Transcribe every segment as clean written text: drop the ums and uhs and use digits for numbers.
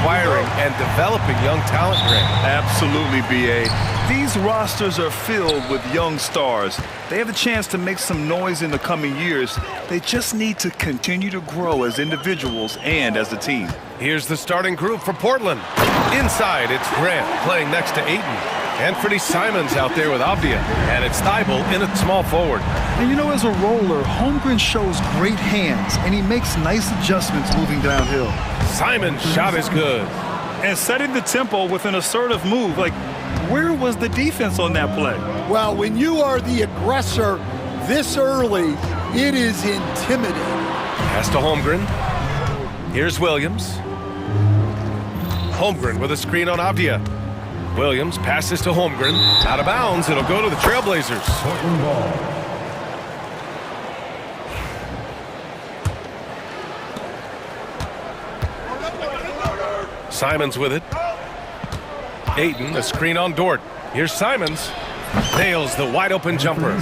acquiring and developing young talent, Grant. Absolutely, B.A. These rosters are filled with young stars. They have a chance to make some noise in the coming years. They just need to continue to grow as individuals and as a team. Here's the starting group for Portland. Inside, it's Grant playing next to Ayton. Anthony Simons out there with Avdia. And it's Thibault in at small forward. And you know, as a roller, Holmgren shows great hands, and he makes nice adjustments moving downhill. Simons' shot is good. And setting the tempo with an assertive move. Like, where was the defense on that play? Well, when you are the aggressor this early, it is intimidating. Pass to Holmgren. Here's Williams. Holmgren with a screen on Avdia. Williams passes to Holmgren. Out of bounds, it'll go to the Trailblazers. Simons with it. Ayton, a screen on Dort. Here's Simons. Nails the wide open jumper.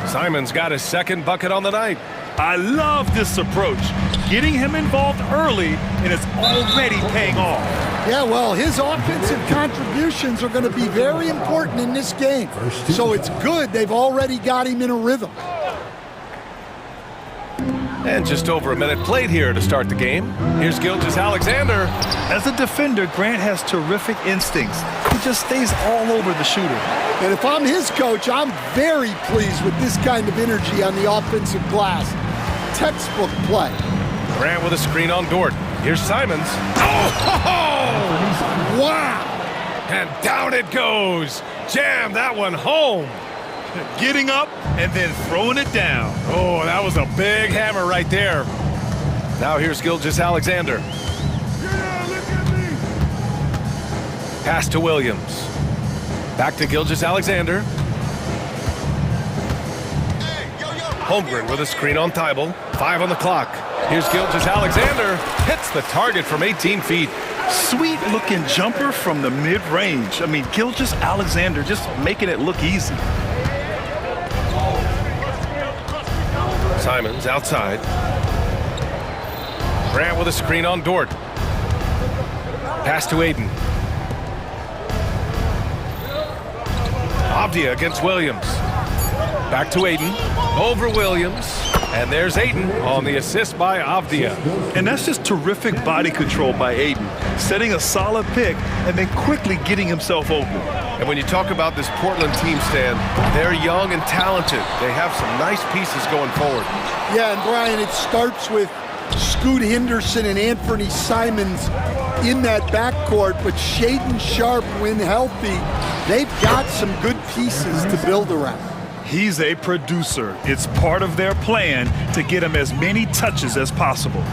Simons got his second bucket on the night. I love this approach. Getting him involved early, and it's already paying off. Yeah, well, his offensive contributions are going to be very important in this game. So it's good they've already got him in a rhythm. And just over a minute played here to start the game. Here's Gilgeous-Alexander. As a defender, Grant has terrific instincts. He just stays all over the shooter. And if I'm his coach, I'm very pleased with this kind of energy on the offensive glass. Textbook play. Grant with a screen on Dort. Here's Simons. Oh! Wow! And down it goes. Jam that one home. Getting up and then throwing it down. Oh, that was a big hammer right there. Now here's Gilgeous-Alexander. Pass to Williams. Back to Gilgeous-Alexander. Holmgren with a screen on Thibault. 5 on the clock. Here's Gilgeous-Alexander. Hits the target from 18 feet. Sweet looking jumper from the mid-range. I mean, Gilgeous-Alexander just making it look easy. Simons outside. Grant with a screen on Dort. Pass to Ayton. Avdia against Williams. Back to Ayton. Over Williams. And there's Ayton on the assist by Avdia. And that's just terrific body control by Ayton. Setting a solid pick and then quickly getting himself open. And when you talk about this Portland team, Stan, they're young and talented. They have some nice pieces going forward. Yeah, and Brian, it starts with Scoot Henderson and Anthony Simons in that backcourt, but Shaedon Sharpe, when healthy, they've got some good pieces to build around. He's a producer. It's part of their plan to get him as many touches as possible.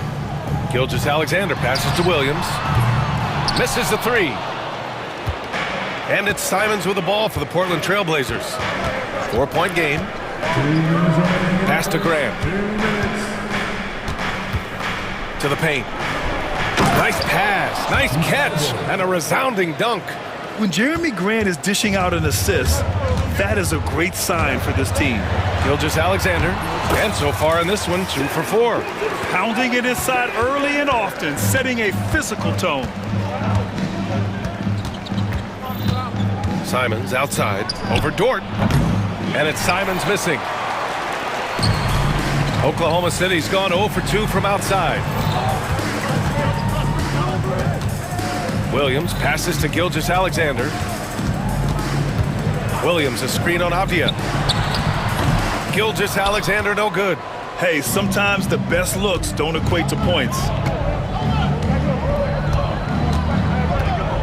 Gilgeous-Alexander passes to Williams. Misses the three. And it's Simons with the ball for the Portland Trailblazers. 4-point game. Pass to Graham. To the paint. Nice pass, nice catch, and a resounding dunk. When Jeremy Grant is dishing out an assist, that is a great sign for this team. Gilgeous-Alexander, and so far in this one, 2 for 4. Pounding it inside early and often, setting a physical tone. Simons outside, over Dort, and it's Simons missing. Oklahoma City's gone 0 for 2 from outside. Williams passes to Gilgeous-Alexander. Williams, a screen on Avdia. Gilgeous-Alexander, no good. Hey, sometimes the best looks don't equate to points.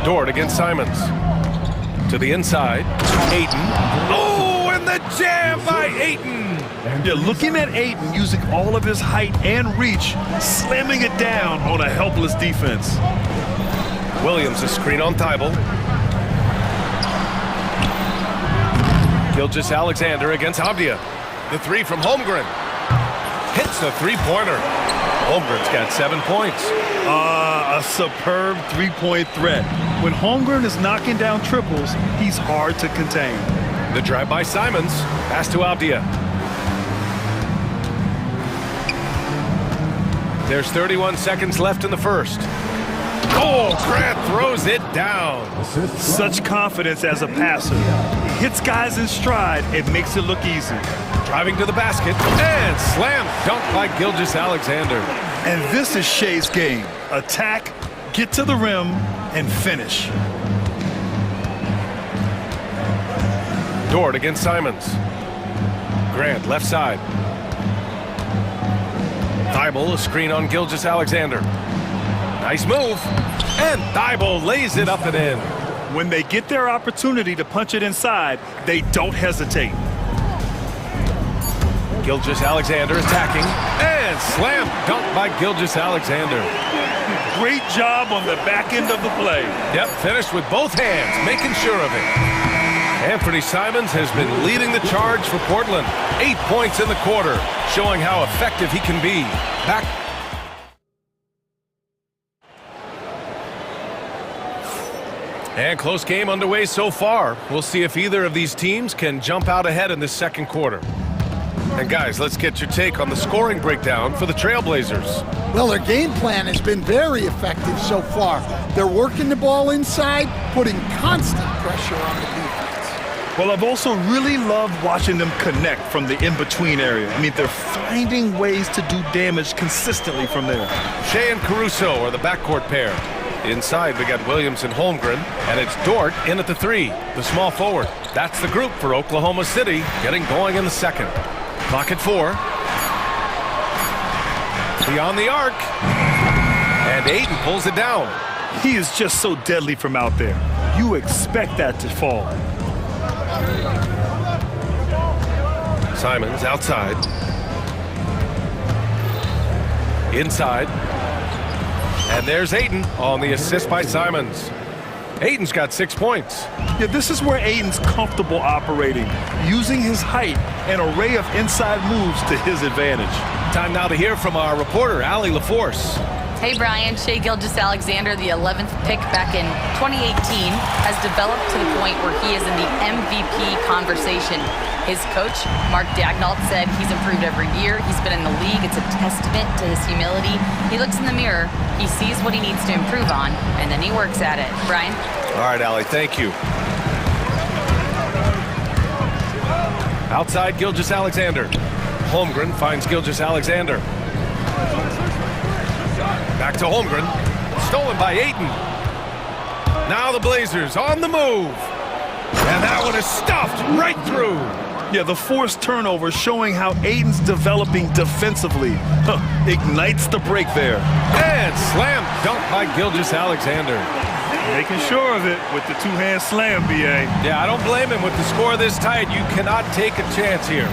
Dort against Simons. To the inside, Ayton. Oh, and the jam by Ayton! Yeah, looking at Ayton using all of his height and reach, slamming it down on a helpless defense. Williams, a screen on Thibault. Gilgeous-Alexander against Avdia. The three from Holmgren. Hits the three-pointer. Holmgren's got 7 points. A superb three-point threat. When Holmgren is knocking down triples, he's hard to contain. The drive by Simons. Pass to Avdia. There's 31 seconds left in the first. Oh, Grant throws it down. Such confidence as a passer. He hits guys in stride and makes it look easy. Driving to the basket and slam dunk by Gilgeous-Alexander. And this is Shea's game. Attack, get to the rim, and finish. Dort against Simons. Grant left side. Thibault, a screen on Gilgeous-Alexander. Nice move. And Thibault lays it up and in. When they get their opportunity to punch it inside, they don't hesitate. Gilgeous-Alexander attacking. And slam dunk by Gilgeous-Alexander. Great job on the back end of the play. Yep, finished with both hands, making sure of it. Anthony Simons has been leading the charge for Portland. 8 points in the quarter, showing how effective he can be. Back. And close game underway so far. We'll see if either of these teams can jump out ahead in this second quarter. And guys, let's get your take on the scoring breakdown for the Trailblazers. Well, their game plan has been very effective so far. They're working the ball inside, putting constant pressure on the defense. Well, I've also really loved watching them connect from the in-between area. I mean, they're finding ways to do damage consistently from there. Shea and Caruso are the backcourt pair. Inside, we got Williams and Holmgren, and it's Dort in at the three, the small forward. That's the group for Oklahoma City, getting going in the second. Clock at 4. Beyond the arc. And Ayton pulls it down. He is just so deadly from out there. You expect that to fall. Simons outside. Inside. And there's Ayton on the assist by Simons. Ayton's got 6 points. Yeah, this is where Ayton's comfortable operating, using his height and array of inside moves to his advantage. Time now to hear from our reporter, Allie LaForce. Hey Brian, Shea Gilgeous-Alexander, the 11th pick back in 2018, has developed to the point where he is in the MVP conversation. His coach, Mark Daignault, said he's improved every year. He's been in the league. It's a testament to his humility. He looks in the mirror, he sees what he needs to improve on, and then he works at it. Brian? All right, Allie, thank you. Outside, Gilgeous-Alexander. Holmgren finds Gilgeous-Alexander. Back to Holmgren. Stolen by Ayton. Now the Blazers on the move. And that one is stuffed right through. Yeah, the forced turnover showing how Ayton's developing defensively. Ignites the break there. And slam dunk by Gilgeous-Alexander. Making sure of it with the two-hand slam, B.A. Yeah, I don't blame him with the score this tight. You cannot take a chance here.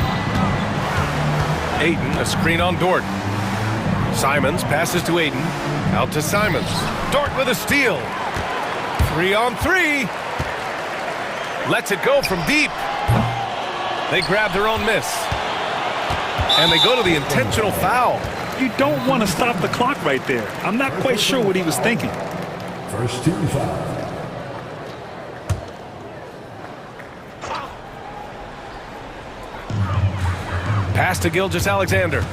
Ayton, a screen on Dort. Simons passes to Ayton. Out to Simons. Dort with a steal. 3 on 3. Lets it go from deep. They grab their own miss. And they go to the intentional foul. You don't want to stop the clock right there. I'm not quite sure what he was thinking. First team foul. Pass to Gilgeous-Alexander.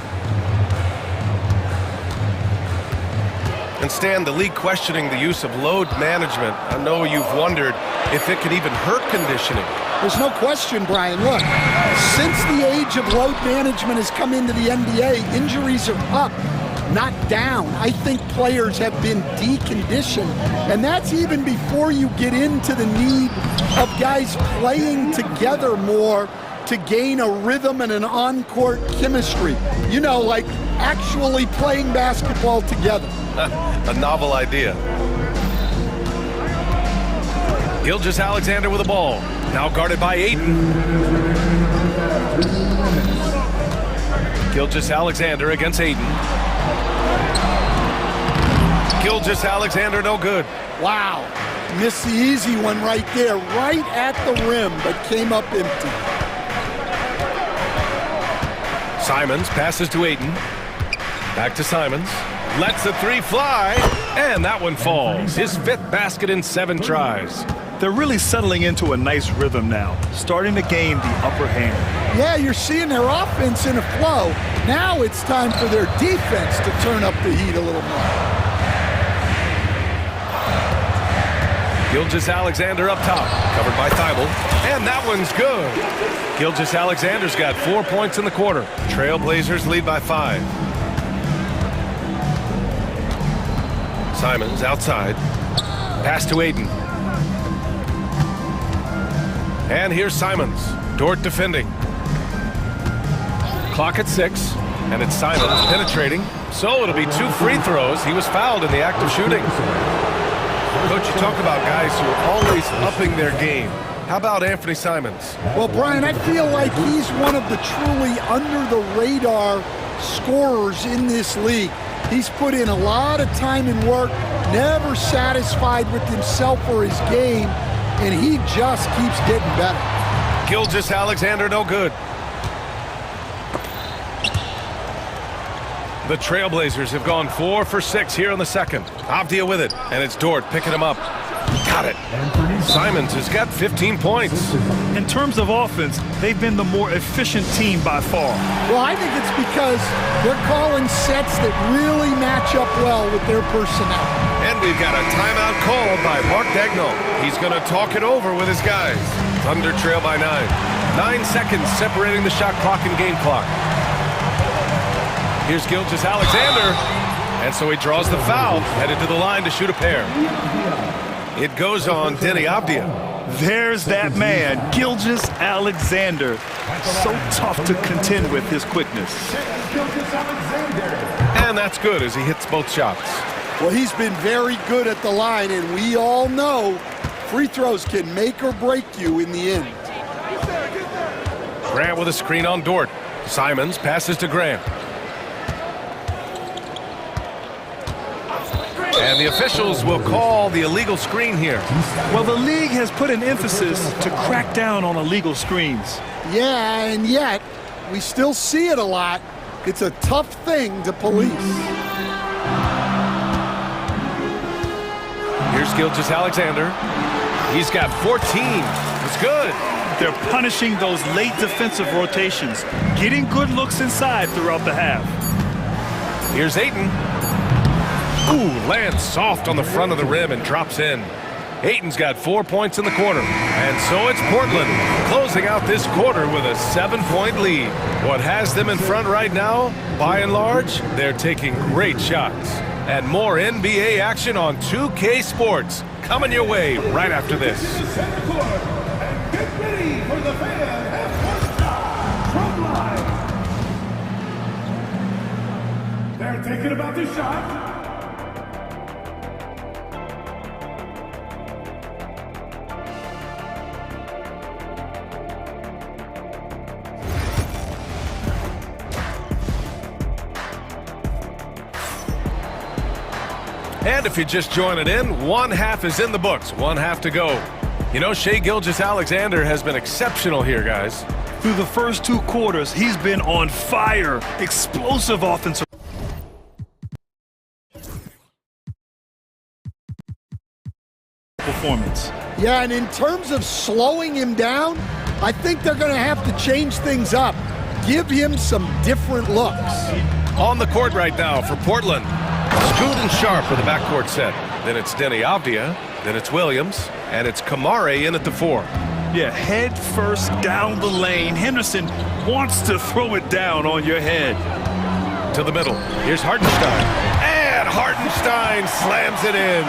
And Stan, the league questioning the use of load management. I know you've wondered if it could even hurt conditioning. There's no question, Brian. Look, since the age of load management has come into the NBA, injuries are up, not down. I think players have been deconditioned, and that's even before you get into the need of guys playing together more to gain a rhythm and an on-court chemistry. You know, like actually playing basketball together. A novel idea. Gilgeous-Alexander with the ball. Now guarded by Ayton. Gilgeous-Alexander against Ayton. Gilgeous-Alexander no good. Wow. Missed the easy one right there, right at the rim, but came up empty. Simons passes to Ayton. Back to Simons. Lets the three fly, and that one falls. His 5th basket in 7 tries. They're really settling into a nice rhythm now, starting to gain the upper hand. Yeah, you're seeing their offense in a flow. Now it's time for their defense to turn up the heat a little more. Gilgeous-Alexander up top, covered by Thibault, and that one's good. Gilgeous-Alexander's got 4 points in the quarter. Trailblazers lead by 5. Simons outside. Pass to Aiden. And here's Simons. Dort defending. Clock at 6, and it's Simons penetrating. So it'll be 2 free throws. He was fouled in the act of shooting. Coach, you talk about guys who are always upping their game. How about Anthony Simons? Well, Brian, I feel like he's one of the truly under-the-radar scorers in this league. He's put in a lot of time and work, never satisfied with himself or his game, and he just keeps getting better. Gilgeous-Alexander no good. The Trailblazers have gone 4 for 6 here in the second. Avdia with it, and it's Dort picking him up. Got it. Simons has got 15 points. In terms of offense, they've been the more efficient team by far. Well, I think it's because they're calling sets that really match up well with their personnel. And we've got a timeout called by Mark Daigneault. He's going to talk it over with his guys. Thunder trail by 9. 9 seconds separating the shot clock and game clock. Here's Gilgeous-Alexander, and so he draws the foul, headed to the line to shoot a pair. It goes on Denny Avdia. There's that man, Gilgeous-Alexander. So tough to contend with his quickness. And that's good as he hits both shots. Well, he's been very good at the line, and we all know free throws can make or break you in the end. Grant with a screen on Dort. Simons passes to Grant. And the officials will call the illegal screen here. Well, the league has put an emphasis to crack down on illegal screens. Yeah, and yet, we still see it a lot. It's a tough thing to police. Here's Gilgeous-Alexander. He's got 14. It's good. They're punishing those late defensive rotations, getting good looks inside throughout the half. Here's Ayton. Ooh, lands soft on the front of the rim and drops in. Ayton's got 4 points in the quarter. And so it's Portland closing out this quarter with a 7-point lead. What has them in front right now, by and large, they're taking great shots. And more NBA action on 2K Sports coming your way right after this. Get ready for the fan at from live. They're thinking about the shot. And if you're just joining in, one half is in the books, one half to go. You know, Shai Gilgeous-Alexander has been exceptional here, guys. Through the first 2 quarters, he's been on fire. Explosive offensive performance. Yeah, and in terms of slowing him down, I think they're going to have to change things up. Give him some different looks. On the court right now for Portland. Scoot and Sharp for the backcourt set. Then it's Denny Avdia. Then it's Williams. And it's Kamare in at the 4. Yeah, head first down the lane. Henderson wants to throw it down on your head. To the middle. Here's Hartenstein. And Hartenstein slams it in.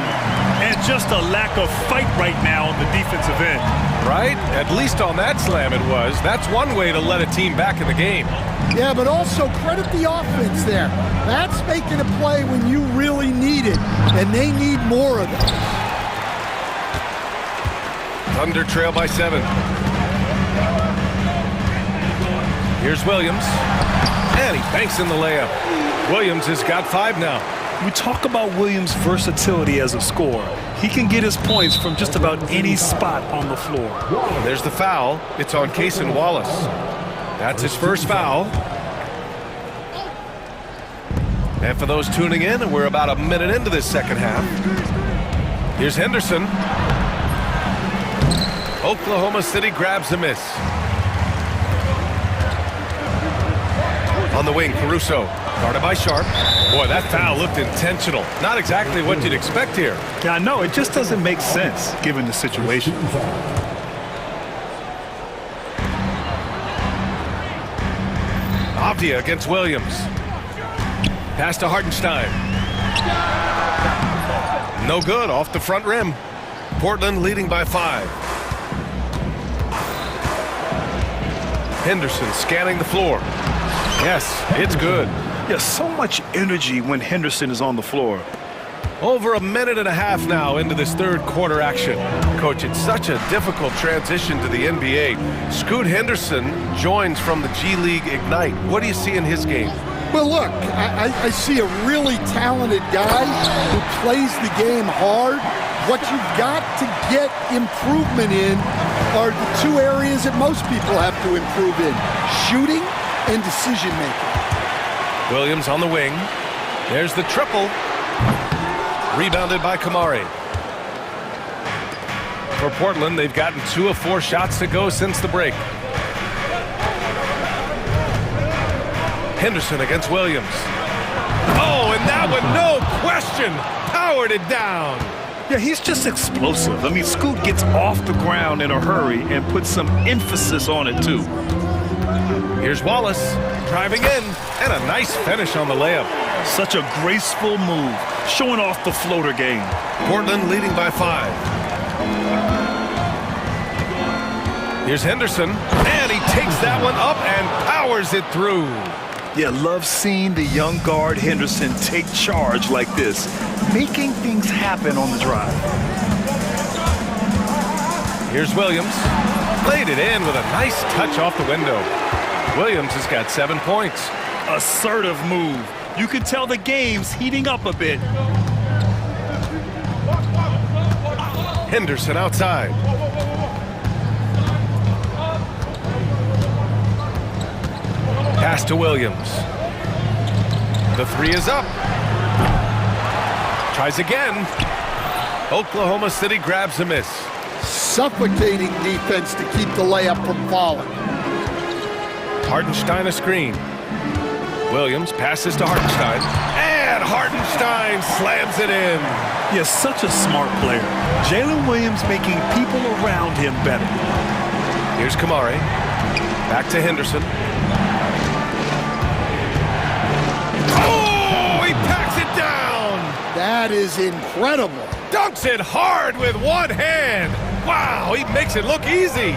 And just a lack of fight right now on the defensive end. Right? At least on that slam it was. That's one way to let a team back in the game. Yeah, but also credit the offense there. That's making a play when you really need it, and they need more of it. Thunder trail by 7. Here's Williams. And he banks in the layup. Williams has got 5 now. We talk about Williams' versatility as a scorer. He can get his points from just about any spot on the floor. And there's the foul. It's on Cason Wallace. That's his first foul. And for those tuning in, we're about a minute into this second half. Here's Henderson. Oklahoma City grabs a miss. On the wing, Caruso, guarded by Sharp. Boy, that foul looked intentional. Not exactly what you'd expect here. Yeah, I know. It just doesn't make sense given the situation. Avdia against Williams. Pass to Hartenstein. No good, off the front rim. Portland leading by 5. Henderson scanning the floor. Yes, it's good. Yeah, so much energy when Henderson is on the floor. Over a minute and a half now into this third quarter action. Coach, it's such a difficult transition to the NBA. Scoot Henderson joins from the G League Ignite. What do you see in his game? Well, look, I see a really talented guy who plays the game hard. What you've got to get improvement in are the two areas that most people have to improve in: shooting and decision-making. Williams on the wing. There's the triple. Rebounded by Kamari. For Portland, they've gotten 2 of 4 shots to go since the break. Henderson against Williams. Oh, and that one, no question, powered it down. Yeah, he's just explosive. I mean, Scoot gets off the ground in a hurry and puts some emphasis on it, too. Here's Wallace, driving in, and a nice finish on the layup. Such a graceful move, showing off the floater game. Portland leading by 5. Here's Henderson, and he takes that one up and powers it through. Yeah, love seeing the young guard Henderson take charge like this, making things happen on the drive. Here's Williams. Laid it in with a nice touch off the window. Williams has got 7 points. Assertive move. You can tell the game's heating up a bit. Henderson outside. Pass to Williams. The 3 is up. Tries again. Oklahoma City grabs a miss. Suffocating defense to keep the layup from falling. Hartenstein a screen. Williams passes to Hartenstein. And Hartenstein slams it in. Yes, such a smart player. Jalen Williams making people around him better. Here's Kamari. Back to Henderson. That is incredible. Dunks it hard with one hand. Wow, he makes it look easy.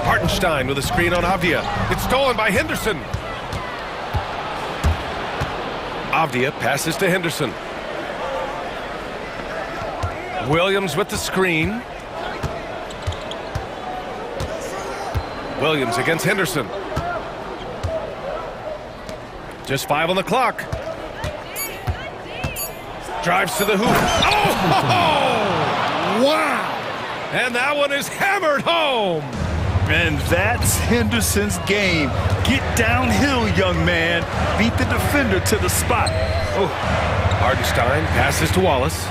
Hartenstein with a screen on Avdia. It's stolen by Henderson. Avdia passes to Henderson. Williams with the screen. Williams against Henderson. Just 5 on the clock. Drives to the hoop. Oh! Wow! And that one is hammered home. And that's Henderson's game. Get downhill, young man. Beat the defender to the spot. Oh. Hartenstein passes to Wallace.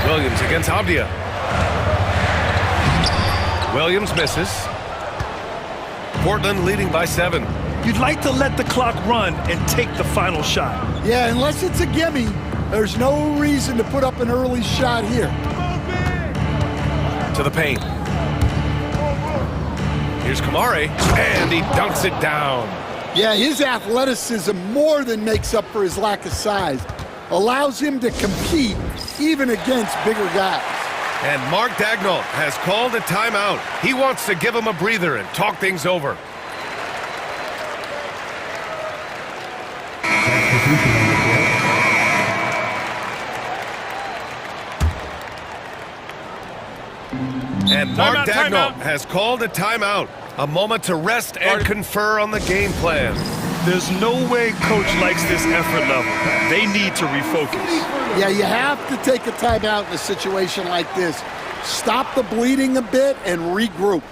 Williams against Avdia. Williams misses. Portland leading by 7. You'd like to let the clock run and take the final shot. Yeah, unless it's a gimme, there's no reason to put up an early shot here. To the paint. Here's Kamari, and he dunks it down. Yeah, his athleticism more than makes up for his lack of size. Allows him to compete even against bigger guys. And Mark Daigneault has called a timeout. He wants to give him a breather and talk things over. And Mark Daigneault has called a timeout. A moment to rest and confer on the game plan. There's no way coach likes this effort level. They need to refocus. Yeah, you have to take a timeout in a situation like this. Stop the bleeding a bit and regroup.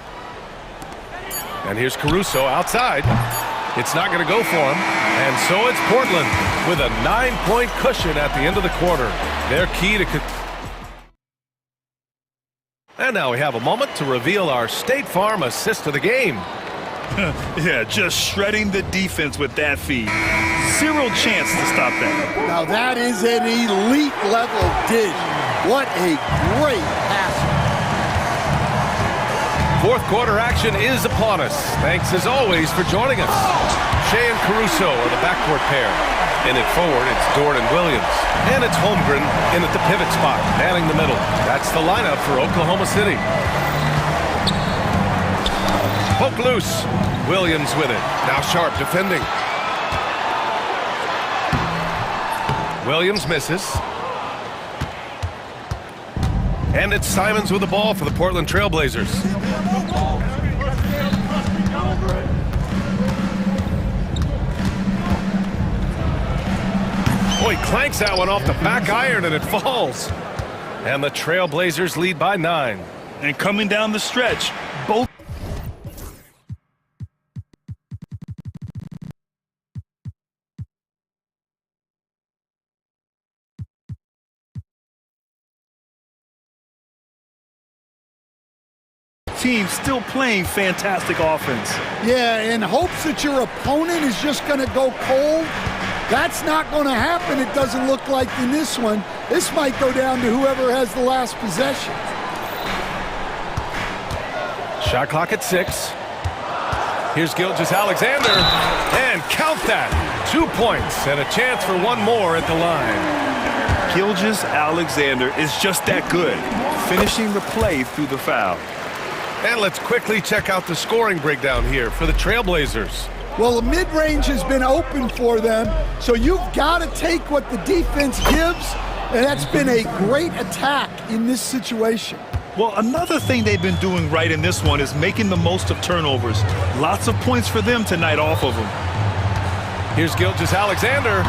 And here's Caruso outside. It's not going to go for him. And so it's Portland with a 9-point cushion at the end of the quarter. Their key to... And now we have a moment to reveal our State Farm assist of the game. Yeah, just shredding the defense with that feed. Zero chance to stop that. Now that is an elite level dish. What a great pass. Fourth quarter action is upon us. Thanks as always for joining us. Shea and Caruso are the backcourt pair. In it forward, it's Dort and Williams. And it's Holmgren in at the pivot spot, manning the middle. That's the lineup for Oklahoma City. Poke loose. Williams with it. Now Sharp defending. Williams misses. And it's Simons with the ball for the Portland Trailblazers. Oh, he clanks that one off the back iron and it falls. And the Trailblazers lead by 9. And coming down the stretch, both teams still playing fantastic offense. Yeah, in hopes that your opponent is just going to go cold. That's not going to happen, it doesn't look like in this one. This might go down to whoever has the last possession. Shot clock at 6. Here's Gilgeous-Alexander. And count that. 2 points and a chance for one more at the line. Gilgeous-Alexander is just that good, finishing the play through the foul. And let's quickly check out the scoring breakdown here for the Trailblazers. Well, the mid-range has been open for them, so you've got to take what the defense gives, and that's been a great attack in this situation. Well, another thing they've been doing right in this one is making the most of turnovers. Lots of points for them tonight off of them. Here's Gilgeous-Alexander.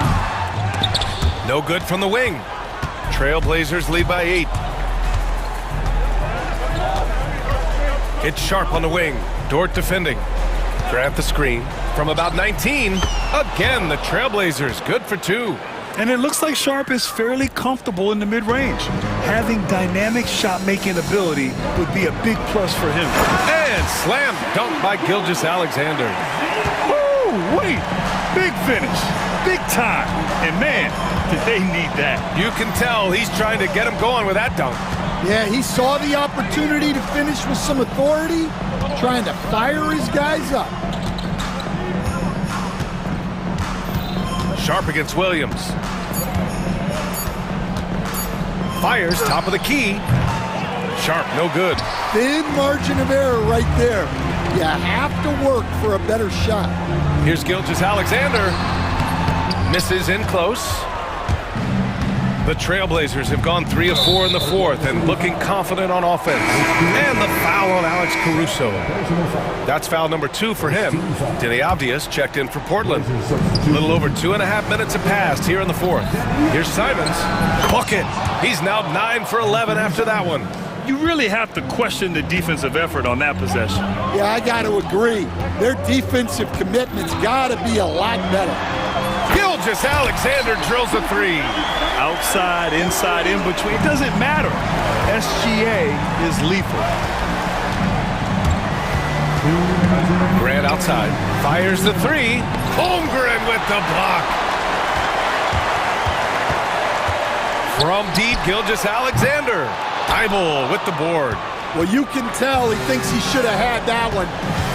No good from the wing. Trailblazers lead by 8. It's Sharp on the wing. Dort defending. Grant the screen. From about 19. Again, the Trailblazers good for 2. And it looks like Sharp is fairly comfortable in the mid-range. Having dynamic shot-making ability would be a big plus for him. And slam dunk by Gilgeous-Alexander. Woo, wait. Big finish. Big time. And man, did they need that. You can tell he's trying to get him going with that dunk. Yeah, he saw the opportunity to finish with some authority, trying to fire his guys up. Sharp against Williams. Fires top of the key. Sharp, no good. Thin margin of error right there. You have to work for a better shot. Here's Gilgeous-Alexander. Misses in close. The Trailblazers have gone 3 of 4 in the fourth and looking confident on offense. And the foul on Alex Caruso. That's foul number 2 for him. Denny Avdias checked in for Portland. A little over 2.5 minutes have passed here in the fourth. Here's Simons. Bucket. He's now 9 for 11 after that one. You really have to question the defensive effort on that possession. Yeah, I got to agree. Their defensive commitment's got to be a lot better. Gilgeous-Alexander drills a 3. Outside, inside, in between, it doesn't matter. SGA is lethal. Grant outside, fires the 3. Holmgren with the block. From deep, Gilgeous-Alexander. Eibel with the board. Well, you can tell he thinks he should have had that one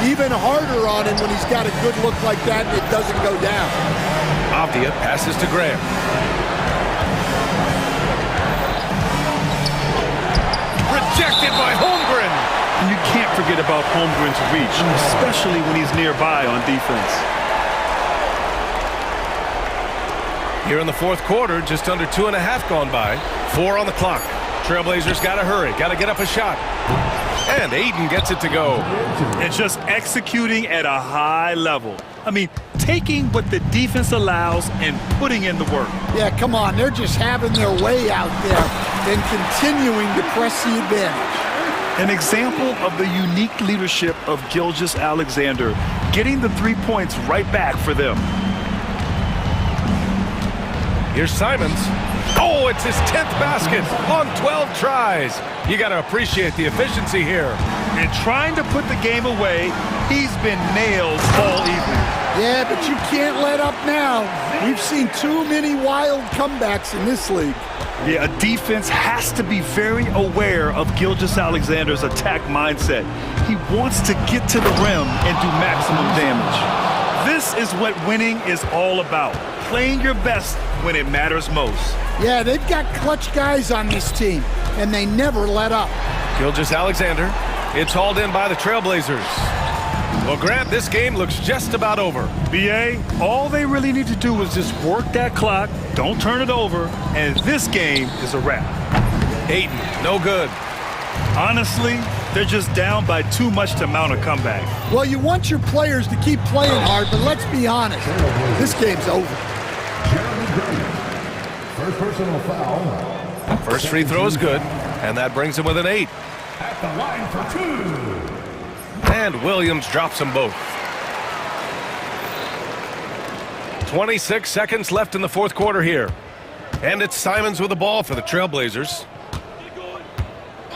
even harder on him when he's got a good look like that and it doesn't go down. Avdia passes to Graham. Rejected by Holmgren. And you can't forget about Holmgren's reach, especially when he's nearby on defense. Here in the fourth quarter, just under 2.5 gone by. 4 on the clock. Trailblazers got to hurry, got to get up a shot. And Aiden gets it to go. And just executing at a high level. I mean, taking what the defense allows and putting in the work. Yeah, come on, they're just having their way out there and continuing to press the advantage. An example of the unique leadership of Gilgeous-Alexander, getting the 3 points right back for them. Here's Simons. Oh, it's his 10th basket on 12 tries. You got to appreciate the efficiency here. And trying to put the game away, he's been nailed all evening. Yeah, but you can't let up now. We've seen too many wild comebacks in this league. Yeah, a defense has to be very aware of Gilgeous-Alexander's attack mindset. He wants to get to the rim and do maximum damage. This is what winning is all about. Playing your best when it matters most. Yeah, they've got clutch guys on this team, and they never let up. Gilgeous-Alexander. It's hauled in by the Trailblazers. Well, Grant, this game looks just about over. BA, all they really need to do is just work that clock, don't turn it over, and this game is a wrap. Ayton, no good. Honestly, they're just down by too much to mount a comeback. Well, you want your players to keep playing hard, but let's be honest. This game's over. First personal foul. First free throw is good, and that brings him with an 8. At the line for 2. And Williams drops them both. 26 seconds left in the fourth quarter here. And it's Simons with the ball for the Trailblazers.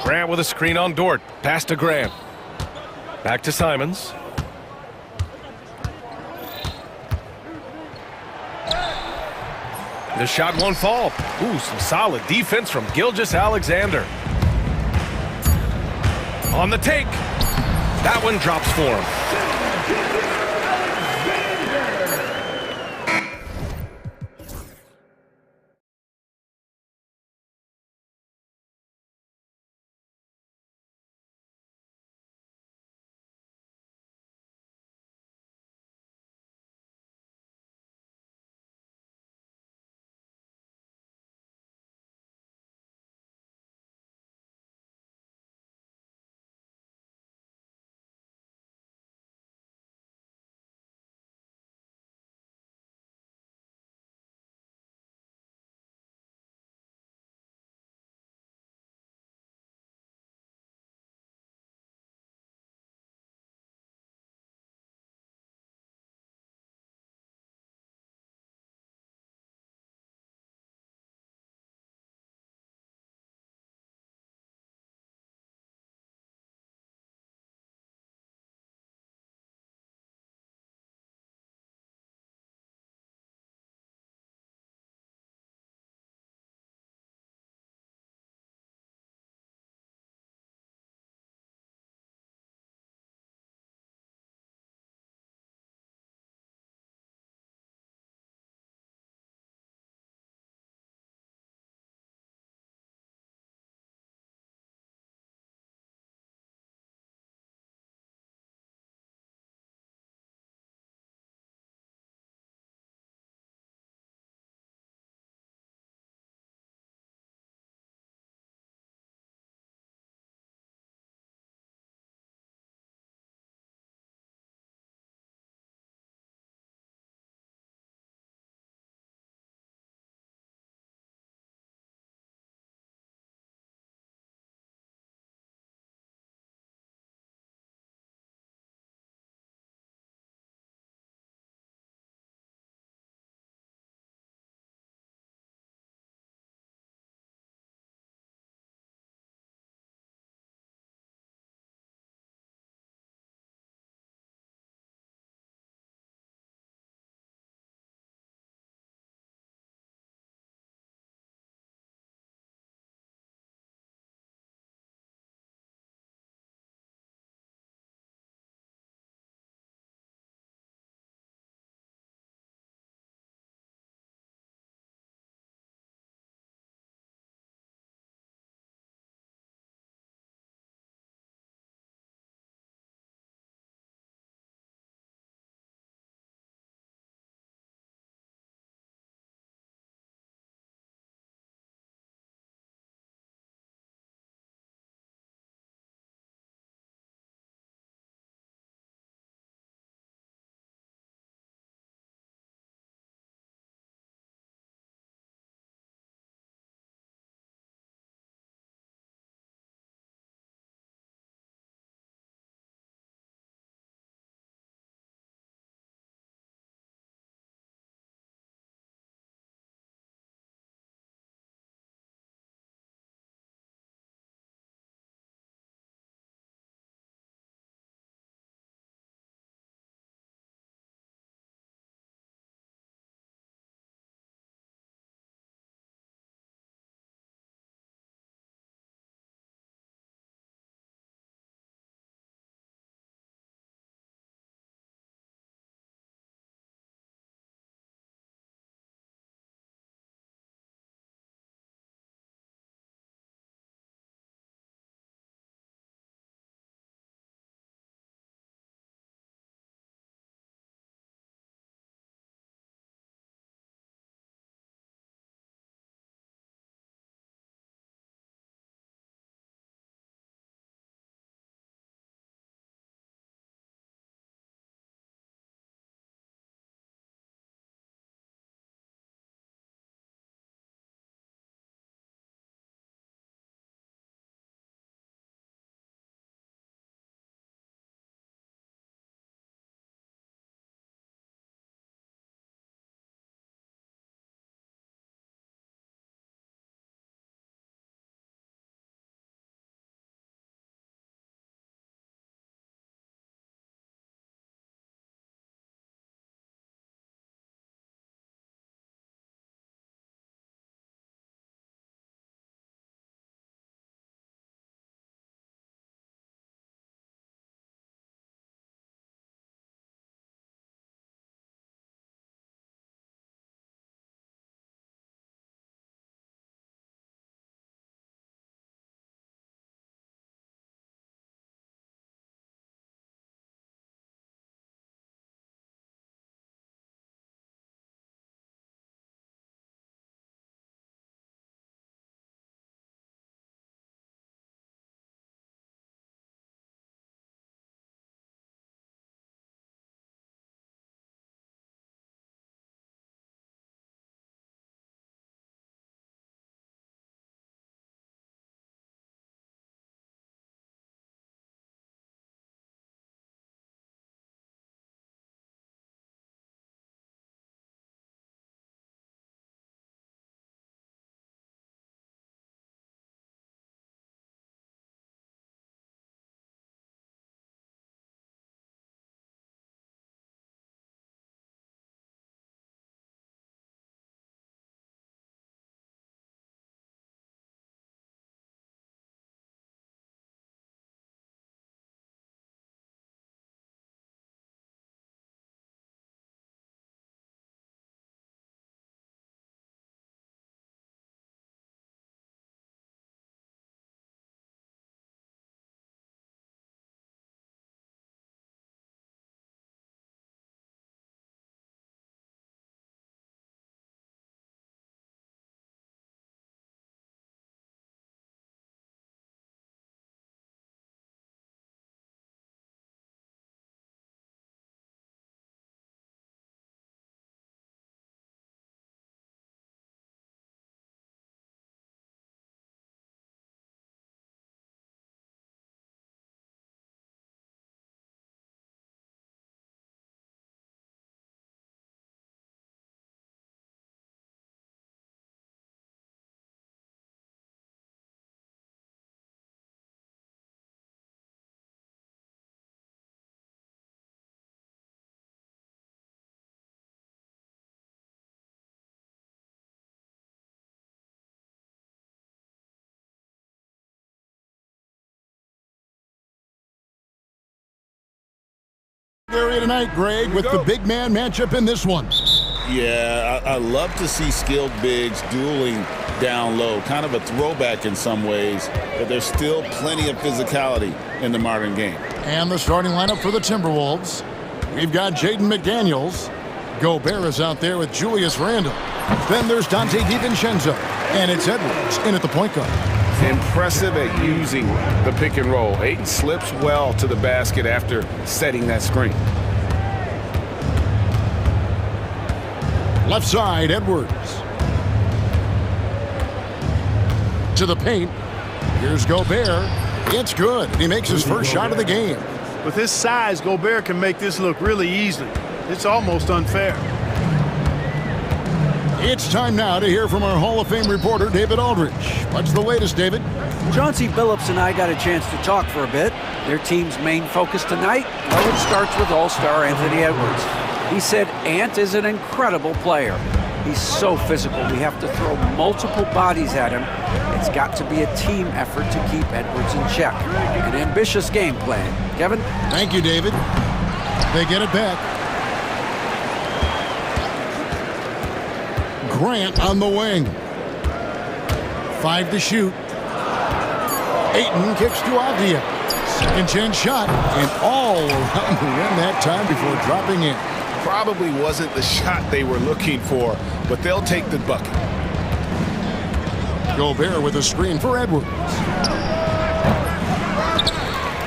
Grant with a screen on Dort. Pass to Grant. Back to Simons. The shot won't fall. Ooh, some solid defense from Gilgeous-Alexander. On the take. That one drops for him. Area tonight, Greg, with the big man matchup in this one. Yeah, I love to see skilled bigs dueling down low. Kind of a throwback in some ways, but there's still plenty of physicality in the modern game. And the starting lineup for the Timberwolves. We've got Jaden McDaniels. Gobert is out there with Julius Randle. Then there's Dante DiVincenzo. And it's Edwards in at the point guard. Impressive at using the pick and roll. Ayton slips well to the basket after setting that screen. Left side, Edwards. To the paint. Here's Gobert. It's good. He makes his first shot of the game. With his size, Gobert can make this look really easy. It's almost unfair. It's time now to hear from our Hall of Fame reporter, David Aldridge. What's the latest, David? Chauncey Billups and I got a chance to talk for a bit. Their team's main focus tonight, well, it starts with All-Star Anthony Edwards. He said Ant is an incredible player. He's so physical. We have to throw multiple bodies at him. It's got to be a team effort to keep Edwards in check. An ambitious game plan. Kevin? Thank you, David. They get it back. Grant on the wing. 5 to shoot. Ayton kicks to Avdia. Second chance shot, and all around the rim that time before dropping in. Probably wasn't the shot they were looking for, but they'll take the bucket. Gobert with a screen for Edwards.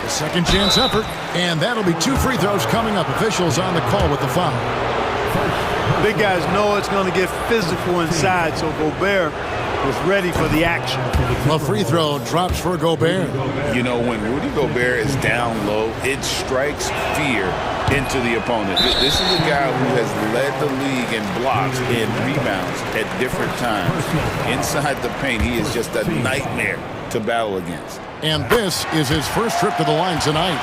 The second chance effort, and that'll be 2 free throws coming up. Officials on the call with the foul. Big guys know it's going to get physical inside, so Gobert was ready for the action. A free throw drops for Gobert. You know, when Rudy Gobert is down low, it strikes fear into the opponent. This is a guy who has led the league in blocks and rebounds at different times. Inside the paint, he is just a nightmare to battle against. And this is his first trip to the line tonight.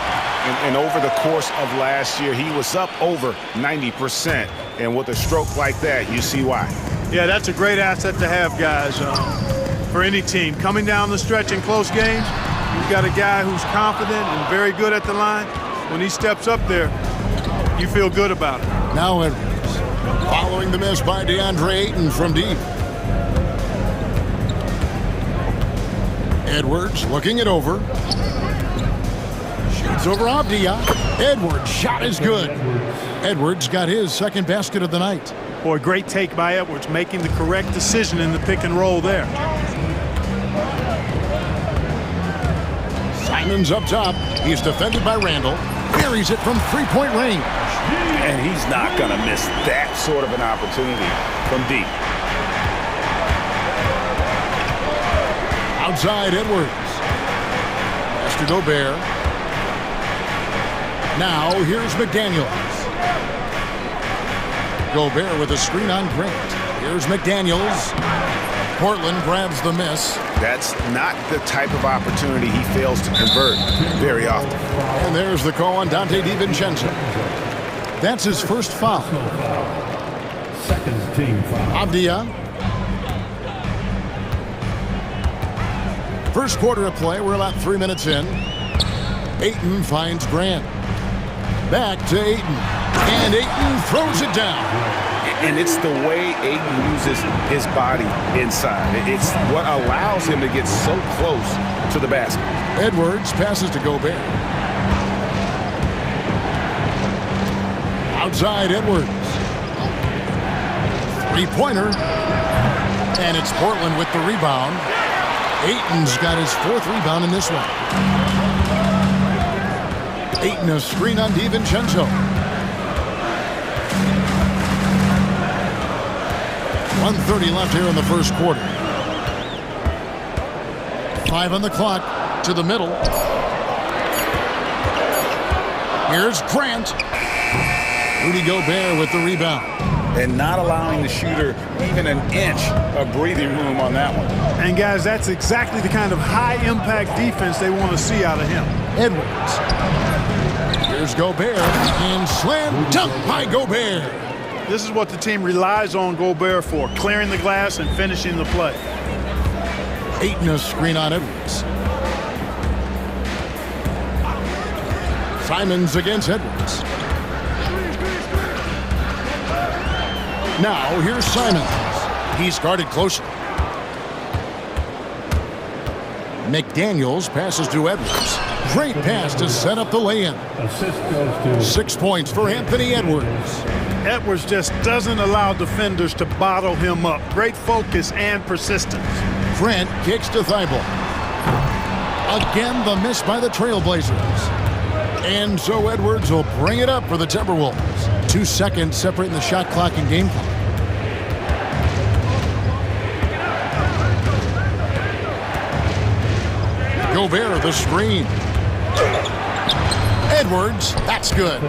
And over the course of last year, he was up over 90%. And with a stroke like that, you see why. Yeah, that's a great asset to have, guys, for any team. Coming down the stretch in close games, you've got a guy who's confident and very good at the line. When he steps up there, you feel good about it. Now Edwards, following the miss by DeAndre Ayton from deep. Edwards looking it over. Shoots over Avdia. Edwards' shot is good. Edwards got his second basket of the night. Boy, great take by Edwards, making the correct decision in the pick and roll there. Simon's up top. He's defended by Randle. Buries it from three-point range. And he's not going to miss that sort of an opportunity from deep. Outside Edwards. Pass to Gobert. Now here's McDaniels. Gobert with a screen on Grant. Here's McDaniels. Portland grabs the miss. That's not the type of opportunity he fails to convert very often. And there's the call on Dante DiVincenzo. That's his first foul. Second team foul. Avdia. First quarter of play. We're about 3 minutes in. Ayton finds Grant. Back to Ayton. And Ayton throws it down. And it's the way Ayton uses his body inside. It's what allows him to get so close to the basket. Edwards passes to Gobert. Outside Edwards. Three-pointer. And it's Portland with the rebound. Ayton's got his 4th rebound in this one. Ayton a screen on DiVincenzo. 1:30 left here in the first quarter. 5 on the clock. To the middle. Here's Grant. Rudy Gobert with the rebound. And not allowing the shooter even an inch of breathing room on that one. And, guys, that's exactly the kind of high-impact defense they want to see out of him. Edwards. Here's Gobert. And slam dunk by Gobert. This is what the team relies on Gobert for, clearing the glass and finishing the play. Ayton a screen on Edwards. Simons against Edwards. Now here's Simons. He's guarded closely. McDaniels passes to Edwards. Great pass to set up the lay-in. 6 points for Anthony Edwards. Edwards just doesn't allow defenders to bottle him up. Great focus and persistence. Grant kicks to Thibault. Again, the miss by the Trailblazers. And so Edwards will bring it up for the Timberwolves. 2 seconds separating the shot clock and game clock. Gobert, the screen. Edwards, that's good.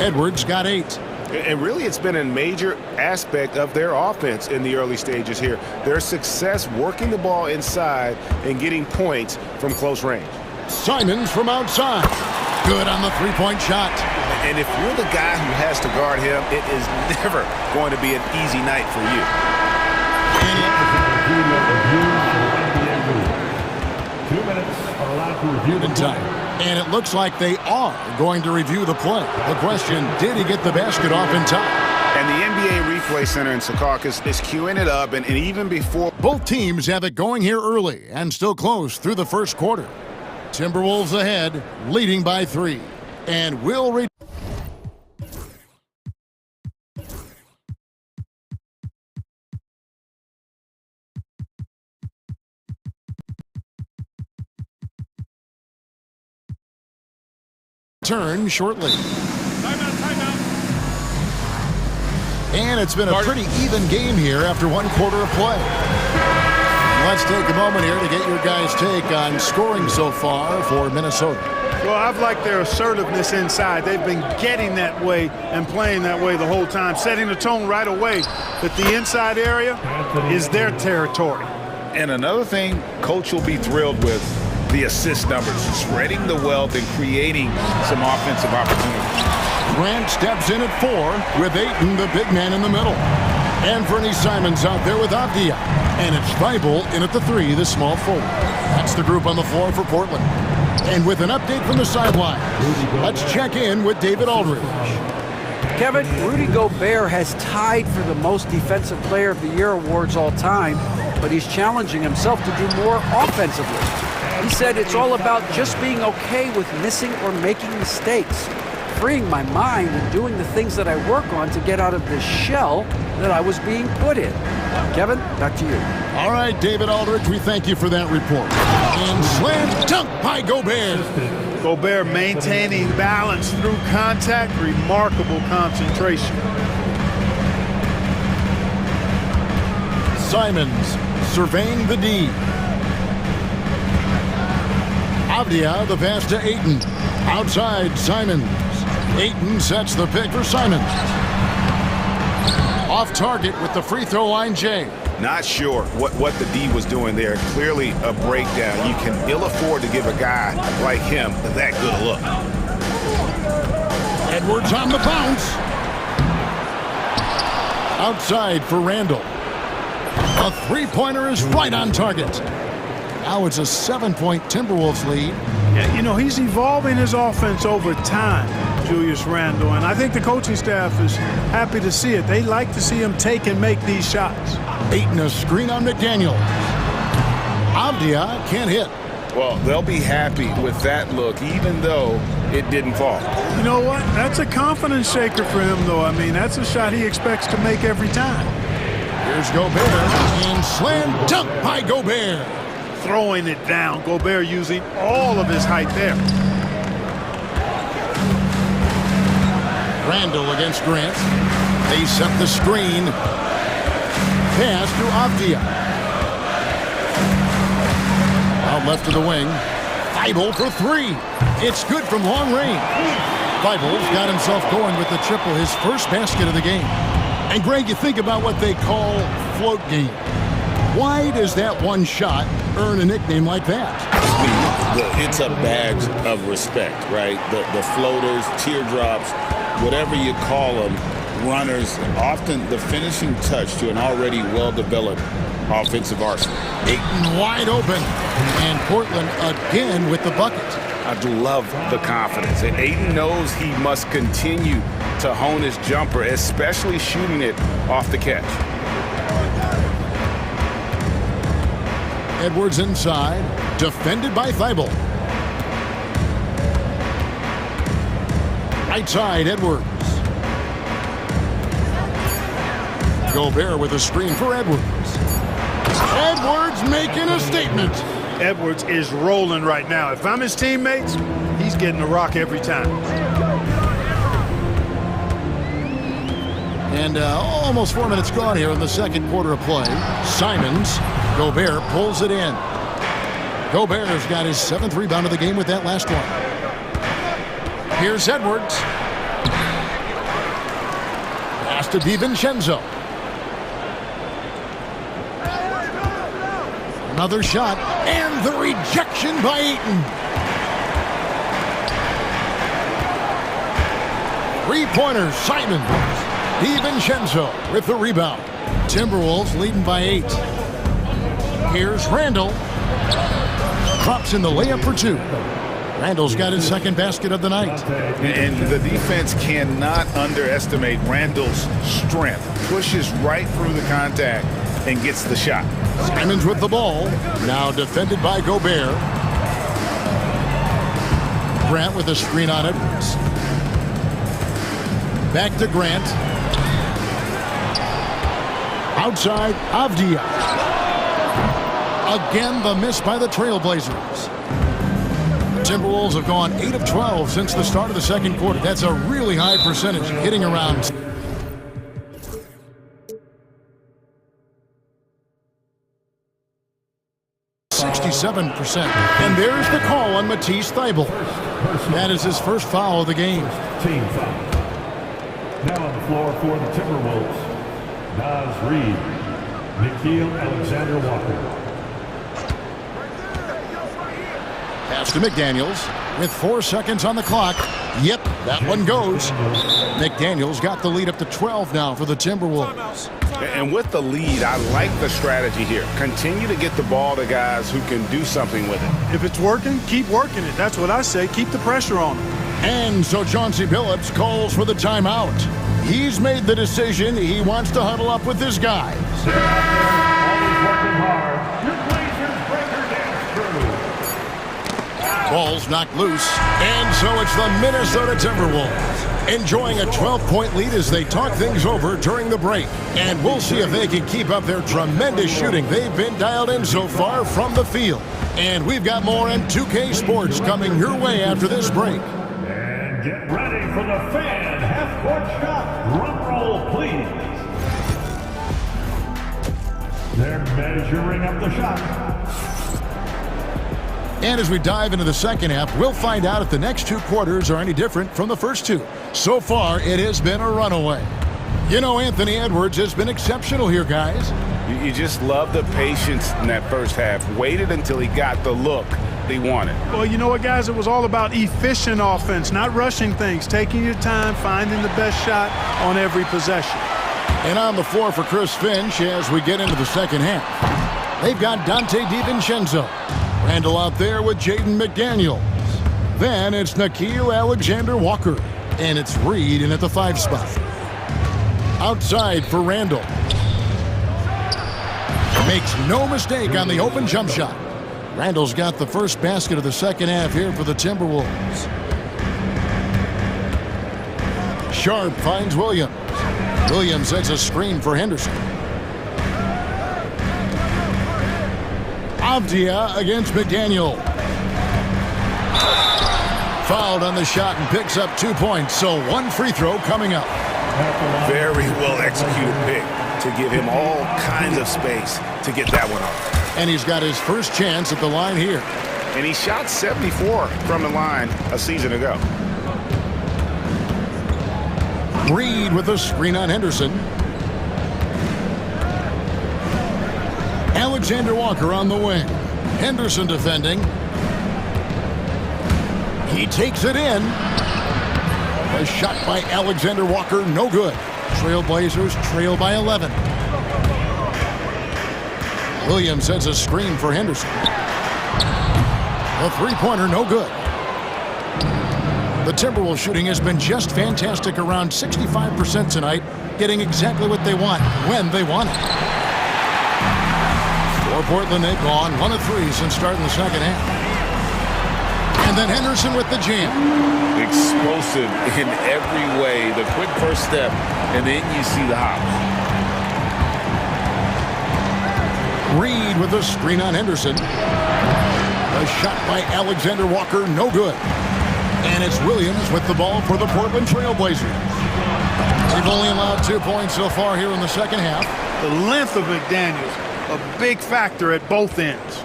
Edwards got 8. And really, it's been a major aspect of their offense in the early stages here. Their success working the ball inside and getting points from close range. Simons from outside. Good on the three-point shot. And if you're the guy who has to guard him, it is never going to be an easy night for you. In time. And it looks like they are going to review the play. The question, did he get the basket off in time? And the NBA Replay Center in Secaucus is queuing it up, and even before... Both teams have it going here early and still close through the first quarter. Timberwolves ahead, leading by 3. And will return shortly. Timeout. And it's been a pretty even game here after 1 quarter of play. Let's take a moment here to get your guys' take on scoring so far for Minnesota. Well, I've liked their assertiveness inside. They've been getting that way and playing that way the whole time, setting the tone right away that the inside area is their territory. And another thing Coach will be thrilled with, the assist numbers, spreading the wealth and creating some offensive opportunities. Grant steps in at 4 with Ayton, the big man, in the middle. Anthony Simons out there with Avdia. And it's Thibault in at the 3, the small forward. That's the group on the floor for Portland. And with an update from the sideline, let's check in with David Aldridge. Kevin, Rudy Gobert has tied for the most Defensive Player of the Year awards all time, but he's challenging himself to do more offensively. He said it's all about just being okay with missing or making mistakes, freeing my mind and doing the things that I work on to get out of this shell that I was being put in. Kevin, back to you. All right, David Aldridge, we thank you for that report. And slam dunk by Gobert. Gobert maintaining balance through contact, remarkable concentration. Simons surveying the D. Avdia, the pass to Ayton. Outside, Simons. Ayton sets the pick for Simons. Off target with the free throw line, Jay. Not sure what the D was doing there. Clearly a breakdown. You can ill afford to give a guy like him that good a look. Edwards on the bounce. Outside for Randall. A three-pointer is right on target. Now it's a 7-point Timberwolves lead. Yeah, you know, he's evolving his offense over time, Julius Randle, and I think the coaching staff is happy to see it. They like to see him take and make these shots. Ayton a screen on McDaniels. Avdia can't hit. Well, they'll be happy with that look, even though it didn't fall. You know what? That's a confidence shaker for him, though. I mean, that's a shot he expects to make every time. Here's Gobert, and slam dunk by Gobert. Throwing it down. Gobert using all of his height there. Randall against Grant. They set the screen. Pass to Avdia. Out left of the wing. Thibault for 3. It's good from long range. Thibault's got himself going with the triple, his first basket of the game. And Greg, you think about what they call float game. Why does that one shot earn a nickname like that? It's a badge of respect, right? The floaters, teardrops, whatever you call them, runners, often the finishing touch to an already well-developed offensive arsenal. Ayton wide open, and Portland again with the bucket. I love the confidence. And Ayton knows he must continue to hone his jumper, especially shooting it off the catch. Edwards inside, defended by Thibault. Right side, Edwards. Gobert with a screen for Edwards. Edwards making a statement. Edwards is rolling right now. If I'm his teammates, he's getting the rock every time. And almost 4 minutes gone here in the second quarter of play. Simons, Gobert pulls it in. Gobert's got his 7th rebound of the game with that last one. Here's Edwards. Pass to DiVincenzo. Another shot, and the rejection by Eaton. 3-pointers, Simons. DiVincenzo with the rebound. Timberwolves leading by 8. Here's Randall. Drops in the layup for 2. Randall's got his 2nd basket of the night. And the defense cannot underestimate Randall's strength. Pushes right through the contact and gets the shot. Simons with the ball. Now defended by Gobert. Grant with a screen on Edwards. Back to Grant. Outside, Avdia. Again, the miss by the Trailblazers. The Timberwolves have gone 8 of 12 since the start of the second quarter. That's a really high percentage, hitting around 67%. And there's the call on Matisse Thybulle. That is his first foul of the game. Team foul. Now on the floor for the Timberwolves, Naz Reid, Nickeil Alexander-Walker. Pass to McDaniels with 4 seconds on the clock. Yep, that one goes. McDaniels got the lead up to 12 now for the Timberwolves. And with the lead, I like the strategy here. Continue to get the ball to guys who can do something with it. If it's working, keep working it. That's what I say. Keep the pressure on him. And so Chauncey Billups calls for the timeout. He's made the decision. He wants to huddle up with his guys. Always working hard. Your Blazers breaker dance crew. Ball's knocked loose. And so it's the Minnesota Timberwolves enjoying a 12-point lead as they talk things over during the break. And we'll see if they can keep up their tremendous shooting. They've been dialed in so far from the field. And we've got more in 2K Sports coming your way after this break. And get ready for the fan half-court shot. Drum roll, please. They're measuring up the shot. And as we dive into the second half, we'll find out if the next 2 quarters are any different from the first 2. So far, it has been a runaway. You know, Anthony Edwards has been exceptional here, guys. You just love the patience in that first half. Waited until he got the look he wanted. Well, you know what, guys? It was all about efficient offense, not rushing things, taking your time, finding the best shot on every possession. And on the floor for Chris Finch as we get into the second half. They've got Dante DiVincenzo. Randall out there with Jaden McDaniels. Then it's Nickeil Alexander-Walker. And it's Reed in at the 5 spot. Outside for Randall. Makes no mistake on the open jump shot. Randall's got the first basket of the second half here for the Timberwolves. Sharp finds Williams. Williams sets a screen for Henderson. Avdia against McDaniel. Fouled on the shot and picks up 2 points, so 1 free throw coming up. Very well executed pick to give him all kinds of space to get that one off. And he's got his first chance at the line here. And he shot 74 from the line a season ago. Reed with a screen on Henderson. Alexander-Walker on the wing. Henderson defending. He takes it in. A shot by Alexander-Walker, no good. Trailblazers trail by 11. Williams sets a screen for Henderson. A 3-pointer, no good. The Timberwolves shooting has been just fantastic, around 65% tonight, getting exactly what they want when they want it. For Portland, they've gone 1 of 3 since starting the second half. And then Henderson with the jam. Explosive in every way. The quick first step, and then you see the hop. Reed with a screen on Henderson. A shot by Alexander Walker, no good. And it's Williams with the ball for the Portland Trailblazers. They've only allowed 2 points so far here in the second half. The length of McDaniels, a big factor at both ends.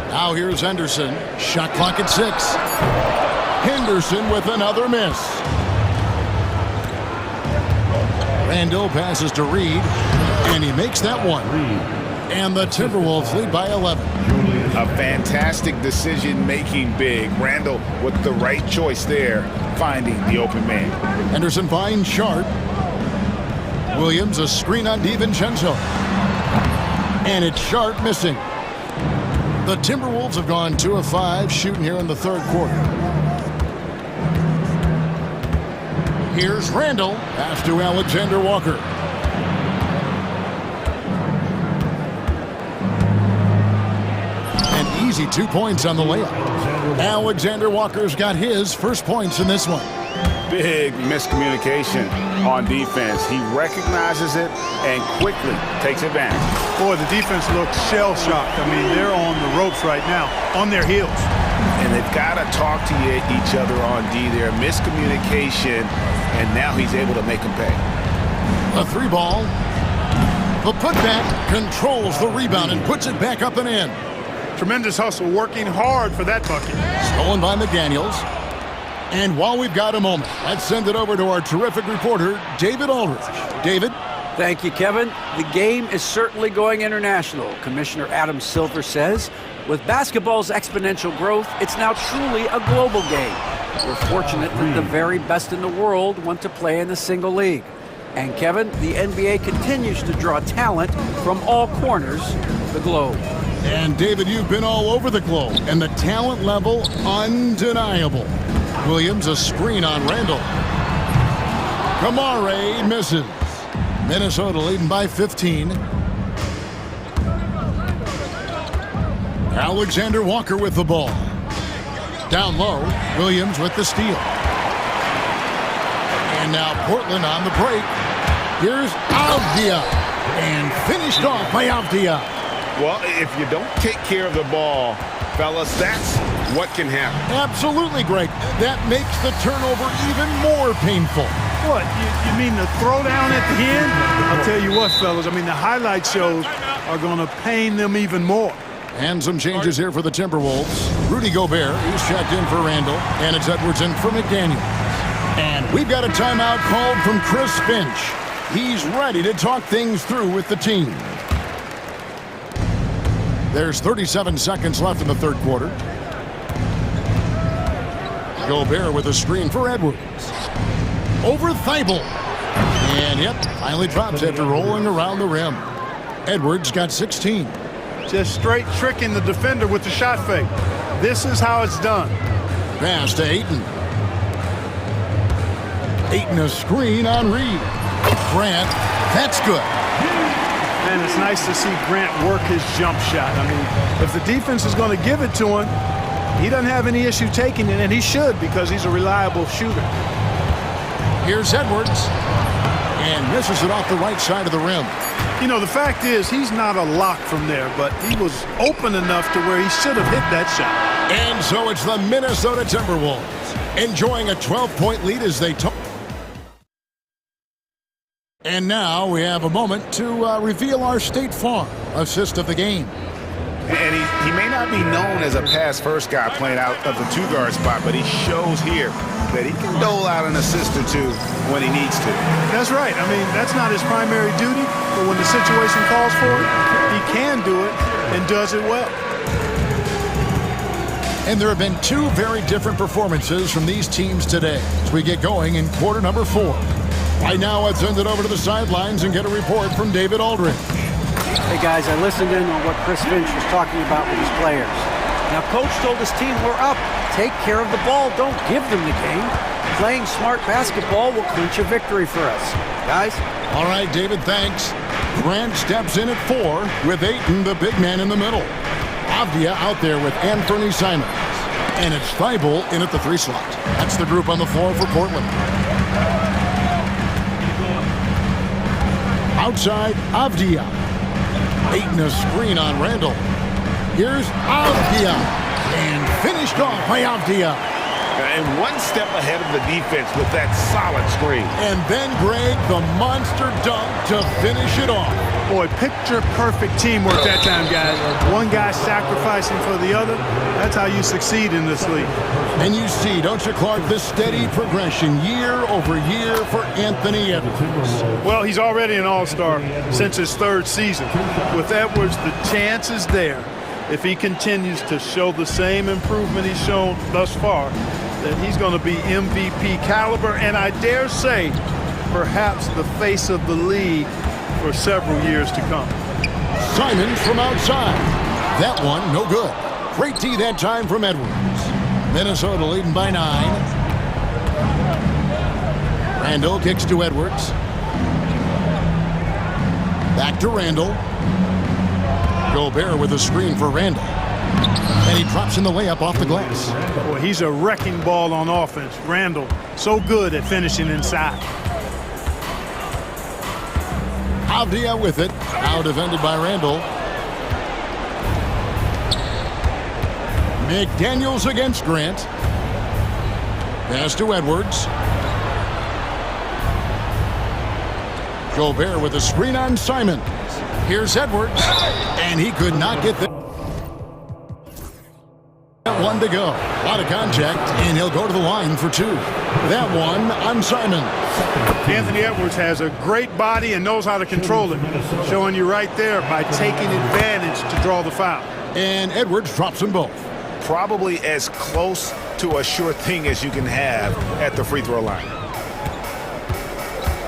Now here's Henderson. Shot clock at 6. Henderson with another miss. Randall passes to Reed, and he makes that one. And the Timberwolves lead by 11. A fantastic decision-making big. Randall with the right choice there, finding the open man. Henderson finds Sharp. Williams a screen on DiVincenzo. And it's Sharp missing. The Timberwolves have gone 2 of 5 shooting here in the third quarter. Here's Randall. Pass to Alexander Walker. An easy 2 points on the layup. Alexander Walker's got his first points in this one. Big miscommunication on defense. He recognizes it and quickly takes advantage. Boy, the defense looks shell-shocked. I mean, they're on the ropes right now, on their heels. And they've got to talk to each other on D there. Miscommunication, and now he's able to make them pay. A 3 ball. The putback controls the rebound and puts it back up and in. Tremendous hustle, working hard for that bucket. Stolen by McDaniels. And while we've got a moment, let's send it over to our terrific reporter, David Aldridge. David? Thank you, Kevin. The game is certainly going international. Commissioner Adam Silver says, with basketball's exponential growth, it's now truly a global game. We're fortunate that the very best in the world want to play in the single league. And Kevin, the NBA continues to draw talent from all corners of the globe. And David, you've been all over the globe, and the talent level undeniable. Williams a screen on Randall. Kamare misses. Minnesota leading by 15. Alexander Walker with the ball. Down low, Williams with the steal. And now Portland on the break. Here's Avdia. And finished off by Avdia. Well, if you don't take care of the ball, fellas, that's what can happen. Absolutely, Greg. That makes the turnover even more painful. What, you mean the throwdown at the end? I'll tell you what, fellas, I mean, the highlight shows are going to pain them even more. And some changes here for the Timberwolves. Rudy Gobert, he's checked in for Randall, and it's Edwards in for McDaniel. And we've got a timeout called from Chris Finch. He's ready to talk things through with the team. There's 37 seconds left in the third quarter. Gobert with a screen for Edwards. Over Thibault. And yep, finally drops after rolling around the rim. Edwards got 16. Just straight tricking the defender with the shot fake. This is how it's done. Pass to Ayton. Ayton a screen on Reed. Grant, that's good. Man, it's nice to see Grant work his jump shot. I mean, if the defense is going to give it to him, he doesn't have any issue taking it, and he should because he's a reliable shooter. Here's Edwards. And misses it off the right side of the rim. You know, the fact is he's not a lock from there, but he was open enough to where he should have hit that shot. And so it's the Minnesota Timberwolves enjoying a 12-point lead as they talk. And now we have a moment to reveal our State Farm assist of the game. And he may not be known as a pass-first guy playing out of the two-guard spot, but he shows here that he can dole out an assist or two when he needs to. That's right. I mean, that's not his primary duty, but when the situation calls for it, he can do it and does it well. And there have been two very different performances from these teams today as we get going in quarter number 4. Right now, let's send it over to the sidelines and get a report from David Aldridge. Hey guys, I listened in on what Chris Finch was talking about with his players. He Now, Coach told his team, we're up. Take care of the ball. Don't give them the game. Playing smart basketball will clinch a victory for us. Guys? All right, David, thanks. Grant steps in at 4 with Ayton, the big man, in the middle. Avdia out there with Anthony Simons. And it's Thibault in at the 3 slot. That's the group on the floor for Portland. Outside, Avdia. Ayton a screen on Randall. Here's Avdia. And finished off by Avdia. And one step ahead of the defense with that solid screen. And then, Greg, the monster dunk to finish it off. Boy, picture-perfect teamwork that time, guys. One guy sacrificing for the other. That's how you succeed in this league. And you see, don't you, Clark, the steady progression year over year for Anthony Edwards. Well, he's already an all-star since his 3rd season. With Edwards, the chance is there. If he continues to show the same improvement he's shown thus far, then he's going to be MVP caliber, and I dare say, perhaps the face of the league for several years to come. Simons from outside. That one, no good. Great D that time from Edwards. Minnesota leading by 9. Randall kicks to Edwards. Back to Randall. Gobert with a screen for Randall. And he drops in the layup off the glass. Boy, he's a wrecking ball on offense. Randall, so good at finishing inside. Avdia with it. Now defended by Randall. McDaniels against Grant. Pass to Edwards. Gobert with a screen on Simons. Here's Edwards. And he could not get the 1 to go. A lot of contact, and he'll go to the line for 2. That one on Simons. Anthony Edwards has a great body and knows how to control it. Showing you right there by taking advantage to draw the foul. And Edwards drops them both. Probably as close to a sure thing as you can have at the free throw line.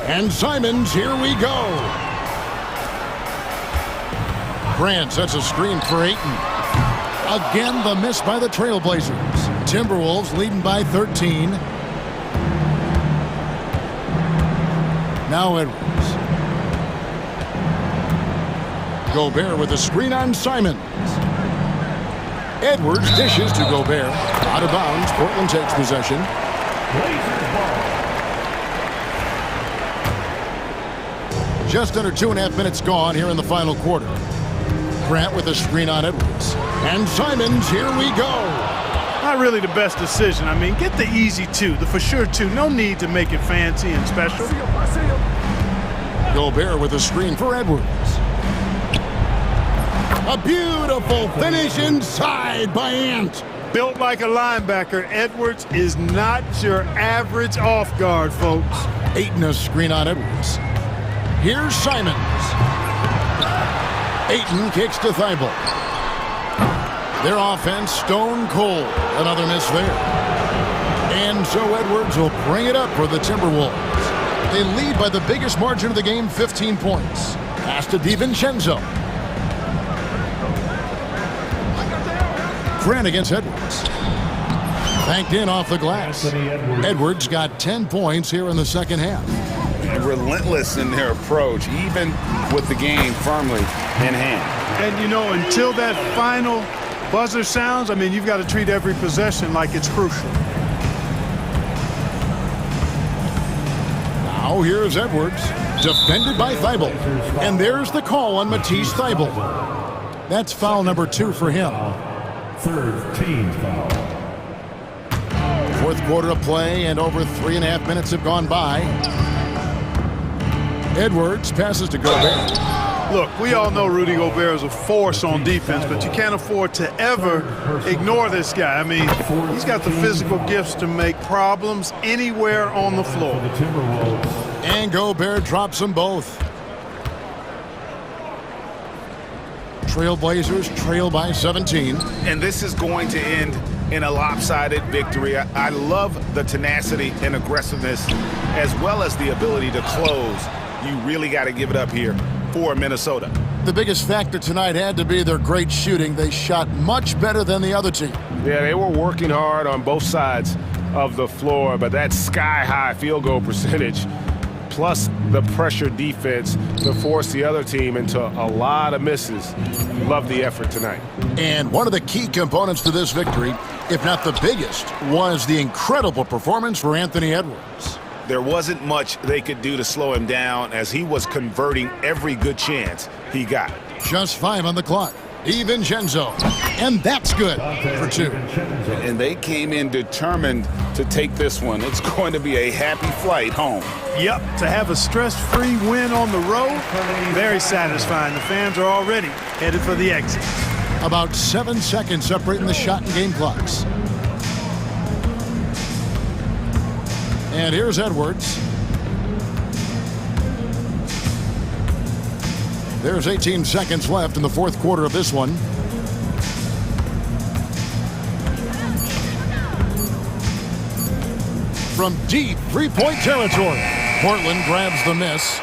And Simons, here we go. Grant sets a screen for Ayton. Again, the miss by the Trailblazers. Timberwolves leading by 13. Now Edwards. Gobert with a screen on Simons. Edwards dishes to Gobert. Out of bounds, Portland takes possession. Just under 2.5 minutes gone here in the final quarter. Grant with a screen on Edwards. And Simons, here we go. Not really the best decision. I mean, get the easy 2, the for sure 2. No need to make it fancy and special. Gobert with a screen for Edwards. A beautiful finish inside by Ant. Built like a linebacker, Edwards is not your average off guard, folks. Ayton a screen on Edwards. Here's Simons. Ayton kicks to Thibault. Their offense stone cold. Another miss there. And so Edwards will bring it up for the Timberwolves. They lead by the biggest margin of the game, 15 points. Pass to DiVincenzo. Grant against Edwards. Banked in off the glass. Edwards got 10 points here in the second half. Relentless in their approach, even with the game firmly in hand. And, you know, until that final buzzer sounds, I mean, you've got to treat every possession like it's crucial. Now here's Edwards, defended by Thibault. And there's the call on Matisse Thibault. That's foul number 2 for him. 3rd team foul. Fourth quarter of play, and over 3.5 minutes have gone by. Edwards passes to Gobert. Look, we all know Rudy Gobert is a force on defense, but you can't afford to ever ignore this guy. I mean, he's got the physical gifts to make problems anywhere on the floor. And Gobert drops them both. Trailblazers trail by 17. And this is going to end in a lopsided victory. I love the tenacity and aggressiveness, as well as the ability to close. You really got to give it up here for Minnesota. the biggest factor tonight had to be their great shooting. They shot much better than the other team. Yeah, they were working hard on both sides of the floor, but that sky-high field goal percentage plus the pressure defense to force the other team into a lot of misses. Love the effort tonight. And one of the key components to this victory, if not the biggest, was the incredible performance for Anthony Edwards. There wasn't much they could do to slow him down as he was converting every good chance he got. Just 5 on the clock. DiVincenzo. And that's good for 2. And they came in determined to take this one. It's going to be a happy flight home. Yep, to have a stress-free win on the road, very satisfying. The fans are already headed for the exit. About 7 seconds separating the shot and game clocks. And here's Edwards. There's 18 seconds left in the fourth quarter of this one. From deep three-point territory, Portland grabs the miss.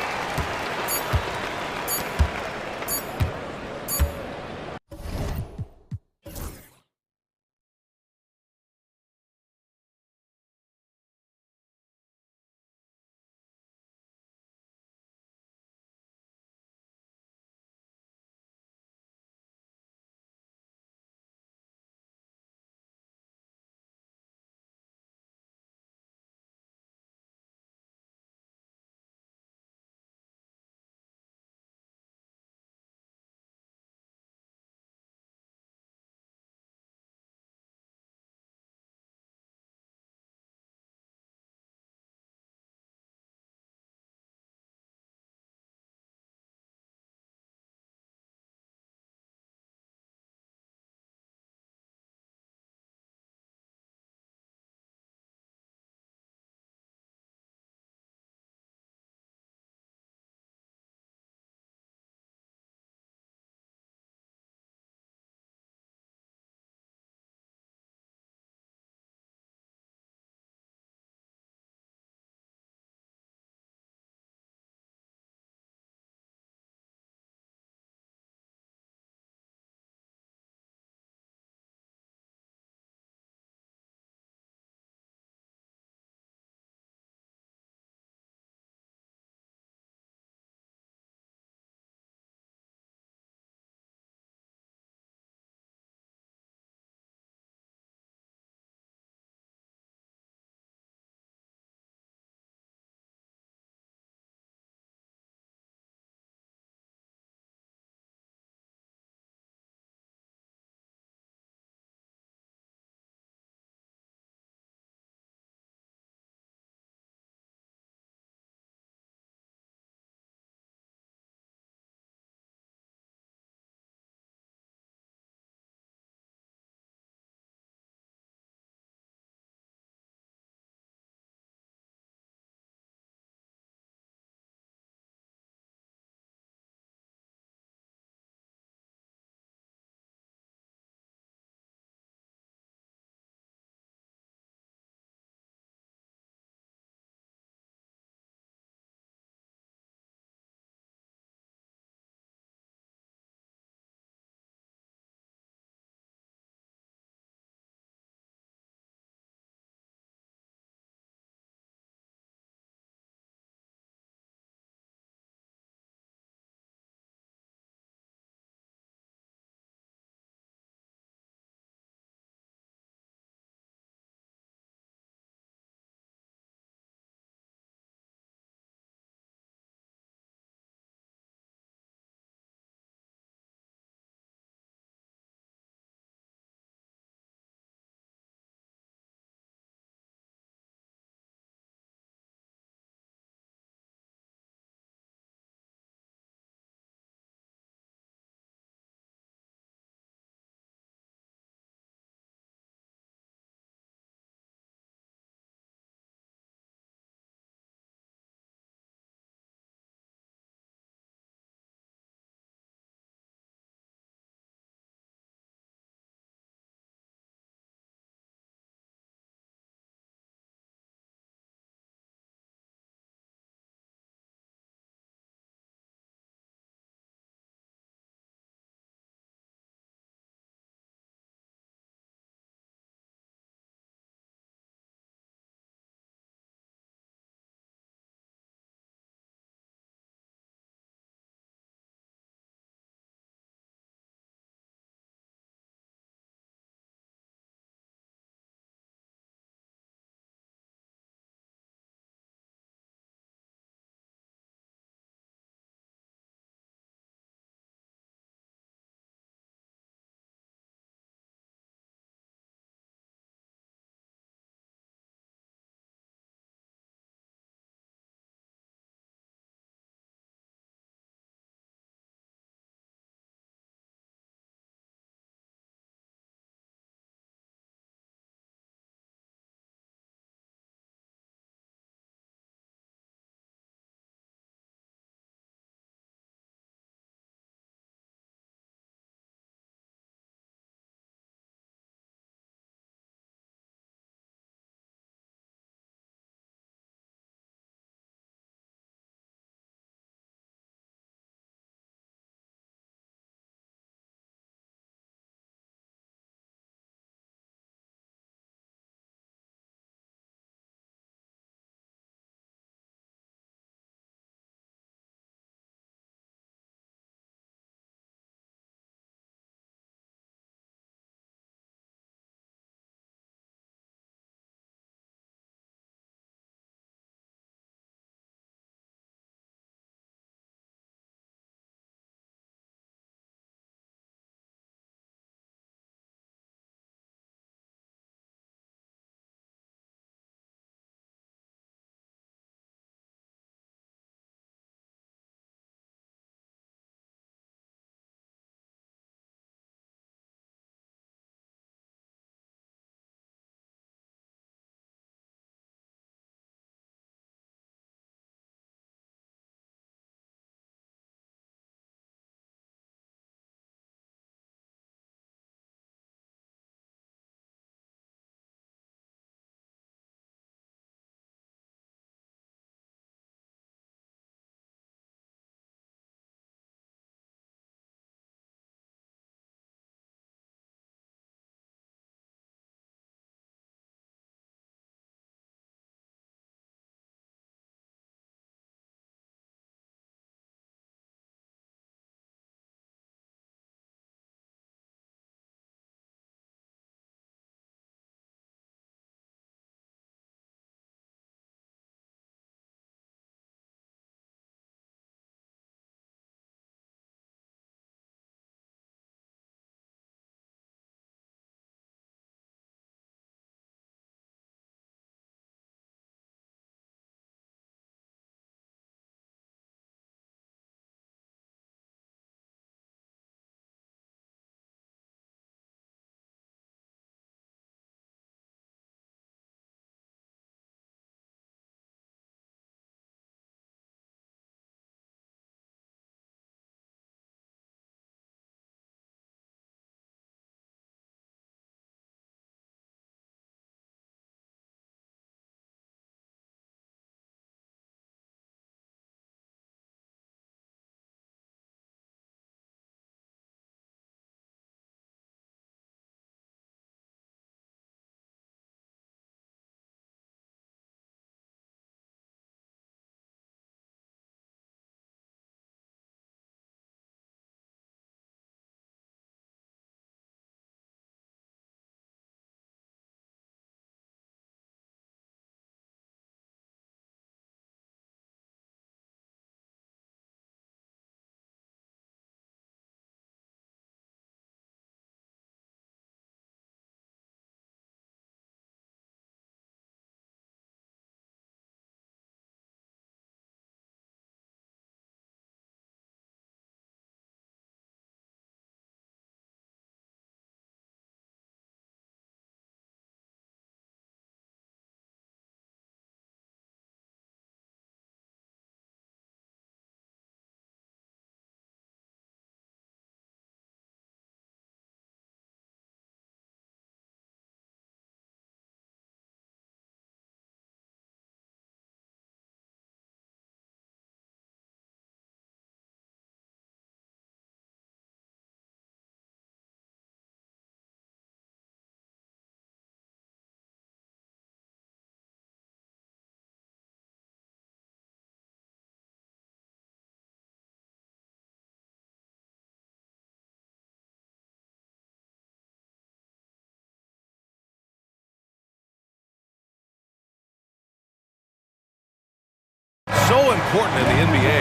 important in the NBA.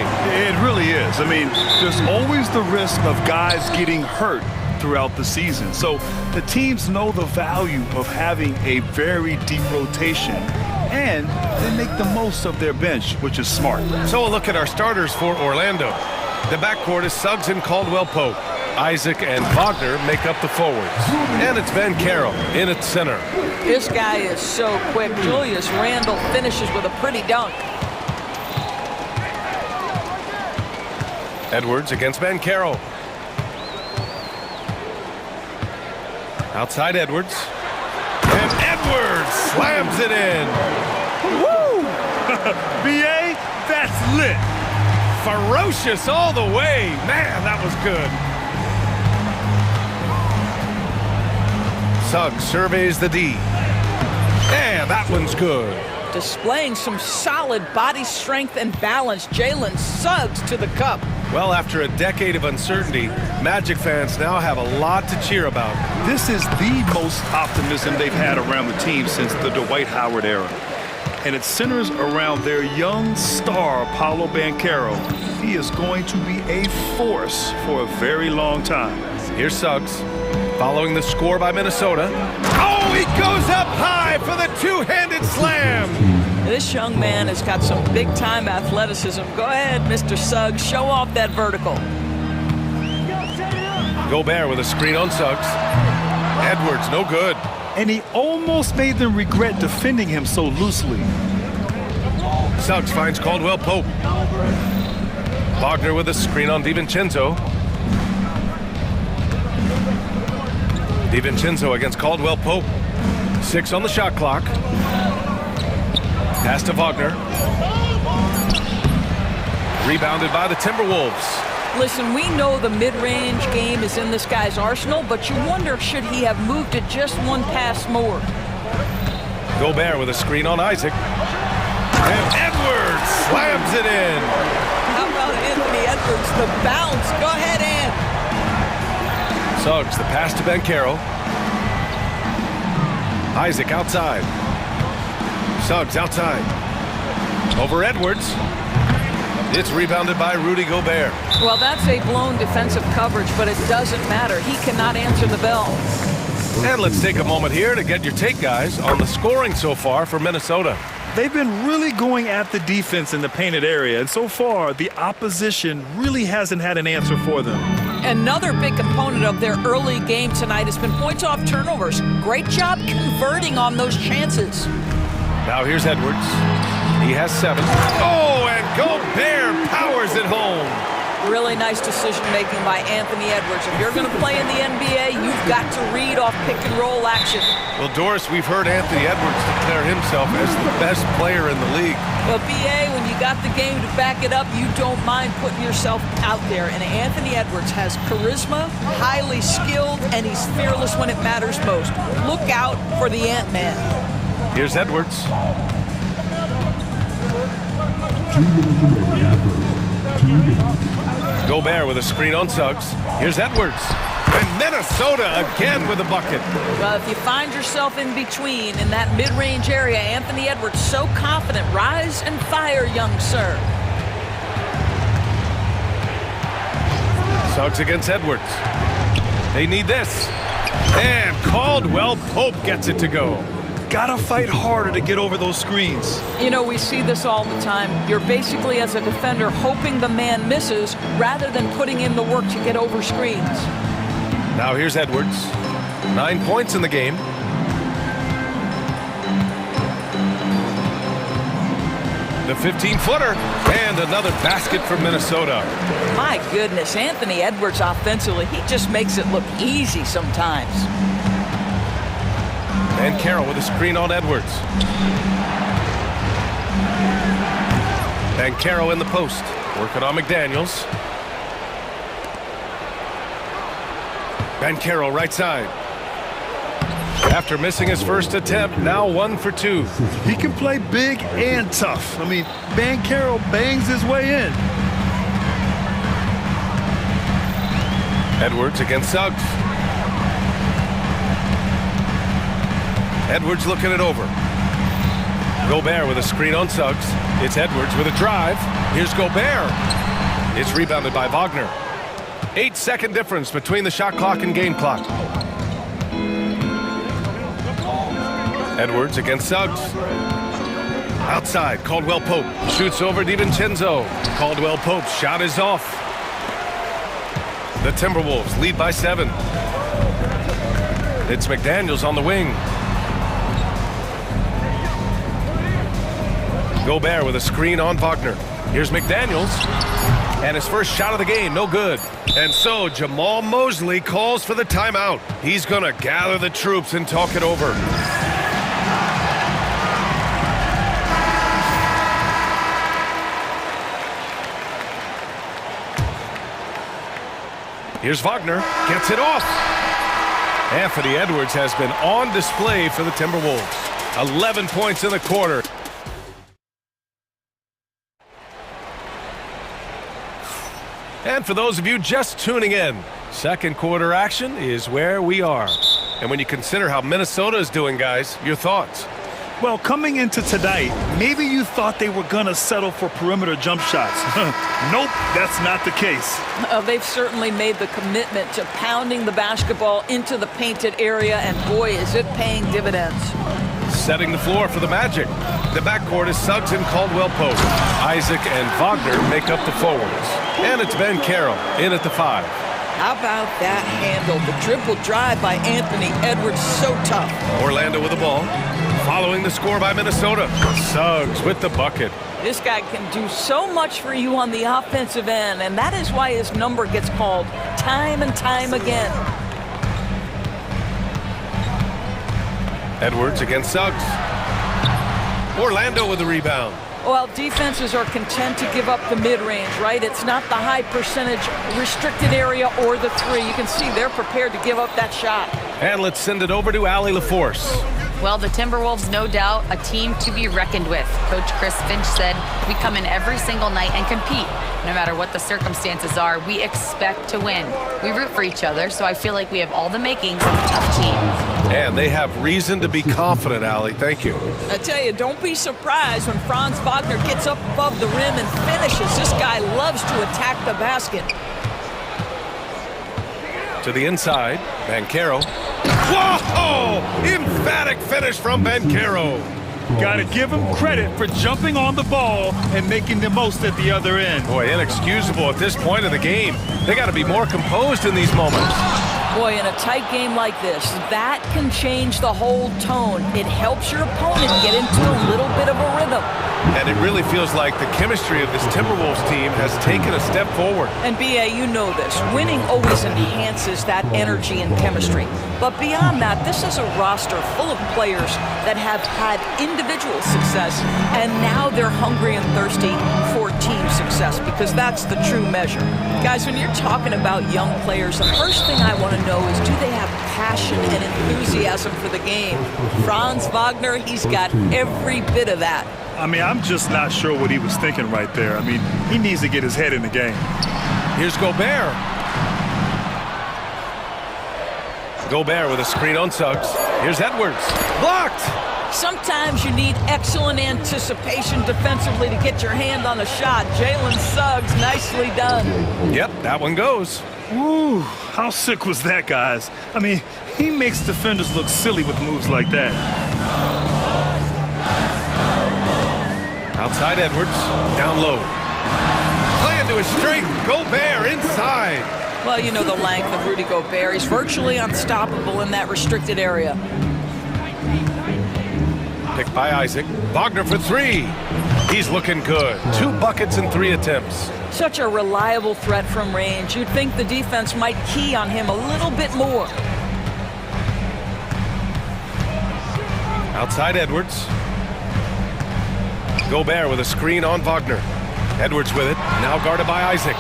It really is. I mean, there's always the risk of guys getting hurt throughout the season. So the teams know the value of having a very deep rotation, and they make the most of their bench, which is smart. So a look at our starters for Orlando. The backcourt is Suggs and Caldwell-Pope. Isaac and Wagner make up the forwards. And it's Van Carroll in at center. This guy is so quick. Julius Randle finishes with a pretty dunk. Edwards against Van Carroll. Outside Edwards. And Edwards slams it in. Woo! BA, that's lit. Ferocious all the way. Man, that was good. Suggs surveys the D. And that one's good. Displaying some solid body strength and balance, Jalen Suggs to the cup. Well, after a decade of uncertainty, Magic fans now have a lot to cheer about. This is the most optimism they've had around the team since the Dwight Howard era. And it centers around their young star, Paolo Banchero. He is going to be a force for a very long time. Here's Suggs, following the score by Minnesota. Oh, he goes up high for the two-handed slam. This young man has got some big-time athleticism. Go ahead, Mr. Suggs, show off that vertical. Gobert with a screen on Suggs. Edwards, no good. And he almost made them regret defending him so loosely. Suggs finds Caldwell-Pope. Wagner with a screen on DiVincenzo. DiVincenzo against Caldwell-Pope. 6 on the shot clock. Pass to Wagner. Rebounded by the Timberwolves. Listen, we know the mid-range game is in this guy's arsenal, but you wonder, should he have moved it just one pass more? Gobert with a screen on Isaac. And Edwards slams it in. How about Anthony Edwards, the bounce? Go ahead, Ant. Suggs, the pass to Banchero. Isaac outside. Suggs outside. Over Edwards. It's rebounded by Rudy Gobert. Well, that's a blown defensive coverage, but it doesn't matter. He cannot answer the bell. And let's take a moment here to get your take, guys, on the scoring so far for Minnesota. They've been really going at the defense in the painted area, and so far, the opposition really hasn't had an answer for them. Another big component of their early game tonight has been points off turnovers. Great job converting on those chances. Now here's Edwards. He has 7. Oh, and Gobert powers it home. Really nice decision-making by Anthony Edwards. If you're going to play in the NBA, you've got to read off pick-and-roll action. Well, Doris, we've heard Anthony Edwards declare himself as the best player in the league. Well, BA, when you got the game to back it up, you don't mind putting yourself out there. And Anthony Edwards has charisma, highly skilled, and he's fearless when it matters most. Look out for the Ant-Man. Here's Edwards. Gobert with a screen on Suggs. Here's Edwards. And Minnesota again with a bucket. Well, if you find yourself in between in that mid-range area, Anthony Edwards so confident. Rise and fire, young sir. Suggs against Edwards. They need this. And Caldwell-Pope gets it to go. Gotta fight harder to get over those screens. You know, we see this all the time. You're basically, as a defender, hoping the man misses rather than putting in the work to get over screens. Now here's Edwards. 9 points in the game. The 15-footer. And another basket for Minnesota. My goodness, Anthony Edwards offensively, he just makes it look easy sometimes. And Carroll with a screen on Edwards. And Carroll in the post. Working on McDaniels. And Carroll right side. After missing his first attempt, now 1 for 2. He can play big and tough. I mean, Banchero bangs his way in. Edwards against Suggs. Edwards looking it over. Gobert with a screen on Suggs. It's Edwards with a drive. Here's Gobert. It's rebounded by Wagner. 8-second difference between the shot clock and game clock. Edwards against Suggs. Outside, Caldwell Pope shoots over DiVincenzo. Caldwell Pope's shot is off. The Timberwolves lead by 7. It's McDaniels on the wing. Gobert with a screen on Wagner. Here's McDaniels. And his first shot of the game, no good. And so Jamal Mosley calls for the timeout. He's going to gather the troops and talk it over. Here's Wagner, gets it off. Anthony Edwards has been on display for the Timberwolves. 11 points in the quarter. And for those of you just tuning in, second quarter action is where we are. And when you consider how Minnesota is doing, guys, your thoughts? Well, coming into tonight, maybe you thought they were going to settle for perimeter jump shots. Nope, that's not the case. They've certainly made the commitment to pounding the basketball into the painted area, and boy, is it paying dividends. Setting the floor for the Magic. The backcourt is Suggs and Caldwell Pope. Isaac and Wagner make up the forwards. And it's Ben Carroll in at the 5. How about that handle? The triple drive by Anthony Edwards, so tough. Orlando with the ball. Following the score by Minnesota. Suggs with the bucket. This guy can do so much for you on the offensive end, and that is why his number gets called time and time again. Edwards against Suggs. Orlando with the rebound. Well, defenses are content to give up the mid-range, right? It's not the high percentage restricted area or the 3. You can see they're prepared to give up that shot. And let's send it over to Allie LaForce. Well, the Timberwolves, no doubt, a team to be reckoned with. Coach Chris Finch said, we come in every single night and compete. No matter what the circumstances are, we expect to win. We root for each other, so I feel like we have all the makings of a tough team. And they have reason to be confident, Allie. Thank you. I tell you, don't be surprised when Franz Wagner gets up above the rim and finishes. This guy loves to attack the basket. To the inside, Banchero. Whoa! Emphatic finish from Banchero. Got to give him credit for jumping on the ball and making the most at the other end. Boy, inexcusable at this point of the game. They got to be more composed in these moments. Boy, in a tight game like this, that can change the whole tone. It helps your opponent get into a little bit of a rhythm. And it really feels like the chemistry of this Timberwolves team has taken a step forward. And B.A., you know this. Winning always enhances that energy and chemistry. But beyond that, this is a roster full of players that have had individual success, and now they're hungry and thirsty for team success, because that's the true measure. Guys, when you're talking about young players, the first thing I want to know is, do they have passion and enthusiasm for the game? Franz Wagner, he's got every bit of that. I mean, I'm just not sure what he was thinking right there. I mean, he needs to get his head in the game. Here's Gobert. Gobert with a screen on Suggs. Here's Edwards. Blocked! Sometimes you need excellent anticipation defensively to get your hand on a shot. Jalen Suggs, nicely done. Yep, that one goes. Ooh, how sick was that, guys? I mean, he makes defenders look silly with moves like that. Outside Edwards, down low. Playing to his strength, Gobert inside. Well, you know the length of Rudy Gobert. He's virtually unstoppable in that restricted area. Picked by Isaac. Wagner for 3. He's looking good. 2 buckets and 3 attempts. Such a reliable threat from range. You'd think the defense might key on him a little bit more. Outside Edwards. Gobert with a screen on Wagner. Edwards with it, now guarded by Isaac.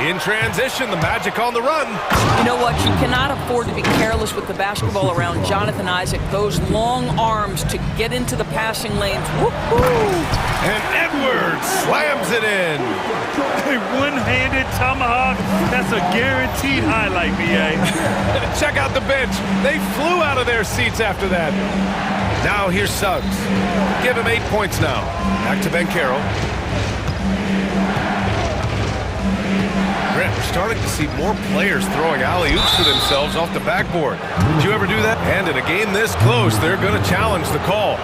In transition, the Magic on the run. You know what? You cannot afford to be careless with the basketball around Jonathan Isaac. Those long arms to get into the passing lanes. Woo-hoo! And Edwards slams it in. A one-handed tomahawk. That's a guaranteed highlight, B.A. Check out the bench. They flew out of their seats after that. Now here's Suggs. Give him 8 points now. Back to Ben Carroll. Brent, we're starting to see more players throwing alley-oops to themselves off the backboard. Did you ever do that? And in a game this close, they're going to challenge the call.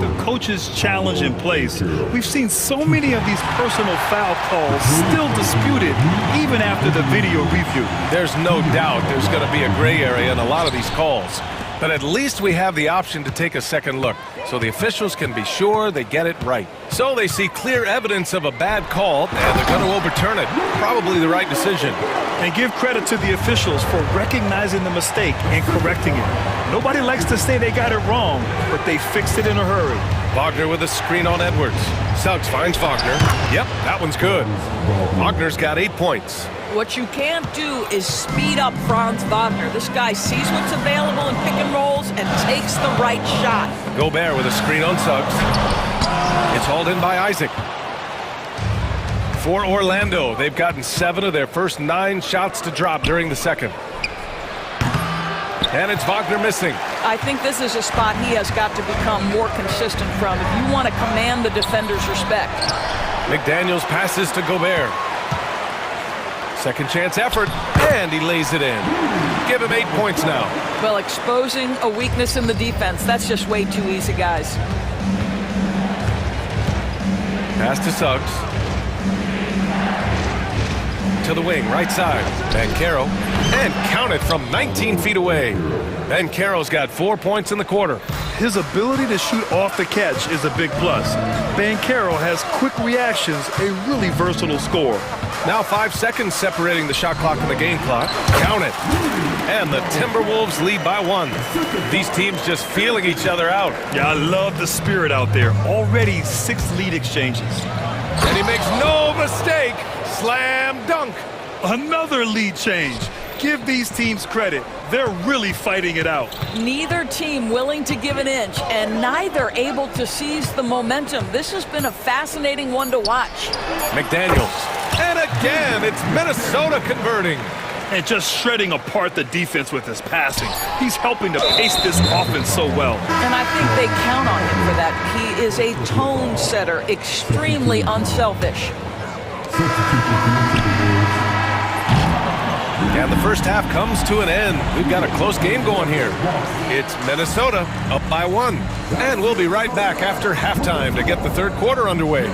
The coach's challenge in place. We've seen so many of these personal foul calls still disputed even after the video review. There's no doubt there's going to be a gray area in a lot of these calls. But at least we have the option to take a second look, so the officials can be sure they get it right. So they see clear evidence of a bad call, and they're going to overturn it. Probably the right decision. And give credit to the officials for recognizing the mistake and correcting it. Nobody likes to say they got it wrong, but they fixed it in a hurry. Wagner with a screen on Edwards. Suggs finds Wagner. Yep, that one's good. Wagner's got 8 points. What you can't do is speed up Franz Wagner. This guy sees what's available in pick and rolls and takes the right shot. Gobert with a screen on Suggs. It's hauled in by Isaac. For Orlando, they've gotten 7 of their first 9 shots to drop during the second. And it's Wagner missing. I think this is a spot he has got to become more consistent from if you want to command the defender's respect. McDaniels passes to Gobert. Second chance effort, and he lays it in. Give him 8 points now. Well, exposing a weakness in the defense, that's just way too easy, guys. Pass to Suggs. To the wing, right side. Banchero, and count it from 19 feet away. Banchero's got 4 points in the quarter. His ability to shoot off the catch is a big plus. Banchero has quick reactions, a really versatile scorer. Now 5 seconds separating the shot clock and the game clock. Count it. And the Timberwolves lead by 1. These teams just feeling each other out. Yeah, I love the spirit out there. Already 6 lead exchanges. And he makes no mistake. Slam dunk. Another lead change. Give these teams credit. They're really fighting it out. Neither team willing to give an inch, and neither able to seize the momentum. This has been a fascinating one to watch. McDaniels. And again, it's Minnesota converting. And just shredding apart the defense with his passing. He's helping to pace this offense so well. And I think they count on him for that. He is a tone setter, extremely unselfish. And the first half comes to an end. We've got a close game going here. It's Minnesota up by 1. And we'll be right back after halftime to get the third quarter underway.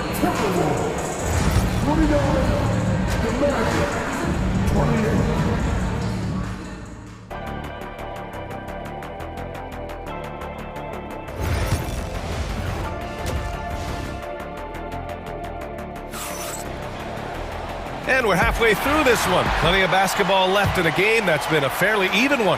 And we're halfway through this one. Plenty of basketball left in a game that's been a fairly even one.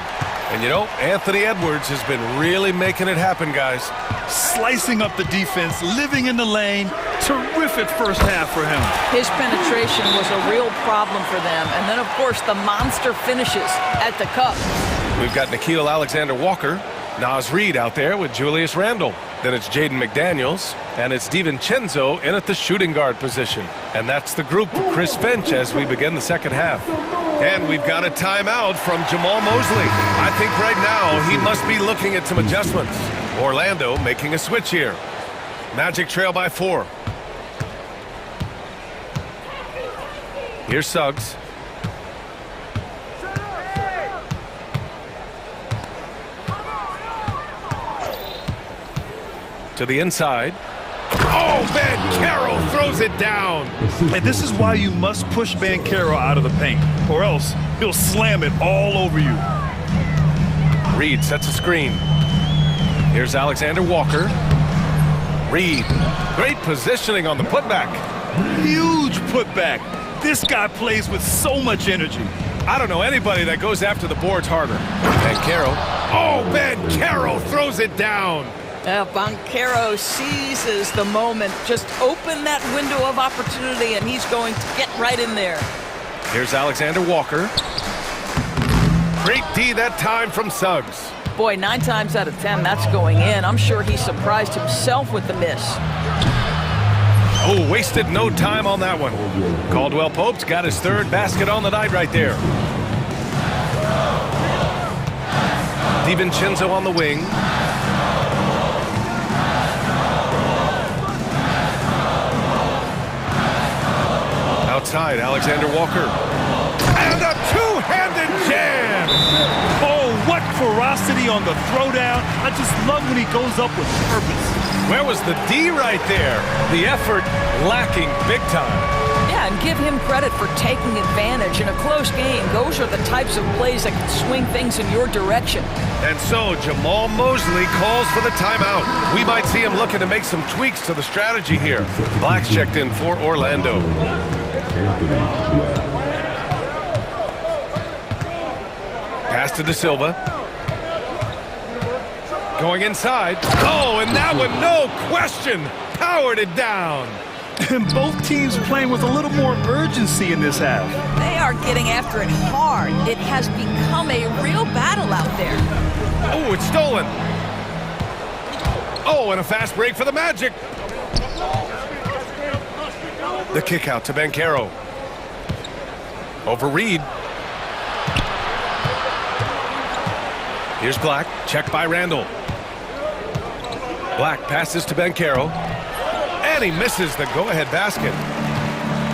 And you know, Anthony Edwards has been really making it happen, guys. Slicing up the defense, living in the lane. Terrific first half for him. His penetration was a real problem for them. And then, of course, the monster finishes at the cup. We've got Nickeil Alexander-Walker, Naz Reid out there with Julius Randle. Then it's Jaden McDaniels, and it's DiVincenzo in at the shooting guard position. And that's the group for Chris Finch as we begin the second half. And we've got a timeout from Jamal Mosley. I think right now he must be looking at some adjustments. Orlando making a switch here. Magic trail by 4. Here's Suggs. To the inside. Oh, Banchero throws it down. And this is why you must push Banchero out of the paint, or else he'll slam it all over you. Reid sets a screen. Here's Alexander Walker. Reid, great positioning on the putback. Huge putback. This guy plays with so much energy. I don't know anybody that goes after the boards harder. Banchero. Oh, Banchero throws it down. Banchero seizes the moment. Just open that window of opportunity, and he's going to get right in there. Here's Alexander Walker. Great D that time from Suggs. Boy, 9 times out of 10, that's going in. I'm sure he surprised himself with the miss. Oh, wasted no time on that one. Caldwell Pope's got his 3rd basket on the night right there. DiVincenzo on the wing. Outside, Alexander Walker. And a two-handed jam! Oh, what ferocity on the throwdown. I just love when he goes up with purpose. Where was the D right there? The effort lacking big time. Yeah, and give him credit for taking advantage in a close game. Those are the types of plays that can swing things in your direction. And so Jamal Mosley calls for the timeout. We might see him looking to make some tweaks to the strategy here. Black's checked in for Orlando. Pass to De Silva. Going inside. Oh, and that one, no question, powered it down. And both teams playing with a little more urgency in this half. They are getting after it hard. It has become a real battle out there. Oh, it's stolen. Oh, and a fast break for the Magic. The kick out to Banchero. Over Reed. Here's Black, checked by Randall. Black passes to Banchero. And he misses the go-ahead basket.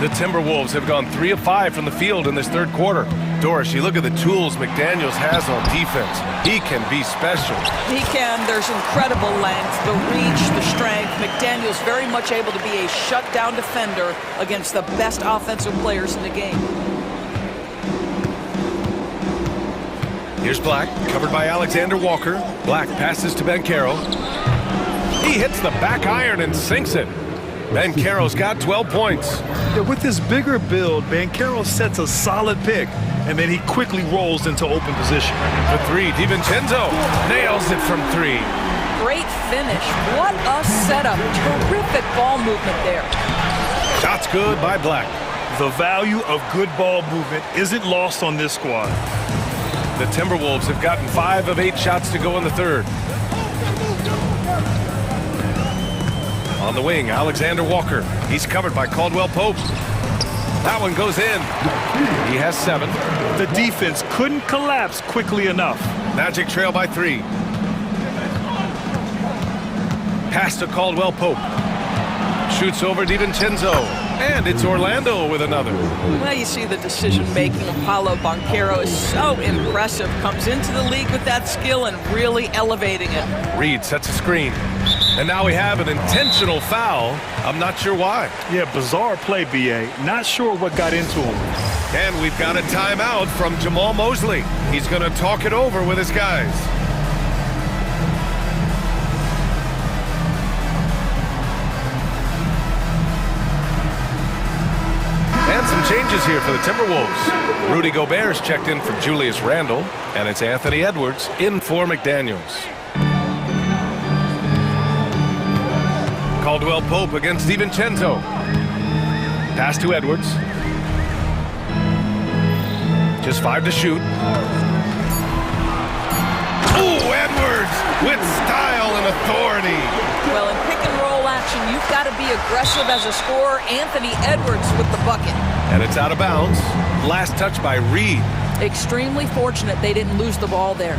The Timberwolves have gone 3 of 5 from the field in this third quarter. Doris, you look at the tools McDaniels has on defense. He can be special. He can. There's incredible length, the reach, the strength. McDaniels very much able to be a shutdown defender against the best offensive players in the game. Here's Black, covered by Alexander Walker. Black passes to Banchero. He hits the back iron and sinks it. Banchero's got 12 points. Yeah, with his bigger build, Banchero sets a solid pick, and then he quickly rolls into open position. For three, DiVincenzo nails it from 3. Great finish. What a setup. Terrific ball movement there. Shots good by Black. The value of good ball movement isn't lost on this squad. The Timberwolves have gotten 5 of 8 shots to go in the third. On the wing, Alexander Walker. He's covered by Caldwell Pope. That one goes in. He has 7. The defense couldn't collapse quickly enough. Magic trail by 3. Pass to Caldwell Pope. Shoots over DiVincenzo. And it's Orlando with another. Well, you see the decision-making of Paolo Banchero is so impressive. Comes into the league with that skill and really elevating it. Reed sets a screen. And now we have an intentional foul. I'm not sure why. Yeah, bizarre play, B.A. Not sure what got into him. And we've got a timeout from Jamal Mosley. He's going to talk it over with his guys. And some changes here for the Timberwolves. Rudy Gobert's checked in for Julius Randle. And it's Anthony Edwards in for McDaniels. Caldwell Pope against DiVincenzo. Pass to Edwards. Just 5 to shoot. Oh, Edwards with style and authority. Well, in pick and roll action, you've got to be aggressive as a scorer. Anthony Edwards with the bucket. And it's out of bounds. Last touch by Reed. Extremely fortunate they didn't lose the ball there.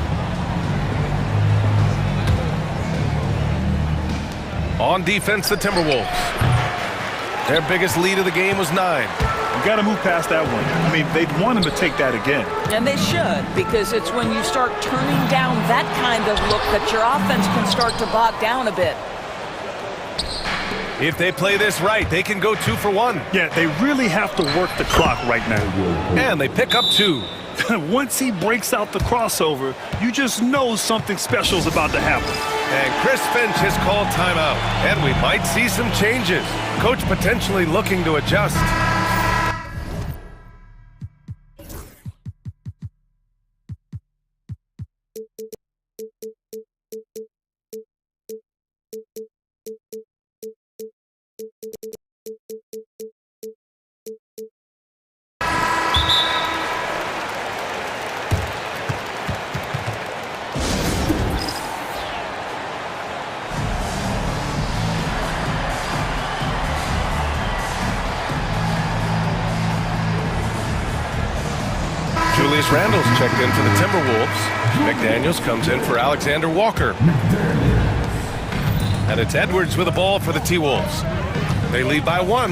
On defense, the Timberwolves. Their biggest lead of the game was 9. You got to move past that one. I mean, they'd want him to take that again. And they should, because it's when you start turning down that kind of look that your offense can start to bog down a bit. If they play this right, they can go 2 for 1. Yeah, they really have to work the clock right now. And they pick up 2. Once he breaks out the crossover, you just know something special is about to happen. And Chris Finch has called timeout. And we might see some changes. Coach potentially looking to adjust. Julius Randle's checked in for the Timberwolves. McDaniels comes in for Alexander Walker. And it's Edwards with the ball for the T-Wolves. They lead by 1.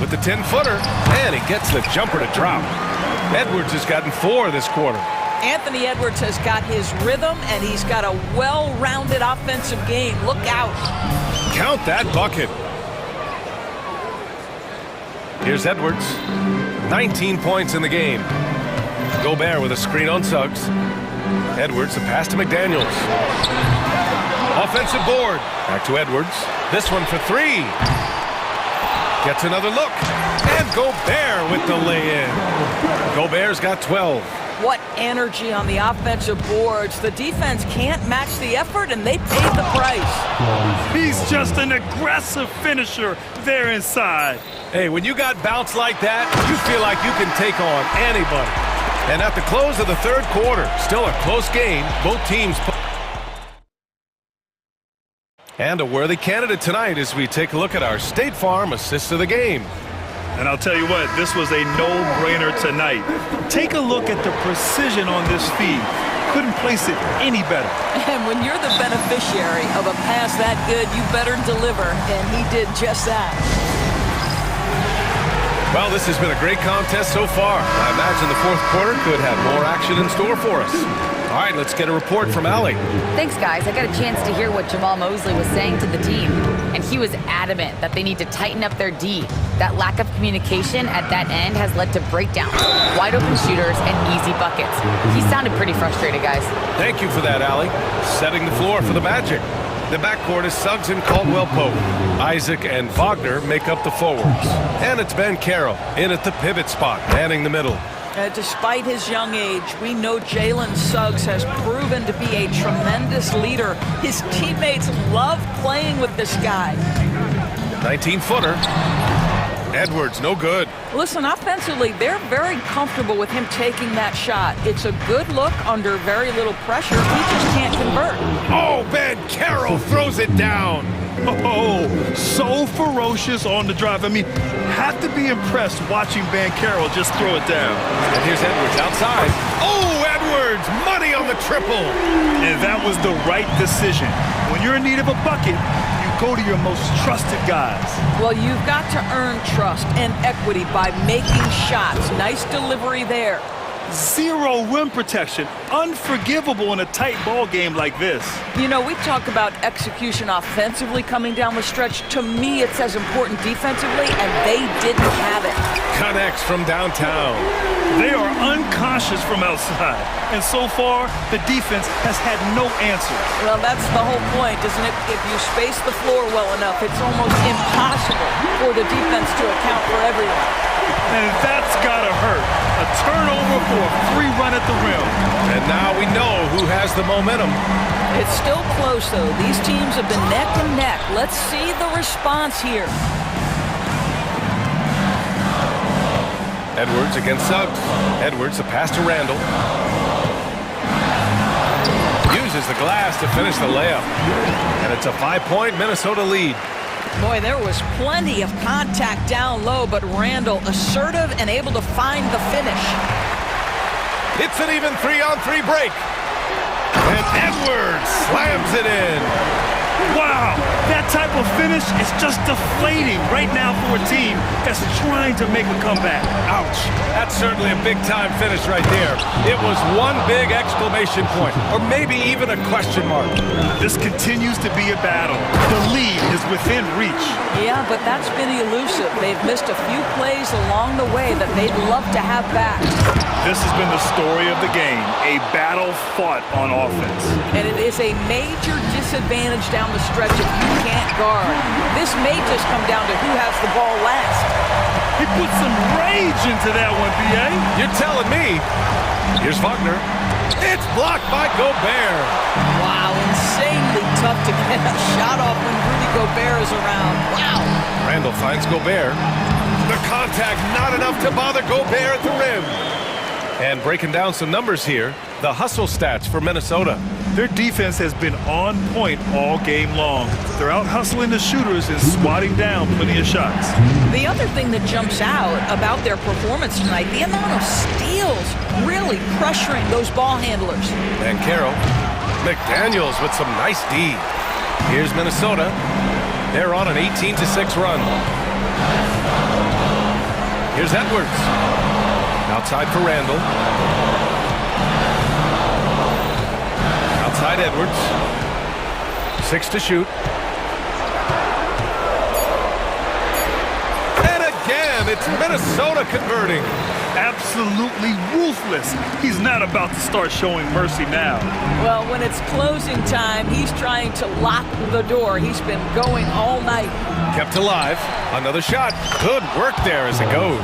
With the 10-footer, and he gets the jumper to drop. Edwards has gotten 4 this quarter. Anthony Edwards has got his rhythm, and he's got a well-rounded offensive game. Look out. Count that bucket. Here's Edwards. 19 points in the game. Gobert with a screen on Suggs. Edwards, the pass to McDaniels. Offensive board. Back to Edwards. This one for 3. Gets another look. And Gobert with the lay-in. Gobert's got 12. What energy on the offensive boards. The defense can't match the effort, and they paid the price. He's just an aggressive finisher there inside. Hey, when you got bounce like that, you feel like you can take on anybody. And at the close of the third quarter, still a close game. Both teams. And a worthy candidate tonight as we take a look at our State Farm assist of the game. And I'll tell you what, this was a no-brainer tonight. Take a look at the precision on this feed. Couldn't place it any better. And when you're the beneficiary of a pass that good, you better deliver, and he did just that. Well, this has been a great contest so far. I imagine the fourth quarter could have more action in store for us. All right, let's get a report from Allie. Thanks, guys. I got a chance to hear what Jamal Mosley was saying to the team, and he was adamant that they need to tighten up their D. That lack of communication at that end has led to breakdowns, wide open shooters, and easy buckets. He sounded pretty frustrated, guys. Thank you for that, Allie. Setting the floor for the Magic. The backcourt is Suggs and Caldwell-Pope. Isaac and Wagner make up the forwards. And it's Ben Carroll in at the pivot spot, manning the middle. Despite his young age, we know Jalen Suggs has proven to be a tremendous leader. His teammates love playing with this guy. 19-footer. Edwards, no good. Listen, offensively, they're very comfortable with him taking that shot. It's a good look under very little pressure. He just can't convert. Oh, Ben Carroll throws it down. Oh, so ferocious on the drive. I mean, have to be impressed watching Ben Carroll just throw it down. And here's Edwards outside. Oh, Edwards, money on the triple. And that was the right decision. When you're in need of a bucket, you go to your most trusted guys. Well, you've got to earn trust and equity by making shots. Nice delivery there. Zero rim protection. Unforgivable in a tight ball game like this. You know, we talk about execution offensively coming down the stretch. To me, it's as important defensively, and they didn't have it. Connects from downtown. They are unconscious from outside. And so far, the defense has had no answers. Well, that's the whole point, isn't it? If you space the floor well enough, it's almost impossible for the defense to account for everyone. And that's gotta hurt. A turnover for a free run at the rim. And now we know who has the momentum. It's still close, though. These teams have been neck and neck. Let's see the response here. Edwards against Suggs. Edwards, the pass to Randall. Uses the glass to finish the layup. And it's a 5-point Minnesota lead. Boy, there was plenty of contact down low, but Randall assertive and able to find the finish. It's an even 3-on-3 break. And Edwards slams it in. Wow, that type of finish is just deflating right now for a team that's trying to make a comeback. Ouch. That's certainly a big-time finish right there. It was one big exclamation point, or maybe even a question mark. This continues to be a battle. The lead is within reach. Yeah, but that's been elusive. They've missed a few plays along the way that they'd love to have back. This has been the story of the game, a battle fought on offense. And it is a major disadvantage down the stretch if you can't guard. This may just come down to who has the ball last. He put some rage into that one, B.A. You're telling me. Here's Wagner. It's blocked by Gobert. Wow, insanely tough to get a shot off when Rudy Gobert is around. Wow. Randall finds Gobert. The contact not enough to bother Gobert at the rim. And breaking down some numbers here, the hustle stats for Minnesota. Their defense has been on point all game long. They're out hustling the shooters and swatting down plenty of shots. The other thing that jumps out about their performance tonight, the amount of steals, really pressuring those ball handlers. And Carroll, McDaniels with some nice D. Here's Minnesota. They're on an 18-6 run. Here's Edwards. Outside for Randall. Outside Edwards. 6 to shoot. And again, it's Minnesota converting. Absolutely ruthless. He's not about to start showing mercy now. Well, when it's closing time, he's trying to lock the door. He's been going all night. Kept alive. Another shot. Good work there as it goes.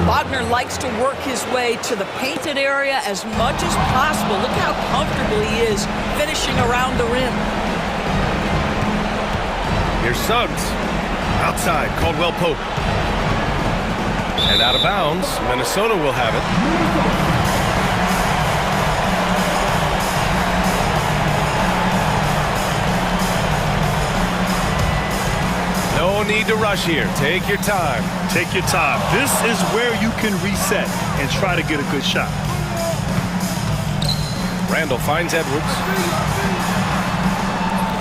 Wagner likes to work his way to the painted area as much as possible. Look how comfortable he is finishing around the rim. Here's Suggs. Outside, Caldwell Pope. And out of bounds, Minnesota will have it. No need to rush here. Take your time. Take your time. This is where you can reset and try to get a good shot. Randall finds Edwards.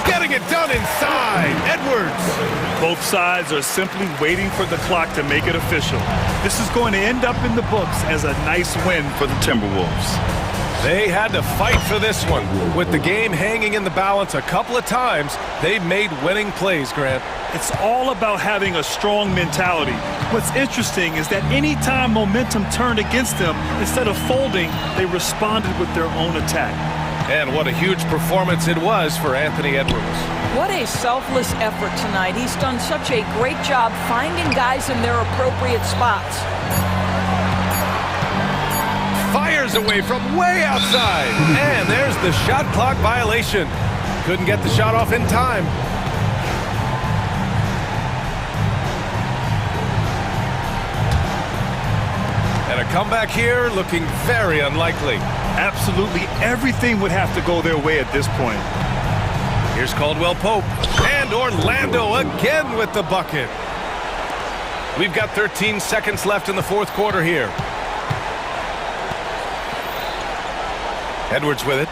Getting it done inside. Edwards. Both sides are simply waiting for the clock to make it official. This is going to end up in the books as a nice win for the Timberwolves. They had to fight for this one. With the game hanging in the balance a couple of times, they made winning plays, Grant. It's all about having a strong mentality. What's interesting is that any time momentum turned against them, instead of folding, they responded with their own attack. And what a huge performance it was for Anthony Edwards. What a selfless effort tonight. He's done such a great job finding guys in their appropriate spots. Fires away from way outside. And there's the shot clock violation. Couldn't get the shot off in time. And a comeback here looking very unlikely. Absolutely everything would have to go their way at this point. Here's Caldwell Pope. And Orlando again with the bucket. We've got 13 seconds left in the fourth quarter here. Edwards with it.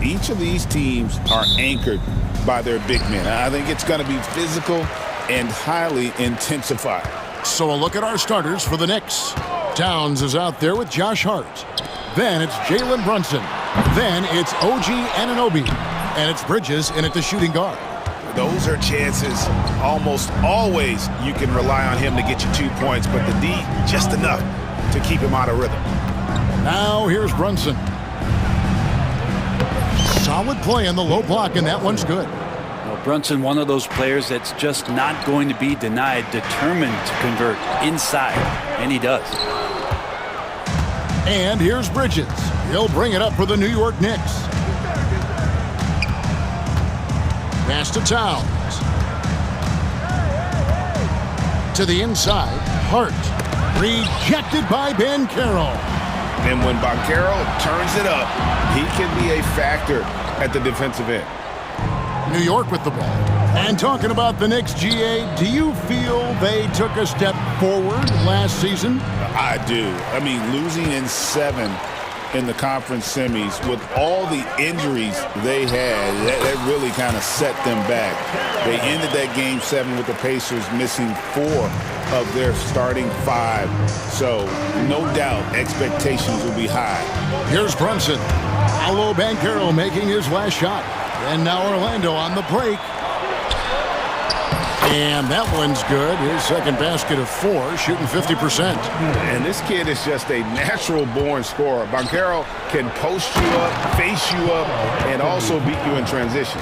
Each of these teams are anchored by their big men. I think it's going to be physical and highly intensified. So a look at our starters for the Knicks. Towns is out there with Josh Hart. Then it's Jalen Brunson. Then it's OG Anunoby. And it's Bridges in at the shooting guard. Those are chances almost always you can rely on him to get you 2 points, but the D just enough to keep him out of rhythm. Now here's Brunson. Solid play in the low block, and that one's good. Well, Brunson, one of those players that's just not going to be denied, determined to convert inside, and he does. And here's Bridges. He'll bring it up for the New York Knicks. Pass to Towns. To the inside, Hart. Rejected by Banchero. And when Banchero turns it up, he can be a factor at the defensive end. New York with the ball. And talking about the Knicks, GA, do you feel they took a step forward last season? I do. I mean, losing in 7 in the conference semis with all the injuries they had, that really kind of set them back. They ended that game 7 with the Pacers missing 4 of their starting 5. So no doubt expectations will be high. Here's Brunson. Paolo Banchero making his last shot. And now Orlando on the break. And that one's good. His second basket of 4, shooting 50%. And this kid is just a natural-born scorer. Banchero can post you up, face you up, and also beat you in transition.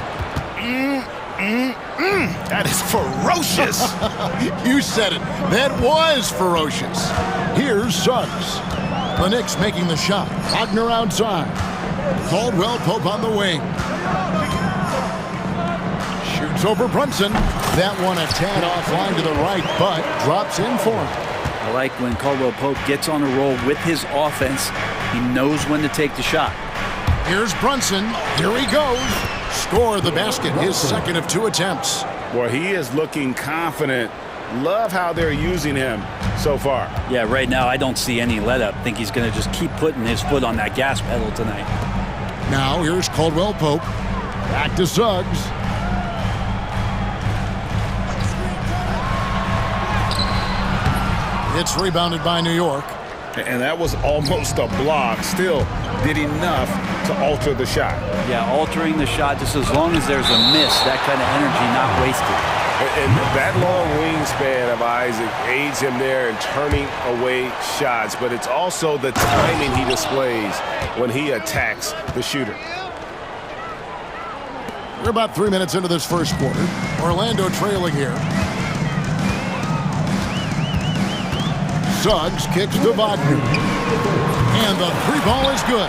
That is ferocious. You said it. That was ferocious. Here's Suggs. The Knicks making the shot. Wagner outside. Caldwell Pope on the wing. Shoots over Brunson. That one a tad offline to the right, but drops in for him. I like when Caldwell Pope gets on a roll with his offense. He knows when to take the shot. Here's Brunson. Here he goes. Score the basket, his second of 2 attempts. Well, he is looking confident. Love how they're using him so far. Yeah, right now I don't see any let up. I think he's going to just keep putting his foot on that gas pedal tonight. Now here's Caldwell Pope. Back to Suggs. It's rebounded by New York. And that was almost a block. Still did enough to alter the shot. Yeah, altering the shot just as long as there's a miss, that kind of energy not wasted. And that long wingspan of Isaac aids him there in turning away shots, but it's also the timing he displays when he attacks the shooter. We're about 3 minutes into this first quarter. Orlando trailing here. Suggs kicks to Wagner. And the 3-ball is good.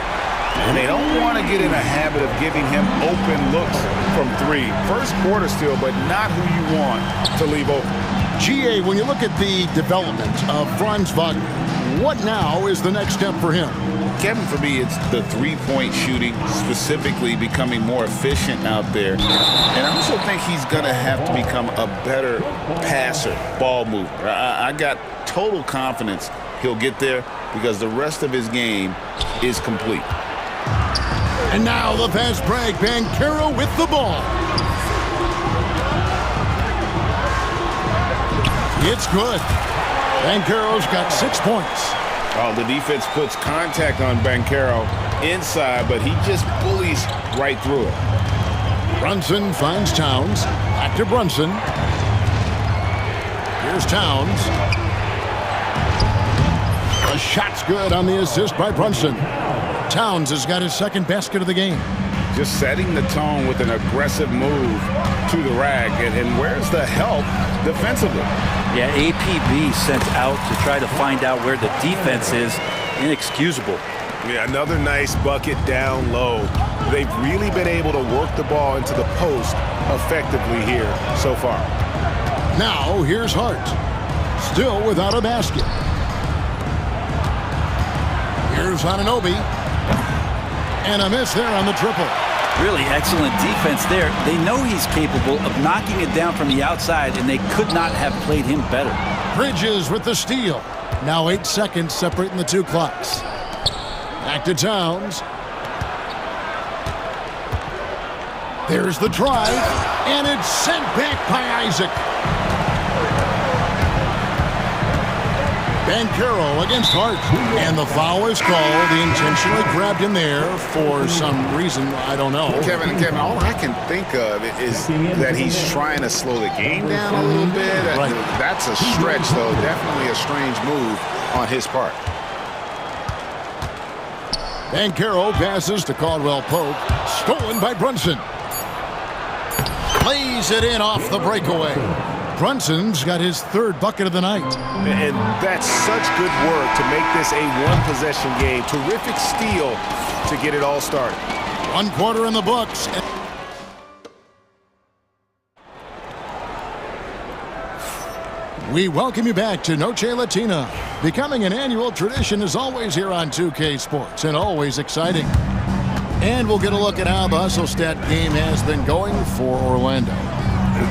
And they don't want to get in a habit of giving him open looks from 3. First quarter still, but not who you want to leave open. GA, when you look at the development of Franz Wagner, what now is the next step for him? Kevin, for me, it's the 3-point shooting, specifically becoming more efficient out there. And I also think he's going to have to become a better passer, ball mover. I got total confidence he'll get there because the rest of his game is complete. And now the fast break. Banchero with the ball. It's good. Banchero's got 6 points. Oh, the defense puts contact on Banchero inside, but he just bullies right through it. Brunson finds Towns. Back to Brunson. Here's Towns. The shot's good on the assist by Brunson. Towns has got his second basket of the game. Just setting the tone with an aggressive move to the rack. And where's the help defensively? Yeah, APB sent out to try to find out where the defense is. Inexcusable. Yeah, another nice bucket down low. They've really been able to work the ball into the post effectively here so far. Now here's Hart. Still without a basket. Here's Anunoby. And a miss there on the triple. Really excellent defense there. They know he's capable of knocking it down from the outside, and they could not have played him better. Bridges with the steal. Now 8 seconds separating the 2 clocks. Back to Towns. There's the drive, and it's sent back by Isaac. Bankero against Hart, and the foul is called. He intentionally grabbed him there for some reason, I don't know. Kevin, all I can think of is that he's trying to slow the game down a little bit. Right. That's a stretch, though. Definitely a strange move on his part. Bankero passes to Caldwell Pope. Stolen by Brunson. Plays it in off the breakaway. Brunson's got his third bucket of the night. And that's such good work to make this a one-possession game. Terrific steal to get it all started. 1 quarter in the books. We welcome you back to Noche Latina. Becoming an annual tradition is always here on 2K Sports, and always exciting. And we'll get a look at how the Hustle Stat game has been going for Orlando.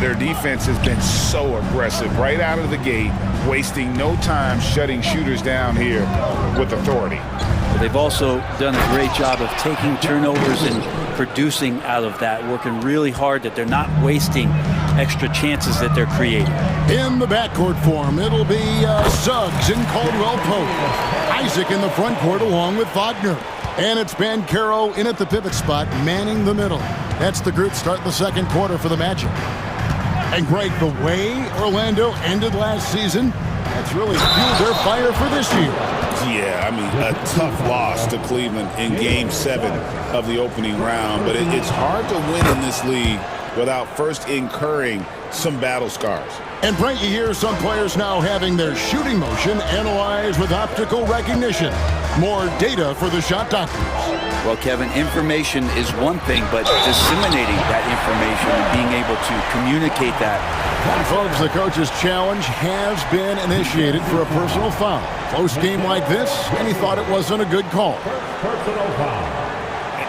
Their defense has been so aggressive right out of the gate, wasting no time shutting shooters down here with authority. They've also done a great job of taking turnovers and producing out of that, working really hard that they're not wasting extra chances that they're creating. In the backcourt form, it'll be Suggs and Caldwell Pope. Isaac in the front court along with Wagner. And it's Bankero in at the pivot spot, manning the middle. That's the group starting the second quarter for the Magic. And Greg, the way Orlando ended last season, that's really fueled their fire for this year. Yeah, I mean, a tough loss to Cleveland in Game 7 of the opening round. But it's hard to win in this league without first incurring some battle scars. And Brent, you hear some players now having their shooting motion analyzed with optical recognition. More data for the shot doctors. Well, Kevin, information is one thing, but disseminating that information and being able to communicate that. And folks, the coach's challenge has been initiated for a personal foul. Close game like this, and he thought it wasn't a good call. Personal foul.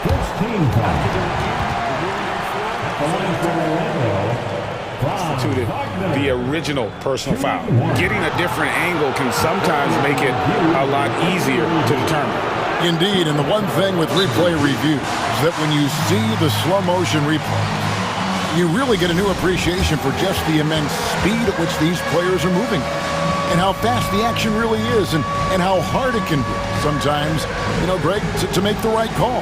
First team foul. Instituted the original personal foul. Getting a different angle can sometimes make it a lot easier to determine. Indeed, and the one thing with replay review is that when you see the slow motion replay, you really get a new appreciation for just the immense speed at which these players are moving and how fast the action really is and how hard it can be sometimes, you know, Greg, to make the right call.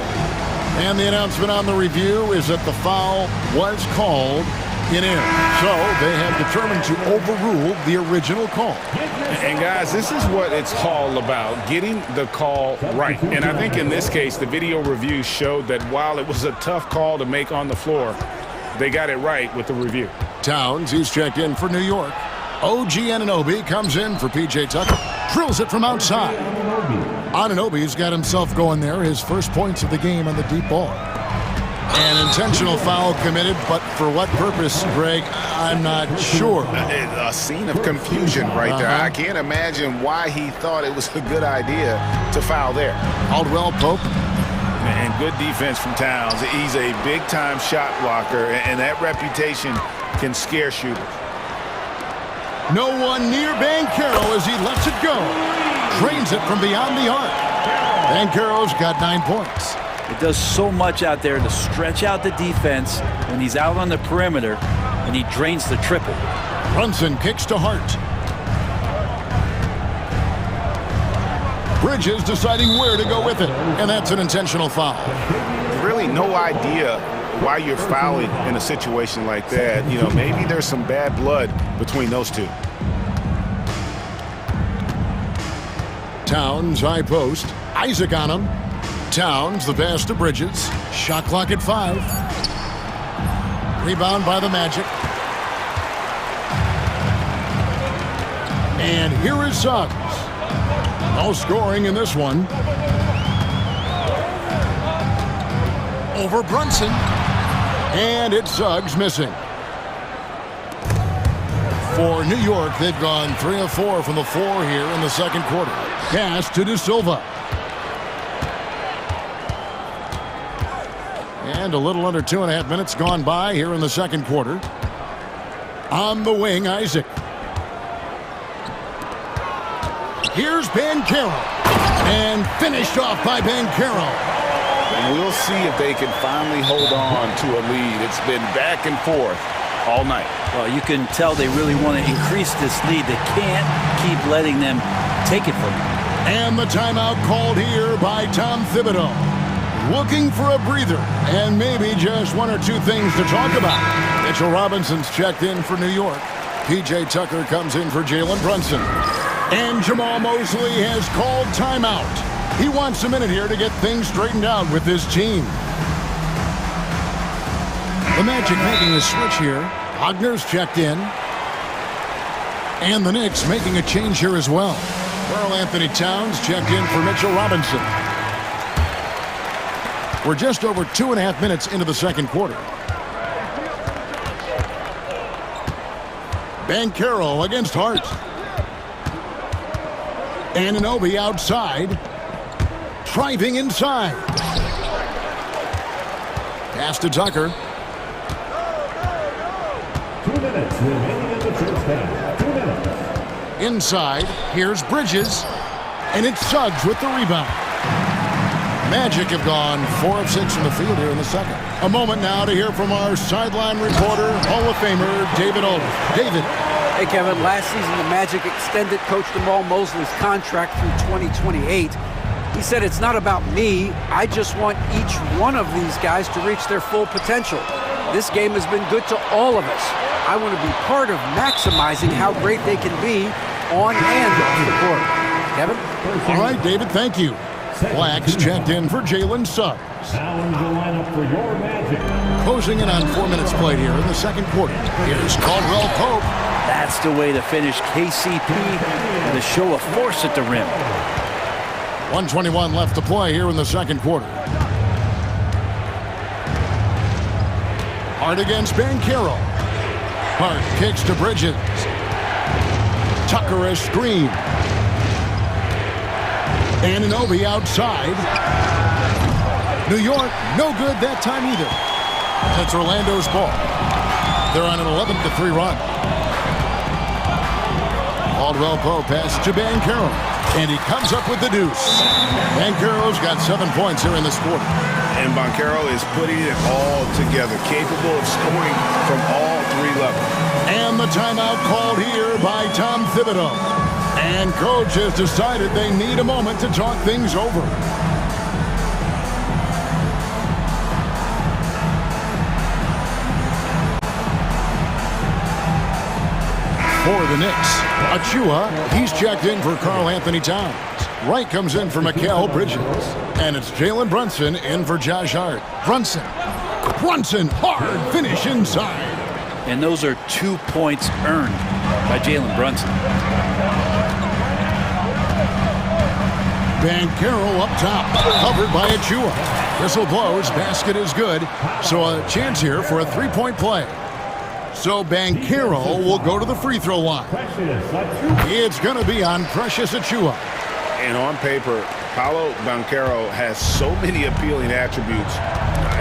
And the announcement on the review is that the foul was called in error. So they have determined to overrule the original call. And guys, this is what it's all about, getting the call right. And I think in this case, the video review showed that while it was a tough call to make on the floor, they got it right with the review. Towns, he's checked in for New York. OG Anunoby comes in for PJ Tucker. Drills it from outside. Anunoby's got himself going there, his first points of the game on the deep ball. An intentional foul committed, but for what purpose, Greg, I'm not sure. A scene of confusion right there. I can't imagine why he thought it was a good idea to foul there. Caldwell Pope. And good defense from Towns. He's a big-time shot blocker, and that reputation can scare shooters. No one near Bankero as he lets it go. Trains it from beyond the arc. Bankero's got 9 points. It does so much out there to stretch out the defense when he's out on the perimeter, and he drains the triple. Brunson kicks to Hart. Bridges deciding where to go with it, and that's an intentional foul. Really no idea why you're fouling in a situation like that. You know, maybe there's some bad blood between those two. Towns, high post. Isaac on him. Towns, the pass to Bridges. Shot clock at 5. Rebound by the Magic. And here is Suggs. No scoring in this one. Over Brunson. And it's Suggs missing. For New York, they've gone 3 of 4 from the floor here in the second quarter. Pass to De Silva. And a little under 2.5 minutes gone by here in the second quarter. On the wing, Isaac. Here's Bankero. And finished off by Bankero. we'll see if they can finally hold on to a lead. It's been back and forth all night. Well, you can tell they really want to increase this lead. They can't keep letting them take it from them. And the timeout called here by Tom Thibodeau. Looking for a breather and maybe just one or two things to talk about. Mitchell Robinson's checked in for New York. P.J. Tucker comes in for Jalen Brunson. And Jamal Mosley has called timeout. He wants a minute here to get things straightened out with his team. The Magic making a switch here. Wagner's checked in. And the Knicks making a change here as well. Karl Anthony Towns checked in for Mitchell Robinson. We're just over 2.5 minutes into the second quarter. Banchero against Hart. Anunoby outside. Driving inside. Pass to Tucker. 2 minutes remaining in the first half. 2 minutes. Inside, here's Bridges, and it's Suggs with the rebound. Magic have gone 4 of 6 from the field here in the second. A moment now to hear from our sideline reporter, Hall of Famer David Aldridge. David. Hey, Kevin, last season the Magic extended Coach Jamal Mosley's contract through 2028. He said, it's not about me. I just want each one of these guys to reach their full potential. This game has been good to all of us. I want to be part of maximizing how great they can be on and off the court. Kevin? All right, David, thank you. Black's checked in for Jalen Suggs. Now in the lineup for your Magic. Closing in on 4 minutes played here in the second quarter. Here's Caldwell Pope. That's the way to finish KCP with a show of force at the rim. 1:21 left to play here in the second quarter. Hart against Banchero. Hart kicks to Bridges. Tucker a screen. Anunoby outside. New York, no good that time either. That's Orlando's ball. They're on an 11-3 run. Caldwell Pope pass to Banchero. And he comes up with the deuce. Banchero's got 7 points here in this quarter. And Banchero is putting it all together, capable of scoring from all 3 levels. And the timeout called here by Tom Thibodeau. And coach has decided they need a moment to talk things over. For the Knicks, Achua, he's checked in for Karl Anthony Towns. Wright comes in for Mikal Bridges. And it's Jalen Brunson in for Josh Hart. Brunson, hard finish inside. And those are 2 points earned by Jalen Brunson. Banchero up top, covered by Achua. Whistle blows, basket is good. So a chance here for a 3-point play. So Banchero will go to the free throw line. It's going to be on Precious Achua. And on paper, Paolo Banchero has so many appealing attributes.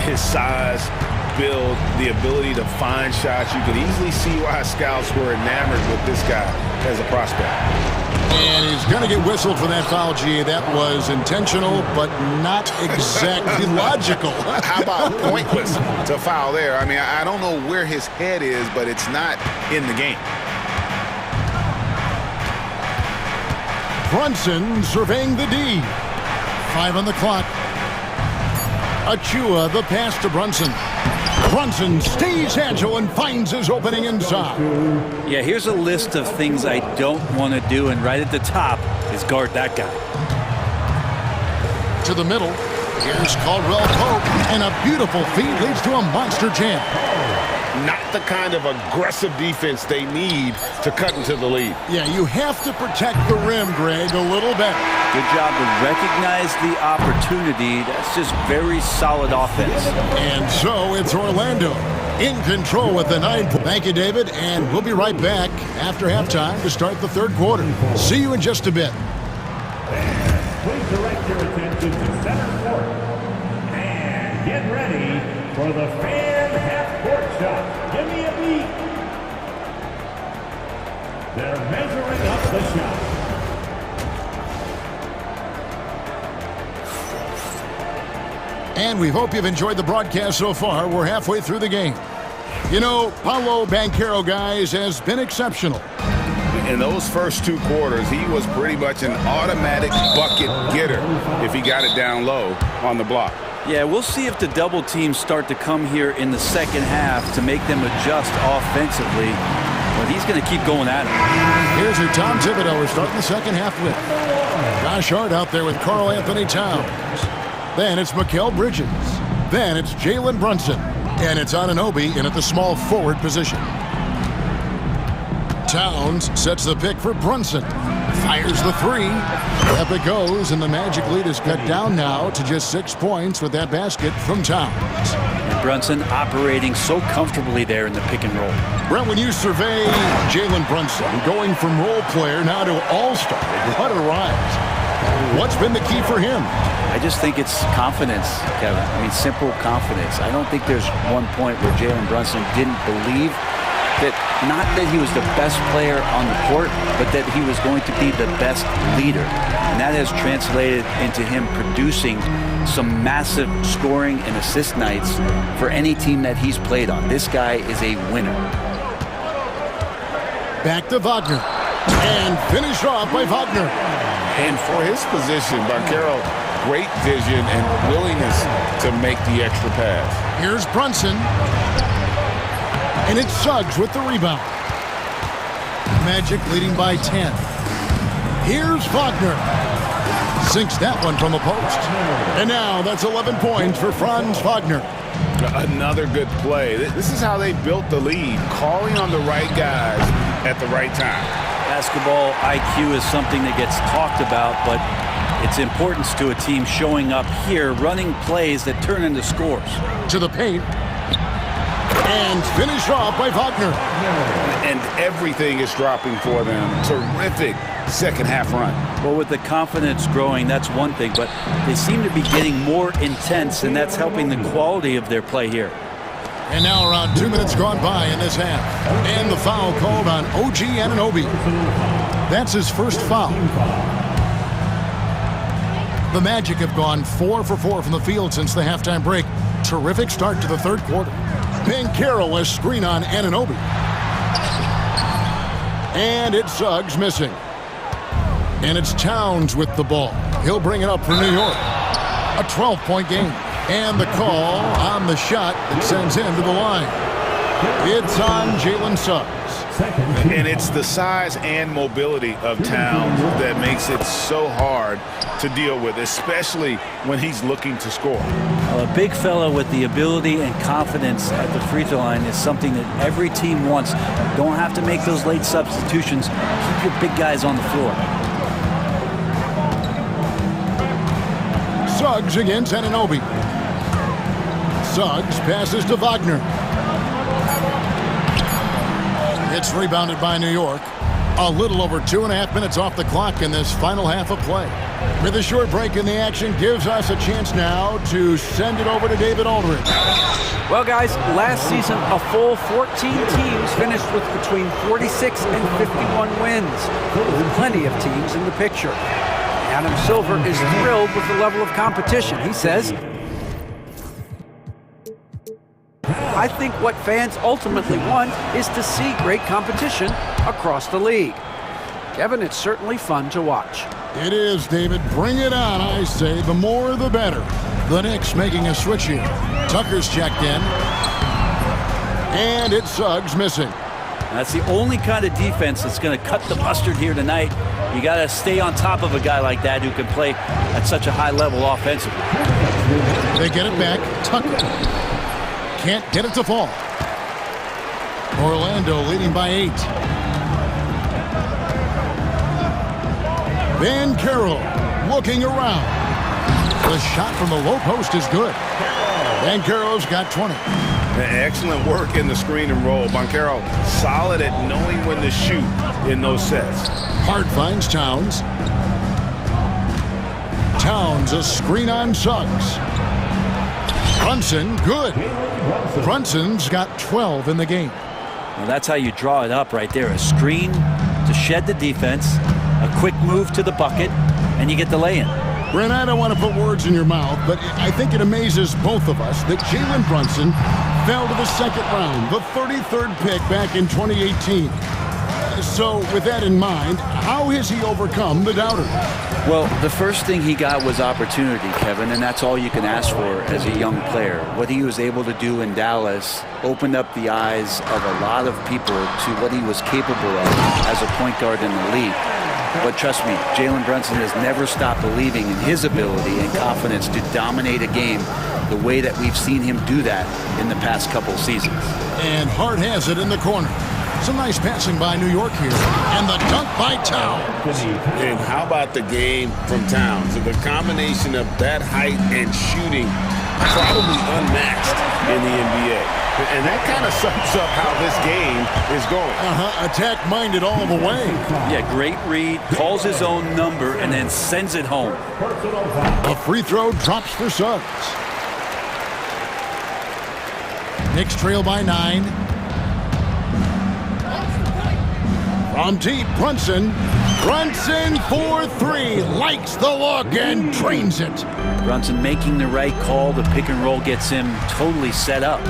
His size, build, the ability to find shots. You could easily see why scouts were enamored with this guy as a prospect. And he's going to get whistled for that foul, G. That was intentional, but not exactly logical. How about pointless to foul there? I mean, I don't know where his head is, but it's not in the game. Brunson surveying the D. 5 on the clock. Achua, the pass to Brunson. Brunson stays agile and finds his opening inside. Yeah, here's a list of things I don't want to do, and right at the top is guard that guy. To the middle, here's Caldwell Pope, and a beautiful feed leads to a monster jam. Not the kind of aggressive defense they need to cut into the lead. Yeah, you have to protect the rim, Greg, a little better. Good job to recognize the opportunity. That's just very solid offense. And so it's Orlando in control with the 9. Thank you, David, and we'll be right back after halftime to start the third quarter. See you in just a bit. Please direct your attention to center court. And get ready for the fan half-court shot. Give me a beat. They're measuring up the shot. And we hope you've enjoyed the broadcast so far. We're halfway through the game. You know, Paolo Banchero, guys, has been exceptional. In those first 2 quarters, he was pretty much an automatic bucket getter if he got it down low on the block. Yeah, we'll see if the double teams start to come here in the second half to make them adjust offensively. But he's going to keep going at him. Here's who Tom Thibodeau is starting the second half with. Josh Hart out there with Karl Anthony Towns. Then it's Mikal Bridges. Then it's Jalen Brunson. And it's Anunoby in at the small forward position. Towns sets the pick for Brunson. Fires the 3. Up it goes, and the Magic lead is cut down now to just 6 points with that basket from Towns. And Brunson operating so comfortably there in the pick and roll. Brent, when you survey Jalen Brunson going from role player now to all-star, what a rise. What's been the key for him? I just think it's confidence, Kevin. I mean, simple confidence. I don't think there's one point where Jalen Brunson didn't believe that, not that he was the best player on the court, but that he was going to be the best leader. And that has translated into him producing some massive scoring and assist nights for any team that he's played on. This guy is a winner. Back to Wagner. And finished off by Wagner. And for his position, Banchero, great vision and willingness to make the extra pass. Here's Brunson. And it's Suggs with the rebound. Magic leading by 10. Here's Wagner. Sinks that one from the post. And now that's 11 points for Franz Wagner. Another good play. This is how they built the lead, calling on the right guys at the right time. Basketball IQ is something that gets talked about, but its importance to a team showing up here, running plays that turn into scores. To the paint. And finished off by Wagner. And everything is dropping for them. Terrific second half run. Well, with the confidence growing, that's one thing, but they seem to be getting more intense, and that's helping the quality of their play here. And now around 2 minutes gone by in this half. And the foul called on OG Anunoby. That's his first foul. The Magic have gone 4 for 4 from the field since the halftime break. Terrific start to the third quarter. Banchero a screen on Anunoby. And it's Suggs missing. And it's Towns with the ball. He'll bring it up for New York. A 12-point game. And the call on the shot that sends him to the line. It's on Jalen Suggs. And it's the size and mobility of Towns that makes it so hard to deal with, especially when he's looking to score. Well, a big fella with the ability and confidence at the free throw line is something that every team wants. Don't have to make those late substitutions. Keep your big guys on the floor. Suggs against Anunoby. Suggs passes to Wagner. It's rebounded by New York. A little over 2.5 minutes off the clock in this final half of play. With a short break in the action, gives us a chance now to send it over to David Aldridge. Well, guys, last season, a full 14 teams finished with between 46 and 51 wins, with plenty of teams in the picture. Adam Silver is thrilled with the level of competition. He says, I think what fans ultimately want is to see great competition across the league. Kevin, it's certainly fun to watch. It is, David. Bring it on, I say. The more, the better. The Knicks making a switch here. Tucker's checked in. And it's Suggs missing. That's the only kind of defense that's going to cut the mustard here tonight. You got to stay on top of a guy like that who can play at such a high level offensively. They get it back. Tucker can't get it to fall. Orlando leading by 8. Banchero looking around. The shot from the low post is good. Banchero's got 20. Excellent work in the screen and roll. Banchero solid at knowing when to shoot in those sets. Hart finds Towns. Towns a screen on Suggs. Brunson, good. Brunson's got 12 in the game. Well, that's how you draw it up right there. A screen to shed the defense, a quick move to the bucket, and you get the lay-in. Brent, I don't want to put words in your mouth, but I think it amazes both of us that Jalen Brunson fell to the second round, the 33rd pick back in 2018. So with that in mind, how has he overcome the doubters? Well, the first thing he got was opportunity, Kevin, and that's all you can ask for as a young player. What he was able to do in Dallas opened up the eyes of a lot of people to what he was capable of as a point guard in the league. But trust me, Jalen Brunson has never stopped believing in his ability and confidence to dominate a game the way that we've seen him do that in the past couple seasons. And Hart has it in the corner. Some nice passing by New York here. And the dunk by Towns. And how about the game from Towns? So the combination of that height and shooting, probably unmatched in the NBA. And that kind of sums up how this game is going. Attack-minded all the way. Yeah, great read, calls his own number, and then sends it home. A free throw drops for Suggs. Knicks trail by 9. From deep, Brunson. Brunson for 3. Likes the look and drains it. Brunson making the right call. The pick and roll gets him totally set up.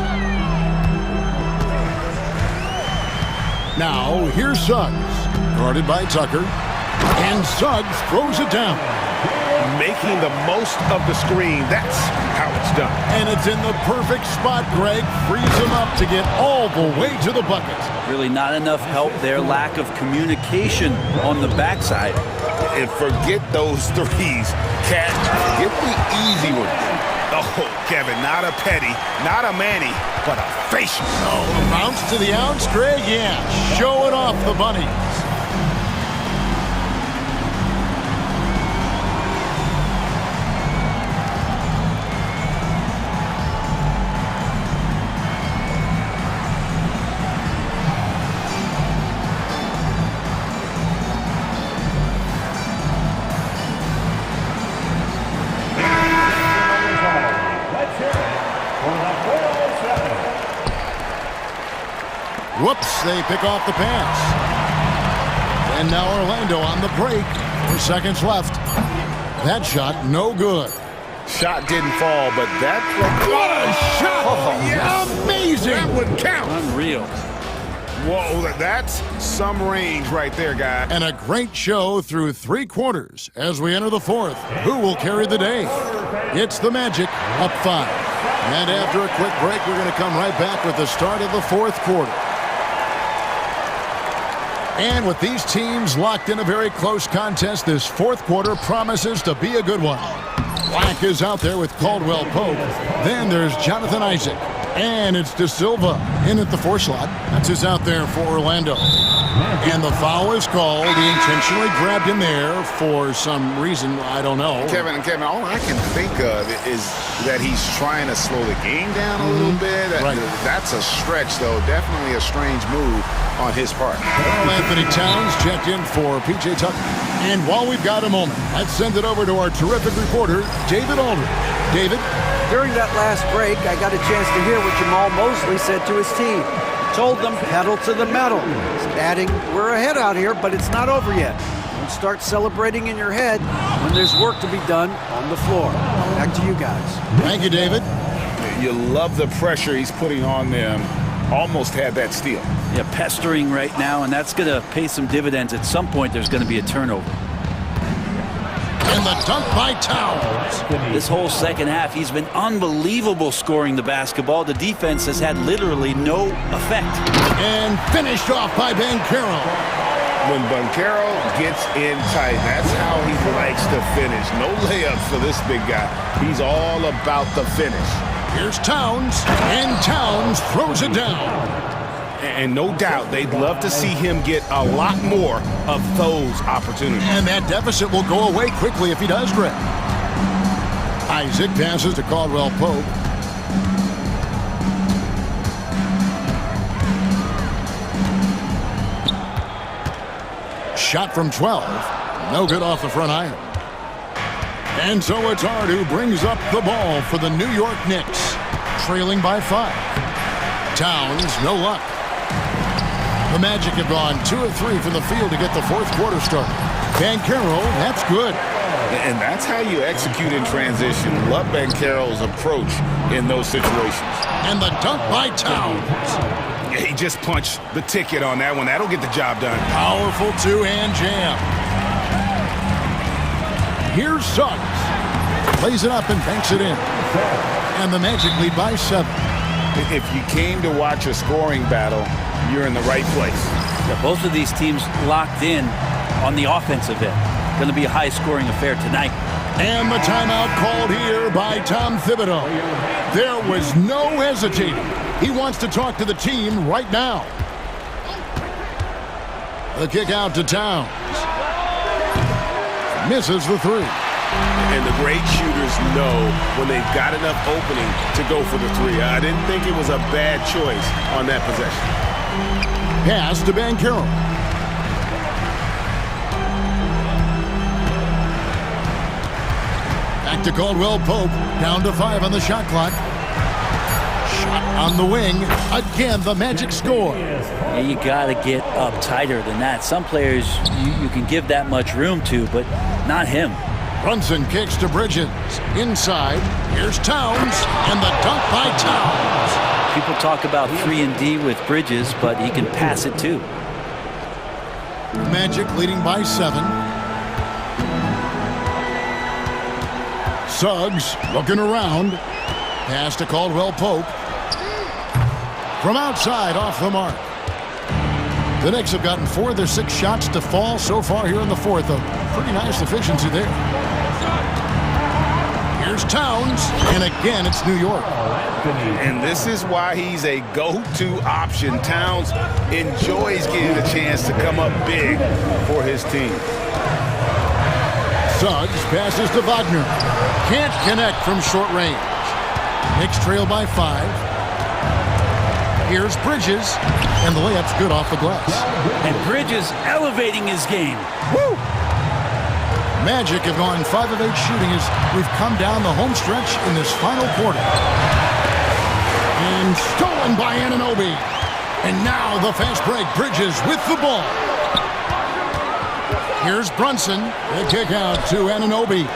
Now, here's Suggs. Guarded by Tucker. And Suggs throws it down. Making the most of the screen. That's how it's done. And it's in the perfect spot, Greg. Frees him up to get all the way to the bucket. Really not enough help there. Lack of communication on the backside. And forget those threes. Cat, get the easy ones. Oh, Kevin, not a petty, not a Manny, but a facial. Oh, a bounce to the ounce, Greg? Yeah, showing off the bunnies. Whoops, they pick off the pass. And now Orlando on the break. 4 seconds left. That shot, no good. Shot didn't fall, but that... What a shot! Oh, yes. Amazing! That would count. Unreal. Whoa, that's some range right there, guy. And a great show through 3 quarters as we enter the 4th. Who will carry the day? It's the Magic, up 5. And after a quick break, we're going to come right back with the start of the 4th quarter. And with these teams locked in a very close contest, this 4th quarter promises to be a good one. Black is out there with Caldwell Pope. Then there's Jonathan Isaac. And it's De Silva in at the 4 slot. That's who's out there for Orlando. And the foul is called. He intentionally grabbed him there for some reason, I don't know. Kevin, all I can think of is that he's trying to slow the game down a little bit. Right. That's a stretch, though. Definitely a strange move on his part. Well, Anthony Towns checked in for P.J. Tucker. And while we've got a moment, let's send it over to our terrific reporter, David Aldridge. David? During that last break, I got a chance to hear what Jamal Mosley said to his team. Told them, pedal to the metal. Adding, we're ahead out here, but it's not over yet. Don't start celebrating in your head when there's work to be done on the floor. Back to you guys. Thank you, David. You love the pressure he's putting on them. Almost had that steal. Yeah, pestering right now, and that's going to pay some dividends. At some point, there's going to be a turnover. And the dunk by Towns. This whole second half, he's been unbelievable scoring the basketball. The defense has had literally no effect. And finished off by Banchero. When Banchero gets in tight, that's how he likes to finish. No layups for this big guy. He's all about the finish. Here's Towns, and Towns throws it down. And no doubt they'd love to see him get a lot more of those opportunities. And that deficit will go away quickly if he does, Greg. Isaac passes to Caldwell Pope. Shot from 12. No good off the front iron. And so it's Hart who brings up the ball for the New York Knicks, trailing by 5. Towns, no luck. The Magic have gone 2 of 3 from the field to get the 4th quarter started. Banchero, that's good. And that's how you execute in transition. Love Banchero's approach in those situations. And the dunk by Towns. Yeah, he just punched the ticket on that one. That'll get the job done. Powerful two-hand jam. Here's Suggs. Plays it up and banks it in. And the Magic lead by 7. If you came to watch a scoring battle, you're in the right place. Yeah, both of these teams locked in on the offensive end. Going to be a high-scoring affair tonight. And the timeout called here by Tom Thibodeau. There was no hesitating. He wants to talk to the team right now. The kick out to Towns. Misses the three. And the great shooters know when they've got enough opening to go for the three. I didn't think it was a bad choice on that possession. Pass to Banchero. Back to Caldwell Pope. Down to 5 on the shot clock. Shot on the wing. Again, the Magic score. Yeah, you got to get up tighter than that. Some players you can give that much room to, but not him. Brunson kicks to Bridges. Inside. Here's Towns. And the dunk by Towns. People talk about 3-and-D with Bridges, but he can pass it too. Magic leading by 7. Suggs looking around. Pass to Caldwell Pope. From outside, off the mark. The Knicks have gotten 4 of their 6 shots to fall so far here in the fourth. A pretty nice efficiency there. Here's Towns, and again it's New York. And this is why he's a go-to option. Towns enjoys getting a chance to come up big for his team. Suggs passes to Wagner. Can't connect from short range. Knicks trail by 5. Here's Bridges, and the layup's good off the glass. And Bridges elevating his game. Woo! Magic have gone 5 of 8 shooting as we've come down the home stretch in this final quarter. And stolen by Anunoby. And now the fast break. Bridges with the ball. Here's Brunson. The kick out to Anunoby.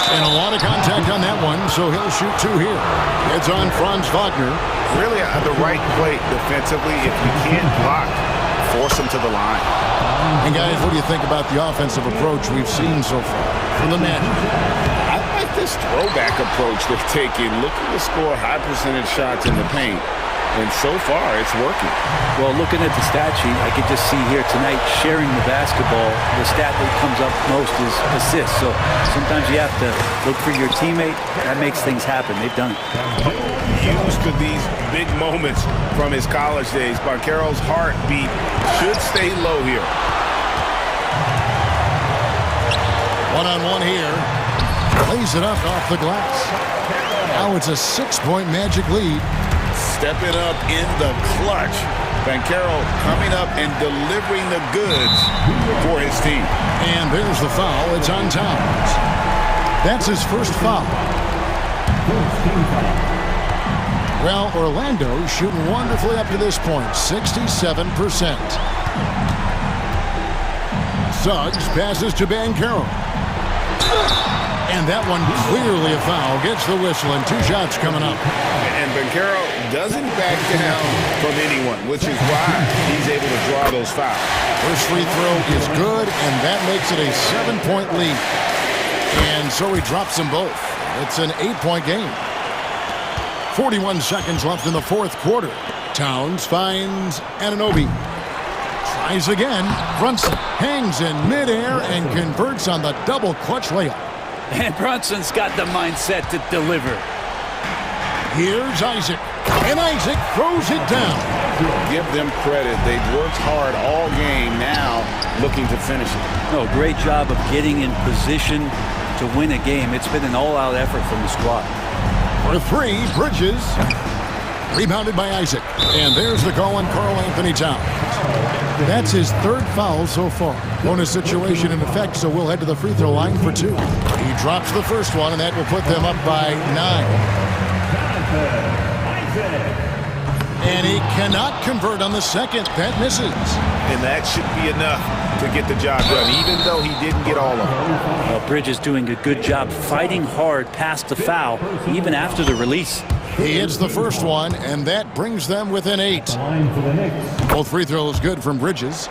And a lot of contact on that one, so he'll shoot 2 here. It's on Franz Wagner. Really the right play defensively. If you can't block, force him to the line. And guys, what do you think about the offensive approach we've seen so far from the Magic? I like this throwback approach they're taking, looking to score high percentage shots in the paint. And so far, it's working. Well, looking at the stat sheet, I could just see here tonight, sharing the basketball, the stat that comes up most is assists. So sometimes you have to look for your teammate. That makes things happen. They've done it. Used to these big moments from his college days. Banchero's heartbeat should stay low here. One-on-one here. Lays it up off the glass. Now it's a 6-point Magic lead. Stepping up in the clutch. Banchero coming up and delivering the goods for his team. And there's the foul. It's on Towns. That's his first foul. Well, Orlando shooting wonderfully up to this point, 67%. Suggs passes to Banchero. And that one clearly a foul. Gets the whistle and 2 shots coming up. And Banchero doesn't back down from anyone, which is why he's able to draw those fouls. First free throw is good, and that makes it a 7-point lead. And so he drops them both. It's an 8-point game. 41 seconds left in the fourth quarter. Towns finds Anunoby. Tries again. Brunson hangs in midair and converts on the double clutch layup. And Brunson's got the mindset to deliver. Here's Isaac. And Isaac throws it down. Give them credit. They've worked hard all game, now looking to finish it. No, great job of getting in position to win a game. It's been an all-out effort from the squad. For 3, Bridges. Rebounded by Isaac. And there's the call on Karl-Anthony Towns. That's his 3rd foul so far. Bonus situation in effect, so we'll head to the free throw line for 2. He drops the first one, and that will put them up by 9. And he cannot convert on the second. That misses. And that should be enough to get the job done, even though he didn't get all of them. Well, Bridge is doing a good job fighting hard past the foul, even after the release. He hits the first one, and that brings them within 8. Both free throws good from Bridges.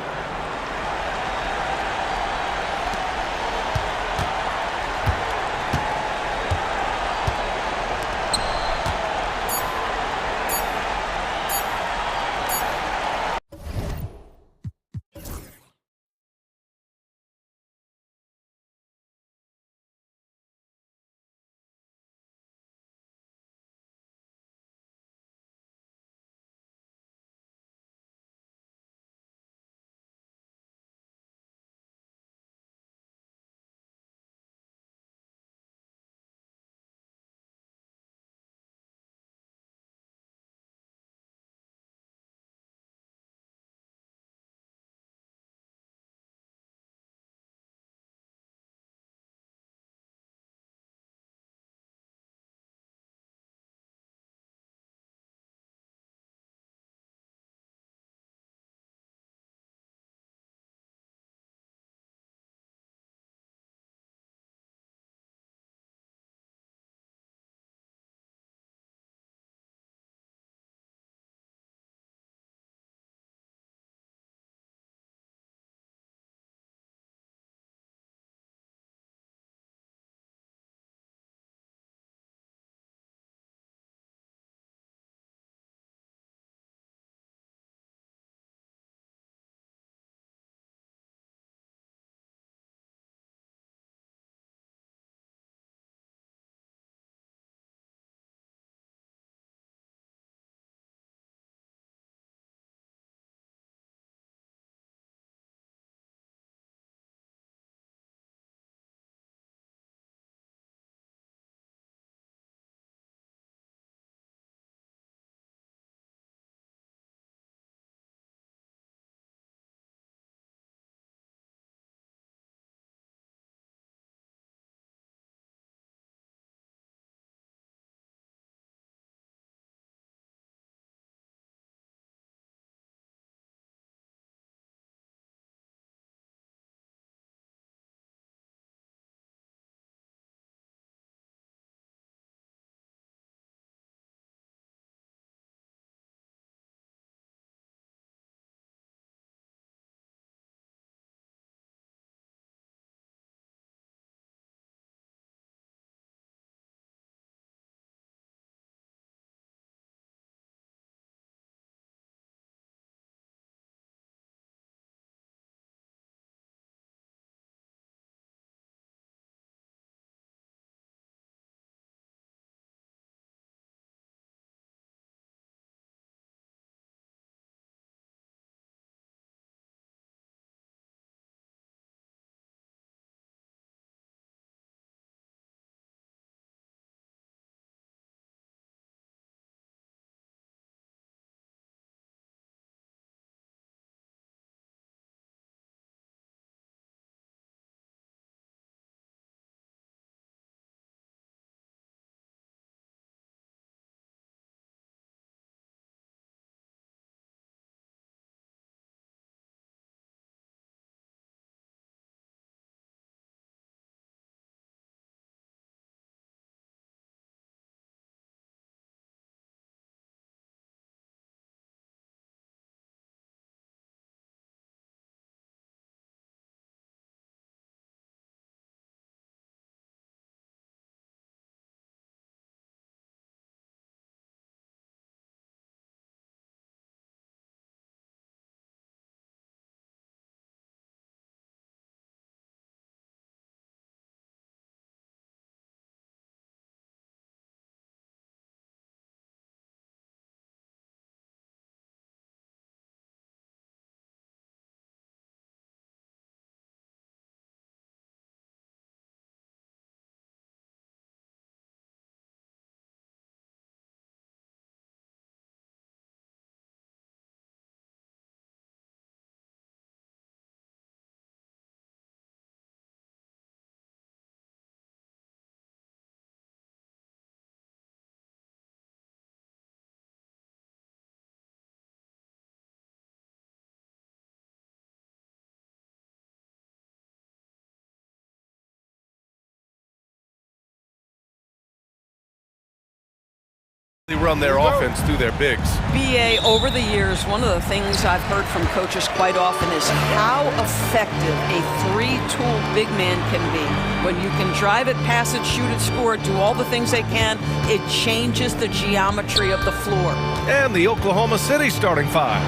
They run their offense through their bigs. BA, over the years, one of the things I've heard from coaches quite often is how effective a three-tool big man can be. When you can drive it, pass it, shoot it, score it, do all the things they can, it changes the geometry of the floor. And the Oklahoma City starting five.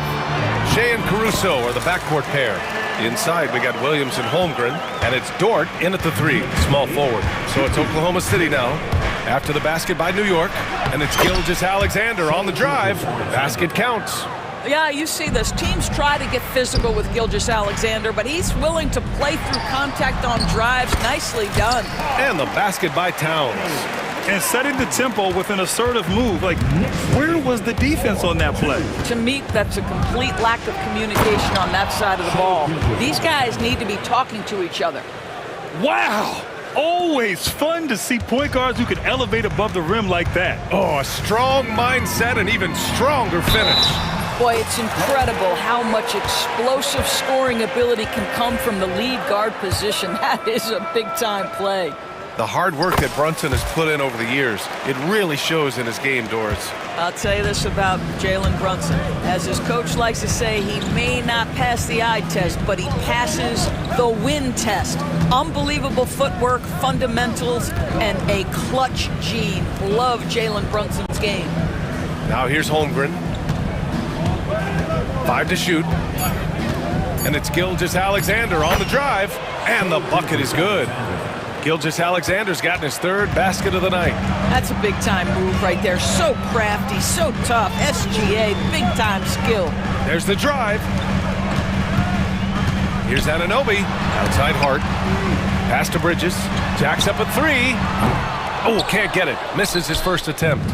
Shea and Caruso are the backcourt pair. Inside, we got Williams and Holmgren, and it's Dort in at the three, small forward. So it's Oklahoma City now. After the basket by New York, and it's Gilgeous-Alexander on the drive. Basket counts. Yeah, you see this. Teams try to get physical with Gilgeous-Alexander, but he's willing to play through contact on drives. Nicely done. And the basket by Towns. And setting the tempo with an assertive move. Like, where was the defense on that play? To me, that's a complete lack of communication on that side of the ball. These guys need to be talking to each other. Wow! Always fun to see point guards who can elevate above the rim like that. Oh, a strong mindset and even stronger finish. Boy, it's incredible how much explosive scoring ability can come from the lead guard position. That is a big-time play. The hard work that Brunson has put in over the years, it really shows in his game, Doris. I'll tell you this about Jalen Brunson. As his coach likes to say, he may not pass the eye test, but he passes the win test. Unbelievable footwork, fundamentals, and a clutch gene. Love Jalen Brunson's game. Now here's Holmgren. 5 to shoot. And it's Gilgeous-Alexander on the drive, and the bucket is good. Gilgeous-Alexander's gotten his third basket of the night. That's a big-time move right there. So crafty, so tough. SGA, big-time skill. There's the drive. Here's Anunoby. Outside Hart. Pass to Bridges. Jacks up a three. Oh, can't get it. Misses his first attempt.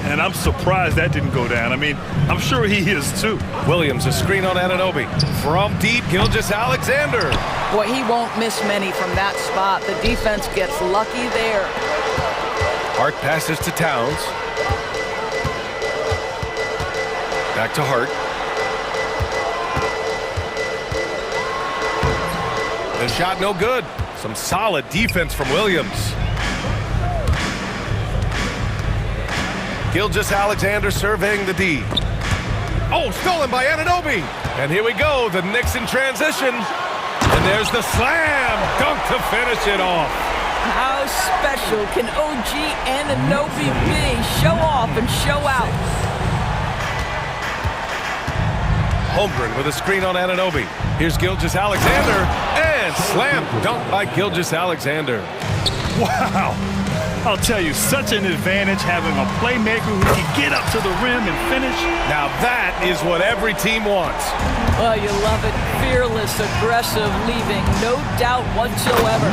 And I'm surprised that didn't go down. I mean, I'm sure he is too. Williams, a screen on Anunoby. From deep, Gilgeous-Alexander. Boy, he won't miss many from that spot. The defense gets lucky there. Hart passes to Towns. Back to Hart. The shot no good. Some solid defense from Williams. Gilgeous-Alexander surveying the D. Oh, stolen by Anunoby. And here we go, the Knicks in transition. And there's the slam dunk to finish it off. How special can OG Anunoby be? Show off and show out. Holmgren with a screen on Anunoby. Here's Gilgeous-Alexander. And slam dunk by Gilgeous-Alexander. Wow. I'll tell you, such an advantage having a playmaker who can get up to the rim and finish. Now that is what every team wants. Well, you love it. Fearless, aggressive, leaving no doubt whatsoever.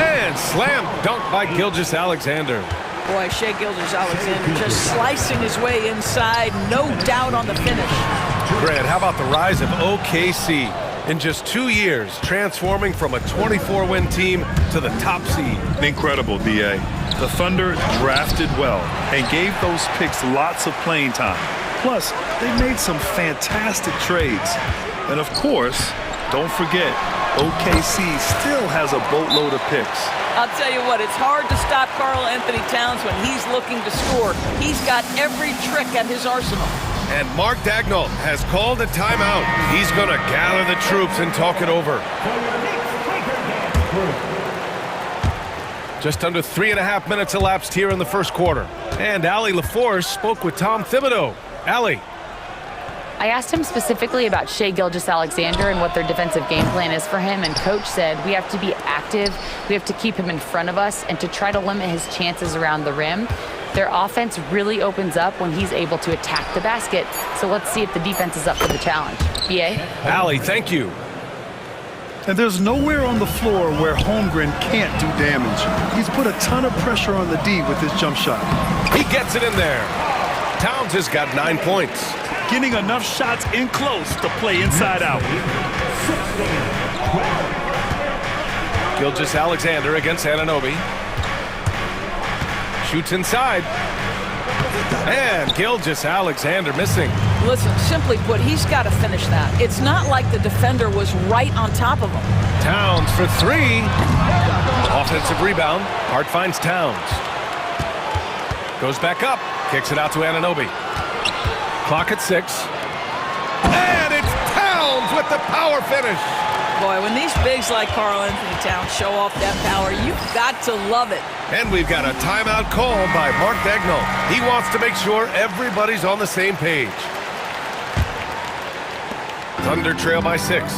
And slam dunk by Gilgeous-Alexander. Boy, Shea Gilgeous-Alexander just slicing his way inside. No doubt on the finish. Grant, how about the rise of OKC? In just 2 years, transforming from a 24-win team to the top seed. Incredible, DA. The Thunder drafted well and gave those picks lots of playing time. Plus, they made some fantastic trades. And of course, don't forget, OKC still has a boatload of picks. I'll tell you what, it's hard to stop Karl Anthony Towns when he's looking to score. He's got every trick at his arsenal. And Mark Daigneault has called a timeout. He's going to gather the troops and talk it over. Just under 3.5 minutes elapsed here in the first quarter. And Allie LaForce spoke with Tom Thibodeau. Allie. I asked him specifically about Shea Gilgeous-Alexander and what their defensive game plan is for him, and Coach said we have to be active, we have to keep him in front of us, and to try to limit his chances around the rim. Their offense really opens up when he's able to attack the basket, so let's see if the defense is up for the challenge. B.A.? Allie, thank you. And there's nowhere on the floor where Holmgren can't do damage. He's put a ton of pressure on the D with his jump shot. He gets it in there. Towns has got 9 points. Getting enough shots in close to play inside out. Gilgeous-Alexander against Anunoby. Shoots inside. And Gilgeous-Alexander missing. Listen, simply put, he's got to finish that. It's not like the defender was right on top of him. Towns for three. Offensive rebound. Hart finds Towns. Goes back up. Kicks it out to Anunoby. Clock at 6. And it's Towns with the power finish. Boy, when these bigs like Karl Anthony Towns show off that power, you've got to love it. And we've got a timeout called by Mark Daigneault. He wants to make sure everybody's on the same page. Thunder trail by 6.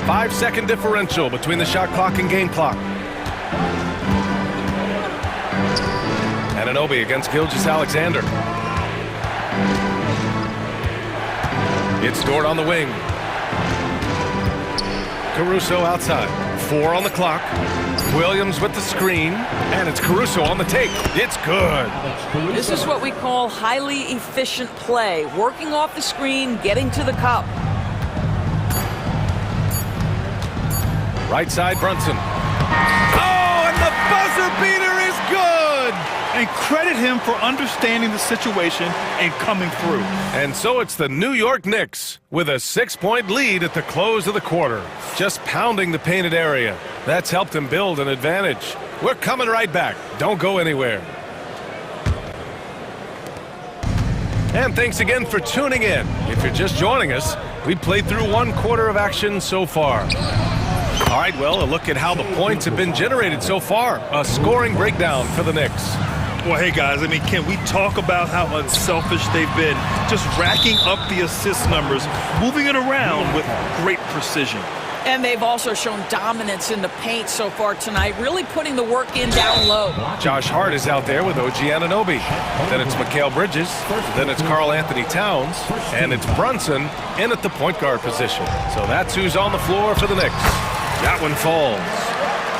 5-second differential between the shot clock and game clock. Anunoby against Gilgeous-Alexander. It's Dort on the wing. Caruso outside. 4 on the clock. Williams with the screen. And it's Caruso on the take. It's good. This is what we call highly efficient play. Working off the screen, getting to the cup. Right side, Brunson. Oh, and the buzzer beater is good! And credit him for understanding the situation and coming through. And so it's the New York Knicks with a 6-point lead at the close of the quarter. Just pounding the painted area. That's helped him build an advantage. We're coming right back. Don't go anywhere. And thanks again for tuning in. If you're just joining us, we played through 1 quarter of action so far. All right, well, a look at how the points have been generated so far. A scoring breakdown for the Knicks. Well, hey, guys, I mean, can we talk about how unselfish they've been? Just racking up the assist numbers, moving it around with great precision. And they've also shown dominance in the paint so far tonight, really putting the work in down low. Josh Hart is out there with OG Anunoby. Then it's Mikal Bridges. Then it's Karl Anthony Towns. And it's Brunson in at the point guard position. So that's who's on the floor for the Knicks. That one falls.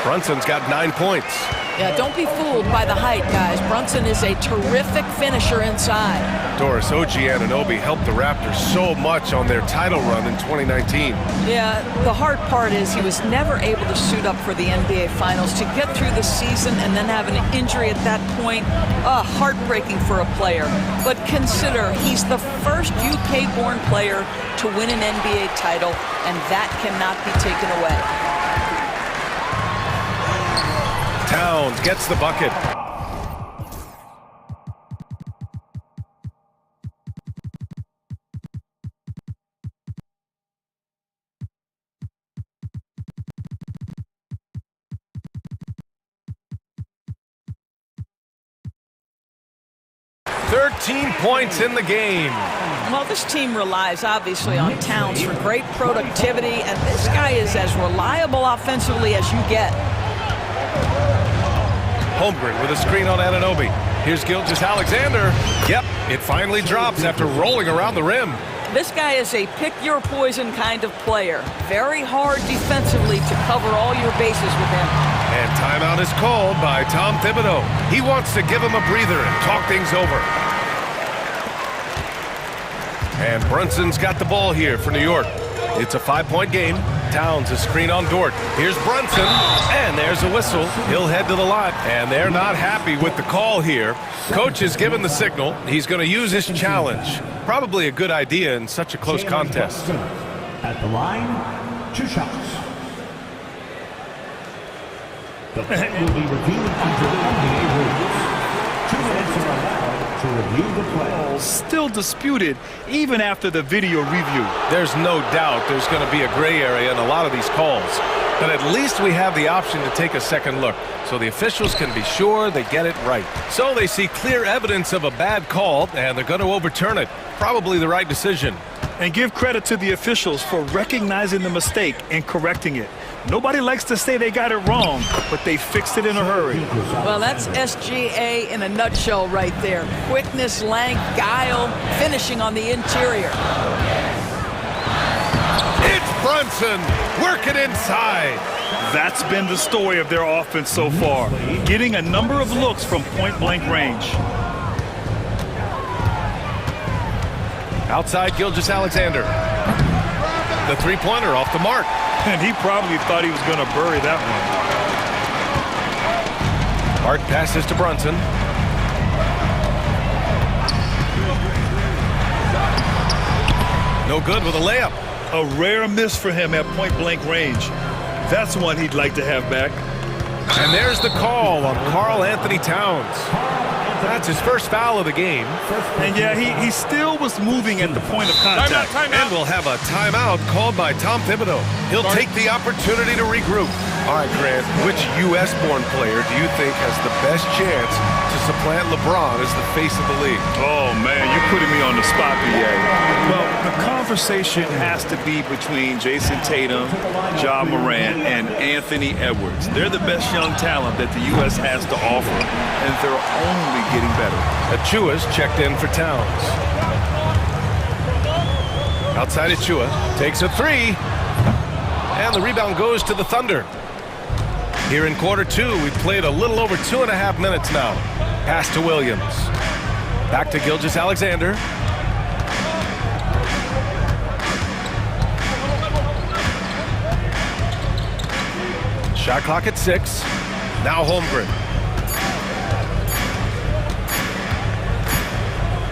Brunson's got 9 points. Yeah, don't be fooled by the height, guys. Brunson is a terrific finisher inside. Doris, OG Anunoby helped the Raptors so much on their title run in 2019. Yeah, the hard part is he was never able to suit up for the NBA Finals. To get through the season and then have an injury at that point, heartbreaking for a player. But consider, he's the first UK-born player to win an NBA title, and that cannot be taken away. Towns gets the bucket. $13 points in the game. Well, this team relies obviously on Towns for great productivity, and this guy is as reliable offensively as you get. Holmgren with a screen on Anunoby. Here's Gilgeous-Alexander. Yep, it finally drops after rolling around the rim. This guy is a pick-your-poison kind of player. Very hard defensively to cover all your bases with him. And timeout is called by Tom Thibodeau. He wants to give him a breather and talk things over. And Brunson's got the ball here for New York. It's a 5-point game. Towns a screen on Dort. Here's Brunson, and there's a whistle. He'll head to the line, and they're not happy with the call here. Coach has given the signal. He's going to use his challenge. Probably a good idea in such a close contest. At the line, 2 shots. The play will be reviewed under the NBA rules. 2 minutes are allowed to review the play. Still disputed even after the video review. There's no doubt there's going to be a gray area in a lot of these calls. But at least we have the option to take a second look, so the officials can be sure they get it right. So they see clear evidence of a bad call, and they're going to overturn it. Probably the right decision. And give credit to the officials for recognizing the mistake and correcting it. Nobody likes to say they got it wrong, but they fixed it in a hurry. Well, that's SGA in a nutshell right there. Quickness, length, guile, finishing on the interior. It's Brunson working inside. That's been the story of their offense so far, getting a number of looks from point-blank range. Outside, Gilgeous-Alexander. The three-pointer off the mark. And he probably thought he was going to bury that one. Hart passes to Brunson. No good with a layup. A rare miss for him at point-blank range. That's one he'd like to have back. And there's the call on Karl Anthony Towns. That's his first foul of the game. And yeah, he still was moving at the point of contact. And we'll have a timeout called by Tom Thibodeau. He'll take the opportunity to regroup. All right, Grant, which U.S.-born player do you think has the best chance to supplant LeBron as the face of the league? Oh, man, you're putting me on the spot, B.A. Well, the conversation has to be between Jason Tatum, Ja Morant, and Anthony Edwards. They're the best young talent that the U.S. has to offer, and they're only getting better. Achua's checked in for Towns. Outside Achua, takes a three, and the rebound goes to the Thunder. Here in quarter two, we've played a little over 2.5 minutes now. Pass to Williams. Back to Gilgeous-Alexander. Shot clock at 6. Now Holmgren.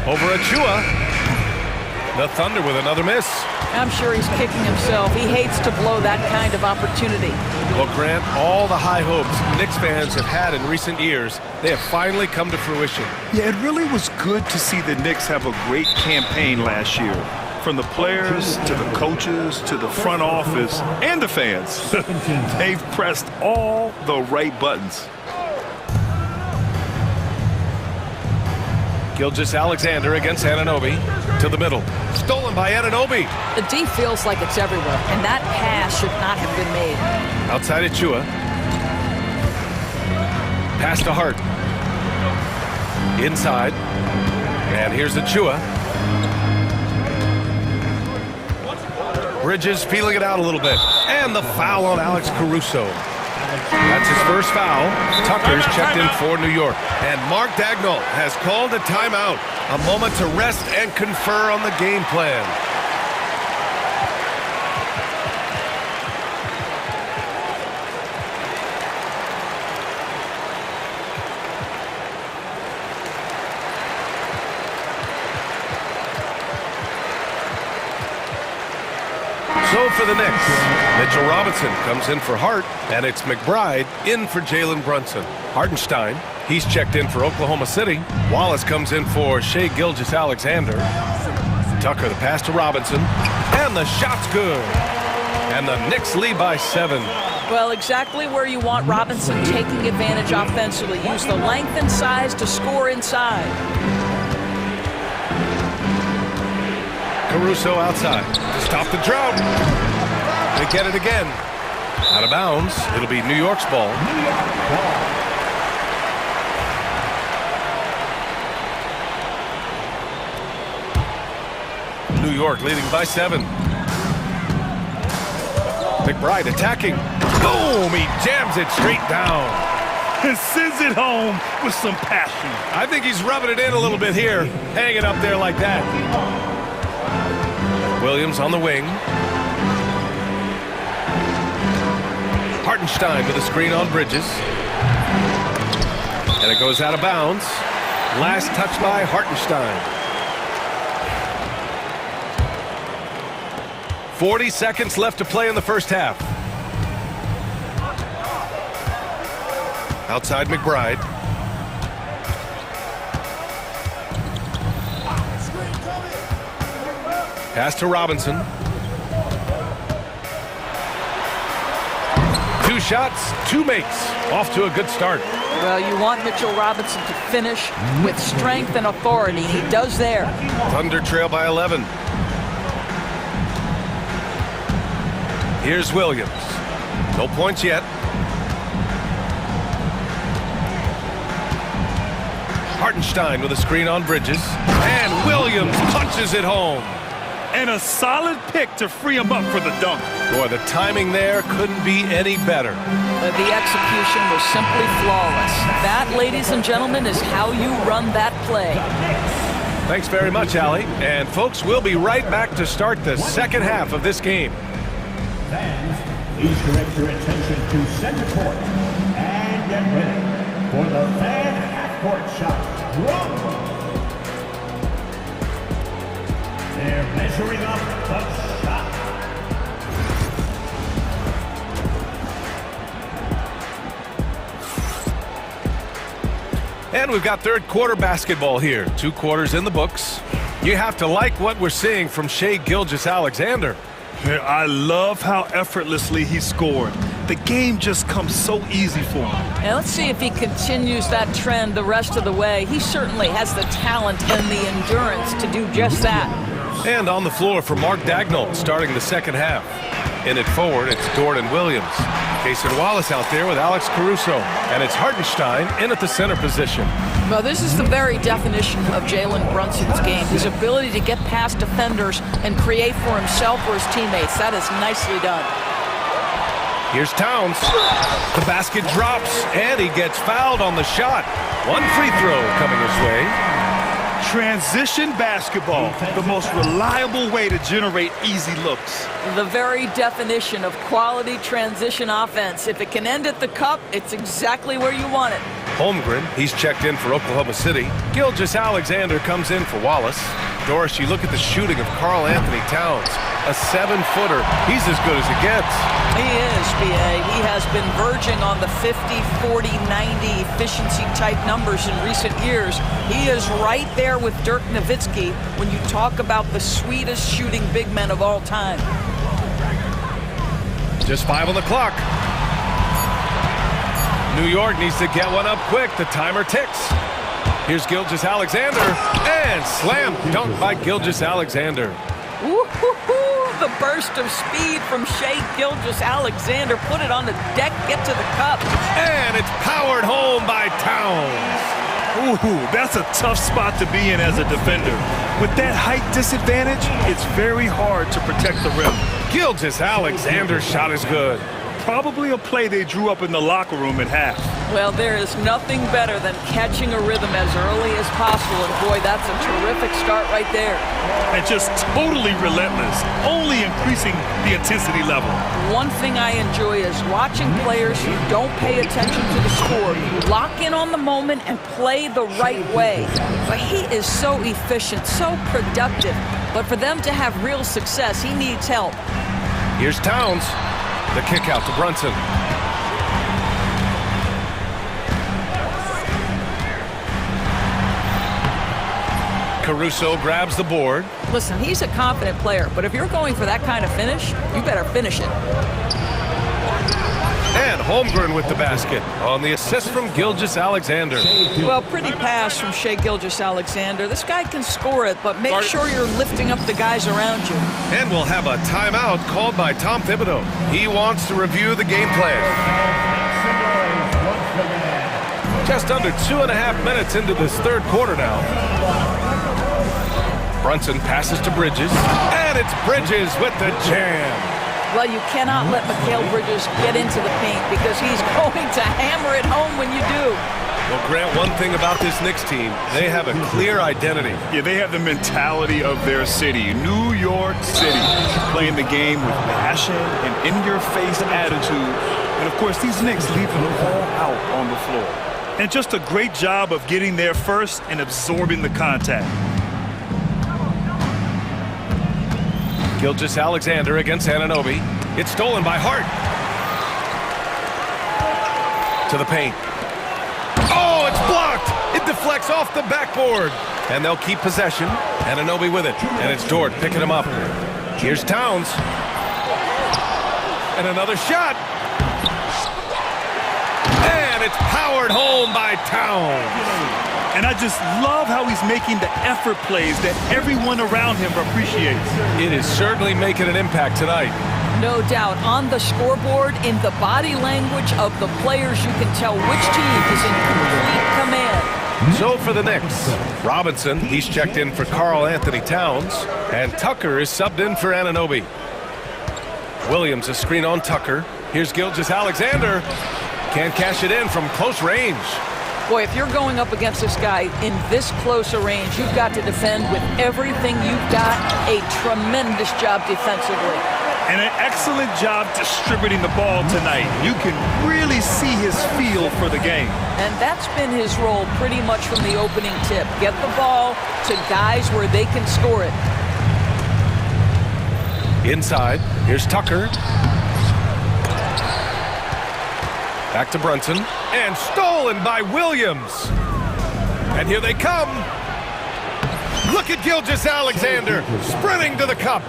Over Achua. The Thunder with another miss. I'm sure he's kicking himself. He hates to blow that kind of opportunity. Well, Grant, all the high hopes Knicks fans have had in recent years, they have finally come to fruition. Yeah, it really was good to see the Knicks have a great campaign last year. From the players to the coaches to the front office and the fans. They've pressed all the right buttons. Gilgeous-Alexander against Anunoby to the middle. Stolen by Anunoby. The D feels like it's everywhere, and that pass should not have been made. Outside Achua. Pass to Hart. Inside. And here's Achua. Bridges feeling it out a little bit. And the foul on Alex Caruso. That's his first foul. Tucker's checked in for New York. And Mark Daigneault has called a timeout. A moment to rest and confer on the game plan. So for the Knicks, Mitchell Robinson comes in for Hart, and it's McBride in for Jalen Brunson. Hartenstein, he's checked in for Oklahoma City. Wallace comes in for Shai Gilgeous-Alexander. Tucker, the pass to Robinson, and the shot's good. And the Knicks lead by 7. Well, exactly where you want Robinson taking advantage offensively. Use the length and size to score inside. Caruso outside to stop the drought. They get it again. Out of bounds. It'll be New York's ball. New York leading by 7. McBride attacking. Boom! He jams it straight down. And sends it home with some passion. I think he's rubbing it in a little bit here. Hang it up there like that. Williams on the wing. Hartenstein with a screen on Bridges. And it goes out of bounds. Last touch by Hartenstein. 40 seconds left to play in the first half. Outside McBride. Pass to Robinson. 2 shots, 2 makes. Off to a good start. Well, you want Mitchell Robinson to finish with strength and authority. He does there. Thunder trail by 11. Here's Williams. No points yet. Hartenstein with a screen on Bridges. And Williams punches it home. And a solid pick to free him up for the dunk. Boy, the timing there couldn't be any better. The execution was simply flawless. That, ladies and gentlemen, is how you run that play. Thanks very much, Allie. And folks, we'll be right back to start the second half of this game. Fans, please direct your attention to center court and get ready for the fan half-court shot. Drum. They're measuring up the shot. And we've got third quarter basketball here. 2 quarters in the books. You have to like what we're seeing from Shai Gilgeous-Alexander. I love how effortlessly he scored. The game just comes so easy for him. And let's see if he continues that trend the rest of the way. He certainly has the talent and the endurance to do just that. And on the floor for Mark Daignault starting the second half. In it forward, it's Jordan Williams. Cason Wallace out there with Alex Caruso. And it's Hartenstein in at the center position. Well, this is the very definition of Jalen Brunson's game. His ability to get past defenders and create for himself or his teammates. That is nicely done. Here's Towns. The basket drops, and he gets fouled on the shot. 1 free throw coming his way. Transition basketball, the most reliable way to generate easy looks. The very definition of quality transition offense. If it can end at the cup, it's exactly where you want it. Holmgren, he's checked in for Oklahoma City. Gilgeous-Alexander comes in for Wallace. Doris, you look at the shooting of Karl Anthony Towns. A 7-footer. He's as good as it gets. He is, B.A. He has been verging on the 50, 40, 90 efficiency type numbers in recent years. He is right there with Dirk Nowitzki when you talk about the sweetest shooting big men of all time. Just 5 on the clock. New York needs to get one up quick. The timer ticks. Here's Gilgeous-Alexander, and slam dunk by Gilgeous-Alexander. The burst of speed from Shai Gilgeous-Alexander. Put it on the deck, get to the cup. And it's powered home by Towns. Ooh, that's a tough spot to be in as a defender. With that height disadvantage, it's very hard to protect the rim. Gilgeous-Alexander's shot is good. Probably a play they drew up in the locker room at half. Well, there is nothing better than catching a rhythm as early as possible, and boy, that's a terrific start right there. And just totally relentless, only increasing the intensity level. One thing I enjoy is watching players who don't pay attention to the score, lock in on the moment and play the right way. But he is so efficient, so productive. But for them to have real success, he needs help. Here's Towns. The kick out to Brunson. Caruso grabs the board. Listen, he's a confident player, but if you're going for that kind of finish, you better finish it. And Holmgren with the basket on the assist from Gilgeous-Alexander. Well, pretty pass from Shai Gilgeous-Alexander. This guy can score it, but make sure you're lifting up the guys around you. And we'll have a timeout called by Tom Thibodeau. He wants to review the game plan. Just under 2.5 minutes into this third quarter now. Brunson passes to Bridges, and it's Bridges with the jam. Well, you cannot let Mikal Bridges get into the paint because he's going to hammer it home when you do. Well, Grant, one thing about this Knicks team, they have a clear identity. Yeah, they have the mentality of their city, New York City, playing the game with passion and in-your-face attitude. And, of course, these Knicks leave them all out on the floor. And just a great job of getting there first and absorbing the contact. Gilgeous-Alexander against Anunoby. It's stolen by Hart. To the paint. Oh, it's blocked! It deflects off the backboard. And they'll keep possession. Anunoby with it. And it's Dort picking him up. Here's Towns. And another shot. And it's powered home by Towns. And I just love how he's making the effort plays that everyone around him appreciates. It is certainly making an impact tonight. No doubt. On the scoreboard, in the body language of the players, you can tell which team is in complete command. So for the Knicks, Robinson, he's checked in for Karl Anthony Towns, and Tucker is subbed in for Anunoby. Williams, a screen on Tucker. Here's Gilgeous-Alexander. Can't cash it in from close range. Boy, if you're going up against this guy in this close a range, you've got to defend with everything you've got. A tremendous job defensively. And an excellent job distributing the ball tonight. You can really see his feel for the game. And that's been his role pretty much from the opening tip. Get the ball to guys where they can score it. Inside, here's Tucker. Back to Brunson, and stolen by Williams. And here they come. Look at Gilgeous-Alexander sprinting to the cup.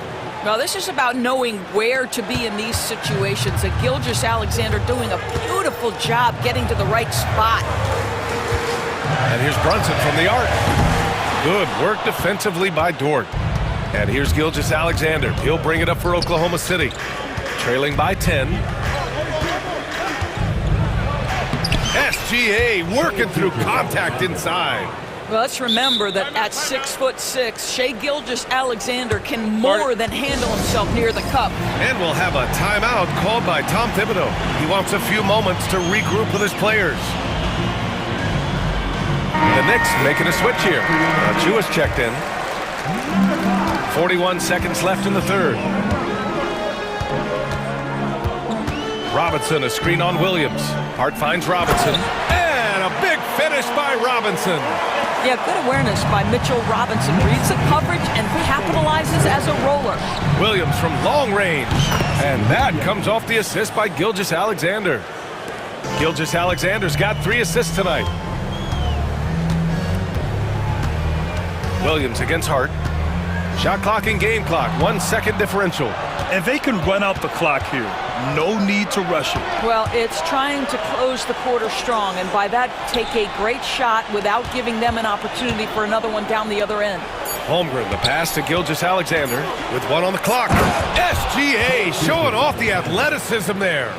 Well, this is about knowing where to be in these situations. And Gilgeous-Alexander doing a beautiful job getting to the right spot. And here's Brunson from the arc. Good work defensively by Dort. And here's Gilgeous-Alexander. He'll bring it up for Oklahoma City. Trailing by 10. SGA working through contact inside. Well, let's remember that at 6'6", Shai Gilgeous-Alexander can more than handle himself near the cup. And we'll have a timeout called by Tom Thibodeau. He wants a few moments to regroup with his players. The Knicks making a switch here. Jewish checked in. 41 seconds left in the third. Robinson, a screen on Williams. Hart finds Robinson. And a big finish by Robinson. Yeah, good awareness by Mitchell Robinson. Reads the coverage and capitalizes as a roller. Williams from long range. And that comes off the assist by Gilgeous-Alexander. Gilgeous-Alexander's got 3 assists tonight. Williams against Hart. Shot clock and game clock, 1 second differential. And they can run out the clock here. No need to rush it. Well, it's trying to close the quarter strong, and by that, take a great shot without giving them an opportunity for another one down the other end. Holmgren, the pass to Gilgeous-Alexander with 1 on the clock. SGA showing off the athleticism there.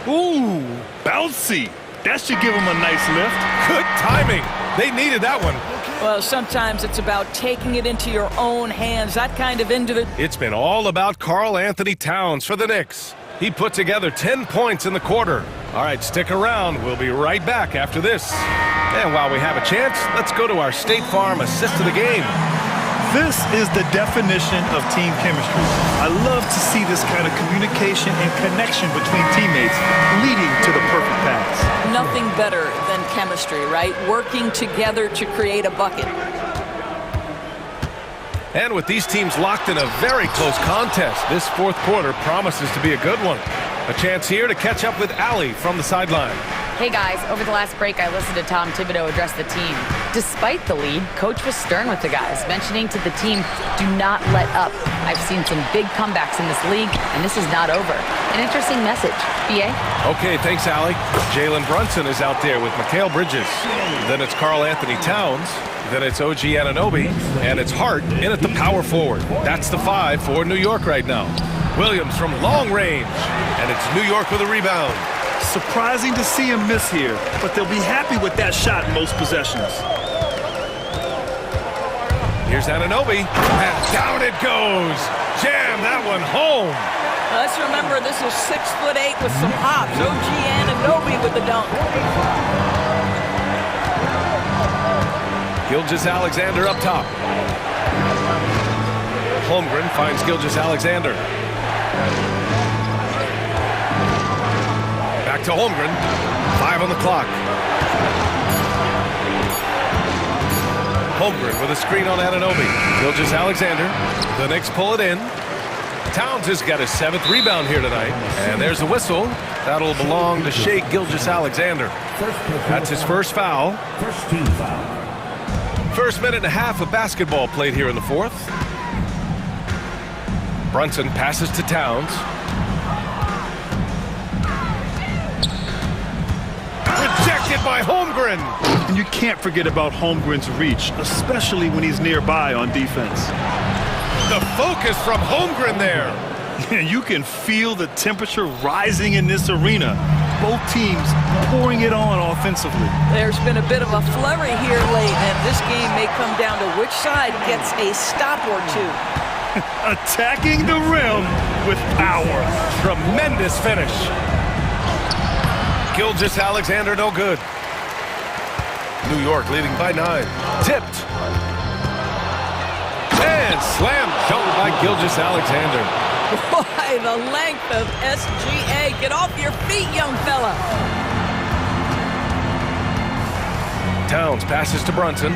Ooh, bouncy. That should give him a nice lift. Good timing. They needed that one. Well, sometimes it's about taking it into your own hands, that kind of individual. It's been all about Karl Anthony Towns for the Knicks. He put together 10 points in the quarter. All right, stick around. We'll be right back after this. And while we have a chance, let's go to our State Farm assist of the game. This is the definition of team chemistry. I love to see this kind of communication and connection between teammates leading to the perfect pass. Nothing better than chemistry, right? Working together to create a bucket. And with these teams locked in a very close contest, this fourth quarter promises to be a good one. A chance here to catch up with Allie from the sideline. Hey guys, over the last break I listened to Tom Thibodeau address the team. Despite the lead, Coach was stern with the guys, mentioning to the team, do not let up. I've seen some big comebacks in this league, and this is not over. An interesting message. BA? Okay, thanks, Allie. Jalen Brunson is out there with Mikal Bridges. Then it's Karl Anthony Towns. Then it's OG Anunoby. And it's Hart in at the power forward. That's the 5 for New York right now. Williams from long range. And it's New York with a rebound. Surprising to see him miss here, but they'll be happy with that shot in most possessions. Here's Anunoby, and down it goes. Jam that one home. Let's remember this is 6'8" with some hops. OG Anunoby with the dunk. Gilgeous-Alexander up top. Holmgren finds Gilgeous-Alexander. Back to Holmgren. 5 on the clock. Holmgren with a screen on Anunoby. Gilgeous-Alexander. The Knicks pull it in. Towns has got his 7th rebound here tonight. And there's a whistle. That'll belong to Shai Gilgeous-Alexander. That's his first foul. First team foul. First minute and a half of basketball played here in the fourth. Brunson passes to Towns. Rejected by Holmgren. And you can't forget about Holmgren's reach, especially when he's nearby on defense. The focus from Holmgren there. You can feel the temperature rising in this arena. Both teams pouring it on offensively. There's been a bit of a flurry here late, and this game may come down to which side gets a stop or two. Attacking the rim with power. Tremendous finish. Gilgeous-Alexander no good. New York leading by 9. Tipped. And slam dunk by Gilgeous-Alexander. Boy, the length of SGA. Get off your feet, young fella. Towns passes to Brunson.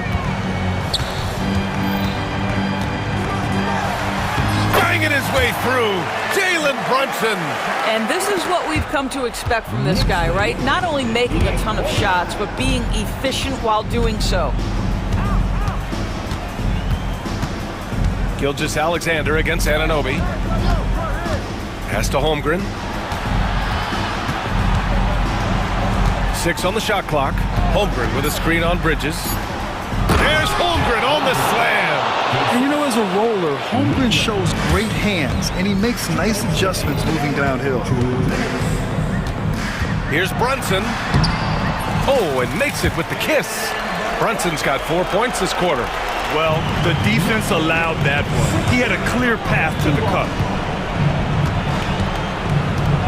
Banging his way through. Jalen Brunson. And this is what we've come to expect from this guy, right? Not only making a ton of shots, but being efficient while doing so. Gilgeous-Alexander against Anunoby. Pass to Holmgren. 6 on the shot clock. Holmgren with a screen on Bridges. There's Holmgren on the slam. And you know, as a roller, Holmgren shows great hands, and he makes nice adjustments moving downhill. Here's Brunson. Oh, and makes it with the kiss. Brunson's got 4 points this quarter. Well, the defense allowed that one. He had a clear path to the cup.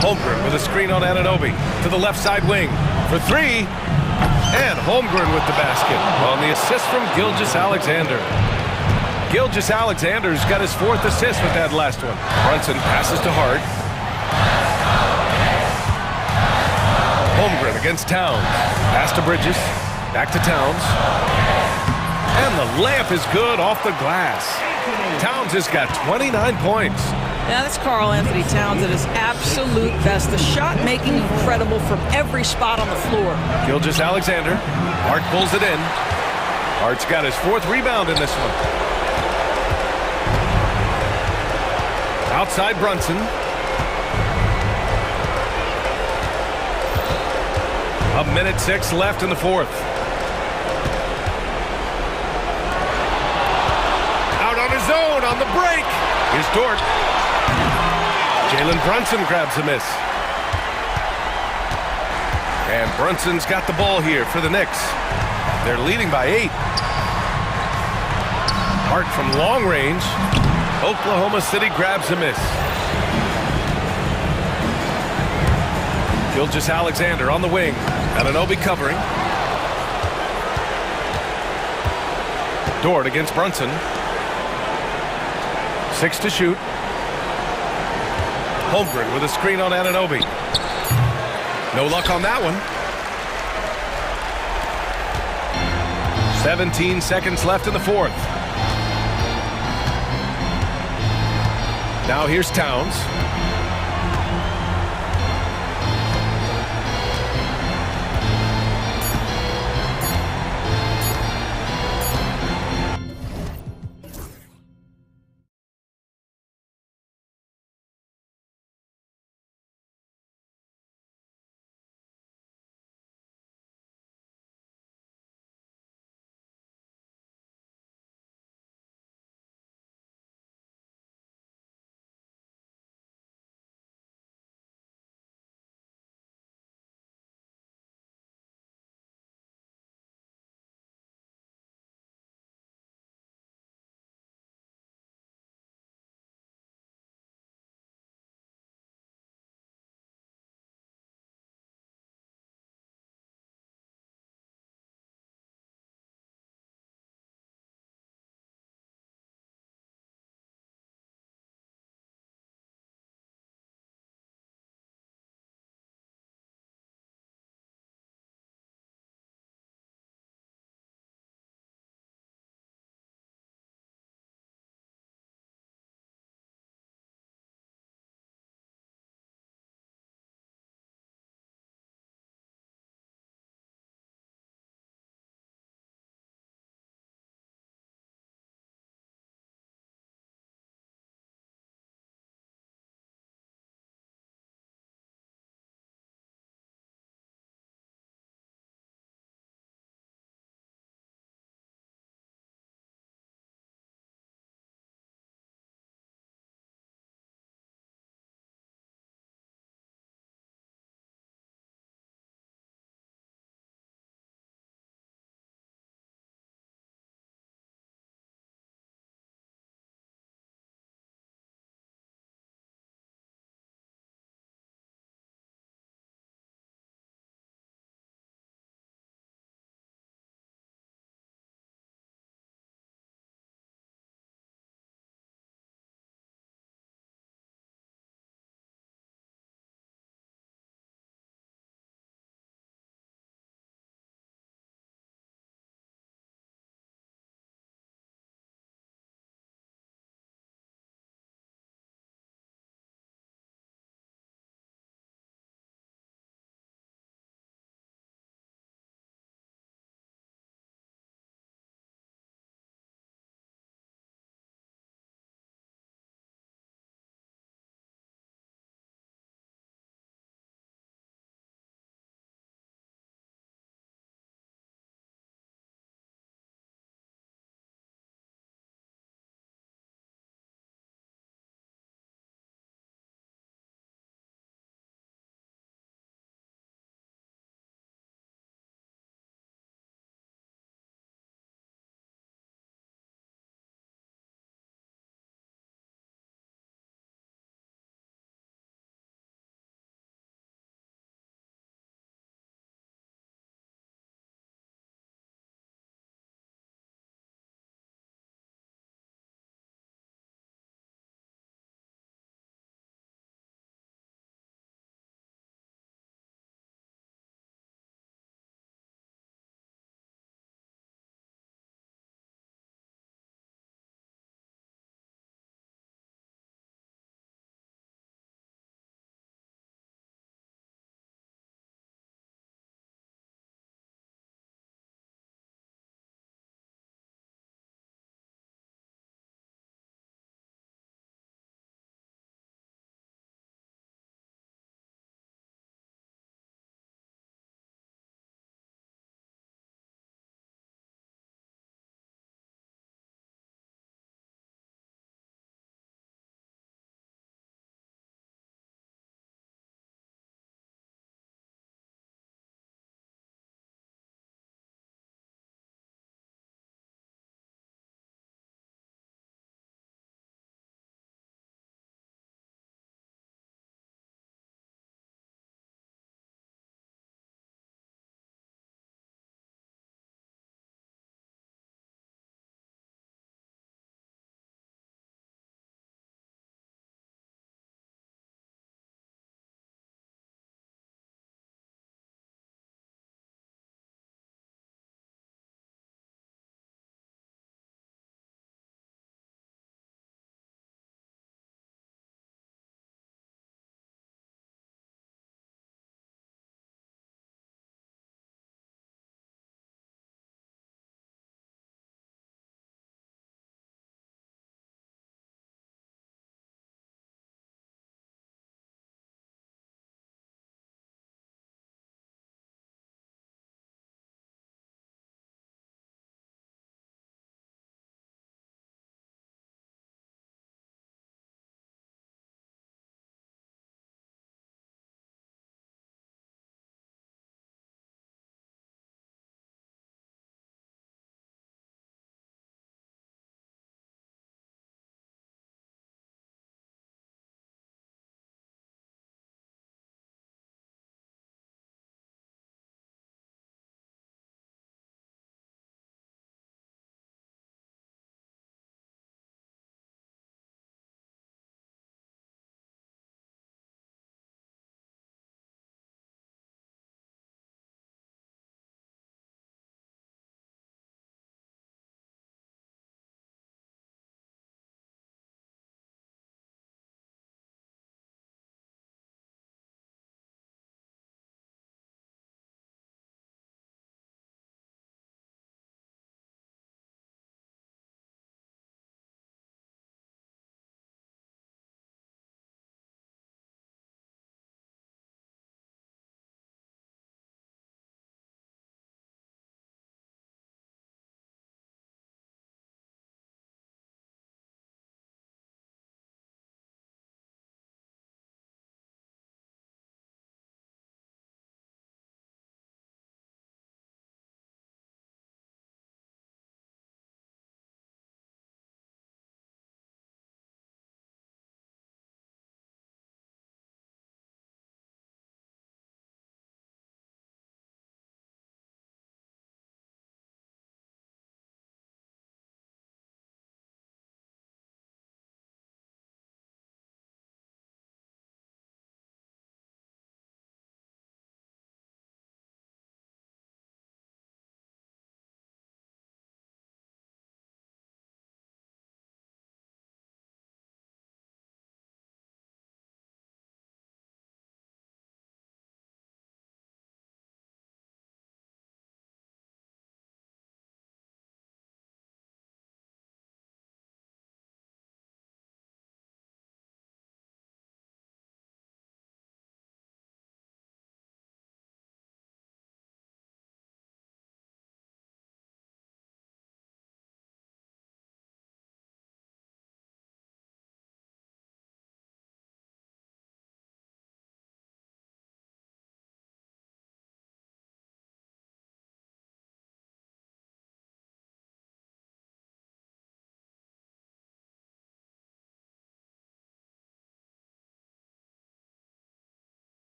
Holmgren with a screen on Anunoby to the left side wing for 3. And Holmgren with the basket on the assist from Gilgeous-Alexander. Gilgeous-Alexander's got his 4th assist with that last one. Brunson passes to Hart. Holmgren against Towns. Pass to Bridges. Back to Towns. And the layup is good off the glass. Towns has got 29 points. Now that's Karl Anthony Towns at his absolute best. The shot making incredible from every spot on the floor. Gilgeous-Alexander. Hart pulls it in. Hart's got his 4th rebound in this one. Outside Brunson. A minute 6 left in the 4th. Out on his own on the break. Here's Dort. Jalen Brunson grabs a miss. And Brunson's got the ball here for the Knicks. They're leading by 8. Hart from long range. Oklahoma City grabs a miss. Gilgeous-Alexander on the wing. Anunoby covering. Dort against Brunson. 6 to shoot. Holmgren with a screen on Anunoby. No luck on that one. 17 seconds left in the 4th. Now here's Towns.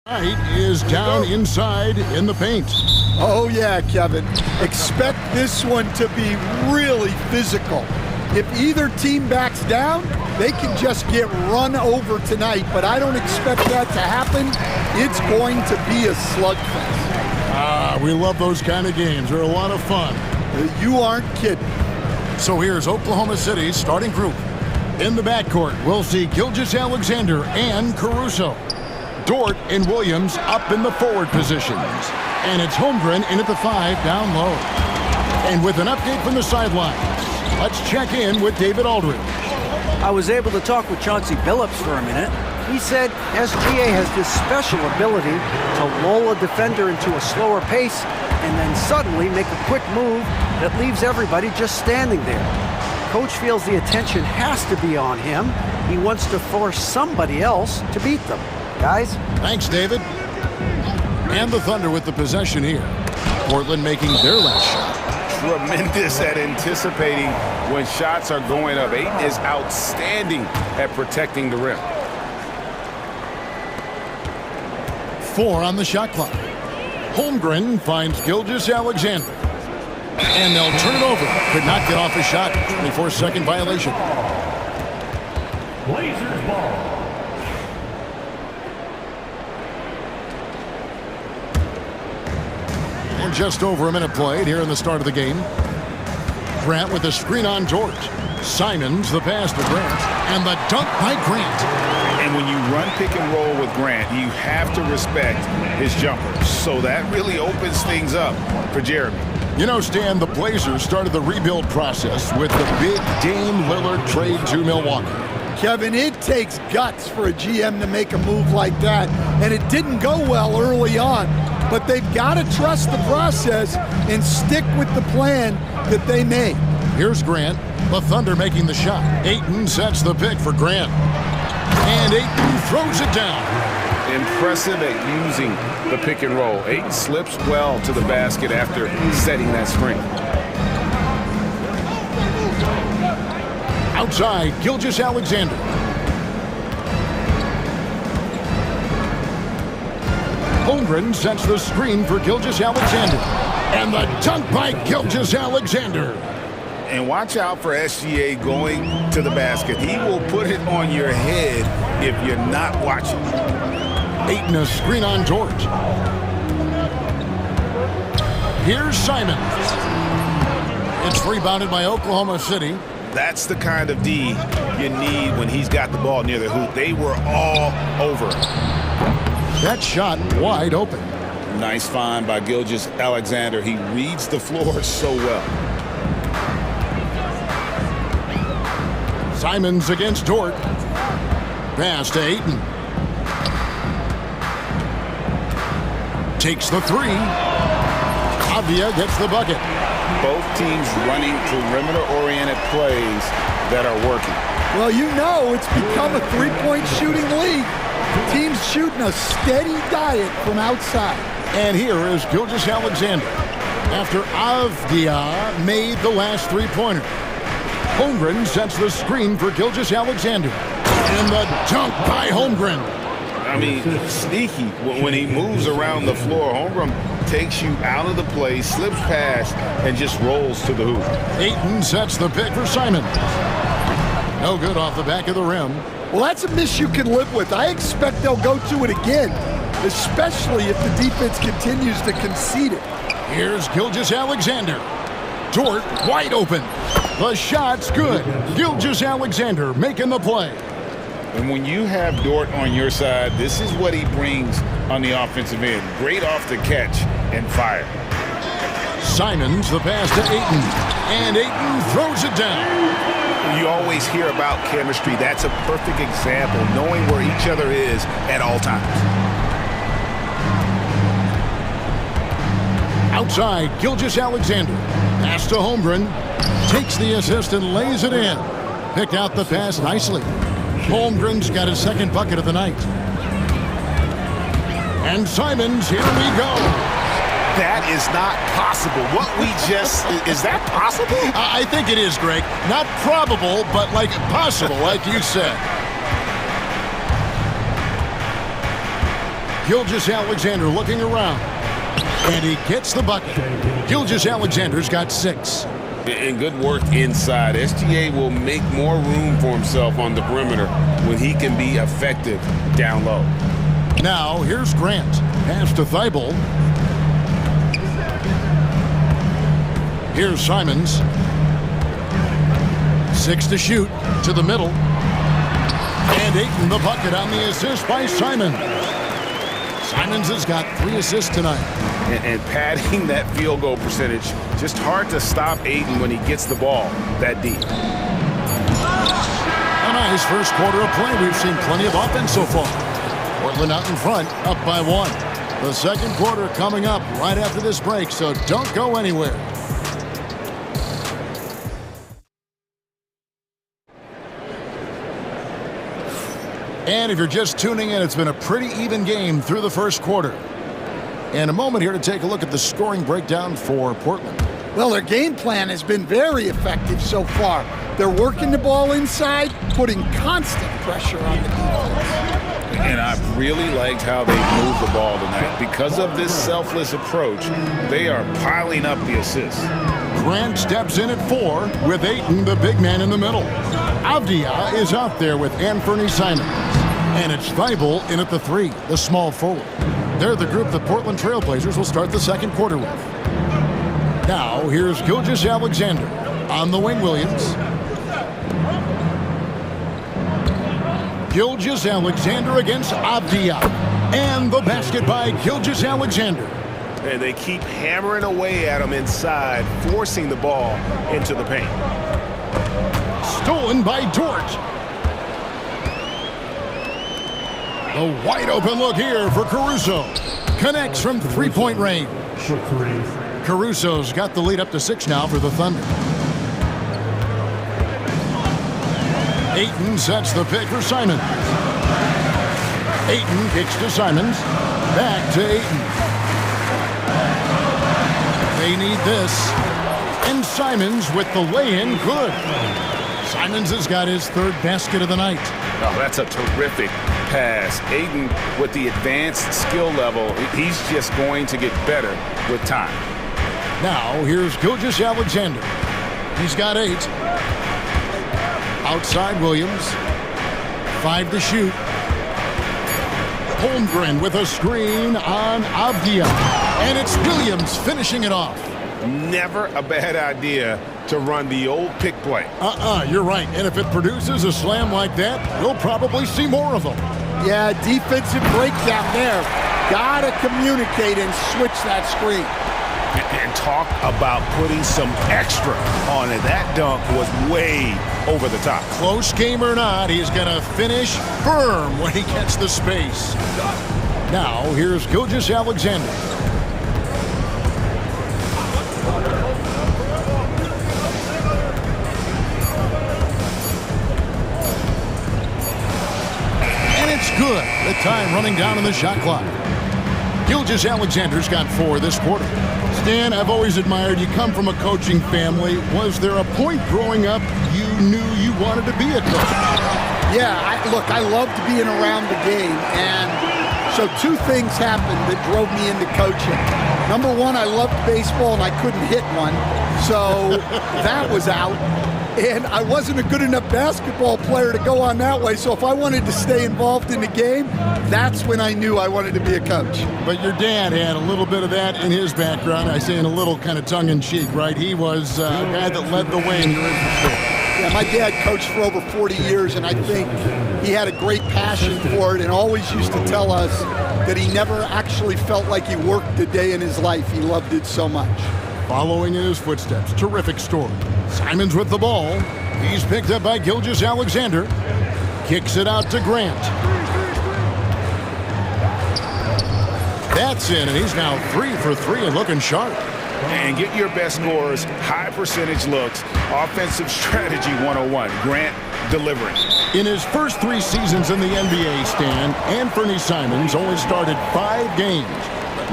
Knight is down inside in the paint. Oh, yeah, Kevin. Expect this one to be really physical. If either team backs down, they can just get run over tonight, but I don't expect that to happen. It's going to be a slugfest. We love those kind of games. They're a lot of fun. You aren't kidding. So here's Oklahoma City's starting group. In the backcourt, we'll see Gilgeous-Alexander and Caruso. Dort and Williams up in the forward positions. And it's Holmgren in at the 5 down low. And with an update from the sidelines, let's check in with David Aldridge. I was able to talk with Chauncey Billups for a minute. He said SGA has this special ability to lull a defender into a slower pace and then suddenly make a quick move that leaves everybody just standing there. Coach feels the attention has to be on him. He wants to force somebody else to beat them. Guys? Thanks, David. And the Thunder with the possession here. Portland making their last shot. Tremendous at anticipating when shots are going up. Ayton is outstanding at protecting the rim. 4 on the shot clock. Holmgren finds Gilgeous-Alexander. And they'll turn it over. Could not get off a shot. 24-second violation. Blazers ball. And just over a minute played here in the start of the game. Grant with a screen on George. Simons the pass to Grant. And the dunk by Grant. And when you run pick and roll with Grant, you have to respect his jumper. So that really opens things up for Jeremy. You know, Stan, the Blazers started the rebuild process with the big Dame Lillard trade to Milwaukee. Kevin, it takes guts for a GM to make a move like that, and it didn't go well early on. But they've got to trust the process and stick with the plan that they made. Here's Grant. The Thunder making the shot. Ayton sets the pick for Grant. And Ayton throws it down. Impressive at using the pick and roll. Ayton slips well to the basket after setting that screen. Outside, Gilgeous-Alexander. Holmgren sets the screen for Gilgeous-Alexander. And the dunk by Gilgeous-Alexander. And watch out for SGA going to the basket. He will put it on your head if you're not watching. Ayton a screen on George. Here's Simons. It's rebounded by Oklahoma City. That's the kind of D you need when he's got the ball near the hoop. They were all over. That shot wide open. Nice find by Gilgeous-Alexander. He reads the floor so well. Simons against Dort. Pass to Ayton. Takes the 3. Avia gets the bucket. Both teams running perimeter-oriented plays that are working. Well, you know it's become a three-point shooting league. Teams shooting a steady diet from outside. And here is Gilgeous-Alexander after Avdia made the last three-pointer. Holmgren sets the screen for Gilgeous-Alexander. And the dunk by Holmgren. I mean, sneaky. When he moves around the floor, Holmgren takes you out of the play, slips past, and just rolls to the hoop. Ayton sets the pick for Simons. No good off the back of the rim. Well, that's a miss you can live with. I expect they'll go to it again, especially if the defense continues to concede it. Here's Gilgeous-Alexander. Dort wide open. The shot's good. Gilgeous-Alexander making the play. And when you have Dort on your side, this is what he brings on the offensive end. Great off the catch and fire. Simons the pass to Ayton. And Ayton throws it down. You always hear about chemistry. That's a perfect example, knowing where each other is at all times. Outside, Gilgeous-Alexander. Pass to Holmgren. Takes the assist and lays it in. Picked out the pass nicely. Holmgren's got his second bucket of the night. And Simons, here we go. That is not possible. What we just, is that possible? I think it is, Greg. Not probable, but like possible, like you said. Gilgeous-Alexander looking around. And he gets the bucket. Gilgeous-Alexander's got 6. And good work inside. SGA will make more room for himself on the perimeter when he can be effective down low. Now, here's Grant. Pass to Thibault. Here's Simons. 6 to shoot. To the middle. And Ayton the bucket on the assist by Simons. Simons has got 3 assists tonight. And padding that field goal percentage, just hard to stop Ayton when he gets the ball that deep. A nice first quarter of play. We've seen plenty of offense so far. Portland out in front, up by 1. The second quarter coming up right after this break, so don't go anywhere. And if you're just tuning in, it's been a pretty even game through the first quarter. And a moment here to take a look at the scoring breakdown for Portland. Well, their game plan has been very effective so far. They're working the ball inside, putting constant pressure on the defense. And I've really liked how they moved the ball tonight. Because of this selfless approach, they are piling up the assists. Grant steps in at 4 with Ayton, the big man, in the middle. Avdia is out there with Anthony Simons. And it's Thibault in at the 3, the small forward. They're the group the Portland Trailblazers will start the second quarter with. Now, here's Gilgeous-Alexander. On the wing, Williams. Gilgeous-Alexander against Avdia. And the basket by Gilgeous-Alexander. And they keep hammering away at him inside, forcing the ball into the paint. Stolen by Dort. The wide open look here for Caruso. Connects from three-point range. Caruso's got the lead up to 6 now for the Thunder. Ayton sets the pick for Simons. Ayton kicks to Simons. Back to Ayton. They need this. And Simons with the lay-in, good. Simons has got his 3rd basket of the night. Oh, that's a terrific pass. Ayton, with the advanced skill level, he's just going to get better with time. Now, here's Gilgeous-Alexander. He's got 8. Outside Williams. 5 to shoot. Holmgren with a screen on Avdia. And it's Williams finishing it off. Never a bad idea to run the old pick play. You're right. And if it produces a slam like that, we'll probably see more of them. Yeah, defensive breakdown there. Gotta communicate and switch that screen. And talk about putting some extra on it. That dunk was way over the top. Close game or not, he's going to finish firm when he gets the space. Now, here's Gilgeous-Alexander. And it's good. The time running down on the shot clock. Gilgeous-Alexander's got 4 this quarter. Stan, I've always admired you. Come from a coaching family. Was there a point growing up you knew you wanted to be a coach? Yeah, I loved being around the game. And so 2 things happened that drove me into coaching. Number 1, I loved baseball and I couldn't hit one. So that was out. And I wasn't a good enough basketball player to go on that way. So if I wanted to stay involved in the game, that's when I knew I wanted to be a coach. But your dad had a little bit of that in his background. I say in a little kind of tongue-in-cheek, right? He was a guy that led the way in your industry. Yeah, my dad coached for over 40 years, and I think he had a great passion for it and always used to tell us that he never actually felt like he worked a day in his life. He loved it so much. Following in his footsteps, terrific story. Simons with the ball. He's picked up by Gilgeous-Alexander. Kicks it out to Grant. That's in, and he's now 3 for 3 and looking sharp. And get your best scorers, high percentage looks, offensive strategy 101. Grant delivering. In his first 3 seasons in the NBA, Stan, Anthony Simons only started 5 games.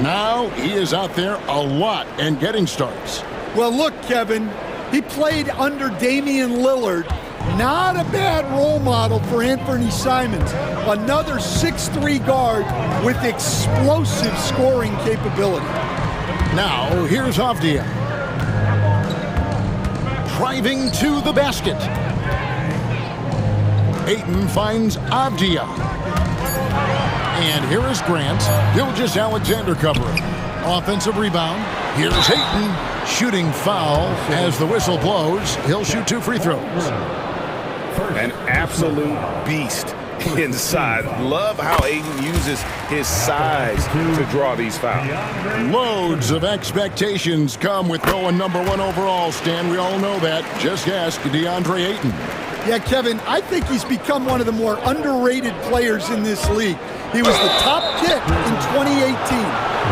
Now he is out there a lot and getting starts. Well, look, Kevin, he played under Damian Lillard Not a bad role model for Anthony Simons. Another 6'3" guard with explosive scoring capability. Now, here's Avdia. Driving to the basket. Ayton finds Avdia. And here is Grant. Gilgeous-Alexander covering. Offensive rebound. Here's Ayton. Shooting foul as the whistle blows. He'll shoot 2 free throws. An absolute beast inside. Love how Ayton uses his size to draw these fouls. Loads of expectations come with going #1 overall, Stan. We all know that. Just ask DeAndre Ayton. Yeah, Kevin, I think he's become one of the more underrated players in this league. He was the top pick in 2018.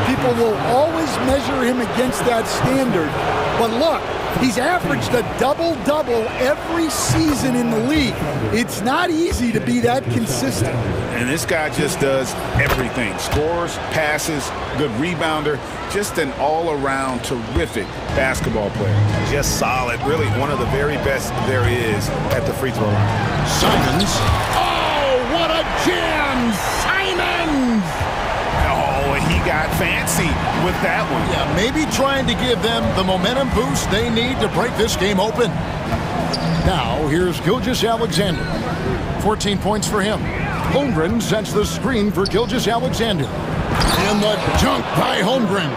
People will always measure him against that standard. But look, he's averaged a double-double every season in the league. It's not easy to be that consistent. And this guy just does everything. Scores, passes, good rebounder, just an all-around terrific basketball player. Just solid, really one of the very best there is at the free throw line. Simons. Oh, what a jam! Simons! Oh, he got fancy with that one. Yeah, maybe trying to give them the momentum boost they need to break this game open. Now, here's Gilgeous-Alexander. 14 points for him. Holmgren sets the screen for Gilgeous-Alexander. And the dunk by Holmgren.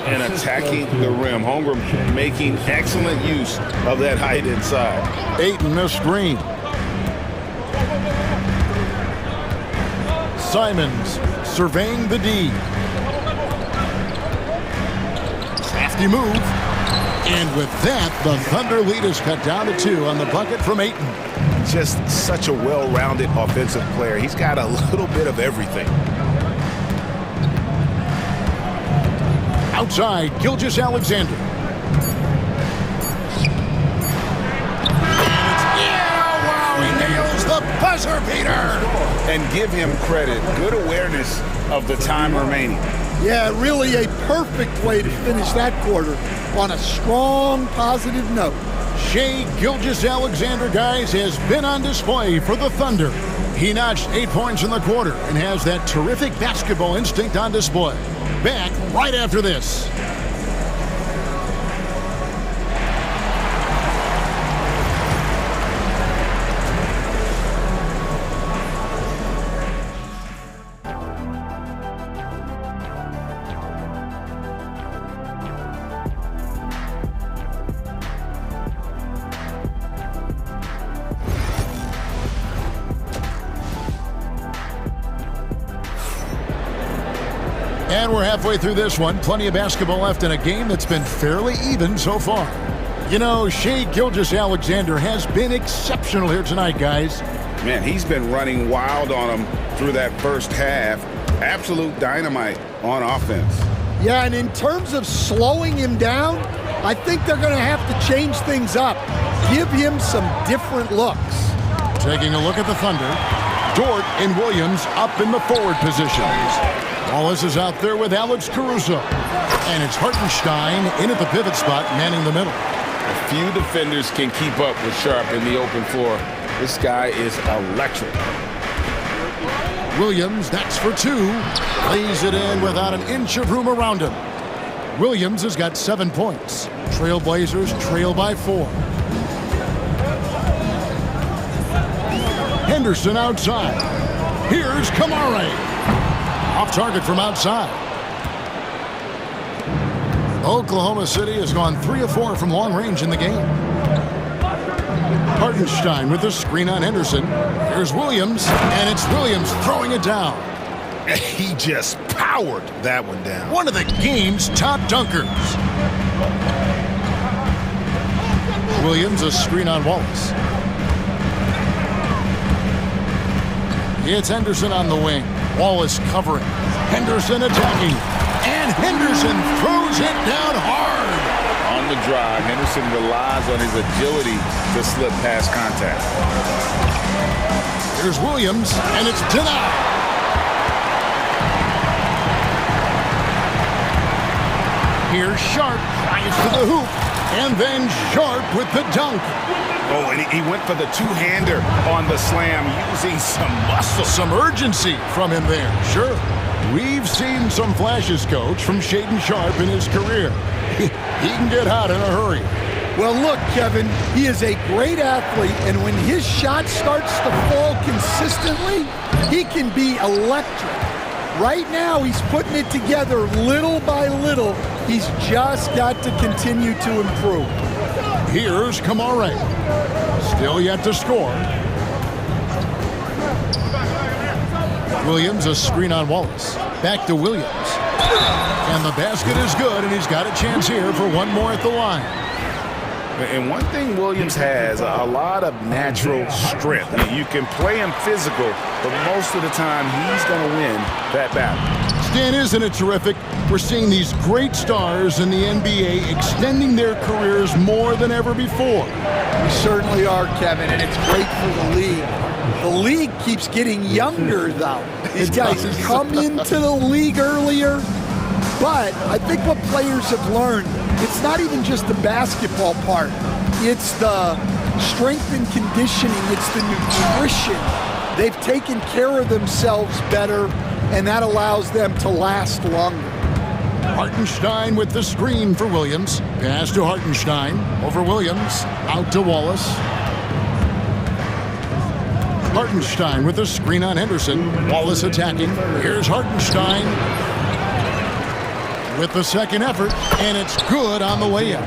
And attacking the rim. Holmgren making excellent use of that height inside. Ayton a screen. Simons surveying the D. Crafty move. And with that, the Thunder lead is cut down to 2 on the bucket from Ayton. Just such a well-rounded offensive player. He's got a little bit of everything. Outside, Gilgeous-Alexander. Yeah, wow, he nails the buzzer beater. And give him credit. Good awareness of the time remaining. Yeah, really a perfect way to finish that quarter on a strong, positive note. Shai Gilgeous-Alexander, guys, has been on display for the Thunder. He notched 8 points in the quarter and has that terrific basketball instinct on display. Back right after this. And we're halfway through this one. Plenty of basketball left in a game that's been fairly even so far. You know, Shai Gilgeous-Alexander has been exceptional here tonight, guys. Man, he's been running wild on him through that first half. Absolute dynamite on offense. Yeah, and in terms of slowing him down, I think they're going to have to change things up. Give him some different looks. Taking a look at the Thunder. Dort and Williams up in the forward positions. Wallace is out there with Alex Caruso. And it's Hartenstein in at the pivot spot, manning the middle. A few defenders can keep up with Sharp in the open floor. This guy is electric. Williams, that's for 2. Lays it in without an inch of room around him. Williams has got 7 points. Trailblazers trail by 4. Henderson outside. Here's Kamare. Off target from outside. Oklahoma City has gone 3 of 4 from long range in the game. Hartenstein with the screen on Henderson. Here's Williams, and it's Williams throwing it down. He just powered that one down. One of the game's top dunkers. Williams, a screen on Wallace. It's Henderson on the wing. Wallace covering. Henderson attacking. And Henderson throws it down hard. On the drive, Henderson relies on his agility to slip past contact. Here's Williams, and it's denied. Here's Sharp, drives to the hoop. And then Sharp with the dunk. Oh, and he went for the two-hander on the slam using some muscle. Some urgency from him there, sure. We've seen some flashes, Coach, from Shaedon Sharp in his career. He can get hot in a hurry. Well, look, Kevin, he is a great athlete, and when his shot starts to fall consistently, he can be electric. Right now, he's putting it together little by little. He's just got to continue to improve. Here's Kamare. Still yet to score. Williams, a screen on Wallace. Back to Williams. And the basket is good, and he's got a chance here for one more at the line. And one thing Williams has, a lot of natural strength. You can play him physical, but most of the time he's going to win that battle. Stan, isn't it terrific? We're seeing these great stars in the NBA extending their careers more than ever before. We certainly are, Kevin, and it's great for the league. The league keeps getting younger, though. These guys come into the league earlier, but I think what players have learned, it's not even just the basketball part. It's the strength and conditioning. It's the nutrition. They've taken care of themselves better, and that allows them to last longer. Hartenstein with the screen for Williams. Pass to Hartenstein. Over Williams. Out to Wallace. Hartenstein with the screen on Henderson. Wallace attacking. Here's Hartenstein with the second effort, and it's good on the way up.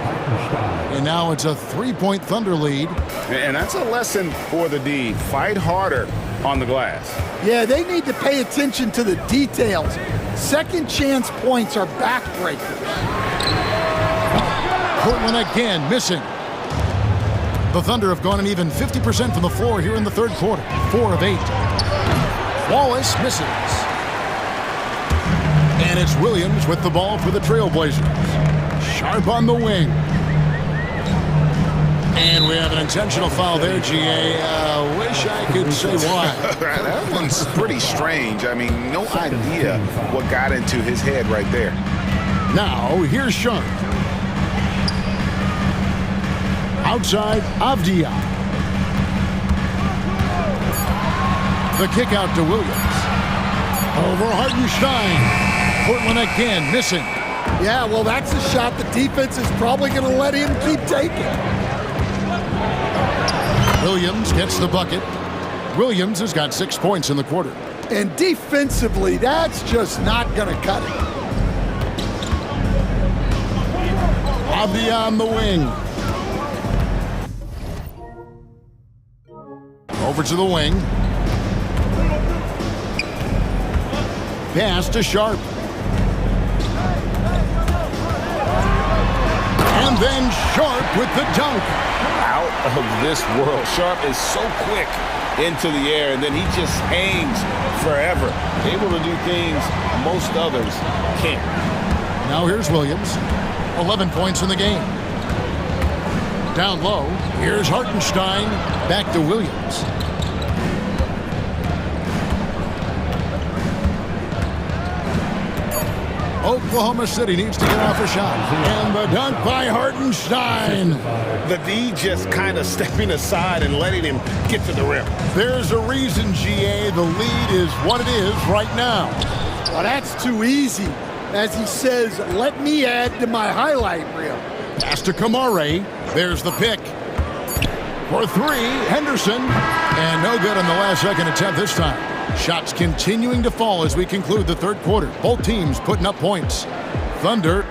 And now it's a three-point Thunder lead. And that's a lesson for the D. Fight harder on the glass. Yeah, they need to pay attention to the details. Second chance points are backbreakers. Portland again missing. The Thunder have gone an even 50% from the floor here in the third quarter. 4 of 8. Wallace misses. And it's Williams with the ball for the Trailblazers. Sharp on the wing. And we have an intentional foul there, GA. Wish I could say why. That one's pretty strange. I mean, no idea what got into his head right there. Now, here's Sharp. Outside, Avdia. The kick out to Williams. Over Hartenstein. Portland again missing. Yeah, well, that's a shot the defense is probably going to let him keep taking. Williams gets the bucket. Williams has got 6 points in the quarter. And defensively, that's just not going to cut it. Avdia on the wing. Over to the wing. Pass to Sharp. And then Sharp with the dunk. Out of this world. Sharp is so quick into the air, and then he just hangs forever. Able to do things most others can't. Now here's Williams. 11 points in the game. Down low, here's Hartenstein. Back to Williams. Oklahoma City needs to get off a shot. And the dunk by Hartenstein. The D just kind of stepping aside and letting him get to the rim. There's a reason, GA, the lead is what it is right now. Well, that's too easy. As he says, let me add to my highlight reel. Pass to Kamare. There's the pick. For 3, Henderson. And no good on the last second attempt this time. Shots continuing to fall as we conclude the third quarter. Both teams putting up points. Thunder.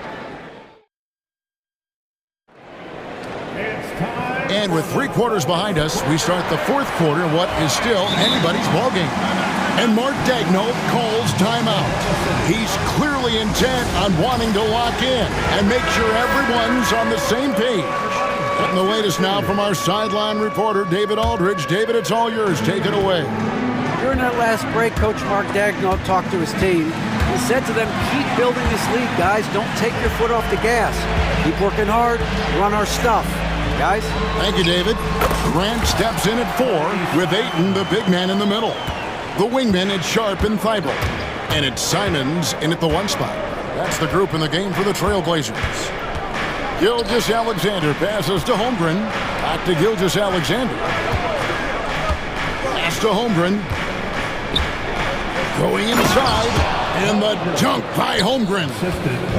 And with 3 quarters behind us, we start the fourth quarter in what is still anybody's ballgame. And Mark Daigneault calls timeout. He's clearly intent on wanting to lock in and make sure everyone's on the same page. Getting the latest now from our sideline reporter, David Aldridge. David, it's all yours. Take it away. During that last break, Coach Mark Daigneault talked to his team. He said to them, keep building this lead, guys. Don't take your foot off the gas. Keep working hard. Run our stuff. Guys? Thank you, David. Grant steps in at 4 with Ayton, the big man, in the middle. The wingmen at Sharp and Thibault. And it's Simons in at the 1 spot. That's the group in the game for the Trailblazers. Gilgeous-Alexander passes to Holmgren. Back to Gilgeous-Alexander. Pass to Holmgren. Going inside. And the dunk by Holmgren.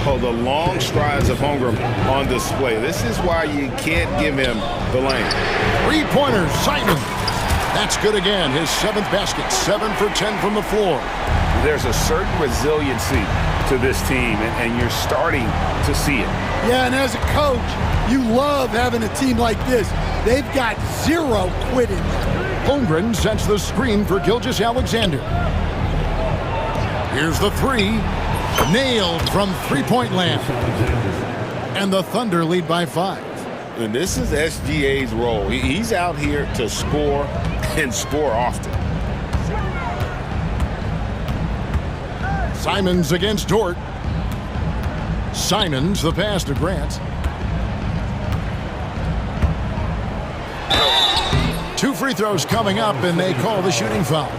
Oh, the long strides of Holmgren on display. This is why you can't give him the lane. Three-pointer, Simon. That's good again. His 7th basket. 7 for 10 from the floor. There's a certain resiliency to this team, and you're starting to see it. Yeah, and as a coach, you love having a team like this. They've got zero quitting. Holmgren sets the screen for Gilgeous-Alexander. Here's the three. Nailed from three-point land. And the Thunder lead by 5. And this is SGA's role. He's out here to score and score often. Simons against Dort. Simons, the pass to Grant. 2 free throws coming up, and they call the shooting foul.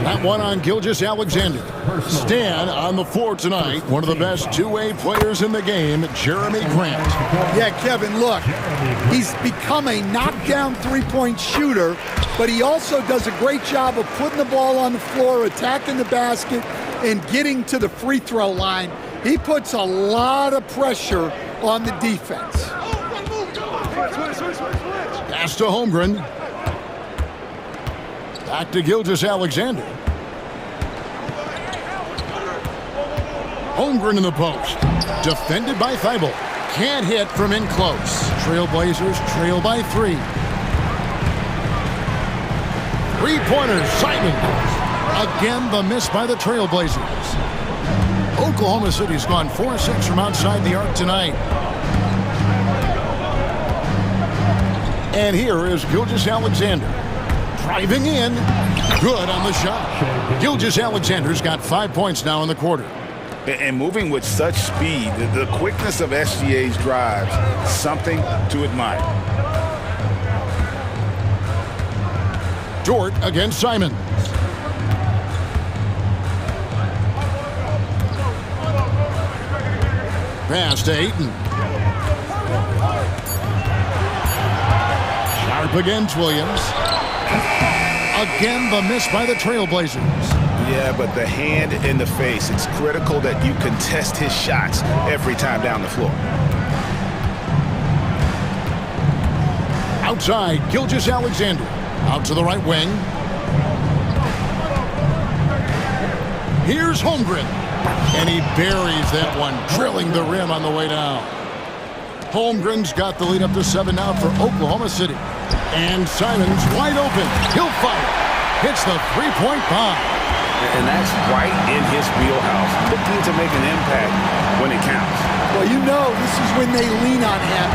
That one on Gilgeous-Alexander. Stan on the floor tonight. One of the best two-way players in the game, Jeremy Grant. Yeah, Kevin, look, he's become a knockdown three-point shooter, but he also does a great job of putting the ball on the floor, attacking the basket, and getting to the free throw line. He puts a lot of pressure on the defense. Pass to Holmgren. Back to Gilgeous-Alexander. Holmgren in the post. Defended by Thibault. Can't hit from in close. Trailblazers trail by 3. Three-pointer, Simon. Again, the miss by the Trailblazers. Oklahoma City's gone 4-6 from outside the arc tonight. And here is Gilgeous-Alexander. Driving in. Good on the shot. Gilgeous-Alexander's got 5 points now in the quarter. And moving with such speed, the quickness of SGA's drives, something to admire. Dort against Simon. Pass to Ayton. Sharp against Williams. Again, the miss by the Trailblazers. Yeah, but the hand in the face, it's critical that you contest his shots every time down the floor. Outside, Gilgeous-Alexander. Out to the right wing. Here's Holmgren. And he buries that one, drilling the rim on the way down. Holmgren's got the lead up to 7 now for Oklahoma City. And Simons wide open. He'll fire. Hits the three-point bomb. And that's right in his wheelhouse, looking to make an impact when it counts. Well, you know this is when they lean on him,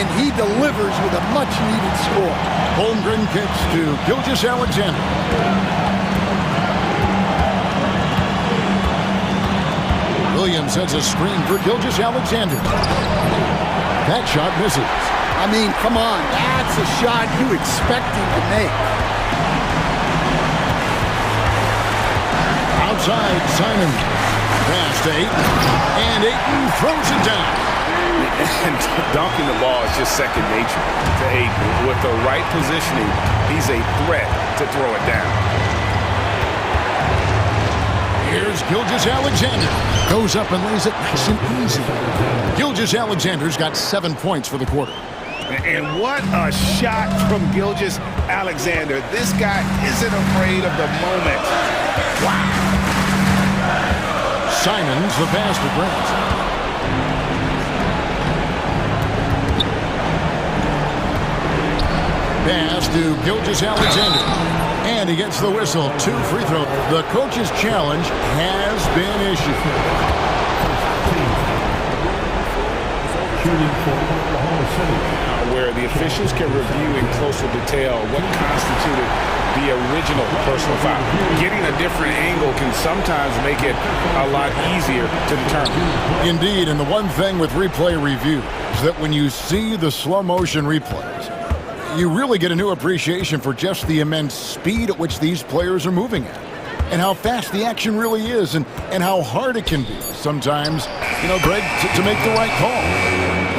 and he delivers with a much-needed score. Holmgren kicks to Gilgeous-Alexander. Williams sets a screen for Gilgeous-Alexander. That shot misses. I mean, come on, that's a shot you expect him to make. Outside, Simon. Pass to Ayton. And Ayton throws it down. And dunking the ball is just second nature to Ayton. With the right positioning, he's a threat to throw it down. Here's Gilgeous-Alexander. Goes up and lays it nice and easy. Gilgeous-Alexander's got 7 points for the quarter. And what a shot from Gilgeous-Alexander. This guy isn't afraid of the moment. Wow. Simons, the pass to Grant. Pass to Gilgeous-Alexander. And he gets the whistle. 2 free throws. The coach's challenge has been issued. Shooting for Oklahoma City. Where the officials can review in closer detail what constituted the original personal foul. Getting a different angle can sometimes make it a lot easier to determine. Indeed, and the one thing with replay review is that when you see the slow motion replays, you really get a new appreciation for just the immense speed at which these players are moving at, and how fast the action really is, and how hard it can be sometimes, Greg, to make the right call.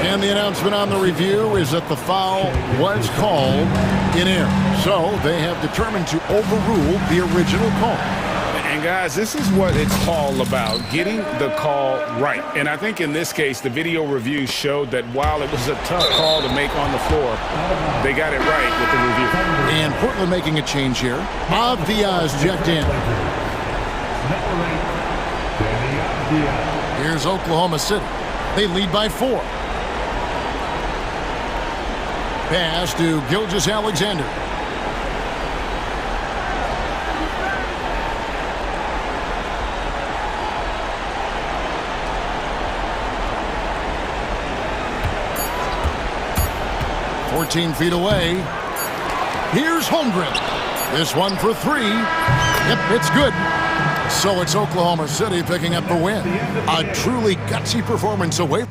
And the announcement on the review is that the foul was called in air. So they have determined to overrule the original call. And guys, this is what it's all about, getting the call right. And I think in this case, the video review showed that while it was a tough call to make on the floor, they got it right with the review. And Portland making a change here. Diaz checked in. Here's Oklahoma City. They lead by 4. Pass to Gilgeous-Alexander. Feet away. Here's Holmgren. This one for 3. Yep, it's good. So it's Oklahoma City picking up the win. A truly gutsy performance away.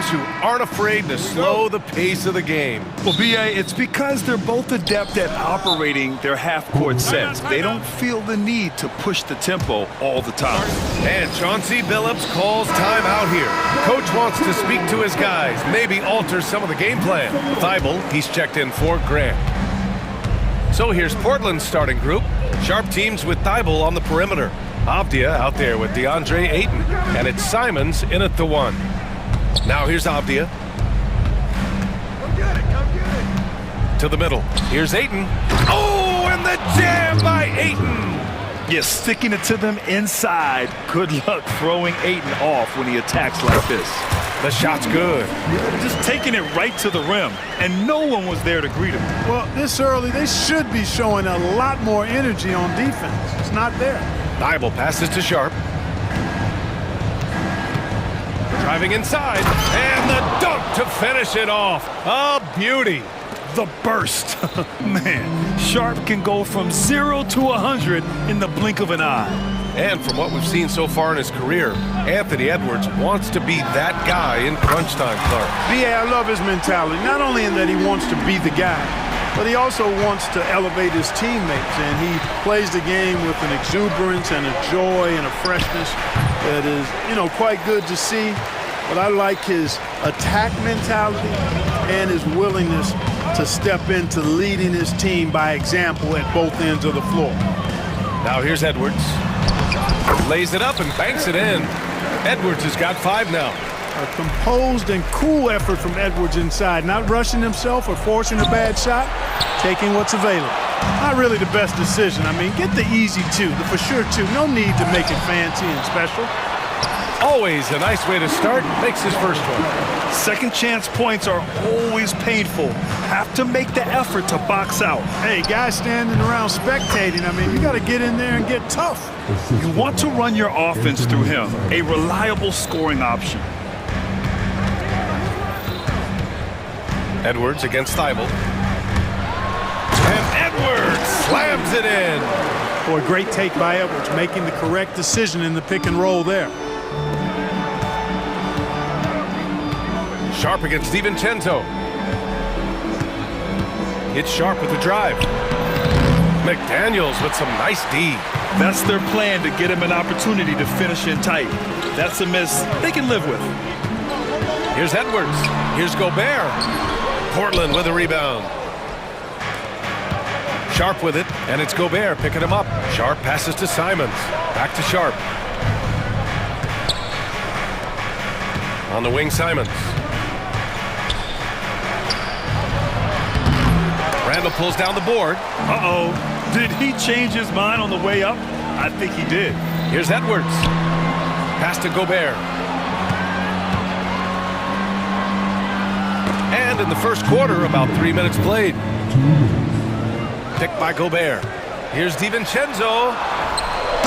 teams who aren't afraid to slow the pace of the game. Well, B.A., it's because they're both adept at operating their half-court sets. They don't feel the need to push the tempo all the time. And Chauncey Billups calls timeout here. Coach wants to speak to his guys, maybe alter some of the game plan. Thibault, he's checked in for Grant. So here's Portland's starting group. Sharp teams with Thibault on the perimeter. Avdia out there with DeAndre Ayton. And it's Simons in at the 1. Now here's Avdia. To the middle. Here's Ayton. Oh, and the jam by Ayton! Yes, sticking it to them inside. Good luck throwing Ayton off when he attacks like this. The shot's good. Just taking it right to the rim, and no one was there to greet him. Well, this early, they should be showing a lot more energy on defense. It's not there. Thibault passes to Sharp. Driving inside, and the dunk to finish it off. A beauty. The burst. Man, Sharp can go from 0 to 100 in the blink of an eye. And from what we've seen so far in his career, Anthony Edwards wants to be that guy in crunch time, Clark. B.A., I love his mentality. Not only in that he wants to be the guy, but he also wants to elevate his teammates. And he plays the game with an exuberance and a joy and a freshness that is, quite good to see. But I like his attack mentality and his willingness to step into leading his team by example at both ends of the floor. Now here's Edwards. Lays it up and banks it in. Edwards has got 5 now. A composed and cool effort from Edwards inside, not rushing himself or forcing a bad shot, taking what's available. Not really the best decision. I mean, get the easy 2, the for sure 2. No need to make it fancy and special. Always a nice way to start. Makes his first one. Second chance points are always painful. Have to make the effort to box out. Hey, guys standing around spectating, I mean, you got to get in there and get tough. You want to run your offense through him, a reliable scoring option. Edwards against Thibault. And Edwards slams it in. Boy, great take by Edwards, making the correct decision in the pick and roll there. Sharp against DiVincenzo. It's Sharp with the drive. McDaniels with some nice D. That's their plan, to get him an opportunity to finish in tight. That's a miss they can live with. Here's Edwards. Here's Gobert. Portland with a rebound. Sharp with it, and it's Gobert picking him up. Sharp passes to Simons. Back to Sharp. On the wing, Simons. Randall pulls down the board. Uh-oh. Did he change his mind on the way up? I think he did. Here's Edwards. Pass to Gobert. And in the first quarter, about 3 minutes played. Picked by Gobert. Here's DiVincenzo.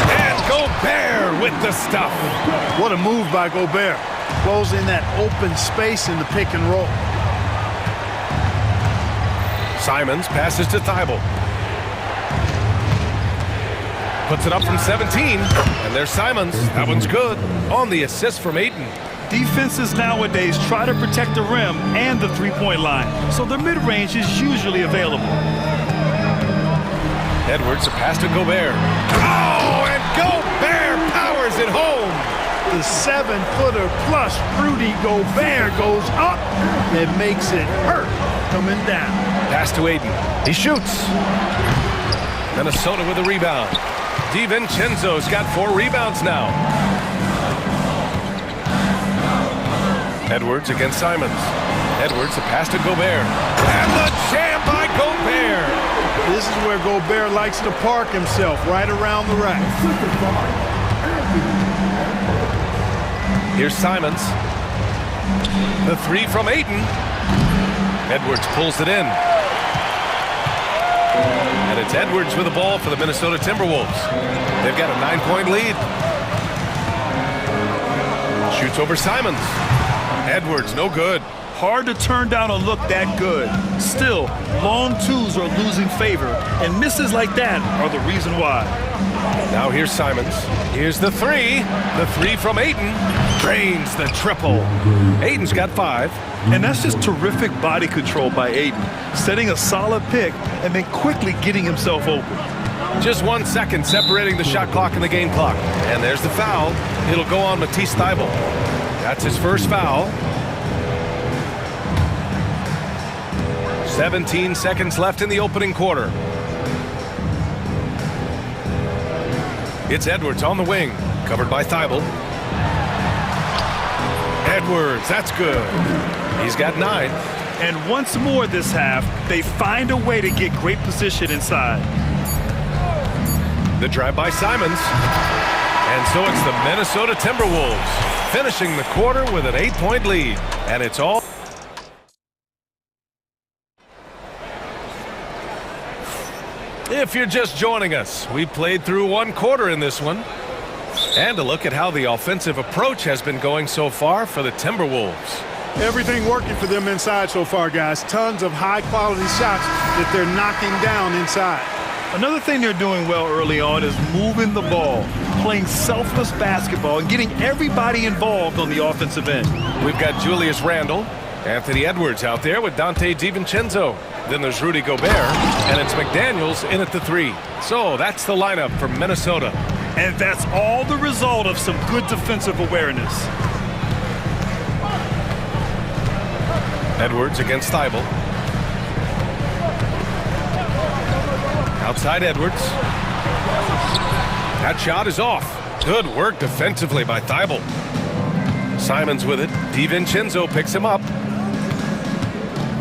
And Gobert with the stuff. What a move by Gobert. Closing that open space in the pick and roll. Simons passes to Thibault. Puts it up from 17. And there's Simons. That one's good. On the assist from Ayton. Defenses nowadays try to protect the rim and the three-point line, so their mid-range is usually available. Edwards, a pass to Gobert. Oh, and Gobert powers it home. The 7-footer plus Rudy Gobert goes up. It makes it hurt coming down. Pass to Ayton. He shoots. Minnesota with a rebound. DiVincenzo's got 4 rebounds now. Edwards against Simons. Edwards, a pass to Gobert. And the jam by Gobert. This is where Gobert likes to park himself, right around the rack. Here's Simons. The 3 from Ayton. Edwards pulls it in. And it's Edwards with the ball for the Minnesota Timberwolves. They've got a 9-point lead. Shoots over Simons. Edwards, no good. Hard to turn down a look that good. Still, long twos are losing favor, and misses like that are the reason why. Now here's Simons. Here's the three. The three from Ayton. Drains the triple. Ayton's got 5. And that's just terrific body control by Ayton, setting a solid pick and then quickly getting himself open. Just 1 second separating the shot clock and the game clock. And there's the foul. It'll go on Matisse Thybulle. That's his first foul. 17 seconds left in the opening quarter. It's Edwards on the wing, covered by Thybulle. Edwards, that's good. He's got 9. And once more this half, they find a way to get great position inside. The drive by Simons. And so it's the Minnesota Timberwolves finishing the quarter with an 8-point lead. And it's all... If you're just joining us, we played through 1 quarter in this one. And a look at how the offensive approach has been going so far for the Timberwolves. Everything working for them inside so far, guys. Tons of high-quality shots that they're knocking down inside. Another thing they're doing well early on is moving the ball, playing selfless basketball, and getting everybody involved on the offensive end. We've got Julius Randle, Anthony Edwards out there with Dante DiVincenzo. Then there's Rudy Gobert, and it's McDaniels in at the 3. So that's the lineup for Minnesota. And that's all the result of some good defensive awareness. Edwards against Thybulle. Outside Edwards. That shot is off. Good work defensively by Thybulle. Simons with it. DiVincenzo picks him up.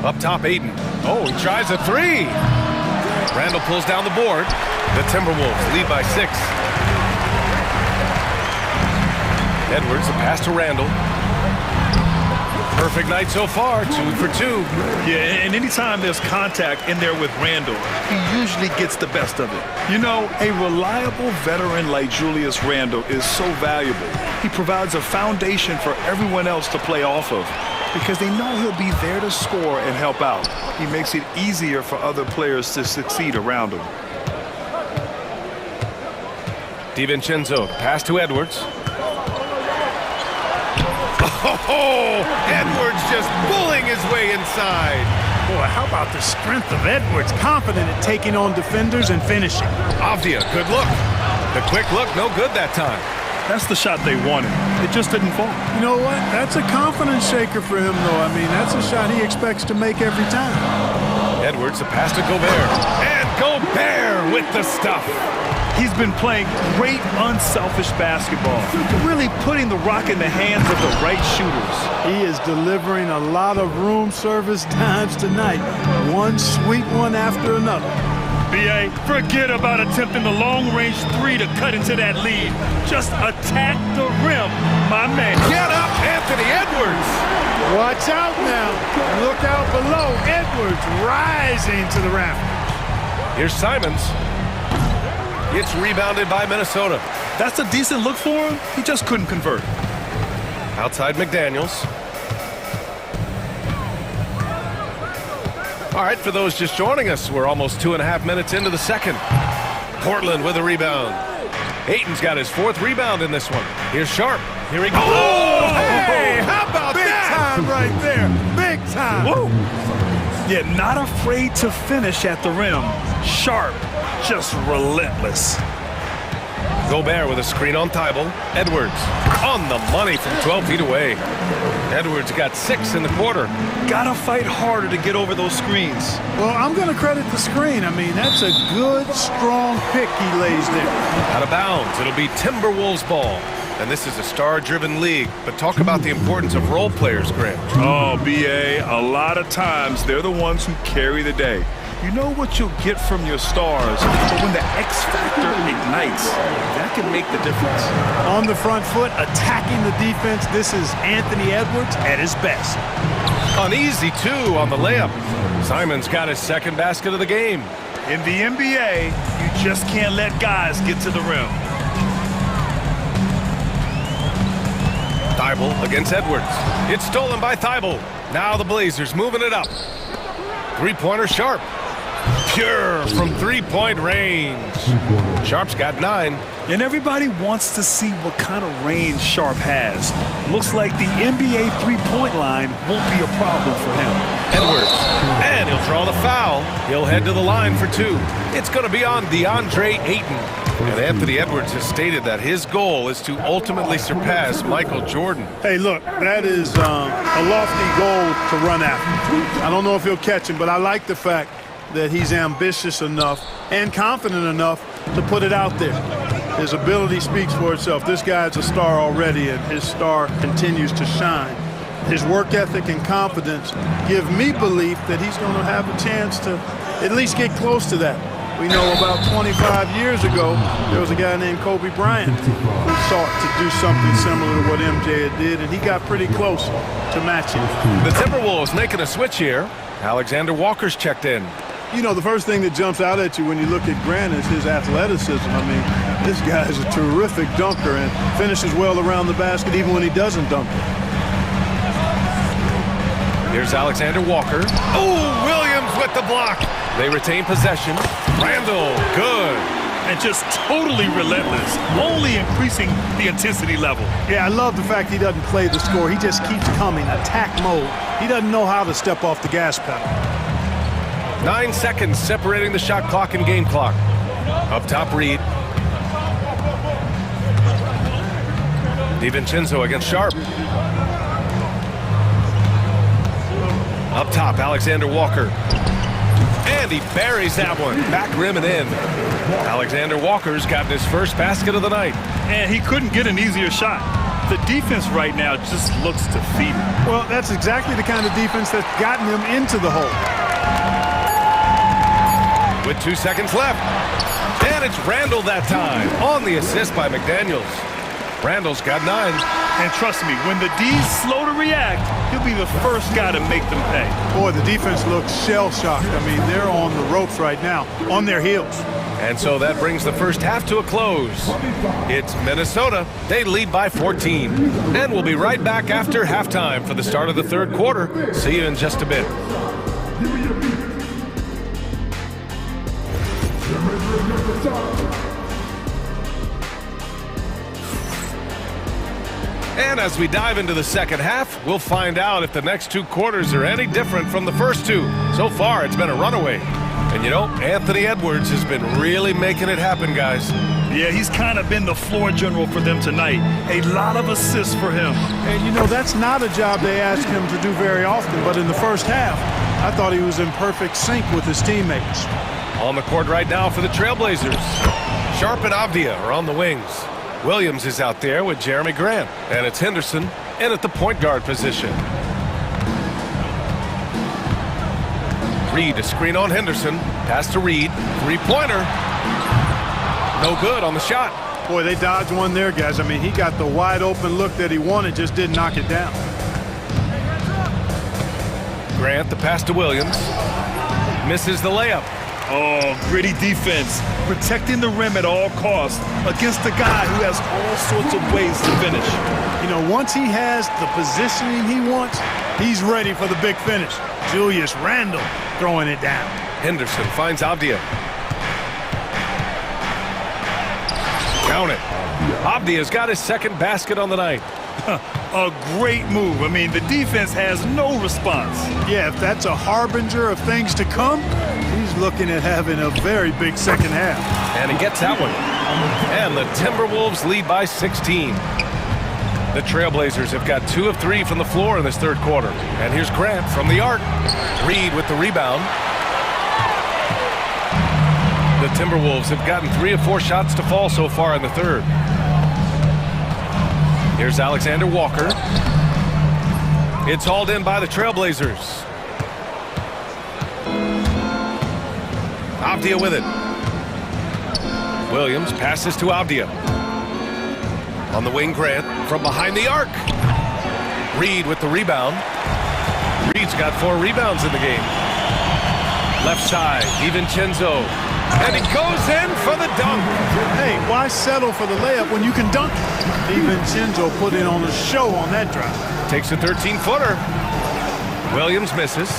Up top, Ayton. Oh, he tries a 3. Randle pulls down the board. The Timberwolves lead by 6. Edwards, the pass to Randle. Perfect night so far, 2 for 2. Yeah, and anytime there's contact in there with Randle, he usually gets the best of it. You know, a reliable veteran like Julius Randle is so valuable. He provides a foundation for everyone else to play off of because they know he'll be there to score and help out. He makes it easier for other players to succeed around him. DiVincenzo, pass to Edwards. Oh, Edwards just bullying his way inside. Boy, how about the strength of Edwards? Confident at taking on defenders and finishing. Avdia, good look. The quick look, no good that time. That's the shot they wanted. It just didn't fall. You know what? That's a confidence shaker for him, though. I mean, that's a shot he expects to make every time. Edwards, the pass to Gobert. And Gobert with the stuff. He's been playing great, unselfish basketball, really putting the rock in the hands of the right shooters. He is delivering a lot of room service dimes tonight. One sweet one after another. B.A., forget about attempting the long-range 3 to cut into that lead. Just attack the rim, my man. Get up, Anthony Edwards. Watch out now. Look out below. Edwards rising to the rafters. Here's Simons. It's rebounded by Minnesota. That's a decent look for him. He just couldn't convert. Outside McDaniels. All right, for those just joining us, we're almost 2.5 minutes into the second. Portland with a rebound. Ayton's got his 4th rebound in this one. Here's Sharp. Here he goes. Oh, hey, how about Big that? time right there. Big time. Whoa. Yeah, not afraid to finish at the rim. Sharp, just relentless. Gobert with a screen on Thybulle. Edwards on the money from 12 feet away. Edwards got 6 in the quarter. Gotta fight harder to get over those screens. Well, I'm going to credit the screen. I mean, that's a good, strong pick he lays there. Out of bounds. It'll be Timberwolves ball. And this is a star-driven league. But talk about the importance of role players, Grant. Oh, B.A., a lot of times they're the ones who carry the day. You know what you'll get from your stars, but when the X factor ignites, that can make the difference. On the front foot, attacking the defense, this is Anthony Edwards at his best. Uneasy, too, on the layup. Simons got his 2nd basket of the game. In the NBA, you just can't let guys get to the rim. Thybulle against Edwards. It's stolen by Thybulle. Now the Blazers moving it up. 3-pointer Sharp. pure from three-point range. Sharp's got 9. And everybody wants to see what kind of range Sharp has. Looks like the NBA three-point line won't be a problem for him. Edwards, and he'll draw the foul. He'll head to the line for 2. It's going to be on DeAndre Ayton. And Anthony Edwards has stated that his goal is to ultimately surpass Michael Jordan. Hey, look, that is a lofty goal to run after. I don't know if he'll catch him, but I like the fact that he's ambitious enough and confident enough to put it out there. His ability speaks for itself. This guy's a star already, and his star continues to shine. His work ethic and confidence give me belief that he's going to have a chance to at least get close to that. We know about 25 years ago, there was a guy named Kobe Bryant who sought to do something similar to what MJ did, and he got pretty close to matching. The Timberwolves making a switch here. Alexander Walker's checked in. You know, the first thing that jumps out at you when you look at Grant is his athleticism. I mean, this guy is a terrific dunker and finishes well around the basket even when he doesn't dunk it. Here's Alexander Walker. Oh, Williams with the block. They retain possession. Randall, good. And just totally relentless, only increasing the intensity level. Yeah, I love the fact he doesn't play the score. He just keeps coming, attack mode. He doesn't know how to step off the gas pedal. 9 seconds separating the shot clock and game clock. Up top, Reed. DiVincenzo against Sharp. Up top, Alexander Walker. And he buries that one. Back rim and in. Alexander Walker's gotten his first basket of the night. And he couldn't get an easier shot. The defense right now just looks defeated. Well, that's exactly the kind of defense that's gotten him into the hole. With 2 seconds left. And it's Randall that time. On the assist by McDaniels. Randall's got 9. And trust me, when the D's slow to react, he'll be the first guy to make them pay. Boy, the defense looks shell-shocked. I mean, they're on the ropes right now, on their heels. And so that brings the first half to a close. It's Minnesota. They lead by 14. And we'll be right back after halftime for the start of the third quarter. See you in just a bit. And as we dive into the second half, we'll find out if the next 2 quarters are any different from the first 2. So far, it's been a runaway. And you know, Anthony Edwards has been really making it happen, guys. Yeah, he's kind of been the floor general for them tonight. A lot of assists for him. And you know, that's not a job they ask him to do very often, but in the first half, I thought he was in perfect sync with his teammates. On the court right now for the Trailblazers. Sharp and Avdia are on the wings. Williams is out there with Jeremy Grant. And it's Henderson in at the point guard position. Reed, a screen on Henderson. Pass to Reed. Three-pointer. No good on the shot. Boy, they dodged one there, guys. I mean, he got the wide-open look that he wanted, just didn't knock it down. Grant, the pass to Williams. Misses the layup. Oh, gritty defense, protecting the rim at all costs against a guy who has all sorts of ways to finish. You know, once he has the positioning he wants, he's ready for the big finish. Julius Randle throwing it down. Henderson finds Avdia. Count it. Avdia's got his second basket on the night. A great move. I mean, the defense has no response. Yeah, if that's a harbinger of things to come, he's looking at having a very big second half. And he gets that one. And the Timberwolves lead by 16. The Trailblazers have got 2 of 3 from the floor in this third quarter. And here's Grant from the arc. Reed with the rebound. The Timberwolves have gotten 3 of 4 shots to fall so far in the third. Here's Alexander Walker. It's hauled in by the Trailblazers. Avdia with it. Williams passes to Avdia. On the wing, Grant from behind the arc. Reed with the rebound. Reed's got 4 rebounds in the game. Left side, DiVincenzo. And he goes in for the dunk. Hey, why settle for the layup when you can dunk? DiVincenzo put in on a show on that drive. Takes a 13-footer. Williams misses.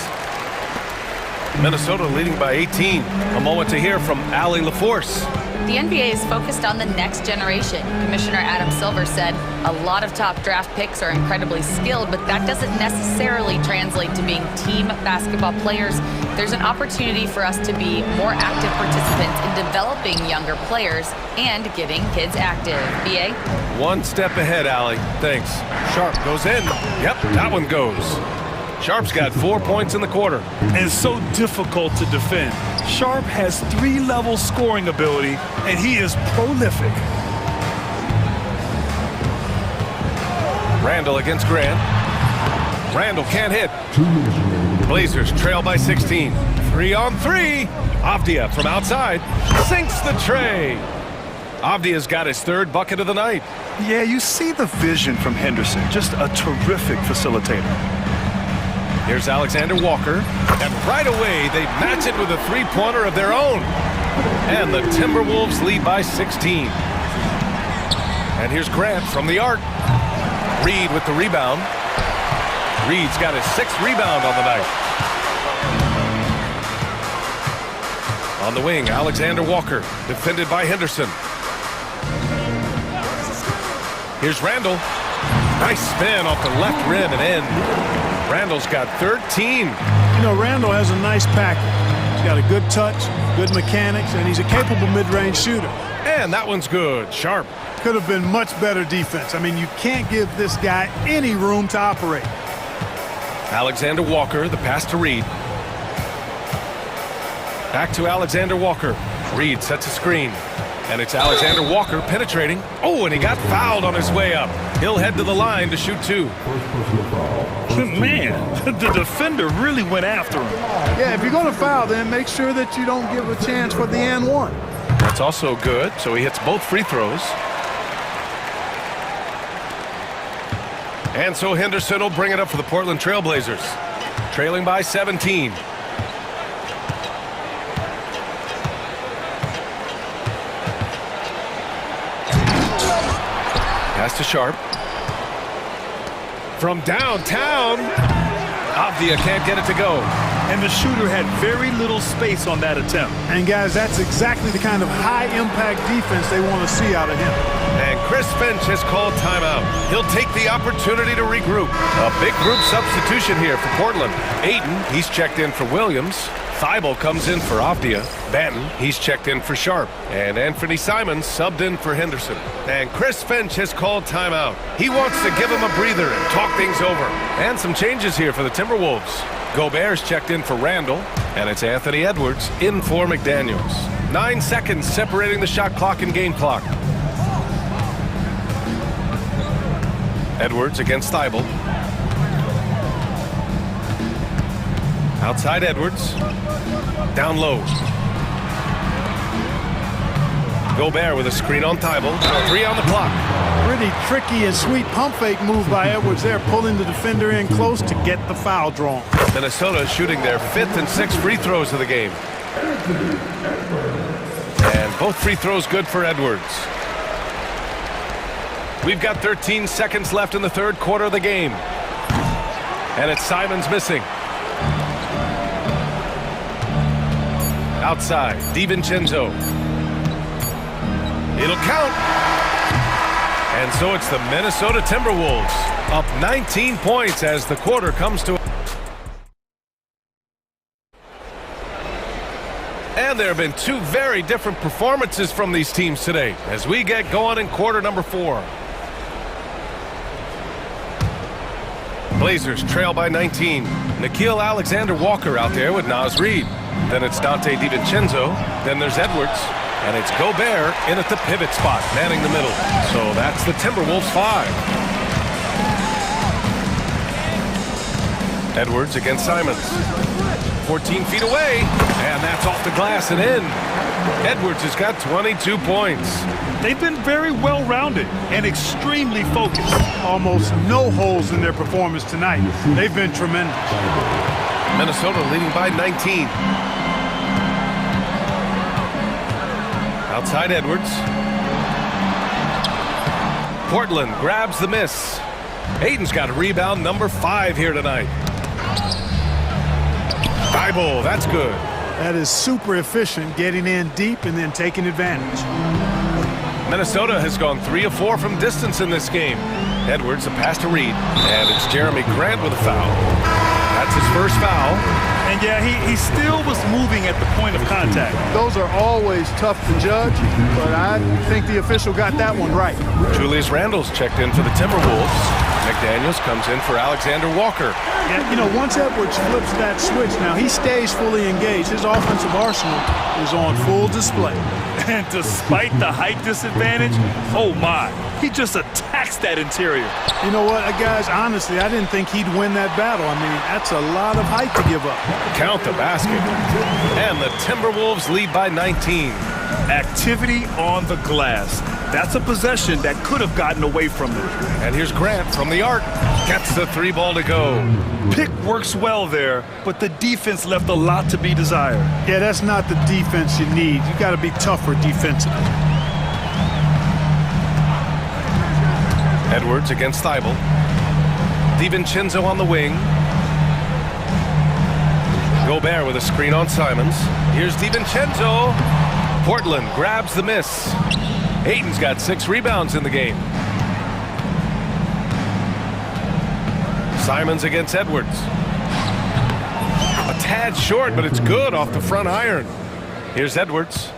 Minnesota leading by 18. A moment to hear from Allie LaForce. The NBA is focused on the next generation. Commissioner Adam Silver said a lot of top draft picks are incredibly skilled, but that doesn't necessarily translate to being team basketball players. There's an opportunity for us to be more active participants in developing younger players and getting kids active. BA? One step ahead, Allie. Thanks. Sharp goes in. Yep, that one goes. Sharp's got 4 points in the quarter. And so difficult to defend. Sharp has 3-level scoring ability, and he is prolific. Randall against Grant. Randall can't hit. Blazers trail by 16. 3-on-3. Avdia from outside sinks the tray. Avdia's got his third bucket of the night. Yeah, you see the vision from Henderson. Just a terrific facilitator. Here's Alexander Walker, and right away they match it with a three-pointer of their own. And the Timberwolves lead by 16. And here's Grant from the arc. Reed with the rebound. Reed's got his 6th rebound on the night. On the wing, Alexander Walker, defended by Henderson. Here's Randall. Nice spin off the left rim and in. Randall's got 13. You know, Randall has a nice package. He's got a good touch, good mechanics, and he's a capable mid-range shooter. And that one's good. Sharp. Could have been much better defense. I mean, you can't give this guy any room to operate. Alexander Walker, the pass to Reed. Back to Alexander Walker. Reed sets a screen. And it's Alexander Walker penetrating. Oh, and he got fouled on his way up. He'll head to the line to shoot 2. Man, the defender really went after him. Yeah, if you're going to foul, then make sure that you don't give a chance for the and one. That's also good, so he hits both free throws. And so Henderson will bring it up for the Portland Trail Blazers. Trailing by 17. Pass to Sharp. From downtown, Avdia can't get it to go. And the shooter had very little space on that attempt. And guys, that's exactly the kind of high-impact defense they want to see out of him. And Chris Finch has called timeout. He'll take the opportunity to regroup. A big group substitution here for Portland. Ayton, he's checked in for Williams. Thibault comes in for Avdia. Banton, he's checked in for Sharp. And Anthony Simons subbed in for Henderson. And Chris Finch has called timeout. He wants to give him a breather and talk things over. And some changes here for the Timberwolves. Gobert's checked in for Randall. And it's Anthony Edwards in for McDaniels. 9 seconds separating the shot clock and game clock. Edwards against Thibault. Outside Edwards. Down low. Gobert with a screen on Thibault. 3 on the clock. Pretty tricky and sweet pump fake move by Edwards there, pulling the defender in close to get the foul drawn. Minnesota shooting their 5th and 6th free throws of the game. And both free throws good for Edwards. We've got 13 seconds left in the 3rd quarter of the game. And it's Simons missing. Outside, DiVincenzo. It'll count. And so it's the Minnesota Timberwolves up 19 points as the quarter comes to. And there have been 2 very different performances from these teams today as we get going in quarter number 4. Blazers trail by 19. Nickeil Alexander-Walker out there with Naz Reid. Then it's Dante DiVincenzo. Then there's Edwards. And it's Gobert in at the pivot spot, manning the middle. So that's the Timberwolves 5. Edwards against Simons. 14 feet away. And that's off the glass and in. Edwards has got 22 points. They've been very well-rounded and extremely focused. Almost no holes in their performance tonight. They've been tremendous. Minnesota leading by 19. Outside Edwards. Portland grabs the miss. Ayton's got a rebound number 5 here tonight. Thibault, that's good. That is super efficient, getting in deep and then taking advantage. Minnesota has gone 3 of 4 from distance in this game. Edwards, a pass to Reed, and it's Jeremy Grant with a foul. That's his first foul. And yeah, he still was moving at the point of contact. Those are always tough to judge, but I think the official got that one right. Julius Randle's checked in for the Timberwolves. McDaniels comes in for Alexander Walker. And, you know, once Edwards flips that switch, now he stays fully engaged. His offensive arsenal is on full display. And despite the height disadvantage, oh my, he just attacks that interior. You know what, guys, honestly, I didn't think he'd win that battle. I mean, that's a lot of height to give up. Count the basket. And the Timberwolves lead by 19. Activity on the glass. That's a possession that could have gotten away from them. And here's Grant from the arc. Gets the 3 ball to go. Pick works well there, but the defense left a lot to be desired. Yeah, that's not the defense you need. You got to be tougher defensively. Edwards against Thibault. DiVincenzo on the wing. Gobert with a screen on Simons. Here's DiVincenzo. Portland grabs the miss. Ayton's got 6 rebounds in the game. Simons against Edwards. A tad short, but it's good off the front iron. Here's Edwards.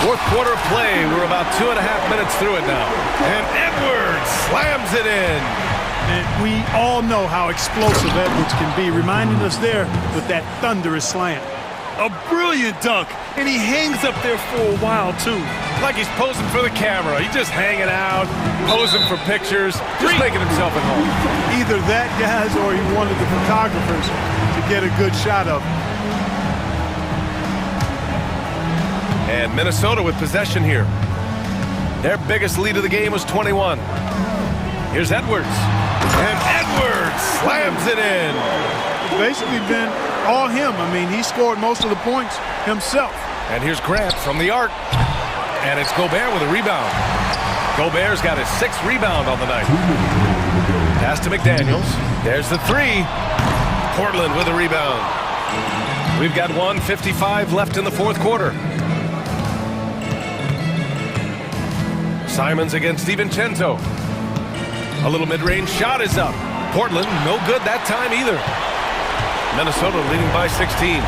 Fourth quarter of play. We're about 2.5 minutes through it now. And Edwards slams it in. And we all know how explosive Edwards can be, reminding us there with that thunderous slam. A brilliant dunk, and he hangs up there for a while, too. Like he's posing for the camera. He's just hanging out, posing for pictures, just making himself at home. Either that, guys, or he wanted the photographers to get a good shot of him. And Minnesota with possession here. Their biggest lead of the game was 21. Here's Edwards. And Edwards slams it in. It's basically been all him. I mean, he scored most of the points himself. And here's Grant from the arc. And it's Gobert with a rebound. Gobert's got his 6th rebound on the night. Pass to McDaniels. There's the 3. Portland with a rebound. We've got 1:55 left in the fourth quarter. Simons against DiVincenzo. A little mid-range shot is up. Portland, no good that time either. Minnesota leading by 16.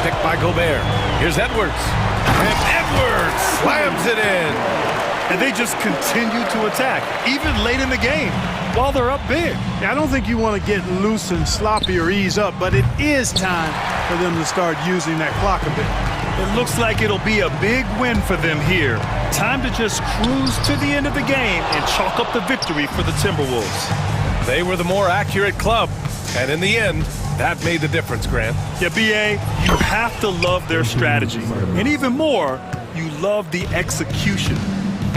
Picked by Gobert. Here's Edwards. And Edwards slams it in. And they just continue to attack, even late in the game, while they're up big. I don't think you want to get loose and sloppy or ease up, but it is time for them to start using that clock a bit. It looks like it'll be a big win for them here. Time to just cruise to the end of the game and chalk up the victory for the Timberwolves. They were the more accurate club, and in the end, that made the difference, Grant. Yeah, B.A., you have to love their strategy. And even more, you love the execution.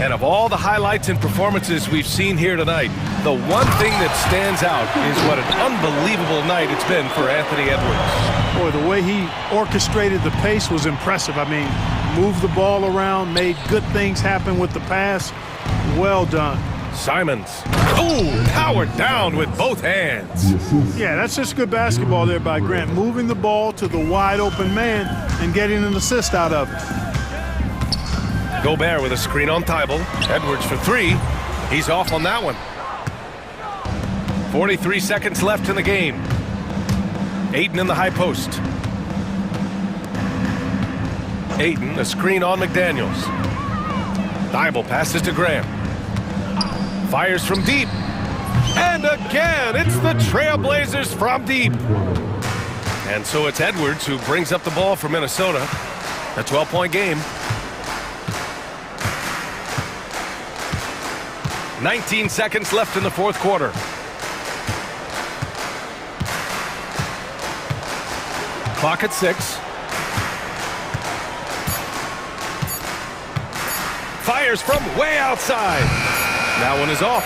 And of all the highlights and performances we've seen here tonight, the one thing that stands out is what an unbelievable night it's been for Anthony Edwards. Boy, the way he orchestrated the pace was impressive. I mean, moved the ball around, made good things happen with the pass. Well done. Simons. Oh, powered down with both hands. Yeah, that's just good basketball there by Grant. Moving the ball to the wide open man and getting an assist out of it. Gobert with a screen on Thibault. Edwards for 3. He's off on that one. 43 seconds left in the game. Ayton in the high post. Ayton, a screen on McDaniels. Thibault passes to Graham. Fires from deep. And again, it's the Trailblazers from deep. And so it's Edwards who brings up the ball for Minnesota. A 12-point game. 19 seconds left in the fourth quarter. Clock at 6. Fires from way outside. That one is off.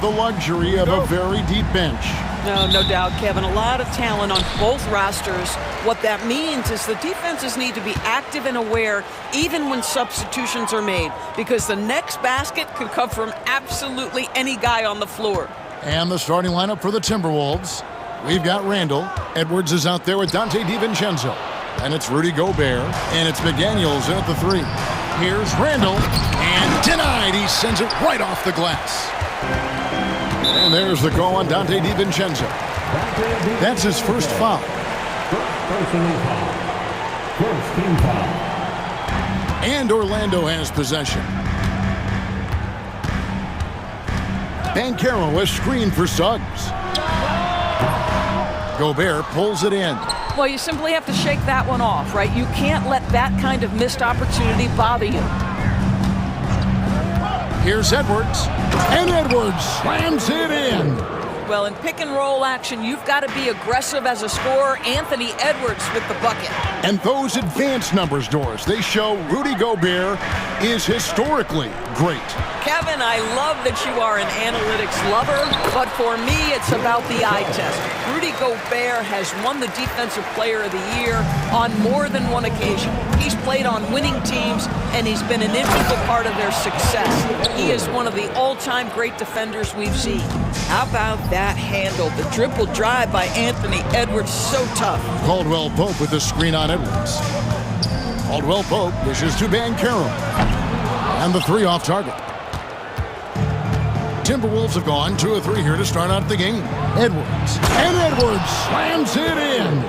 the luxury of a very deep bench. No doubt, Kevin. A lot of talent on both rosters. What that means is the defenses need to be active and aware even when substitutions are made, because the next basket could come from absolutely any guy on the floor. And the starting lineup for the Timberwolves. We've got Randall. Edwards is out there with Dante DiVincenzo. And it's Rudy Gobert. And it's McDaniels in at the 3. Here's Randall. And denied. He sends it right off the glass. And there's the call on Dante DiVincenzo. That's his first foul. Personal foul. First team foul. And Orlando has possession. Banchero is screened for Suggs. Gobert pulls it in. Well, you simply have to shake that one off, right? You can't let that kind of missed opportunity bother you. Here's Edwards. And Edwards slams it in. Well, in pick and roll action, you've got to be aggressive as a scorer. Anthony Edwards with the bucket. And those advanced numbers, Doris, they show Rudy Gobert is historically great. Kevin, I love that you are an analytics lover, but for me, it's about the eye test. Rudy Gobert has won the Defensive Player of the Year on more than one occasion. He's played on winning teams, and he's been an integral part of their success. He is one of the all-time great defenders we've seen. How about that handle? The dribble drive by Anthony Edwards, so tough. Caldwell Pope with the screen on Edwards. Caldwell Pope dishes to Banchero. And the 3 off target. Timberwolves have gone 2 of 3 here to start out the game. Edwards. And Edwards slams it in.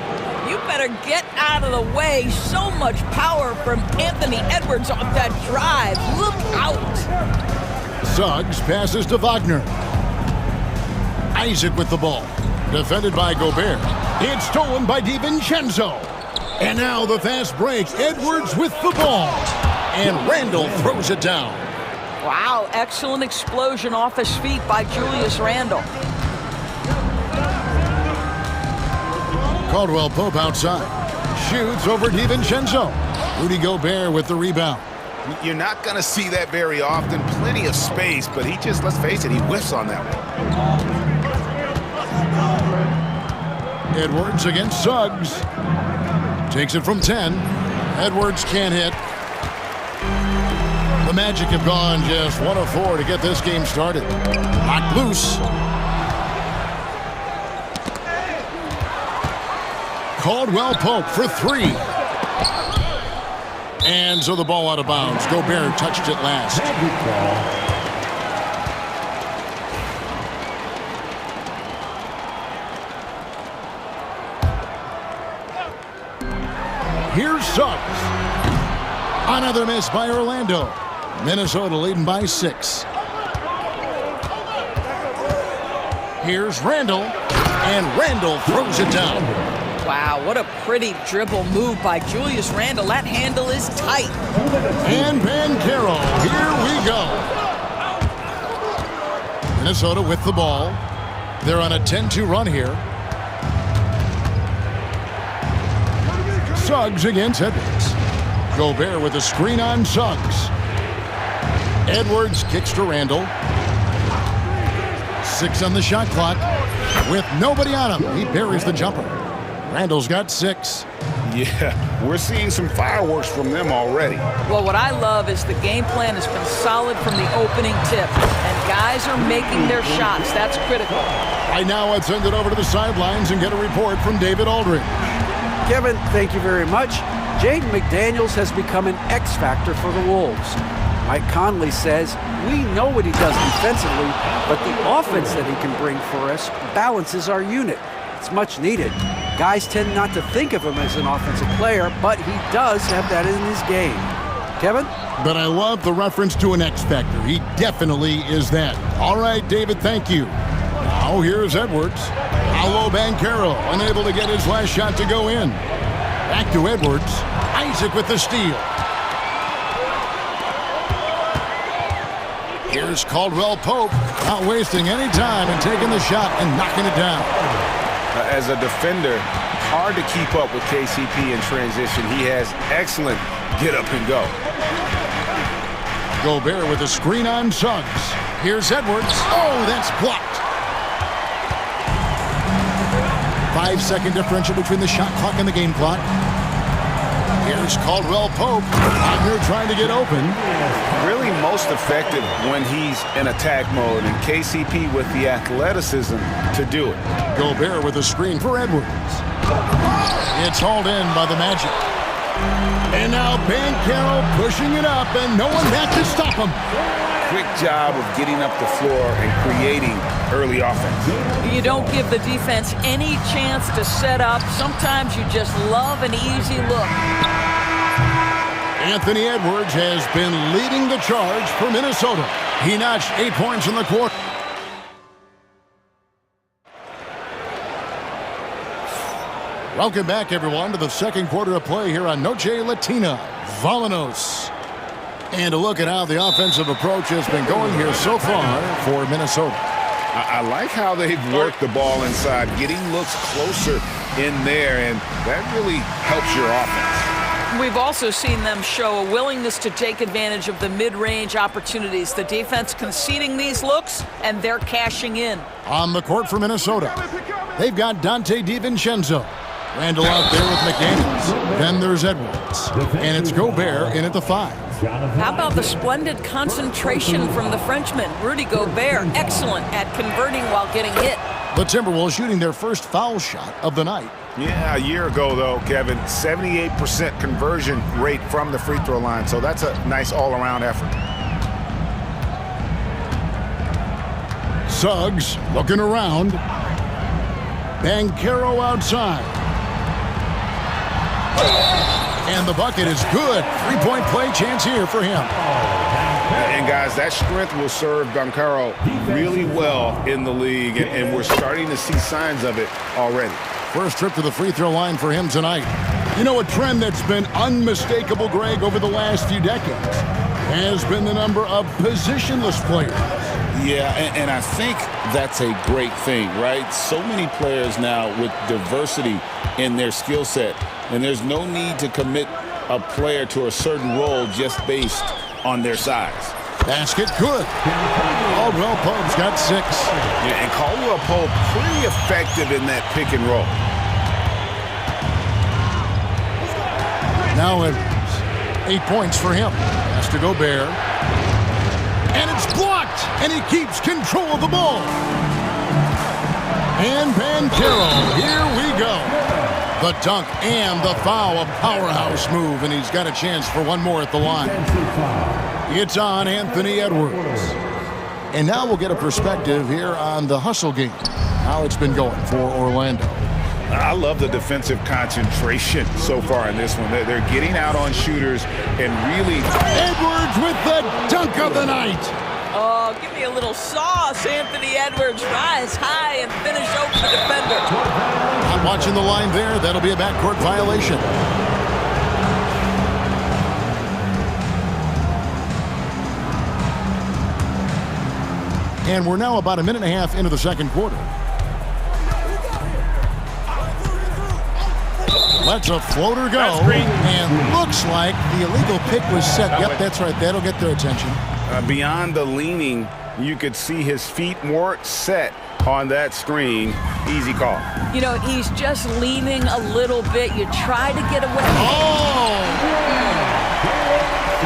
You better get out of the way. So much power from Anthony Edwards on that drive. Look out. Suggs passes to Wagner. Isaac with the ball. Defended by Gobert. It's stolen by DiVincenzo. And now the fast break. Edwards with the ball. And Randall throws it down. Wow, excellent explosion off his feet by Julius Randle. Caldwell Pope outside. Shoots over DiVincenzo. Rudy Gobert with the rebound. You're not going to see that very often. Plenty of space, but he just, let's face it, he whiffs on that one. Edwards against Suggs. Takes it from 10. Edwards can't hit. The Magic have gone just 1 of 4 to get this game started. Knocked loose. Caldwell Pope for 3. And so the ball out of bounds. Gobert touched it last. Here's Suggs. Another miss by Orlando. Minnesota leading by 6. Here's Randall. And Randall throws it down. Wow, what a pretty dribble move by Julius Randle. That handle is tight. And Banchero, here we go. Minnesota with the ball. They're on a 10-2 run here. Suggs against Edwards. Gobert with a screen on Suggs. Edwards kicks to Randall. 6 on the shot clock. With nobody on him, he buries the jumper. Randall's got 6. Yeah, we're seeing some fireworks from them already. Well, what I love is the game plan has been solid from the opening tip, and guys are making their shots. That's critical. Right now, let's send it over to the sidelines and get a report from David Aldridge. Kevin, thank you very much. Jaden McDaniels has become an X factor for the Wolves. Mike Conley says, we know what he does defensively, but the offense that he can bring for us balances our unit. It's much needed. Guys tend not to think of him as an offensive player, but he does have that in his game. Kevin? But I love the reference to an X factor. He definitely is that. All right, David, thank you. Now here's Edwards. Paolo Banchero, unable to get his last shot to go in. Back to Edwards. Isaac with the steal. Here's Caldwell Pope, not wasting any time and taking the shot and knocking it down. As a defender, hard to keep up with KCP in transition. He has excellent get up and go. Gobert with a screen on Suggs. Here's Edwards. Oh, that's blocked. 5-second differential between the shot clock and the game clock. Here's Caldwell Pope. Wagner trying to get open. Really most effective when he's in attack mode, and KCP with the athleticism to do it. Gobert with a screen for Edwards. It's hauled in by the Magic. And now Banchero pushing it up, and no one back to stop him. Quick job of getting up the floor and creating early offense. You don't give the defense any chance to set up. Sometimes you just love an easy look. Anthony Edwards has been leading the charge for Minnesota. He notched 8 points in the quarter. Welcome back, everyone, to the second quarter of play here on Noche Latina. Vámonos. And a look at how the offensive approach has been going here so far for Minnesota. I like how they've worked the ball inside, getting looks closer in there, and that really helps your offense. We've also seen them show a willingness to take advantage of the mid-range opportunities. The defense conceding these looks, and they're cashing in. On the court for Minnesota, they've got Dante DiVincenzo. Randall out there with McDaniels. Then there's Edwards. And it's Gobert in at the 5. How about the splendid concentration from the Frenchman, Rudy Gobert, excellent at converting while getting hit. The Timberwolves shooting their first foul shot of the night. Yeah, a year ago, though, Kevin, 78% conversion rate from the free throw line, so that's a nice all-around effort. Suggs looking around. Banchero outside. And the bucket is good. 3-point play chance here for him. And, guys, that strength will serve Banchero really well in the league, and we're starting to see signs of it already. First trip to the free throw line for him tonight. You know, a trend that's been unmistakable, Greg, over the last few decades has been the number of positionless players. Yeah, and I think that's a great thing, right? So many players now with diversity in their skill set, and there's no need to commit a player to a certain role just based on their size. Basket good. Caldwell Pope's got 6. Yeah, and Caldwell Pope pretty effective in that pick and roll. Now Edwards. 8 points for him. Has to Gobert. And it's blocked. And he keeps control of the ball. And Banchero. Here we go. The dunk and the foul. A powerhouse move. And he's got a chance for one more at the line. It's on Anthony Edwards. And now we'll get a perspective here on the hustle game. How it's been going for Orlando. I love the defensive concentration so far in this one. They're getting out on shooters and really... Edwards with the dunk of the night. Oh, give me a little sauce, Anthony Edwards. Rise high and finish over the defender. I'm watching the line there. That'll be a backcourt violation. And we're now about a minute and a half into the second quarter. Lets a floater go. And looks like the illegal pick was set. Yep, that's right. That'll get their attention. Beyond the leaning, you could see his feet weren't set on that screen. Easy call. You know, he's just leaning a little bit. You try to get away. Oh!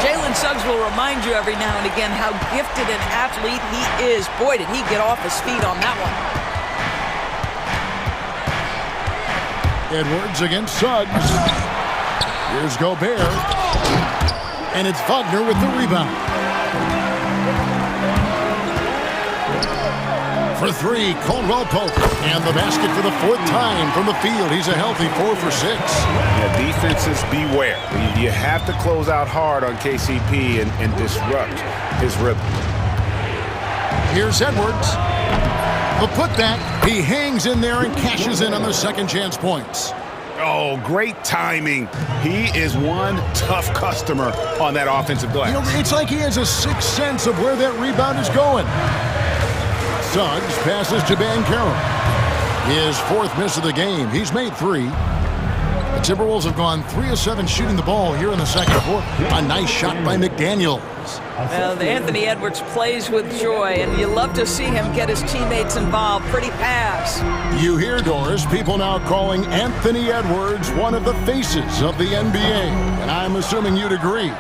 Jalen Suggs will remind you every now and again how gifted an athlete he is. Boy, did he get off his feet on that one. Edwards against Suggs. Here's Gobert. And it's Wagner with the rebound. For 3, Caldwell Pope. And the basket for the 4th time from the field. He's a healthy 4 for 6. Yeah, defenses beware. You have to close out hard on KCP and disrupt his rhythm. Here's Edwards. The putback. He hangs in there and cashes in on the second chance points. Oh, great timing. He is one tough customer on that offensive glass. You know, it's like he has a sixth sense of where that rebound is going. Suggs passes to Banchero. His 4th miss of the game. He's made 3. The Timberwolves have gone 3 of 7 shooting the ball here in the second quarter. A nice shot by McDaniels. Well, Anthony Edwards plays with joy, and you love to see him get his teammates involved. Pretty pass. You hear, Doris, people now calling Anthony Edwards one of the faces of the NBA. And I'm assuming you'd agree.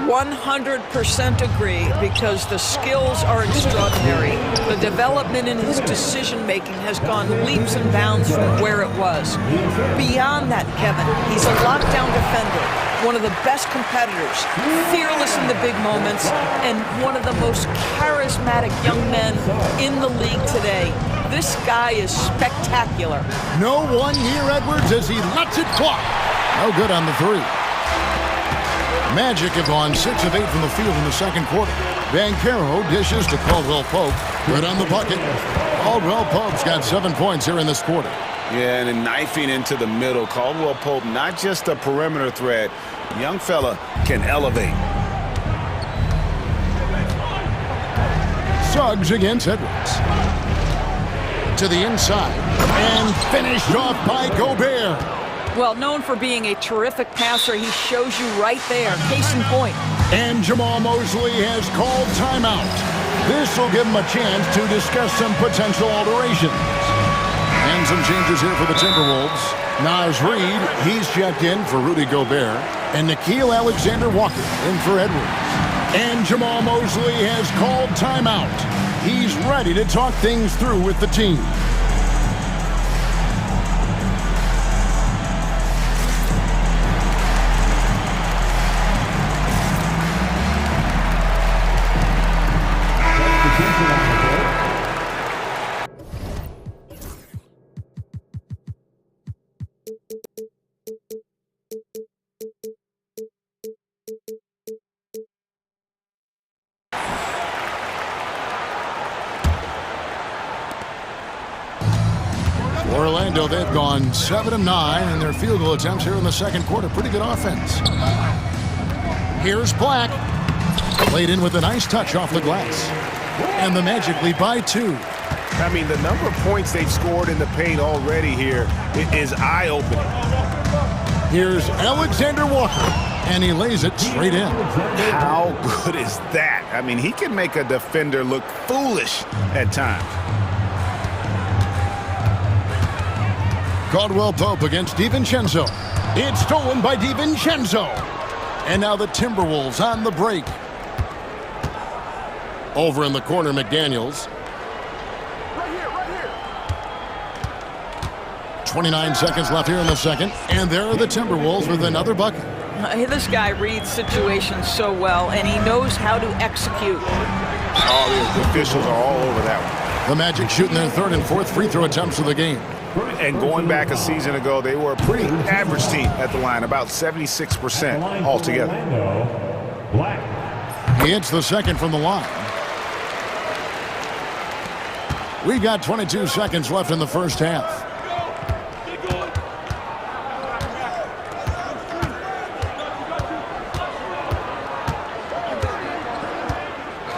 100% agree, because the skills are extraordinary. The development in his decision-making has gone leaps and bounds from where it was. Beyond that, Kevin, he's a lockdown defender, one of the best competitors, fearless in the big moments, and one of the most charismatic young men in the league today. This guy is spectacular. No one near Edwards as he lets it fly. No good on the three. Magic have gone 6 of 8 from the field in the second quarter. Banchero dishes to Caldwell Pope. Right on the bucket. Caldwell Pope's got 7 points here in this quarter. Yeah, and then knifing into the middle. Caldwell Pope, not just a perimeter threat. Young fella can elevate. Suggs against Edwards. To the inside. And finished off by Gobert. Well, known for being a terrific passer, he shows you right there. Case in point. And Jamal Mosley has called timeout. This will give him a chance to discuss some potential alterations. And some changes here for the Timberwolves. Naz Reid, he's checked in for Rudy Gobert. And Nickeil Alexander-Walker in for Edwards. And Jamal Mosley has called timeout. He's ready to talk things through with the team. Orlando, they've gone 7 of 9 in their field goal attempts here in the second quarter. Pretty good offense. Here's Black. Played in with a nice touch off the glass. And the Magic lead by 2. I mean, the number of points they've scored in the paint already here is eye-opening. Here's Alexander Walker. And he lays it straight in. How good is that? I mean, he can make a defender look foolish at times. Caldwell Pope against DiVincenzo. It's stolen by DiVincenzo. And now the Timberwolves on the break. Over in the corner, McDaniels. Right here. 29 seconds left here in the second. And there are the Timberwolves with another bucket. This guy reads situations so well, and he knows how to execute. Oh, the officials are all over that one. The Magic shooting their third and fourth free throw attempts of the game. And going back a season ago, they were a pretty average team at the line, about 76% altogether. He hits the second from the line. We've got 22 seconds left in the first half.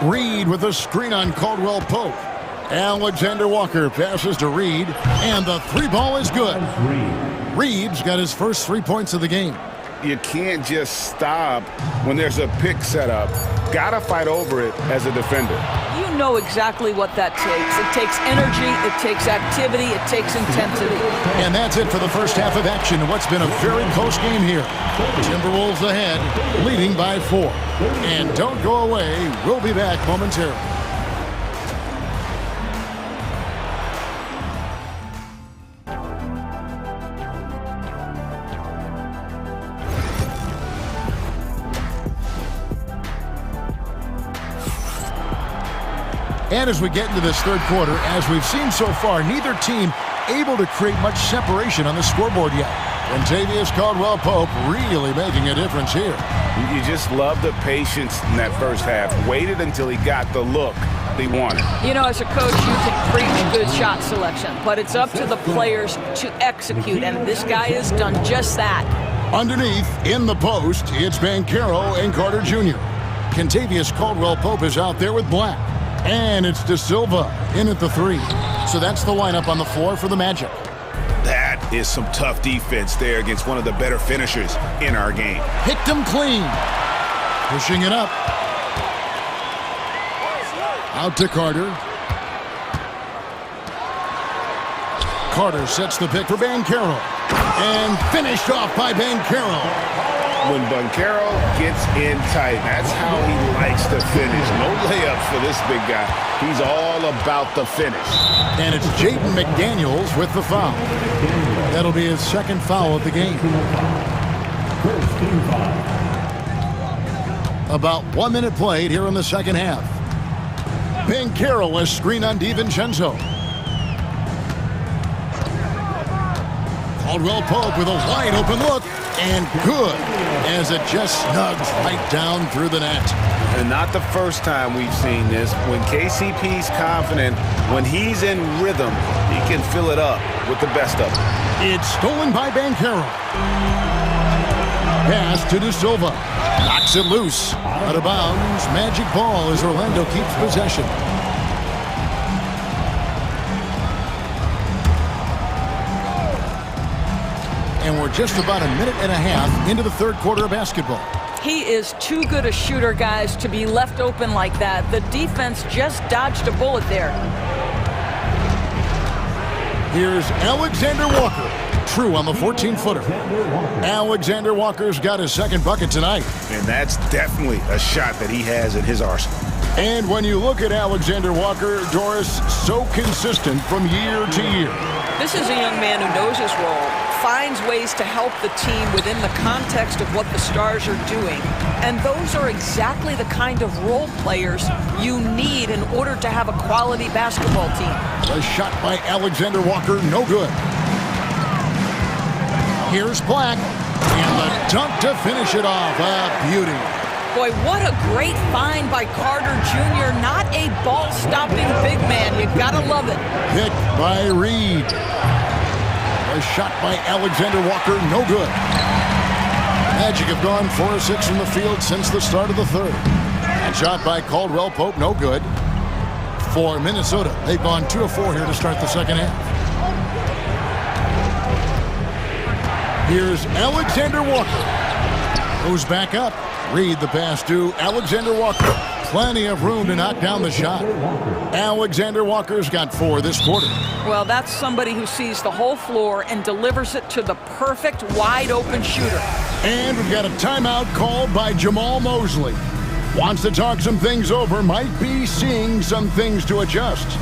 Reid with a screen on Caldwell Pope. Alexander Walker passes to Reid, and the three ball is good. Reid's got his first 3 points of the game. You can't just stop when there's a pick set up. Gotta fight over it as a defender. You know exactly what that takes. It takes energy, it takes activity, it takes intensity. And that's it for the first half of action in what's been a very close game here. Timberwolves ahead, leading by 4. And don't go away, we'll be back momentarily. And as we get into this third quarter, as we've seen so far, neither team able to create much separation on the scoreboard yet. And Tavius Caldwell-Pope really making a difference here. You just love the patience in that first half. Waited until he got the look he wanted. You know, as a coach, you can preach good shot selection, but it's up to the players to execute, and this guy has done just that. Underneath, in the post, it's Banchero and Carter Jr. Kentavious Caldwell-Pope is out there with Black. And it's De Silva in at the 3. So that's the lineup on the floor for the Magic. That is some tough defense there against one of the better finishers in our game. Hit them clean. Pushing it up. Out to Carter. Carter sets the pick for Banchero. And finished off by Banchero. When Banchero gets in tight, that's how he likes to finish. No layups for this big guy. He's all about the finish. And it's Jaden McDaniels with the foul. That'll be his second foul of the game. About 1 minute played here in the second half. Banchero a screen on DiVincenzo. Caldwell Pope with a wide open look, and good, as it just snugs right down through the net. And not the first time we've seen this. When KCP's confident, when he's in rhythm, he can fill it up with the best of them. It's stolen by Banchero. Pass to De Silva. Knocks it loose. Out of bounds. Magic ball as Orlando keeps possession. And we're just about a minute and a half into the third quarter of basketball. He is too good a shooter, guys, to be left open like that. The defense just dodged a bullet there. Here's Alexander Walker. True on the 14-footer. Alexander Walker's got his second bucket tonight. And that's definitely a shot that he has in his arsenal. And when you look at Alexander Walker, Doris, so consistent from year to year. This is a young man who knows his role, finds ways to help the team within the context of what the Stars are doing. And those are exactly the kind of role players you need in order to have a quality basketball team. A shot by Alexander Walker, no good. Here's Black, and the dunk to finish it off. A beauty. Boy, what a great find by Carter Jr. Not a ball-stopping big man. You gotta love it. Picked by Reed. A shot by Alexander Walker, no good. Magic have gone 4 of 6 from the field since the start of the third. And shot by Caldwell Pope, no good. For Minnesota, they've gone 2 of 4 here to start the second half. Here's Alexander Walker. Goes back up. Reed the pass to Alexander Walker. Plenty of room to knock down the shot. Alexander Walker's got 4 this quarter. Well, that's somebody who sees the whole floor and delivers it to the perfect wide-open shooter. And we've got a timeout called by Jamal Mosley. Wants to talk some things over, might be seeing some things to adjust.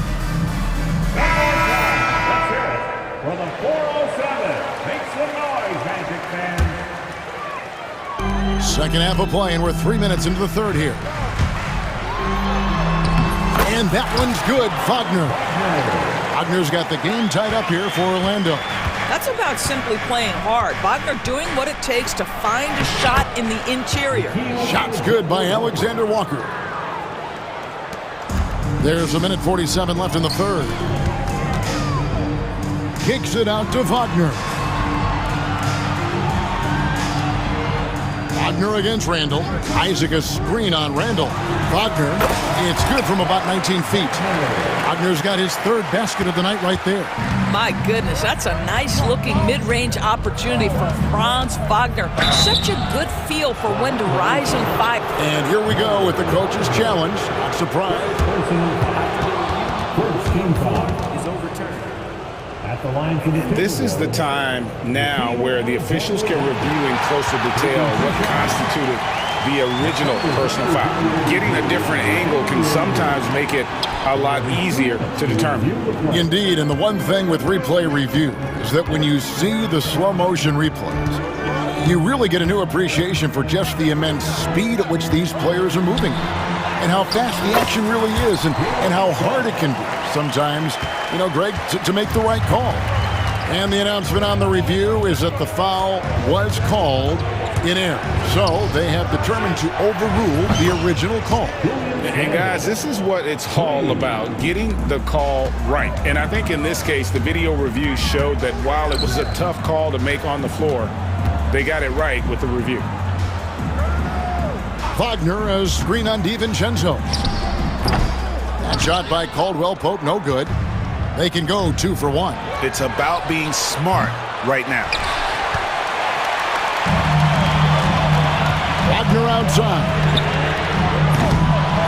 Let's hear it for the 407. Make some noise, Magic fans. Second half of play, and we're 3 minutes into the third here. And that one's good, Wagner. Wagner's got the game tied up here for Orlando. That's about simply playing hard. Wagner doing what it takes to find a shot in the interior. Shot's good by Alexander Walker. There's a minute 47 left in the third. Kicks it out to Wagner. Wagner against Randall. Isaac a screen on Randall. Wagner, it's good from about 19 feet. Wagner's got his third basket of the night right there. My goodness, that's a nice-looking mid-range opportunity for Franz Wagner. Such a good feel for when to rise and fire. And here we go with the coach's challenge. Not surprised. First team foul is overturned. At the line for the This is the time now where the officials can review in closer detail what constituted the original personal foul. Getting a different angle can sometimes make it a lot easier to determine. Indeed, and the one thing with replay review is that when you see the slow motion replays, you really get a new appreciation for just the immense speed at which these players are moving and how fast the action really is and how hard it can be sometimes, Greg, to make the right call. And the announcement on the review is that the foul was called in error. So they have determined to overrule the original call. And guys, this is what it's all about, getting the call right. And I think in this case, the video review showed that while it was a tough call to make on the floor, they got it right with the review. Wagner, a screen on DiVincenzo. That shot by Caldwell Pope, no good. They can go 2 for 1. It's about being smart right now. Wagner outside.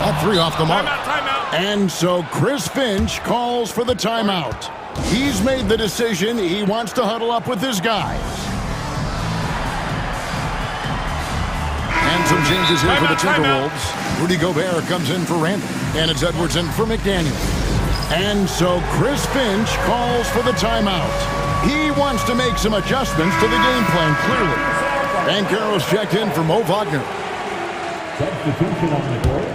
A three off the mark. Timeout. And so Chris Finch calls for the timeout. He's made the decision. He wants to huddle up with his guys. And some changes here for the Timberwolves. Rudy Gobert comes in for Randall. And it's Edwards in for McDaniel. And so Chris Finch calls for the timeout. He wants to make some adjustments to the game plan, clearly. Banchero's checked in for Mo Wagner. Substitution on the court.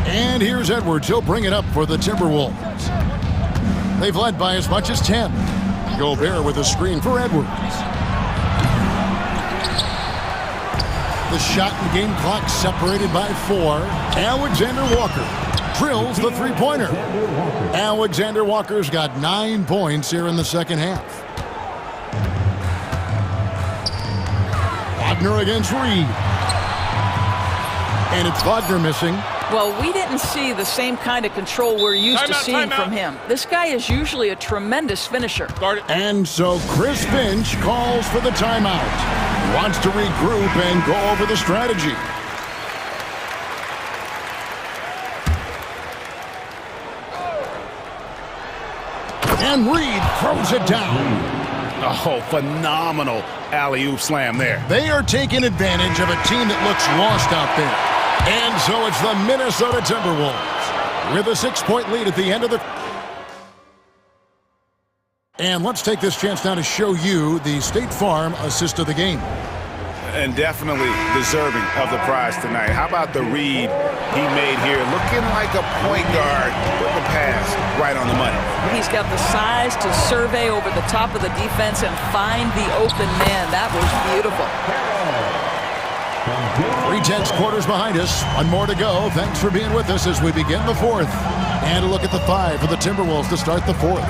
And here's Edwards. He'll bring it up for the Timberwolves. They've led by as much as 10. Gobert with a screen for Edwards. The shot and game clock separated by 4. Alexander Walker drills the three-pointer. Alexander Walker's got 9 points here in the second half. Wagner against Reed. And it's Wagner missing. Well, we didn't see the same kind of control we're used to seeing from him. This guy is usually a tremendous finisher. And so Chris Finch calls for the timeout. He wants to regroup and go over the strategy. And Reed throws it down. Oh, phenomenal alley-oop slam there. They are taking advantage of a team that looks lost out there. And so it's the Minnesota Timberwolves with a 6-point lead at the end of the... And let's take this chance now to show you the State Farm assist of the game. And definitely deserving of the prize tonight. How about the read he made here? Looking like a point guard with the pass right on the money. He's got the size to survey over the top of the defense and find the open man. That was beautiful. 3/10 quarters behind us. One more to go. Thanks for being with us as we begin the fourth. And a look at the 5 for the Timberwolves to start the fourth.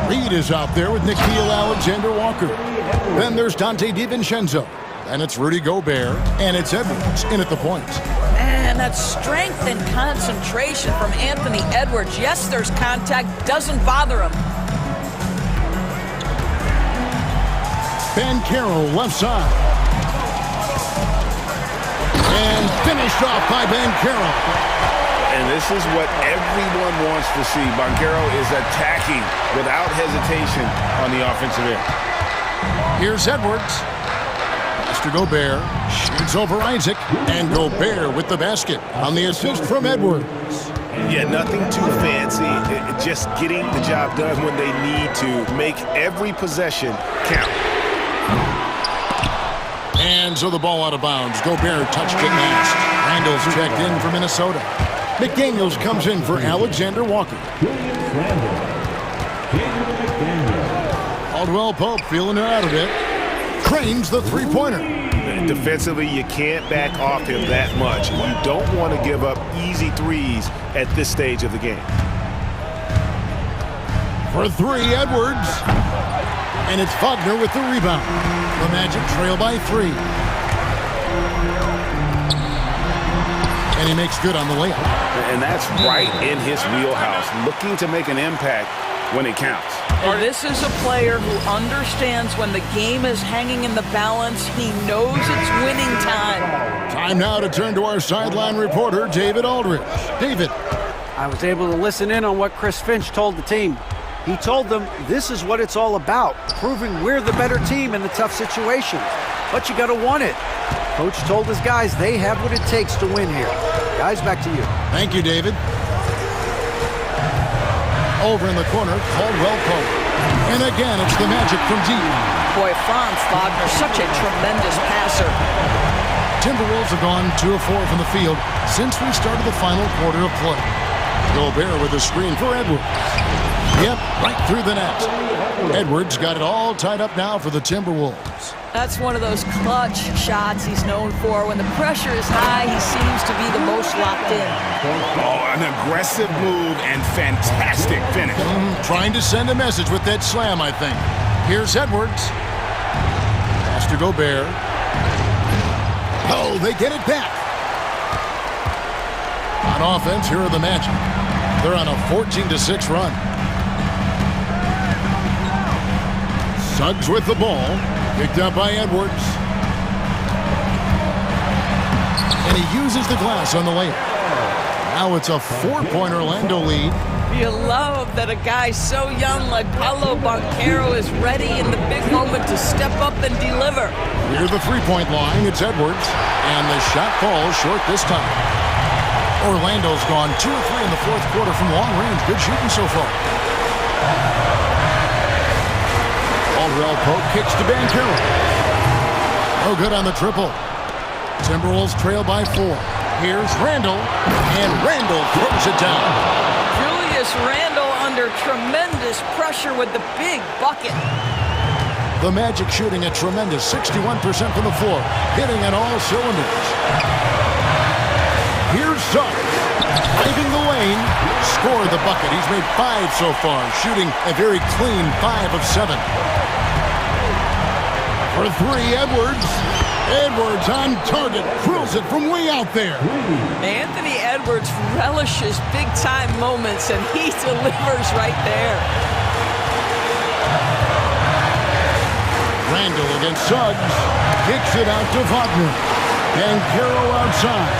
Reed is out there with Nickeil Alexander-Walker. Then there's Dante DiVincenzo. And it's Rudy Gobert. And it's Edwards in at the point. And that strength and concentration from Anthony Edwards. Yes, there's contact. Doesn't bother him. Banchero left side. And finished off by Banchero. And this is what everyone wants to see. Banchero is attacking without hesitation on the offensive end. Here's Edwards. Mr. Gobert shoots over Isaac. And Gobert with the basket on the assist from Edwards. Yeah, nothing too fancy. Just getting the job done when they need to. Make every possession count. And so the ball out of bounds. Gobert touched it last. Randall's checked in for Minnesota. McDaniels comes in for Alexander Walker. Caldwell Pope feeling it out a bit. Cranes the three-pointer. Defensively, you can't back off him that much. You don't want to give up easy threes at this stage of the game. For 3, Edwards. And it's Wagner with the rebound. The Magic trail by 3. And he makes good on the layup. And that's right in his wheelhouse, looking to make an impact when it counts. And this is a player who understands when the game is hanging in the balance. He knows it's winning time. Time now to turn to our sideline reporter, David Aldridge. David. I was able to listen in on what Chris Finch told the team. He told them this is what it's all about, proving we're the better team in the tough situations. But you got to want it. Coach told his guys they have what it takes to win here. Guys, back to you. Thank you, David. Over in the corner, Caldwell Pope. And again, it's the Magic from deep. Boy, Franz Wagner, such a tremendous passer. Timberwolves have gone 2 of 4 from the field since we started the final quarter of play. Gobert with a screen for Edwards. Yep, right through the net. Edwards got it all tied up now for the Timberwolves. That's one of those clutch shots he's known for. When the pressure is high, he seems to be the most locked in. Oh, an aggressive move and fantastic finish. Trying to send a message with that slam, I think. Here's Edwards. Pass to Gobert. Oh, they get it back. On offense, here are the Magic. They're on a 14-6 run. Suggs with the ball. Picked up by Edwards. And he uses the glass on the layup. Now it's a 4-point Orlando lead. You love that a guy so young like Paolo Banchero is ready in the big moment to step up and deliver. Near the three-point line, it's Edwards. And the shot falls short this time. Orlando's gone 2 of 3 in the fourth quarter from long range. Good shooting so far. Aldrell Pope kicks to Banchero. No good on the triple. Timberwolves trail by 4. Here's Randall, and Randall throws it down. Julius Randle under tremendous pressure with the big bucket. The Magic shooting a tremendous 61% from the floor, hitting on all cylinders. Here's Suggs, driving the lane, scored the bucket. He's made 5 so far, shooting a very clean 5 of 7. For 3, Edwards. Edwards on target, drills it from way out there. Anthony Edwards relishes big-time moments, and he delivers right there. Randall against Suggs, kicks it out to Wagner. Banchero outside.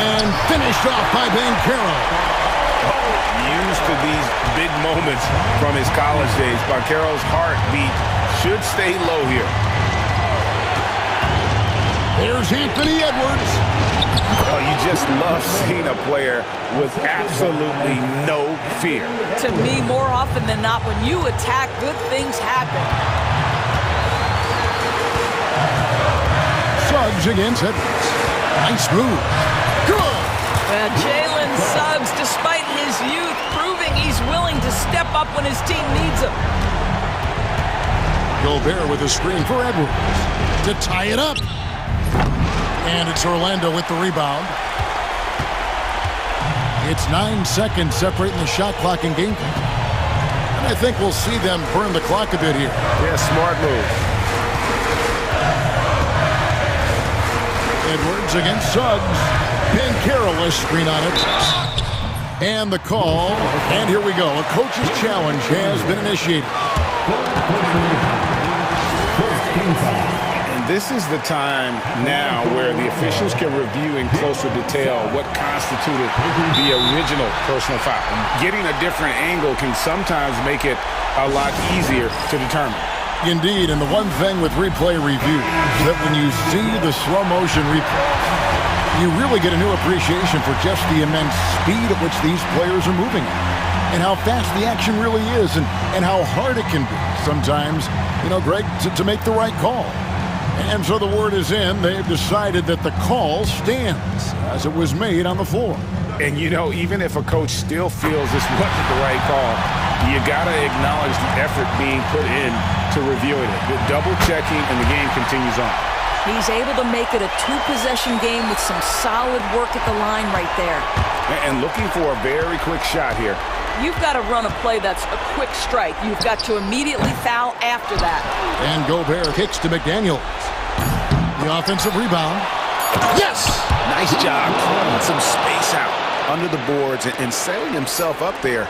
And finished off by Banchero. Used to these big moments from his college days. Banchero's heartbeat should stay low here. There's Anthony Edwards. Oh, you just love seeing a player with absolutely no fear. To me, more often than not, when you attack, good things happen. Suggs against Edwards. Nice move. Good. Jalen Suggs, despite his youth, proving he's willing to step up when his team needs him. Gobert with a screen for Edwards to tie it up. And it's Orlando with the rebound. It's 9 seconds separating the shot clock and game clock. And I think we'll see them burn the clock a bit here. Yeah, smart move. Edwards against Suggs. Banchero a screen on it. And the call. And here we go. A coach's challenge has been initiated. This is the time now where the officials can review in closer detail what constituted the original personal foul. Getting a different angle can sometimes make it a lot easier to determine. Indeed, and the one thing with replay review is that when you see the slow motion replay, you really get a new appreciation for just the immense speed at which these players are moving and how fast the action really is and how hard it can be sometimes, Greg, to make the right call. And so the word is in. They've decided that the call stands as it was made on the floor. And, even if a coach still feels this wasn't the right call, you got to acknowledge the effort being put in to reviewing it. The double-checking, and the game continues on. He's able to make it a 2-possession game with some solid work at the line right there. And looking for a very quick shot here. You've got to run a play that's a quick strike. You've got to immediately foul after that. And Gobert kicks to McDaniels. The offensive rebound. Yes! Nice job pulling some space out under the boards and setting himself up there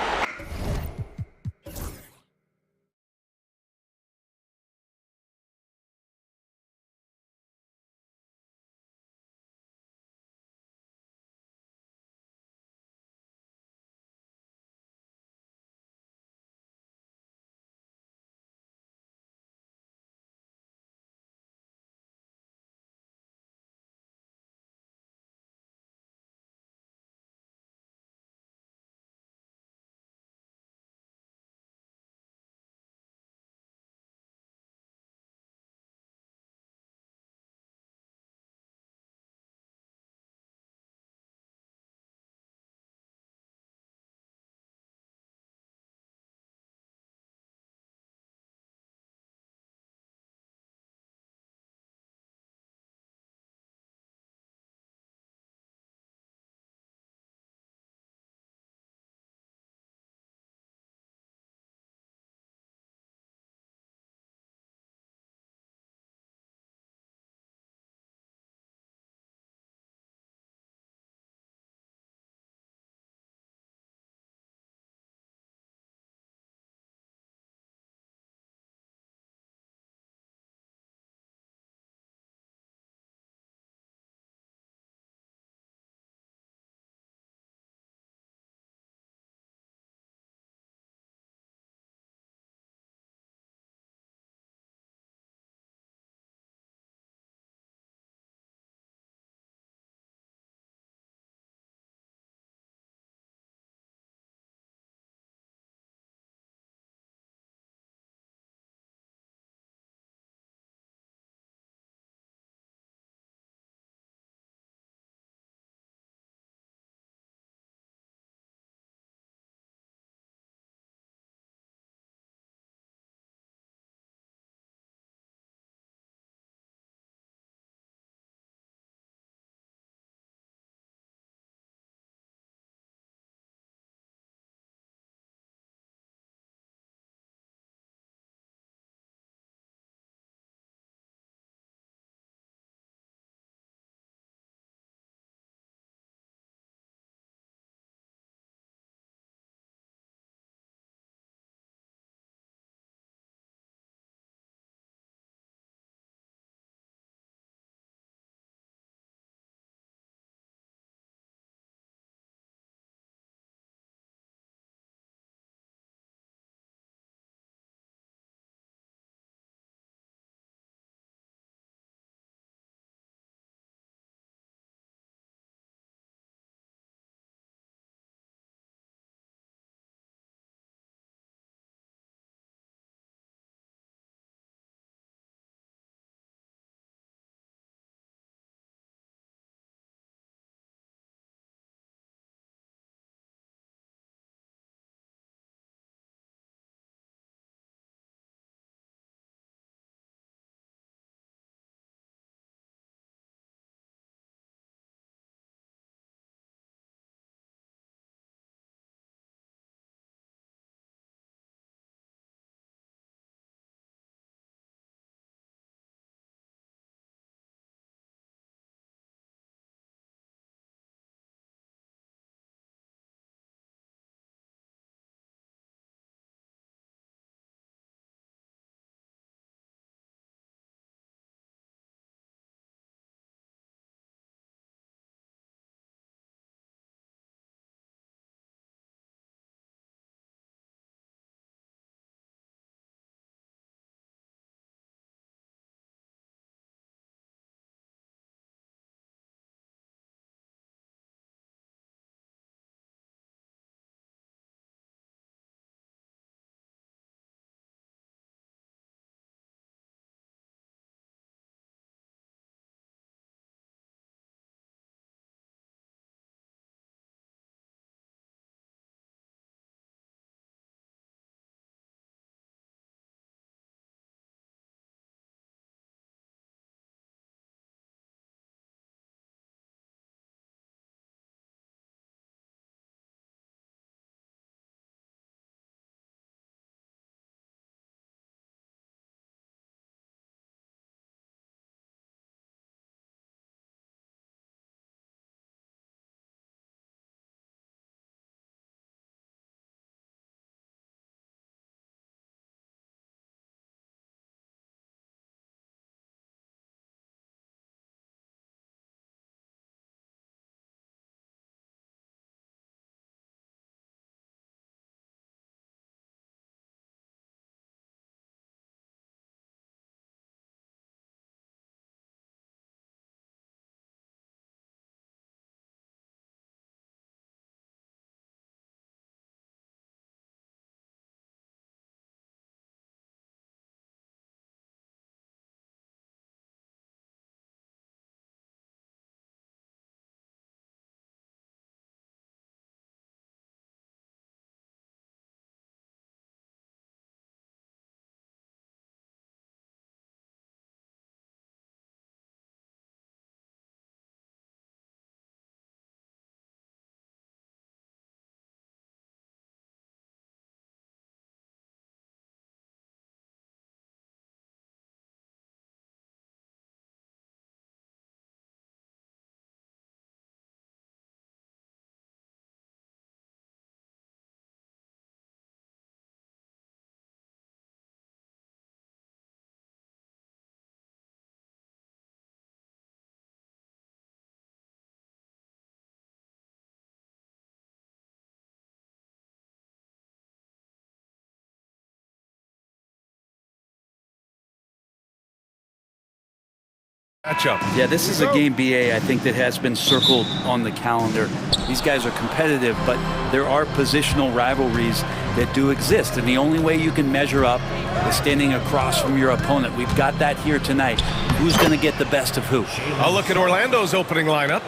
Matchup. Yeah, this is a game, BA, I think that has been circled on the calendar. These guys are competitive, but there are positional rivalries that do exist. And the only way you can measure up is standing across from your opponent. We've got that here tonight. Who's going to get the best of who? I'll look at Orlando's opening lineup.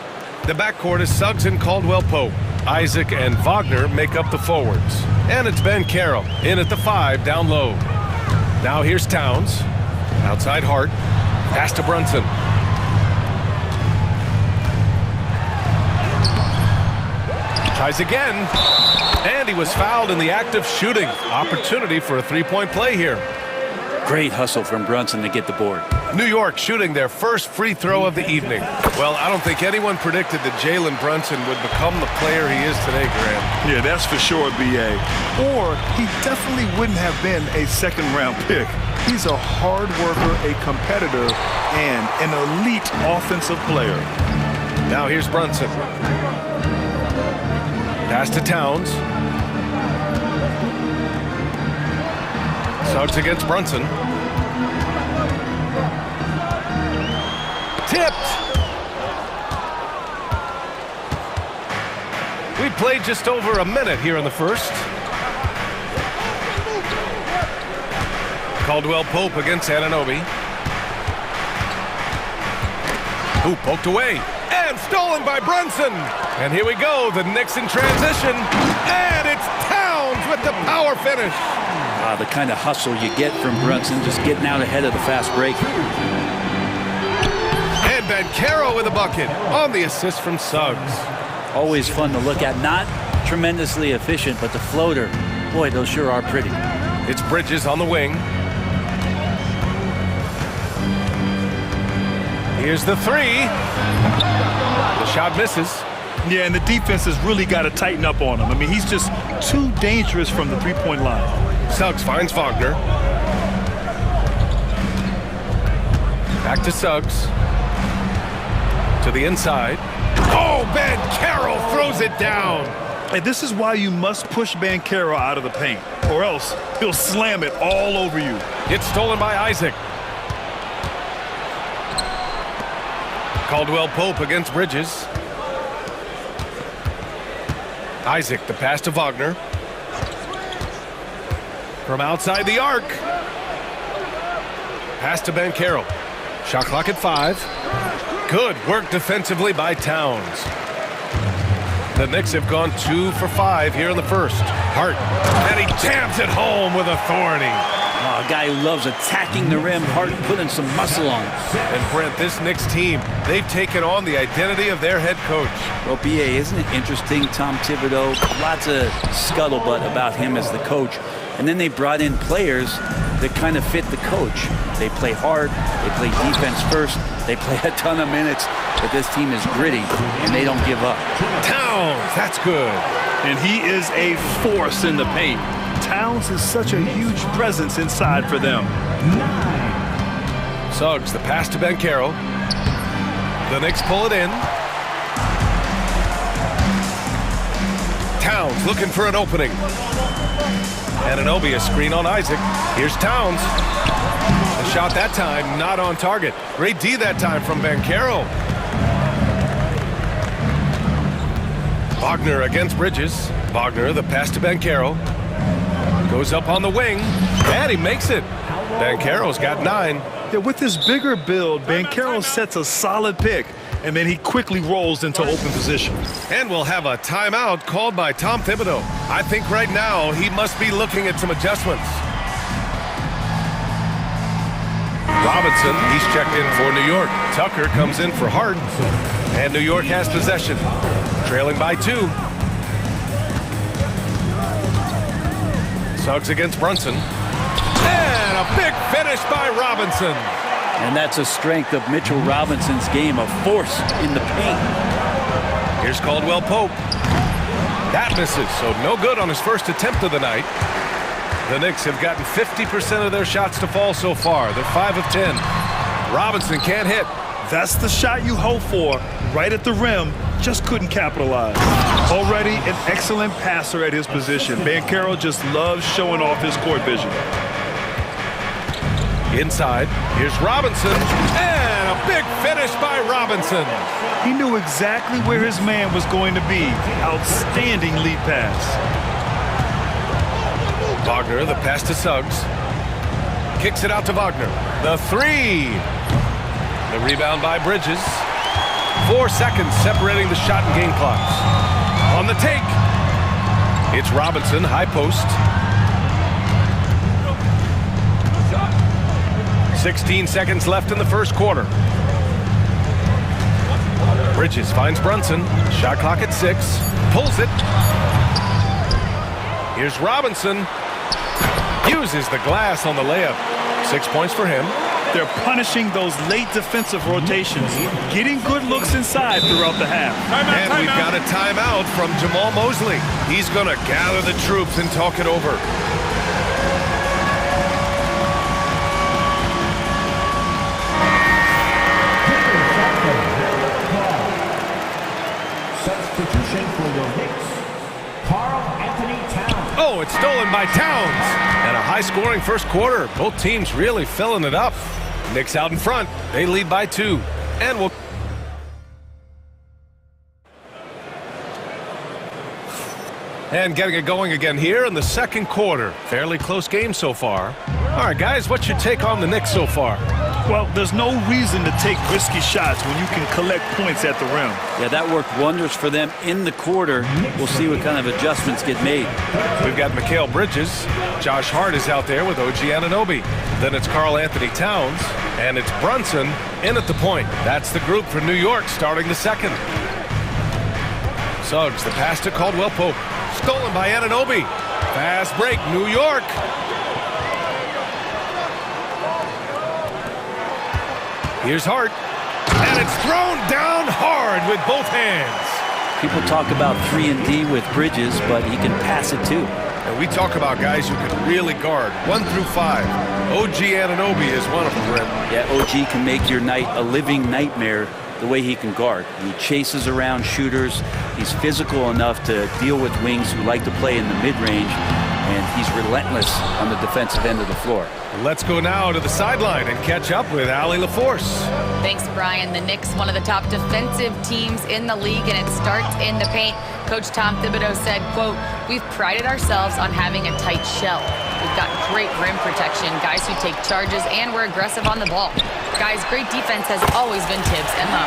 The backcourt is Suggs and Caldwell-Pope. Isaac and Wagner make up the forwards. And it's Ben Carroll in at the 5 down low. Now here's Towns. Outside Hart. Pass to Brunson. Tries again. And he was fouled in the act of shooting. Opportunity for a three-point play here. Great hustle from Brunson to get the board. New York shooting their first free throw of the evening. Well, I don't think anyone predicted that Jalen Brunson would become the player he is today, Graham. Yeah, that's for sure, B.A. Or he definitely wouldn't have been a second-round pick. He's a hard worker, a competitor, and an elite offensive player. Now here's Brunson. Pass to Towns. Suggs against Brunson. Tipped. We played just over a minute here in the first. Caldwell-Pope against Anunoby. Who poked away. And stolen by Brunson. And here we go, the Knicks in transition. And it's Towns with the power finish. The kind of hustle you get from Brunson, just getting out ahead of the fast break. And Ben Carroll with a bucket on the assist from Suggs. Always fun to look at. Not tremendously efficient, but the floater, boy, those sure are pretty. It's Bridges on the wing. Here's the 3. The shot misses. Yeah, and the defense has really got to tighten up on him. I mean, he's just too dangerous from the three-point line. Suggs finds Wagner. Back to Suggs. To the inside. Oh, Ben Carroll throws it down. And this is why you must push Ben Carroll out of the paint, or else he'll slam it all over you. It's stolen by Isaac. Caldwell-Pope against Bridges. Isaac, the pass to Wagner. From outside the arc. Pass to Ben Carroll. Shot clock at 5. Good work defensively by Towns. The Knicks have gone 2 for 5 here in the first. Hart, and he jams it home with authority. A guy who loves attacking the rim, Hart putting some muscle on it. And Brent, this Knicks team, they've taken on the identity of their head coach. Well, BA, isn't it interesting? Tom Thibodeau, lots of scuttlebutt about him as the coach. And then they brought in players that kind of fit the coach. They play hard, they play defense first, they play a ton of minutes, but this team is gritty, and they don't give up. Towns, that's good. And he is a force in the paint. Towns is such a huge presence inside for them. Suggs, the pass to Ben Carroll. The Knicks pull it in. Towns looking for an opening. Anunoby, a screen on Isaac. Here's Towns. The shot that time, not on target. Great D that time from Ben Carroll. Wagner against Bridges. Wagner, the pass to Ben Carroll. Goes up on the wing, and he makes it. Ben Carroll's got 9. Yeah, with this bigger build, Ben Carroll sets a solid pick, and then he quickly rolls into open position. And we'll have a timeout called by Tom Thibodeau. I think right now he must be looking at some adjustments. Robinson, he's checked in for New York. Tucker comes in for Hart. And New York has possession, trailing by 2. Suggs against Brunson. And a big finish by Robinson. And that's a strength of Mitchell Robinson's game, a force in the paint. Here's Caldwell-Pope. That misses, so no good on his first attempt of the night. The Knicks have gotten 50% of their shots to fall so far. They're 5 of 10. Robinson can't hit. That's the shot you hope for, right at the rim. Just couldn't capitalize. Already an excellent passer at his position. Ben Carroll just loves showing off his court vision. Inside, here's Robinson, and a big finish by Robinson. He knew exactly where his man was going to be. Outstanding lead pass. Wagner, the pass to Suggs. Kicks it out to Wagner. The three. The rebound by Bridges. 4 seconds separating the shot and game clocks. On the take. It's Robinson, high post. 16 seconds left in the first quarter. Bridges finds Brunson. Shot clock at 6. Pulls it. Here's Robinson. Uses the glass on the layup. 6 points for him. They're punishing those late defensive rotations, getting good looks inside throughout the half. And we've got a timeout from Jamal Mosley. He's going to gather the troops and talk it over. Substitution for your Knicks, Carl Anthony Towns. Oh, it's stolen by Towns. And a high-scoring first quarter. Both teams really filling it up. Knicks out in front. They lead by 2. And we'll... And getting it going again here in the second quarter. Fairly close game so far. All right, guys, what's your take on the Knicks so far? Well, there's no reason to take risky shots when you can collect points at the rim. Yeah, that worked wonders for them in the quarter. We'll see what kind of adjustments get made. We've got Mikal Bridges. Josh Hart is out there with OG Anunoby. Then it's Karl Anthony Towns. And it's Brunson in at the point. That's the group for New York starting the second. Suggs, the pass to Caldwell Pope. Stolen by Anunoby. Fast break, New York. Here's Hart. And it's thrown down hard with both hands. People talk about 3 and D with Bridges, but he can pass it too. And we talk about guys who can really guard 1 through 5. OG Anunoby is one of them, Brent. Yeah, OG can make your night a living nightmare the way he can guard. He chases around shooters. He's physical enough to deal with wings who like to play in the mid-range, and he's relentless on the defensive end of the floor. Let's go now to the sideline and catch up with Allie LaForce. Thanks, Brian. The Knicks, one of the top defensive teams in the league, and it starts in the paint. Coach Tom Thibodeau said, quote, "We've prided ourselves on having a tight shell. We've got great rim protection, guys who take charges, and we're aggressive on the ball. Guys, great defense has always been Tibbs' MO."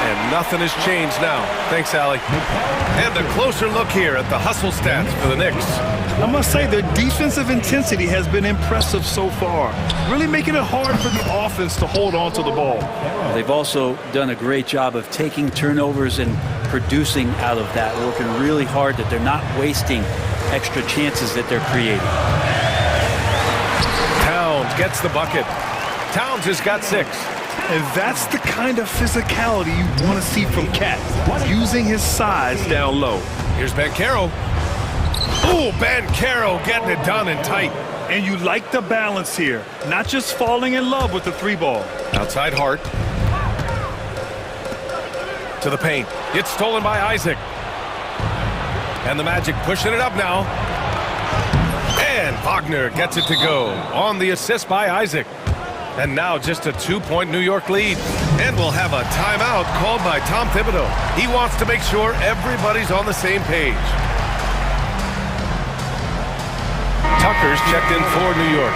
And nothing has changed now. Thanks, Allie. And a closer look here at the hustle stats for the Knicks. I must say their defensive intensity has been impressive so far, really making it hard for the offense to hold on to the ball. They've also done a great job of taking turnovers and producing out of that, working really hard that they're not wasting extra chances that they're creating. Towns gets the bucket. Towns has got 6. And that's the kind of physicality you want to see from Cat, using his size down low. Here's Banchero. Ooh, Banchero getting it done and tight. And you like the balance here, not just falling in love with the 3 ball. Outside Hart. To the paint. It's stolen by Isaac. And the Magic pushing it up now. And Wagner gets it to go on the assist by Isaac. And now just a 2-point New York lead. And we'll have a timeout called by Tom Thibodeau. He wants to make sure everybody's on the same page. Tucker's checked in for New York.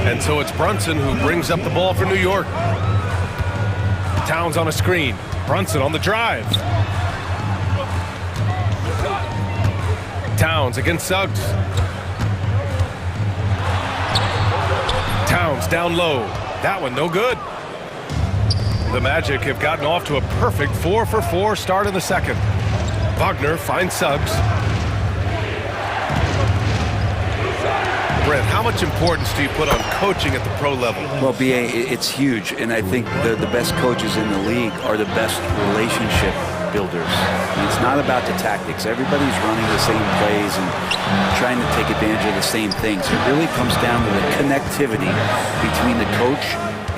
And so it's Brunson who brings up the ball for New York. Towns on a screen. Brunson on the drive. Towns against Suggs. Towns down low. That one no good. The Magic have gotten off to a perfect 4-for-4 start in the second. Wagner finds Suggs. Brent, how much importance do you put on coaching at the pro level? Well, B.A., it's huge, and I think the best coaches in the league are the best relationship builders. And it's not about the tactics. Everybody's running the same plays and trying to take advantage of the same things. It really comes down to the connectivity between the coach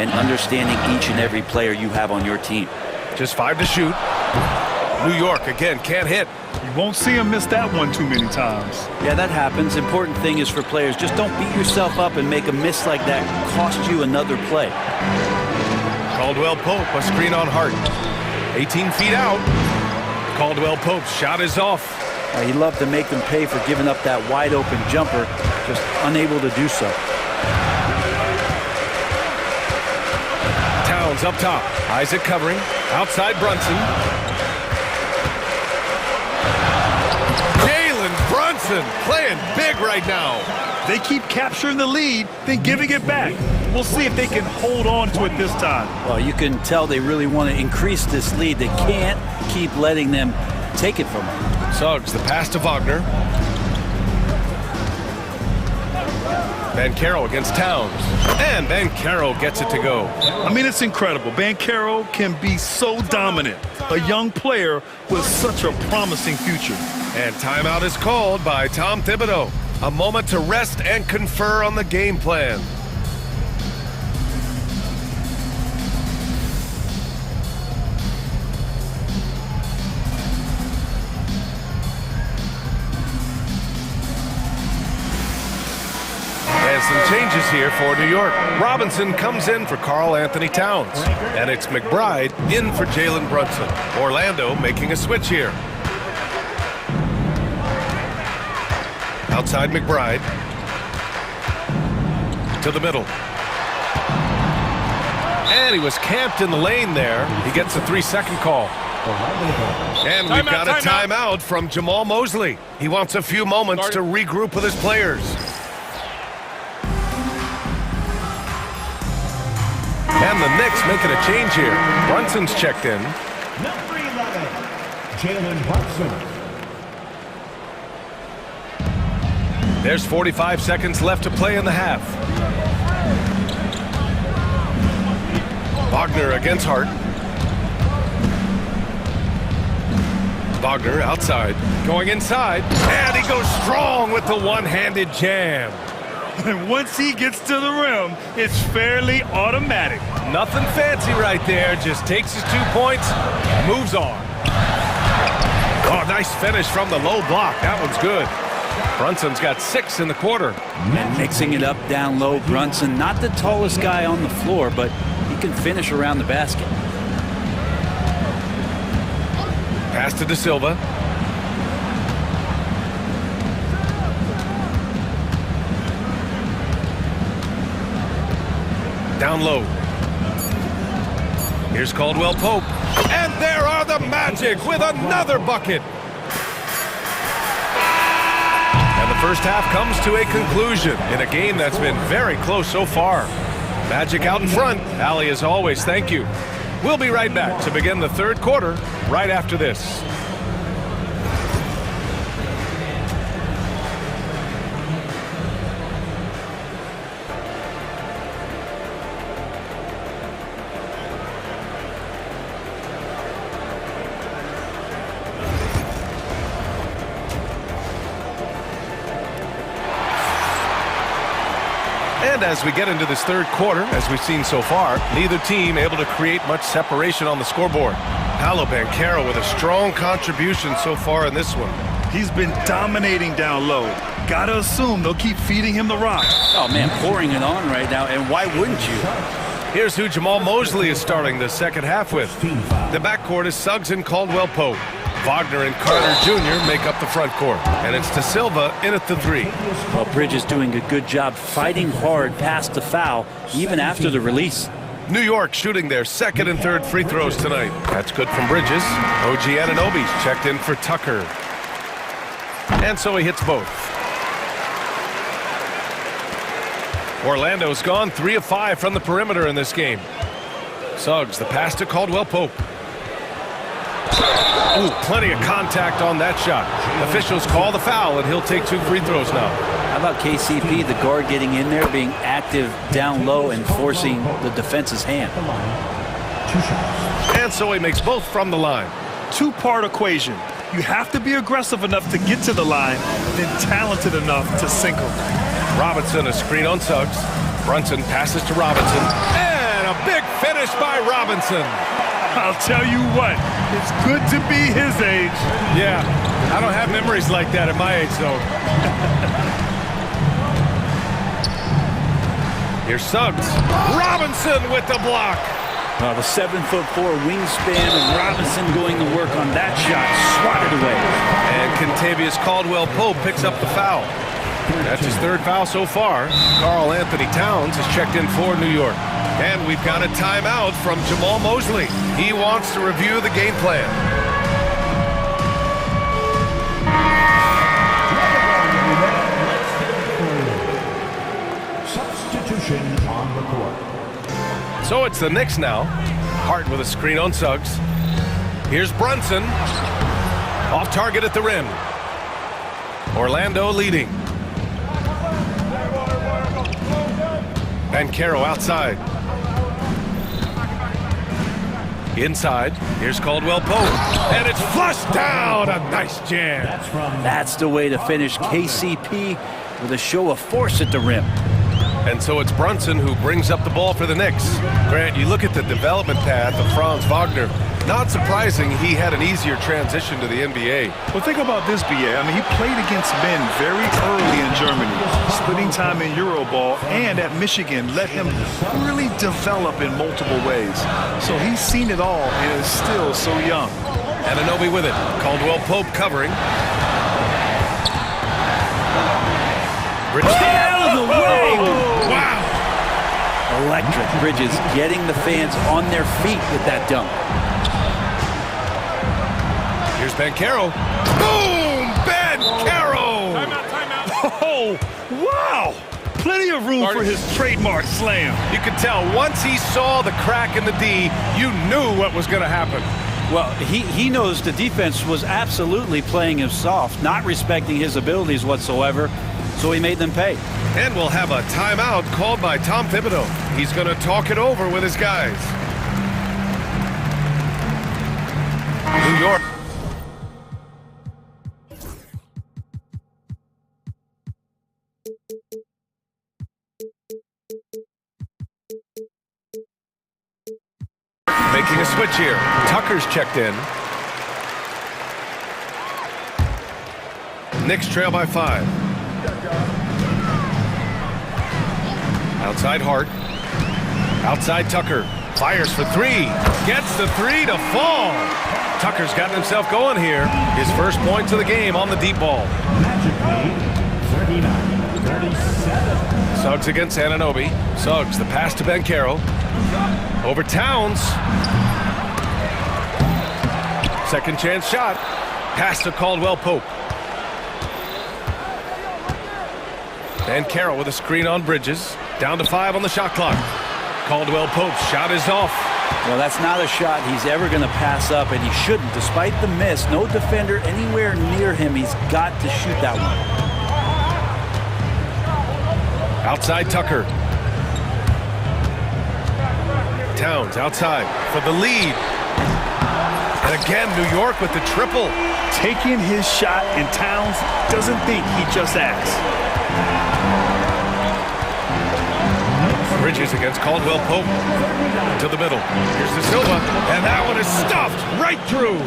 and understanding each and every player you have on your team. Just 5 to shoot. New York again can't hit. You won't see him miss that one too many times. Yeah, that happens. Important thing is for players, just don't beat yourself up and make a miss like that cost you another play. Caldwell Pope, a screen on Hart. 18 feet out. Caldwell Pope's shot is off. He'd love to make them pay for giving up that wide open jumper, just unable to do so. Towns up top. Isaac covering. Outside Brunson. Jalen Brunson playing big right now. They keep capturing the lead, then giving it back. We'll see if they can hold on to it this time. Well, you can tell they really want to increase this lead. They can't keep letting them take it from them. Suggs, the pass to Wagner. Banchero against Towns. And Banchero gets it to go. I mean, it's incredible. Banchero can be so dominant. A young player with such a promising future. And timeout is called by Tom Thibodeau. A moment to rest and confer on the game plan. And some changes here for New York. Robinson comes in for Karl Anthony Towns. And it's McBride in for Jalen Brunson. Orlando making a switch here. Outside McBride. To the middle. And he was camped in the lane there. He gets a 3-second call. And we've got a timeout from Jamal Mosley. He wants a few moments to regroup with his players. And the Knicks making a change here. Brunson's checked in. Number 11, Jalen Brunson. There's 45 seconds left to play in the half. Wagner against Hart. Wagner outside, going inside, and he goes strong with the one-handed jam. And once he gets to the rim, it's fairly automatic. Nothing fancy right there, just takes his 2 points, moves on. Oh, nice finish from the low block. That one's good. Brunson's got 6 in the quarter. And mixing it up down low, Brunson, not the tallest guy on the floor, but he can finish around the basket. Pass to De Silva. Down low. Here's Caldwell Pope. And there are the Magic with another bucket. And the first half comes to a conclusion in a game that's been very close so far. Magic out in front. Allie, as always, thank you. We'll be right back to begin the third quarter right after this. And as we get into this third quarter, as we've seen so far, neither team able to create much separation on the scoreboard. Paolo Banchero with a strong contribution so far in this one. He's been dominating down low. Gotta assume they'll keep feeding him the rock. Oh, man, pouring it on right now, and why wouldn't you? Here's who Jamal Mosley is starting the second half with. The backcourt is Suggs and Caldwell Pope. Wagner and Carter Jr. make up the front court. And it's De Silva in at the 3. Well, Bridges doing a good job fighting hard past the foul, even after the release. New York shooting their second and third free throws tonight. That's good from Bridges. OG Anunoby's checked in for Tucker. And so he hits both. Orlando's gone 3 of 5 from the perimeter in this game. Suggs, the pass to Caldwell Pope. Ooh, plenty of contact on that shot. Officials call the foul, and he'll take 2 free throws now. How about KCP, the guard getting in there, being active down low and forcing the defense's hand? And so he makes both from the line. 2-part equation. You have to be aggressive enough to get to the line, then talented enough to sink them. Robinson, a screen on Suggs. Brunson passes to Robinson. And a big finish by Robinson. I'll tell you what, It's good to be his age. Yeah, I don't have memories like that at my age, though. Here's Suggs. Robinson with the block. Well, the 7'4" wingspan of Robinson going to work on that shot. Swatted away. And Kentavious Caldwell-Pope picks up the foul. That's his third foul so far. Karl Anthony Towns has checked in for New York. And we've got a timeout from Jamal Mosley. He wants to review the game plan. Substitution on the court. So it's the Knicks now. Hart with a screen on Suggs. Here's Brunson. Off target at the rim. Orlando leading. Banchero outside. Inside. Here's Caldwell-Pope. And it's flushed down. A nice jam. That's the way to finish. KCP with a show of force at the rim. And so it's Brunson who brings up the ball for the Knicks. Grant, you look at the development path of Franz Wagner. Not surprising he had an easier transition to the NBA. Well, think about this, BA. I mean, he played against men very early in Germany, splitting time in Euroball, and at Michigan let him really develop in multiple ways. So he's seen it all and is still so young. Anunoby with it. Caldwell-Pope covering. Bridges. Out of the way! Wow! Electric. Bridges getting the fans on their feet with that dunk. Here's Banchero. Boom! Banchero! Timeout. Oh, wow! Plenty of room for his trademark slam. You could tell once he saw the crack in the D, you knew what was going to happen. Well, he knows the defense was absolutely playing him soft, not respecting his abilities whatsoever, so he made them pay. And we'll have a timeout called by Tom Thibodeau. He's going to talk it over with his guys. New York. Making a switch here. Tucker's checked in. Knicks trail by 5. Outside Hart. Outside Tucker. Fires for 3. Gets the 3 to fall. Tucker's gotten himself going here. His first points of the game on the deep ball. Magic lead, 39-37. Suggs against Anunoby. Suggs, the pass to Banchero. Over Towns. Second chance shot. Pass to Caldwell-Pope. Banchero with a screen on Bridges. Down to 5 on the shot clock. Caldwell-Pope's shot is off. Well, that's not a shot he's ever going to pass up, and he shouldn't. Despite the miss, no defender anywhere near him. He's got to shoot that one. Outside Tucker. Towns outside for the lead. And again, New York with the triple. Taking his shot, and Towns doesn't think he just asked. Bridges against Caldwell-Pope. To the middle. Here's De Silva. And that one is stuffed right through.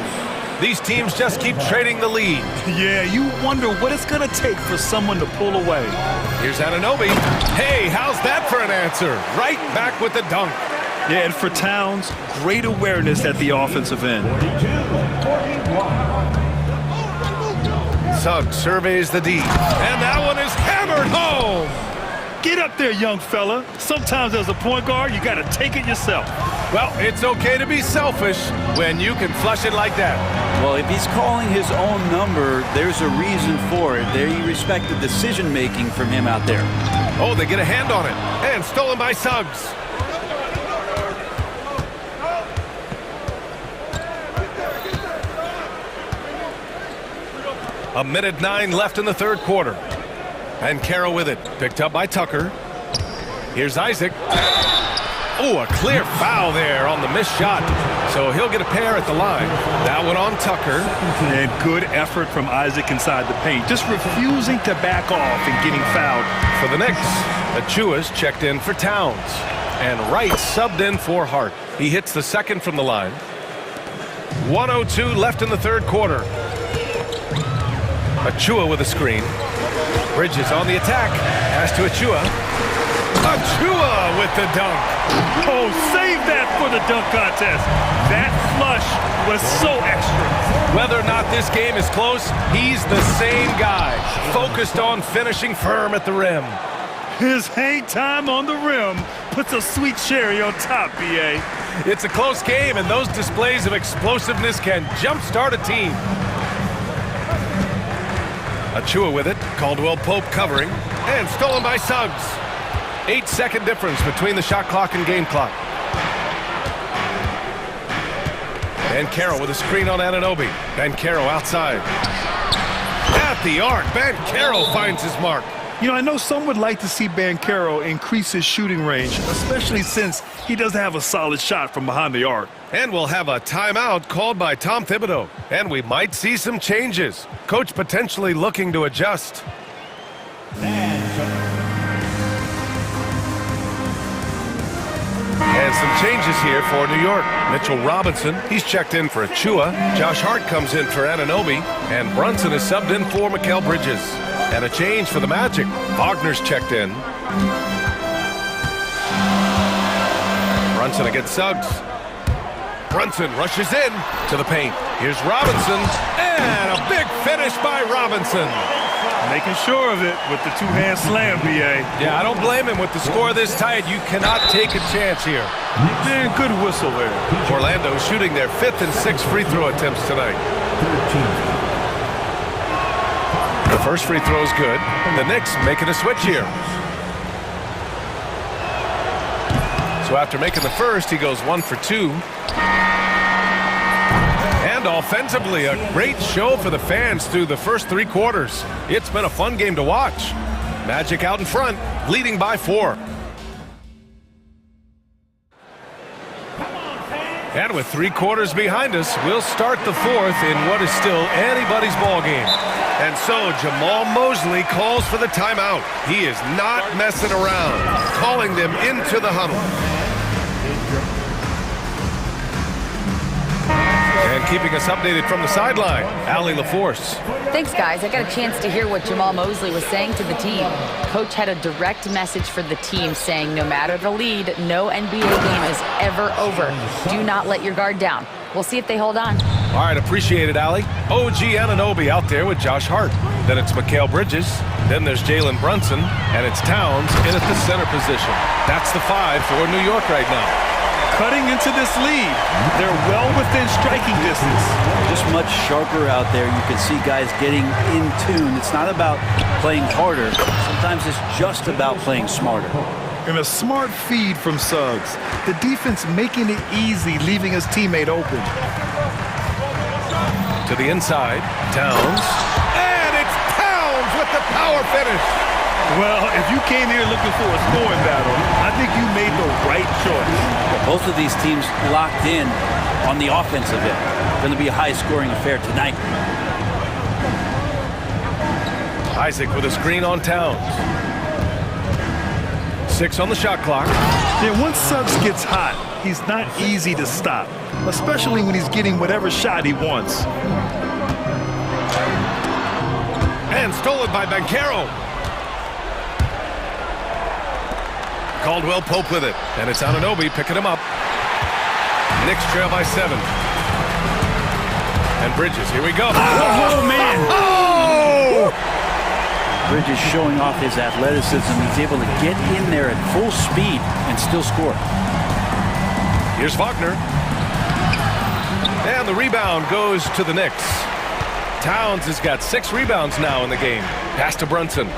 These teams just keep trading the lead. Yeah, you wonder what it's going to take for someone to pull away. Here's Anunoby. Hey, how's that for an answer? Right back with the dunk. Yeah, and for Towns, great awareness at the offensive end. 42-41. Suggs surveys the D. And that one is hammered home. Get up there, young fella. Sometimes as a point guard, you got to take it yourself. Well, it's okay to be selfish when you can flush it like that. Well, if he's calling his own number, there's a reason for it. They respect the decision-making from him out there. Oh, they get a hand on it. And stolen by Suggs. A minute 9 left in the third quarter. And Banchero with it. Picked up by Tucker. Here's Isaac. Oh, a clear foul there on the missed shot. So he'll get a pair at the line. That one on Tucker. And good effort from Isaac inside the paint. Just refusing to back off and getting fouled. For the Knicks, Achua's checked in for Towns. And Wright subbed in for Hart. He hits the second from the line. 1:02 left in the third quarter. Achua with a screen. Bridges on the attack. Pass to Achua. Achua with the dunk. Oh, save that for the dunk contest. That flush was so extra. Whether or not this game is close, he's the same guy, focused on finishing firm at the rim. His hang time on the rim puts a sweet cherry on top, B.A. It's a close game, and those displays of explosiveness can jumpstart a team. Achua with it. Caldwell Pope covering. And stolen by Suggs. 8-second difference between the shot clock and game clock. Banchero with a screen on Anunoby. Banchero outside. At the arc, Banchero finds his mark. You know, I know some would like to see Banchero increase his shooting range, especially since he doesn't have a solid shot from behind the arc. And we'll have a timeout called by Tom Thibodeau. And we might see some changes. Coach potentially looking to adjust. And some changes here for New York. Mitchell Robinson, he's checked in for Achua. Josh Hart comes in for Anunoby. And Brunson is subbed in for Mikal Bridges. And a change for the Magic. Wagner's checked in. Brunson against Suggs. Brunson rushes in to the paint. Here's Robinson. And a big finish by Robinson. Making sure of it with the two-hand slam, B.A. Yeah, I don't blame him. With the score this tight, you cannot take a chance here. Man, good whistle there. Orlando shooting their 5th and 6th free throw attempts tonight. The first free throw is good. The Knicks making a switch here. So after making the first, he goes 1 for 2. And offensively, a great show for the fans through the first 3 quarters. It's been a fun game to watch. Magic out in front, leading by 4. And with 3 quarters behind us, we'll start the 4th in what is still anybody's ball game. And so Jamal Mosley calls for the timeout. He is not messing around, calling them into the huddle. And keeping us updated from the sideline, Allie LaForce. Thanks, guys. I got a chance to hear what Jamal Mosley was saying to the team. Coach had a direct message for the team saying no matter the lead, no NBA game is ever over. Do not let your guard down. We'll see if they hold on. All right, appreciate it, Allie. OG Anunoby out there with Josh Hart. Then it's Mikal Bridges. Then there's Jalen Brunson. And it's Towns in at the center position. That's the 5 for New York right now. Cutting into this lead. They're well within striking distance. Just much sharper out there. You can see guys getting in tune. It's not about playing harder. Sometimes it's just about playing smarter. And a smart feed from Suggs. The defense making it easy, leaving his teammate open. To the inside, Towns. And it's Towns with the power finish. Well, if you came here looking for a scoring battle, I think you made the right choice. Both of these teams locked in on the offensive end. Going to be a high-scoring affair tonight. Isaac with a screen on Towns. 6 on the shot clock. Then once Suggs gets hot, he's not easy to stop, especially when he's getting whatever shot he wants. And stolen by Banchero. Caldwell Pope with it. And it's Anunoby picking him up. Knicks trail by 7. And Bridges, here we go. Oh, man. Oh! Bridges showing off his athleticism. He's able to get in there at full speed and still score. Here's Wagner. And the rebound goes to the Knicks. Towns has got 6 rebounds now in the game. Pass to Brunson.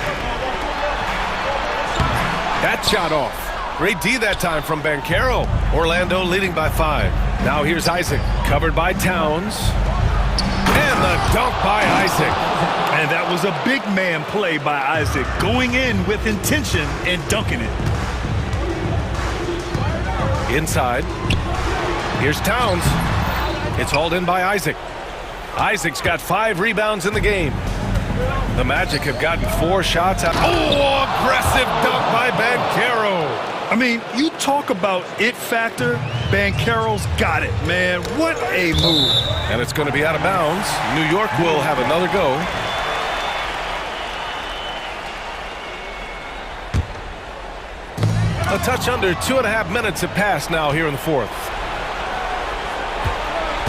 That shot off. Great D that time from Banchero. Orlando leading by 5. Now here's Isaac, covered by Towns. And the dunk by Isaac. And that was a big man play by Isaac, going in with intention and dunking it. Inside. Here's Towns. It's hauled in by Isaac. Isaac's got 5 rebounds in the game. The Magic have gotten 4 shots out. Oh, aggressive dunk by Banchero. I mean, you talk about it factor, Banchero's got it, man. What a move. And it's going to be out of bounds. New York will have another go. A touch under 2.5 minutes have passed now here in the fourth.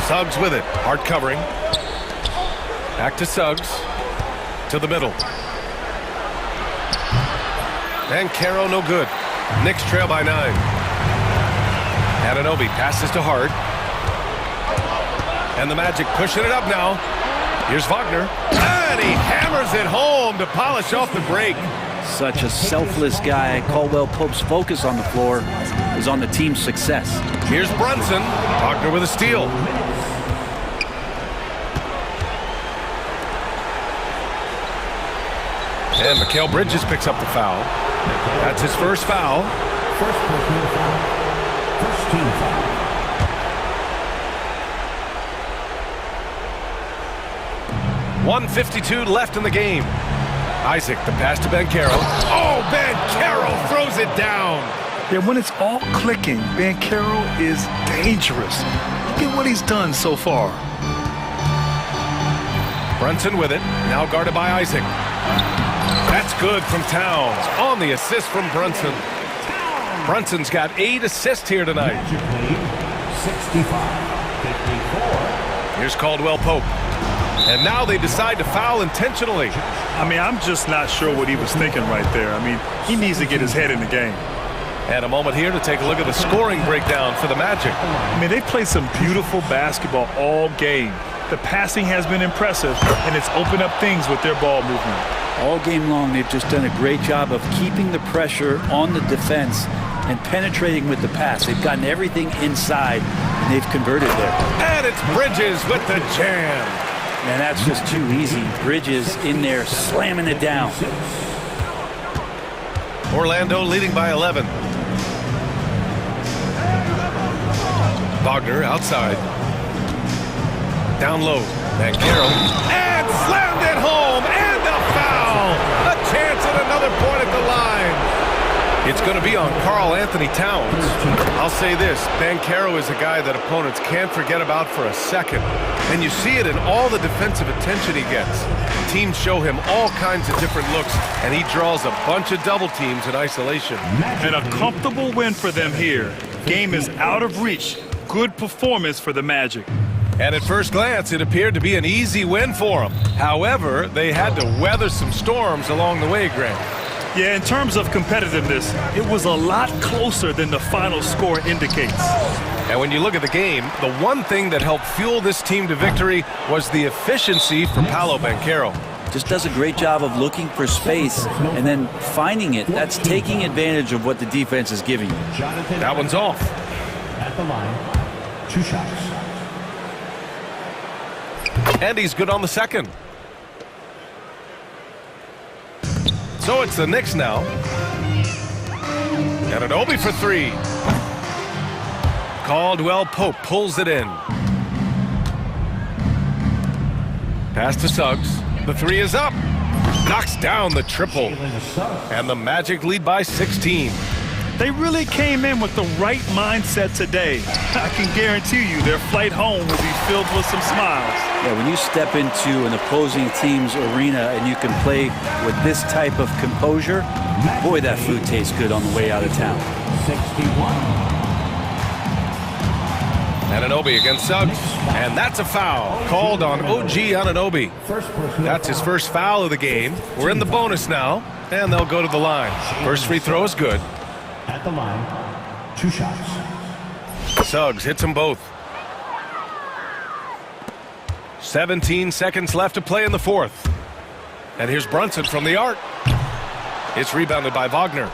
Suggs with it. Hard covering. Back to Suggs. To the middle. Bankero no good. Knicks trail by 9. Anunoby passes to Hart. And the Magic pushing it up now. Here's Wagner. And he hammers it home to polish off the break. Such a selfless guy. Caldwell Pope's focus on the floor is on the team's success. Here's Brunson. Wagner with a steal. And Mikal Bridges picks up the foul. That's his first foul. First personal foul. First team foul. .152 left in the game. Isaac, the pass to Bankero. Oh, Bankero throws it down. Yeah, when it's all clicking, Bankero is dangerous. Look at what he's done so far. Brunson with it, now guarded by Isaac. That's good from Towns on the assist from Brunson. Brunson's got 8 assists here tonight. Magic lead, 65-54. Here's Caldwell Pope. And now they decide to foul intentionally. I mean, I'm just not sure what he was thinking right there. I mean, he needs to get his head in the game. And a moment here to take a look at the scoring breakdown for the Magic. I mean, they played some beautiful basketball all game. The passing has been impressive, and it's opened up things with their ball movement. All game long, they've just done a great job of keeping the pressure on the defense and penetrating with the pass. They've gotten everything inside, and they've converted there. And it's Bridges with the jam. Man, that's just too easy. Bridges in there slamming it down. Orlando leading by 11. Wagner outside. Down low. Bankero. And slammed it home. And a foul. A chance at another point at the line. It's going to be on Karl Anthony Towns. I'll say this, Bankero is a guy that opponents can't forget about for a second. And you see it in all the defensive attention he gets. Teams show him all kinds of different looks, and he draws a bunch of double teams in isolation. And a comfortable win for them here. Game is out of reach. Good performance for the Magic. And at first glance, it appeared to be an easy win for them. However, they had to weather some storms along the way, Grant. Yeah, in terms of competitiveness, it was a lot closer than the final score indicates. And when you look at the game, the one thing that helped fuel this team to victory was the efficiency from Paolo Bankero. Just does a great job of looking for space and then finding it. That's taking advantage of what the defense is giving you. That one's off. At the line, 2 shots. And he's good on the second. So it's the Knicks now. Anunoby for 3. Caldwell Pope pulls it in. Pass to Suggs. The 3 is up. Knocks down the triple. And the Magic lead by 16. They really came in with the right mindset today. I can guarantee you their flight home will be filled with some smiles. Yeah, when you step into an opposing team's arena and you can play with this type of composure, boy, that food tastes good on the way out of town. 61. Anunoby against Suggs. And that's a foul called on OG Anunoby. That's his first foul of the game. We're in the bonus now, and they'll go to the line. First free throw is good. At the line, 2 shots. Suggs hits them both. 17 seconds left to play in the fourth. And here's Brunson from the arc. It's rebounded by Wagner.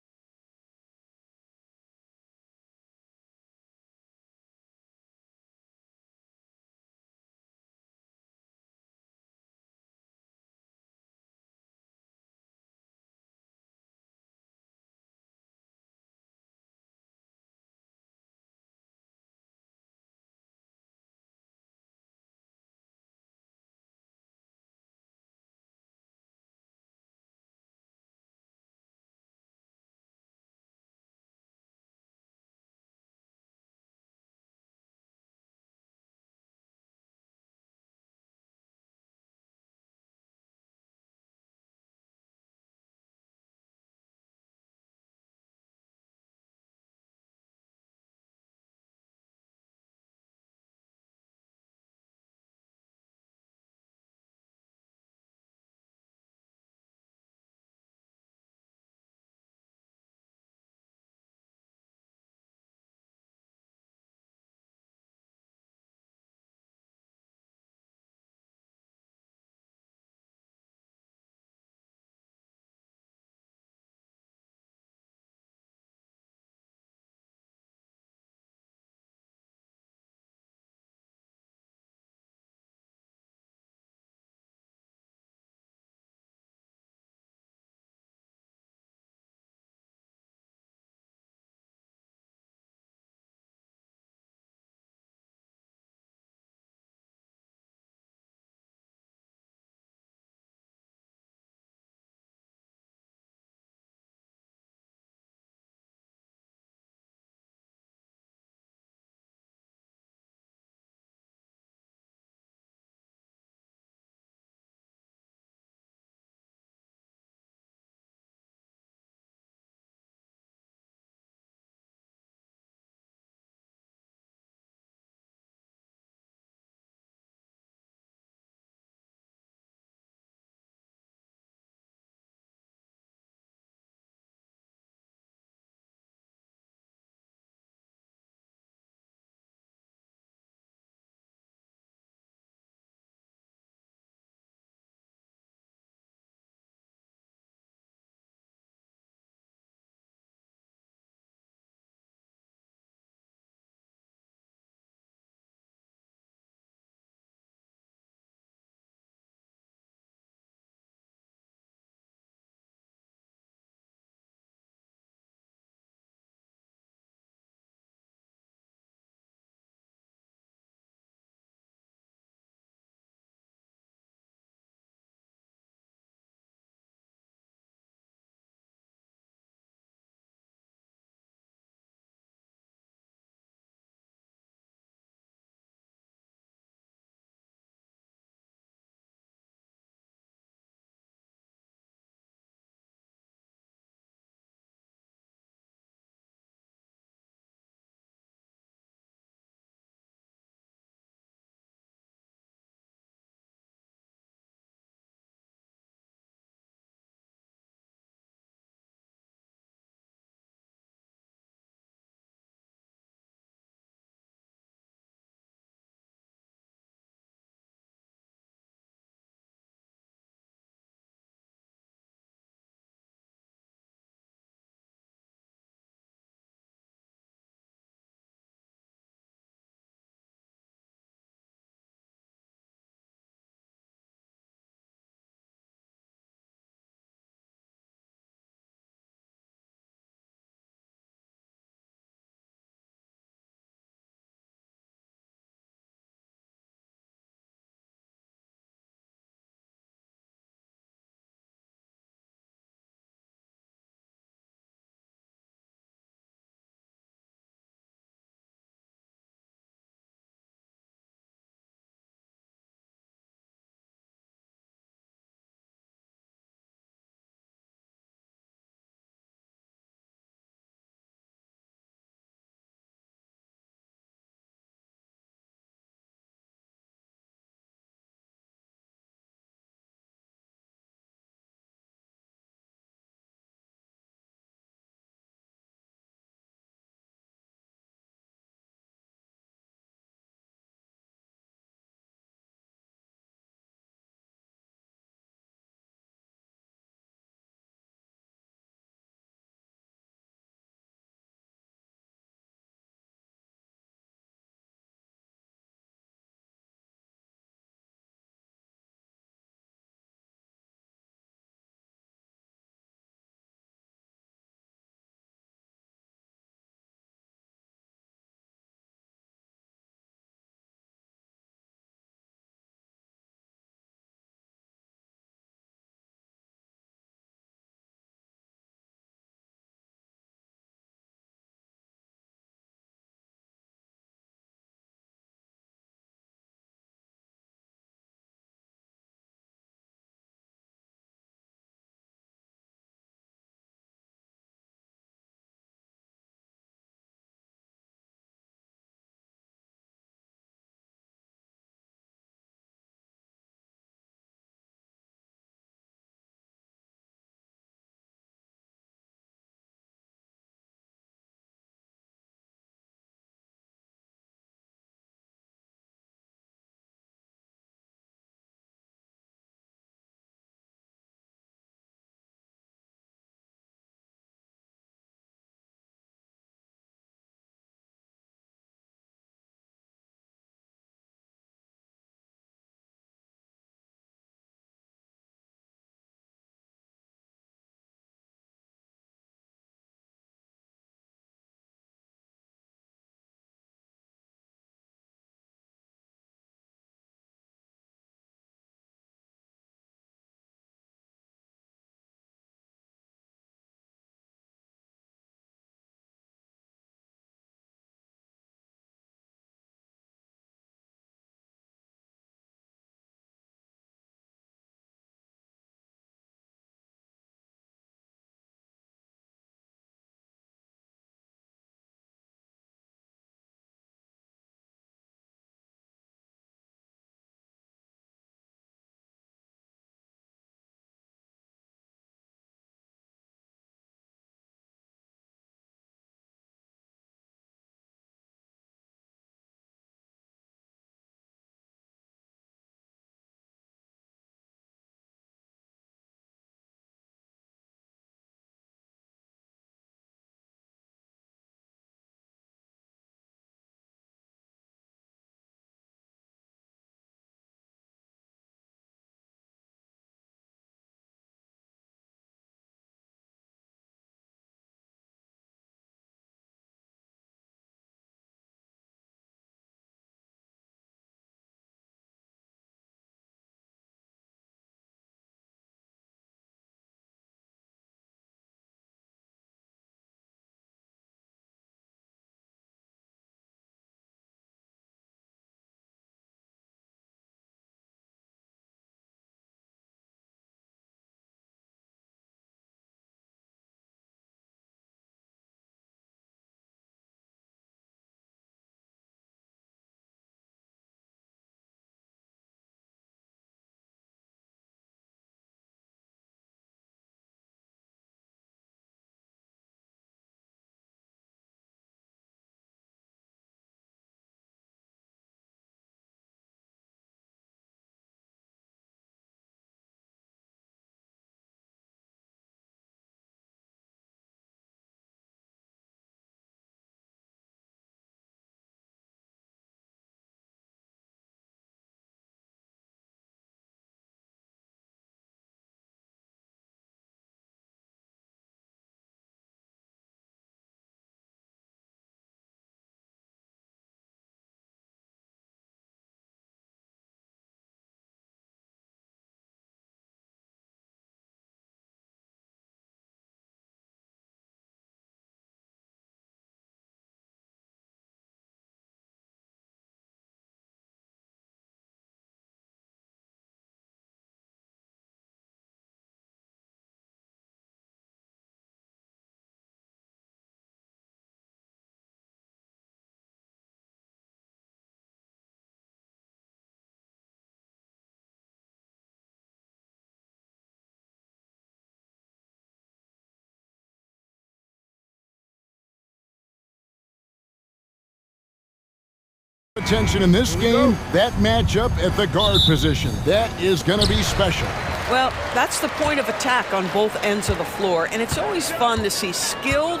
attention in this game, that matchup at the guard position. That is going to be special. Well, that's the point of attack on both ends of the floor, and it's always fun to see skilled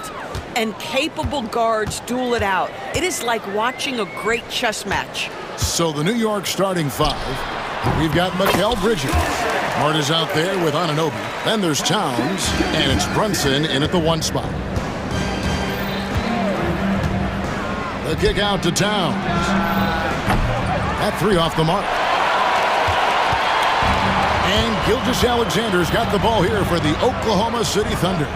and capable guards duel it out. It is like watching a great chess match. So the New York starting five, we've got Mikal Bridges. Hart is out there with Anunoby. Then there's Towns, and it's Brunson in at the 1 spot. The kick out to Towns. That 3 off the mark. And Gilgeous-Alexander's got the ball here for the Oklahoma City Thunder.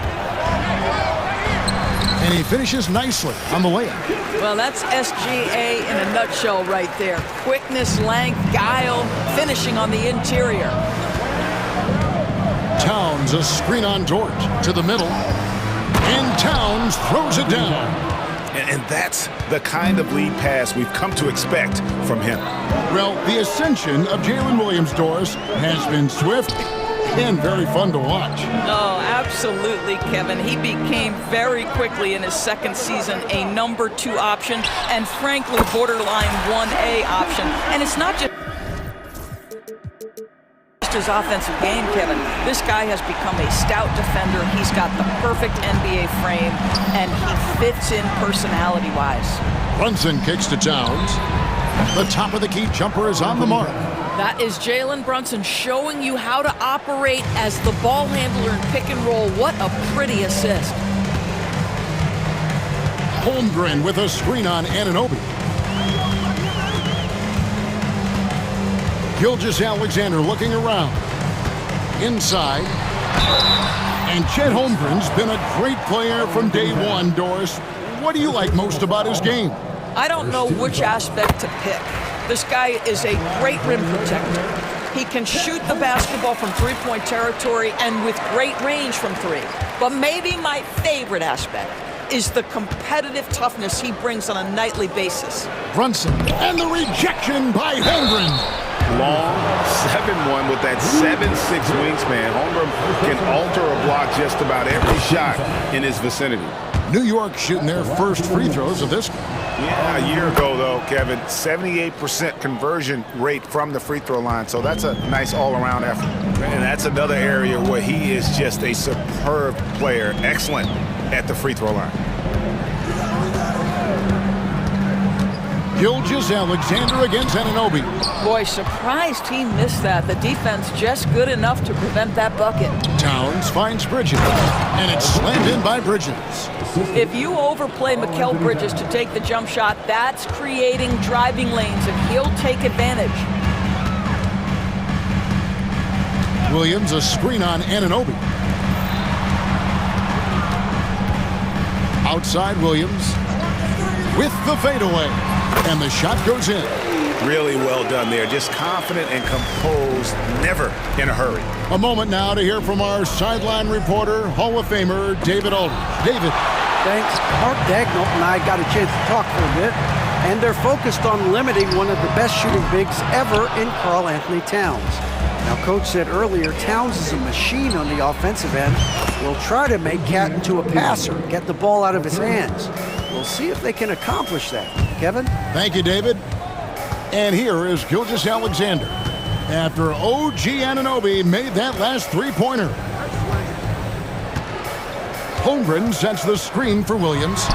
And he finishes nicely on the layup. Well, that's SGA in a nutshell right there. Quickness, length, guile, finishing on the interior. Towns, a screen on Dort to the middle. And Towns throws it down. And that's the kind of lead pass we've come to expect from him. Well, the ascension of Jalen Williams-Doris has been swift and very fun to watch. Oh, absolutely, Kevin. He became very quickly in his second season a number 2 option and frankly borderline 1A option. And it's not just his offensive game, Kevin. This guy has become a stout defender. He's got the perfect NBA frame, and he fits in personality-wise. Brunson kicks to Towns. The top of the key jumper is on the mark. That is Jalen Brunson showing you how to operate as the ball handler in pick and roll. What a pretty assist. Holmgren with a screen on Anunoby. Gilgeous-Alexander looking around. Inside. And Chet Holmgren's been a great player from day one, Doris. What do you like most about his game? I don't know which aspect to pick. This guy is a great rim protector. He can shoot the basketball from three-point territory and with great range from 3. But maybe my favorite aspect is the competitive toughness he brings on a nightly basis. Brunson, and the rejection by Holmgren. Long 7-1 with that 7'6" wingspan. Holmgren can alter or block just about every shot in his vicinity. New York shooting their first free throws of this game. Yeah, a year ago, though, Kevin, 78% conversion rate from the free throw line. So that's a nice all-around effort. And that's another area where he is just a superb player. Excellent at the free throw line. Gilgeous-Alexander against Anunoby. Boy, surprised he missed that. The defense just good enough to prevent that bucket. Towns finds Bridges, and it's slammed in by Bridges. If you overplay Mikal Bridges to take the jump shot, that's creating driving lanes, and he'll take advantage. Williams, a screen on Anunoby. Outside Williams with the fadeaway. And the shot goes in. Really well done there. Just confident and composed, never in a hurry. A moment now to hear from our sideline reporter, Hall of Famer David Aldridge. David. Thanks. Mark Dagnall and I got a chance to talk for a bit, and they're focused on limiting one of the best shooting bigs ever in Karl Anthony Towns. Now, Coach said earlier, Towns is a machine on the offensive end. We'll try to make Cat into a passer, get the ball out of his hands. We'll see if they can accomplish that. Kevin? Thank you, David. And here is Gilgeous-Alexander after OG Anunoby made that last three-pointer. Holmgren sets the screen for Williams.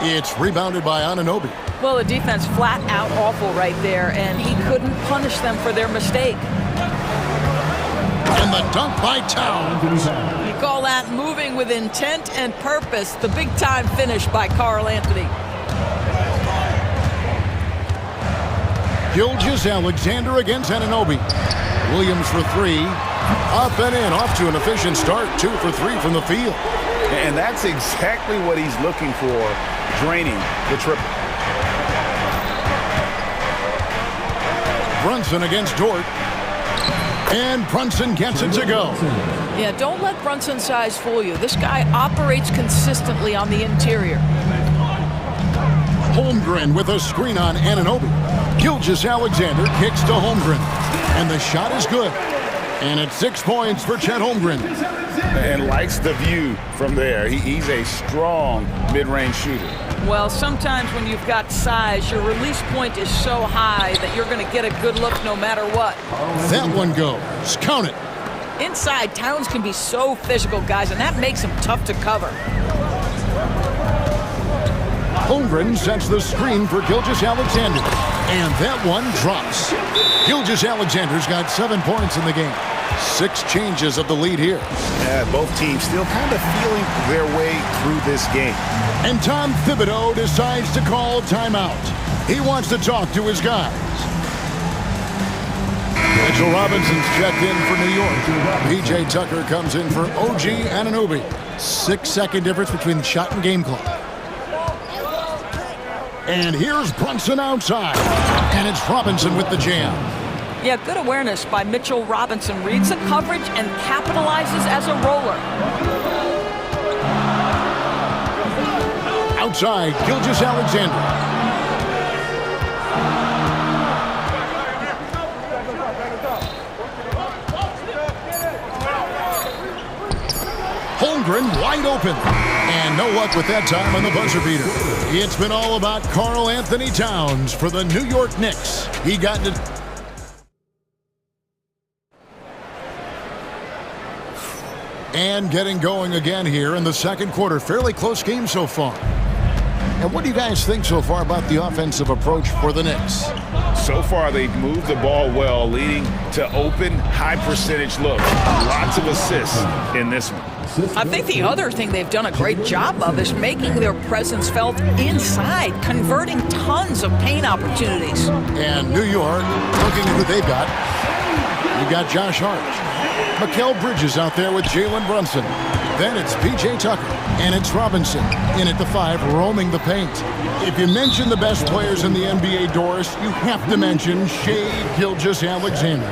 It's rebounded by Anunoby. Well, the defense flat out awful right there, and he couldn't punish them for their mistake. And the dunk by Towns. You call that moving with intent and purpose. The big-time finish by Karl Anthony. Gilgeous-Alexander against Anunoby. Williams for 3. Up and in, off to an efficient start. 2 for 3 from the field. And that's exactly what he's looking for, draining the triple. Brunson against Dort. And Brunson gets it to go. Yeah, don't let Brunson's size fool you. This guy operates consistently on the interior. Holmgren with a screen on Anunoby. Gilgeous-Alexander kicks to Holmgren. And the shot is good. And it's 6 points for Chet Holmgren. And likes the view from there. He's a strong mid-range shooter. Well, sometimes when you've got size, your release point is so high that you're going to get a good look no matter what. That one goes. Count it. Inside, Towns can be so physical, guys, and that makes him tough to cover. Holmgren sets the screen for Gilgeous-Alexander. And that one drops. Gilgeous-Alexander's got 7 points in the game. 6 changes of the lead here. Both teams still kind of feeling their way through this game. And Tom Thibodeau decides to call timeout. He wants to talk to his guys. Mitchell Robinson's checked in for New York. P.J. Tucker comes in for OG Anunoby. 6-second difference between the shot and game clock. And here's Brunson outside. And it's Robinson with the jam. Yeah, good awareness by Mitchell Robinson. Reads the coverage and capitalizes as a roller. Outside, Gilgeous-Alexander. Holmgren wide open. And no luck with that time on the buzzer beater. It's been all about Karl Anthony Towns for the New York Knicks. He got into... And getting going again here in the second quarter. Fairly close game so far. And what do you guys think so far about the offensive approach for the Knicks? So far, they've moved the ball well, leading to open, high-percentage looks. Lots of assists in this one. I think the other thing they've done a great job of is making their presence felt inside, converting tons of paint opportunities. And New York, looking at who they've got. You got Josh Hart. Mikal Bridges out there with Jalen Brunson. Then it's P.J. Tucker. And it's Robinson in at the 5, roaming the paint. If you mention the best players in the NBA, Doris, you have to mention Shai Gilgeous-Alexander.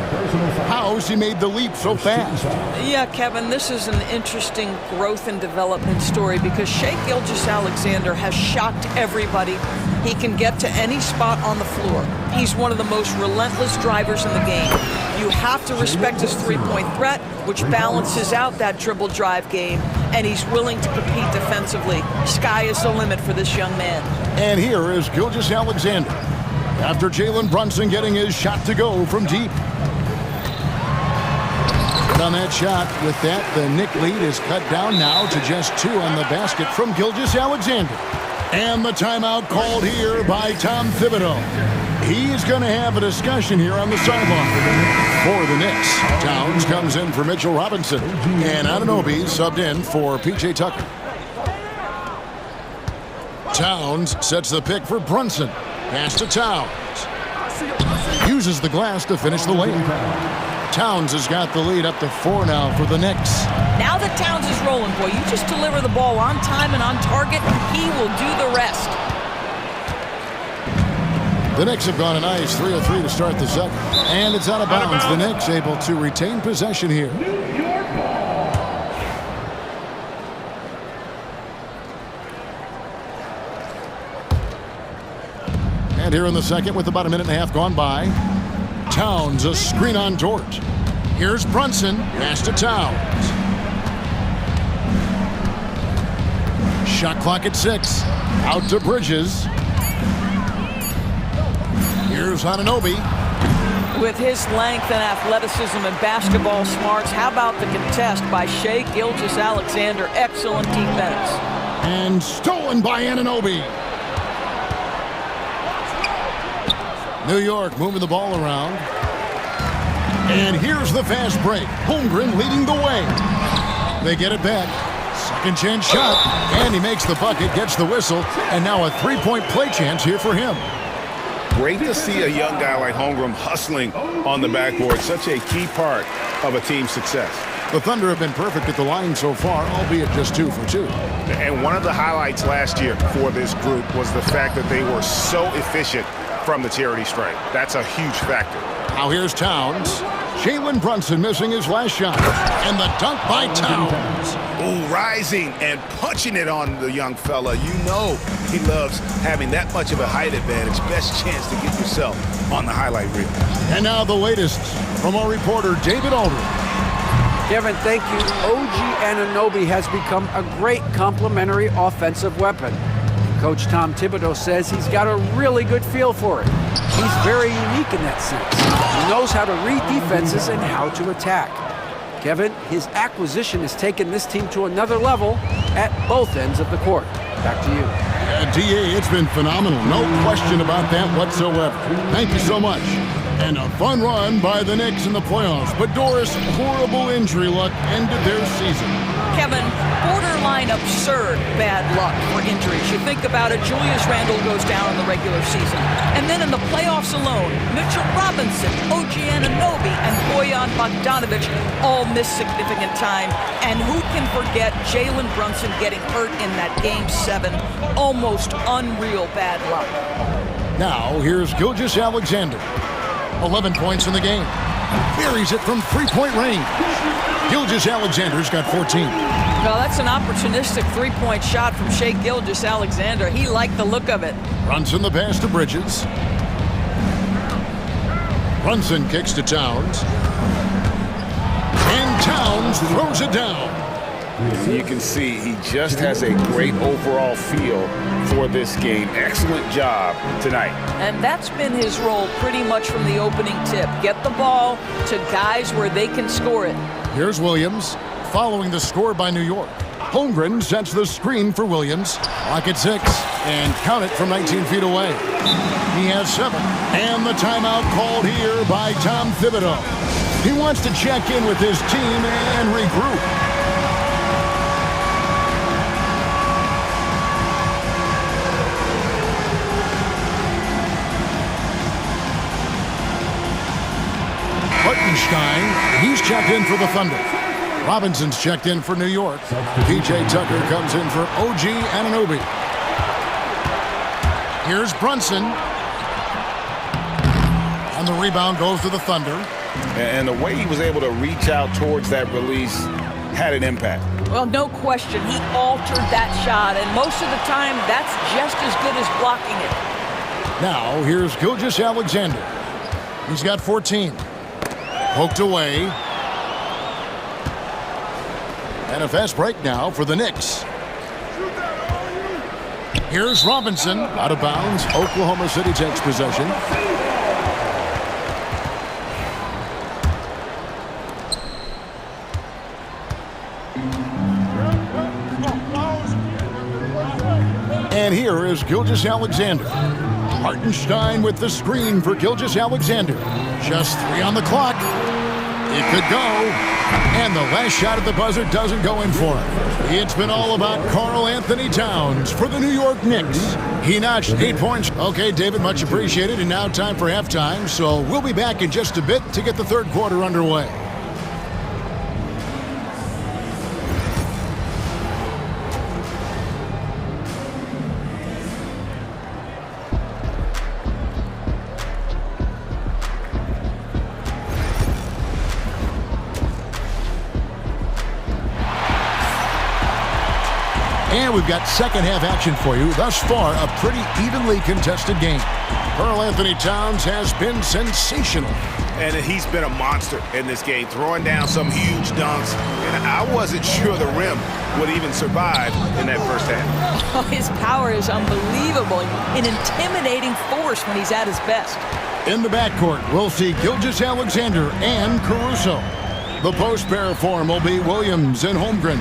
How's he made the leap so fast? Yeah, Kevin, this is an interesting growth and development story because Shai Gilgeous-Alexander has shocked everybody. He can get to any spot on the floor. He's one of the most relentless drivers in the game. You have to respect his three-point threat, which balances out that dribble drive game, and he's willing to compete defensively. Sky is the limit for this young man. And here is Gilgeous-Alexander after Jalen Brunson getting his shot to go from deep. On that shot, with that, the Knick lead is cut down now to just 2 on the basket from Gilgeous-Alexander. And the timeout called here by Tom Thibodeau. He's going to have a discussion here on the sideline. For the Knicks, Towns comes in for Mitchell Robinson. And Anunoby subbed in for P.J. Tucker. Towns sets the pick for Brunson. Pass to Towns. Uses the glass to finish the lane. Towns has got the lead up to 4 now for the Knicks. Now that Towns is rolling, boy, you just deliver the ball on time and on target, and he will do the rest. The Knicks have gone a nice 3 of 3 to start the second. And it's out of bounds. The Knicks able to retain possession here. And here in the second with about a minute and a half gone by. Towns, a screen on Dort. Here's Brunson, pass to Towns. Shot clock at 6. Out to Bridges. Here's Anunoby. With his length and athleticism and basketball smarts, how about the contest by Shai Gilgeous-Alexander? Excellent defense. And stolen by Anunoby. New York moving the ball around. And here's the fast break. Holmgren leading the way. They get it back. Second chance shot. And he makes the bucket, gets the whistle. And now a 3-point play chance here for him. Great to see a young guy like Holmgren hustling on the backboard. Such a key part of a team's success. The Thunder have been perfect at the line so far, albeit just 2 for 2. And one of the highlights last year for this group was the fact that they were so efficient from the charity stripe. That's a huge factor. Now here's Towns. Jalen Brunson missing his last shot. And the dunk by Towns. Ooh, rising and punching it on the young fella. You know he loves having that much of a height advantage. Best chance to get yourself on the highlight reel. And now the latest from our reporter, David Aldridge. Kevin, thank you. OG Anunoby has become a great complementary offensive weapon. Coach Tom Thibodeau says he's got a really good feel for it. He's very unique in that sense. He knows how to read defenses and how to attack. Kevin, his acquisition has taken this team to another level at both ends of the court. Back to you. DA, it's been phenomenal. No question about that whatsoever. Thank you so much. And a fun run by the Knicks in the playoffs. But Doris, horrible injury luck ended their season. Kevin, borderline absurd bad luck for injuries. You think about it, Julius Randle goes down in the regular season. And then in the playoffs alone, Mitchell Robinson, OG Anunoby, and Bojan Bogdanovic all miss significant time. And who can forget Jalen Brunson getting hurt in that Game 7? Almost unreal bad luck. Now, here's Gilgeous-Alexander. 11 points in the game. Buries it from three-point range. Gilgeous-Alexander's got 14. Well, that's an opportunistic three-point shot from Shai Gilgeous-Alexander. He liked the look of it. Brunson the pass to Bridges. Brunson kicks to Towns. And Towns throws it down. You can see he just has a great overall feel for this game. Excellent job tonight. And that's been his role pretty much from the opening tip. Get the ball to guys where they can score it. Here's Williams, following the score by New York. Holmgren sets the screen for Williams. Clock at 6, and count it from 19 feet away. He has 7, and the timeout called here by Tom Thibodeau. He wants to check in with his team and regroup. Hartenstein, he's checked in for the Thunder. Robinson's checked in for New York. P.J. Tucker comes in for OG Anunoby. Here's Brunson. And the rebound goes to the Thunder. And the way he was able to reach out towards that release had an impact. Well, no question. He altered that shot, and most of the time, that's just as good as blocking it. Now, here's Gilgeous-Alexander. He's got 14. Poked away. And a fast break now for the Knicks. Here's Robinson, out of bounds. Oklahoma City takes possession. And here is Gilgeous-Alexander. Hartenstein with the screen for Gilgeous-Alexander. Just 3 on the clock. It could go. And the last shot at the buzzer doesn't go in for him. It's been all about Karl Anthony Towns for the New York Knicks. He notched 8 points. Okay, David, much appreciated. And now time for halftime. So we'll be back in just a bit to get the third quarter underway. And we've got second half action for you. Thus far, a pretty evenly contested game. Karl Anthony Towns has been sensational. And he's been a monster in this game, throwing down some huge dunks. And I wasn't sure the rim would even survive in that first half. Oh, his power is unbelievable. An intimidating force when he's at his best. In the backcourt, we'll see Gilgeous-Alexander and Caruso. The post pair form will be Williams and Holmgren.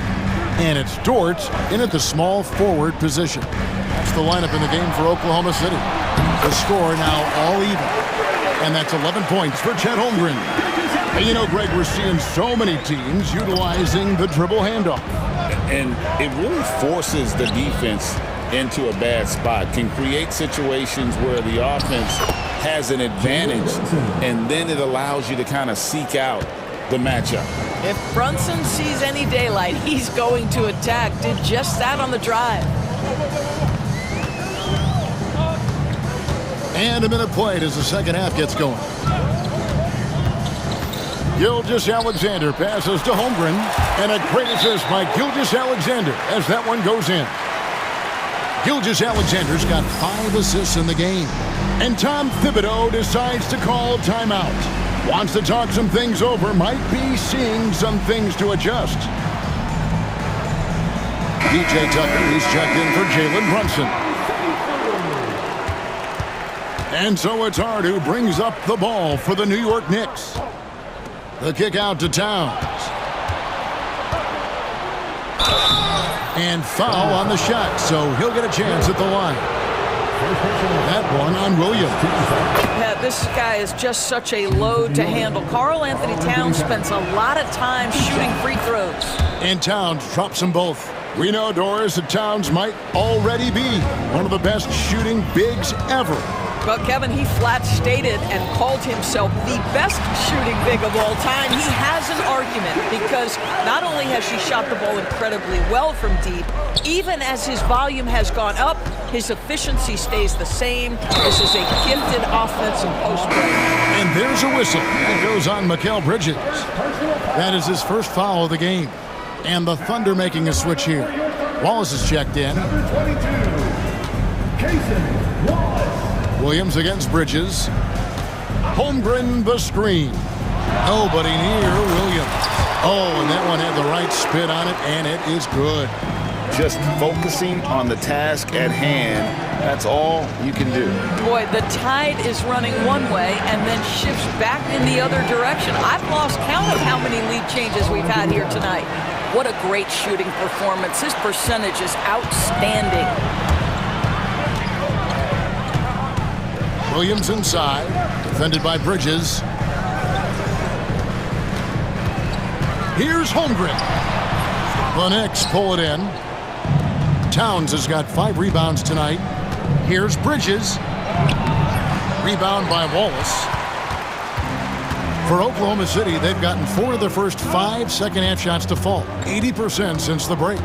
And it's Dort in at the small forward position. That's the lineup in the game for Oklahoma City. The score now all even. And that's 11 points for Chet Holmgren. And you know, Greg, we're seeing so many teams utilizing the dribble handoff. And it really forces the defense into a bad spot, can create situations where the offense has an advantage, and then it allows you to kind of seek out the matchup. If Brunson sees any daylight, he's going to attack. Did just that on the drive. And a minute played as the second half gets going. Gilgeous-Alexander passes to Holmgren. And a great assist by Gilgeous-Alexander as that one goes in. Gilgeous-Alexander's got 5 assists in the game. And Tom Thibodeau decides to call timeout. Wants to talk some things over, might be seeing some things to adjust. P.J. Tucker, he's checked in for Jalen Brunson. And so it's Hart who brings up the ball for the New York Knicks. The kick out to Towns. And foul on the shot, so he'll get a chance at the line. That one on Williams. Yeah, this guy is just such a load to handle. Karl Anthony Towns spends a lot of time shooting free throws. And Towns drops them both. We know, Doris, that Towns might already be one of the best shooting bigs ever. But Kevin, he flat stated and called himself the best shooting big of all time. He has an argument because not only has he shot the ball incredibly well from deep, even as his volume has gone up, his efficiency stays the same. This is a gifted offensive post player. And there's a whistle that goes on Mikal Bridges. That is his first foul of the game. And the Thunder making a switch here. Wallace is checked in. Williams against Bridges. Holmgren the screen. Nobody near Williams. Oh, and that one had the right spin on it, and it is good. Just focusing on the task at hand, that's all you can do. Boy, the tide is running one way and then shifts back in the other direction. I've lost count of how many lead changes we've had here tonight. What a great shooting performance. His percentage is outstanding. Williams inside, defended by Bridges. Here's Holmgren. The Knicks pull it in. Towns has got 5 rebounds tonight. Here's Bridges. Rebound by Wallace. For Oklahoma City, they've gotten 4 of their first 5 second-half shots to fall. 80% since the break.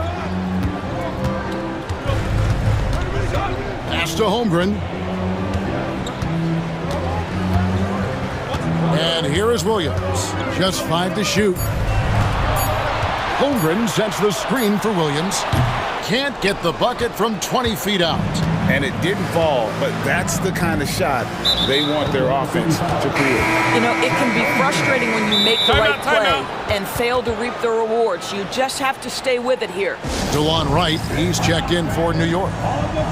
Pass to Holmgren. And here is Williams. Just 5 to shoot. Holmgren sets the screen for Williams. Can't get the bucket from 20 feet out. And it didn't fall, but that's the kind of shot they want their offense to create. You know, it can be frustrating when you make the right play and fail to reap the rewards. You just have to stay with it here. DeLon Wright, he's checked in for New York.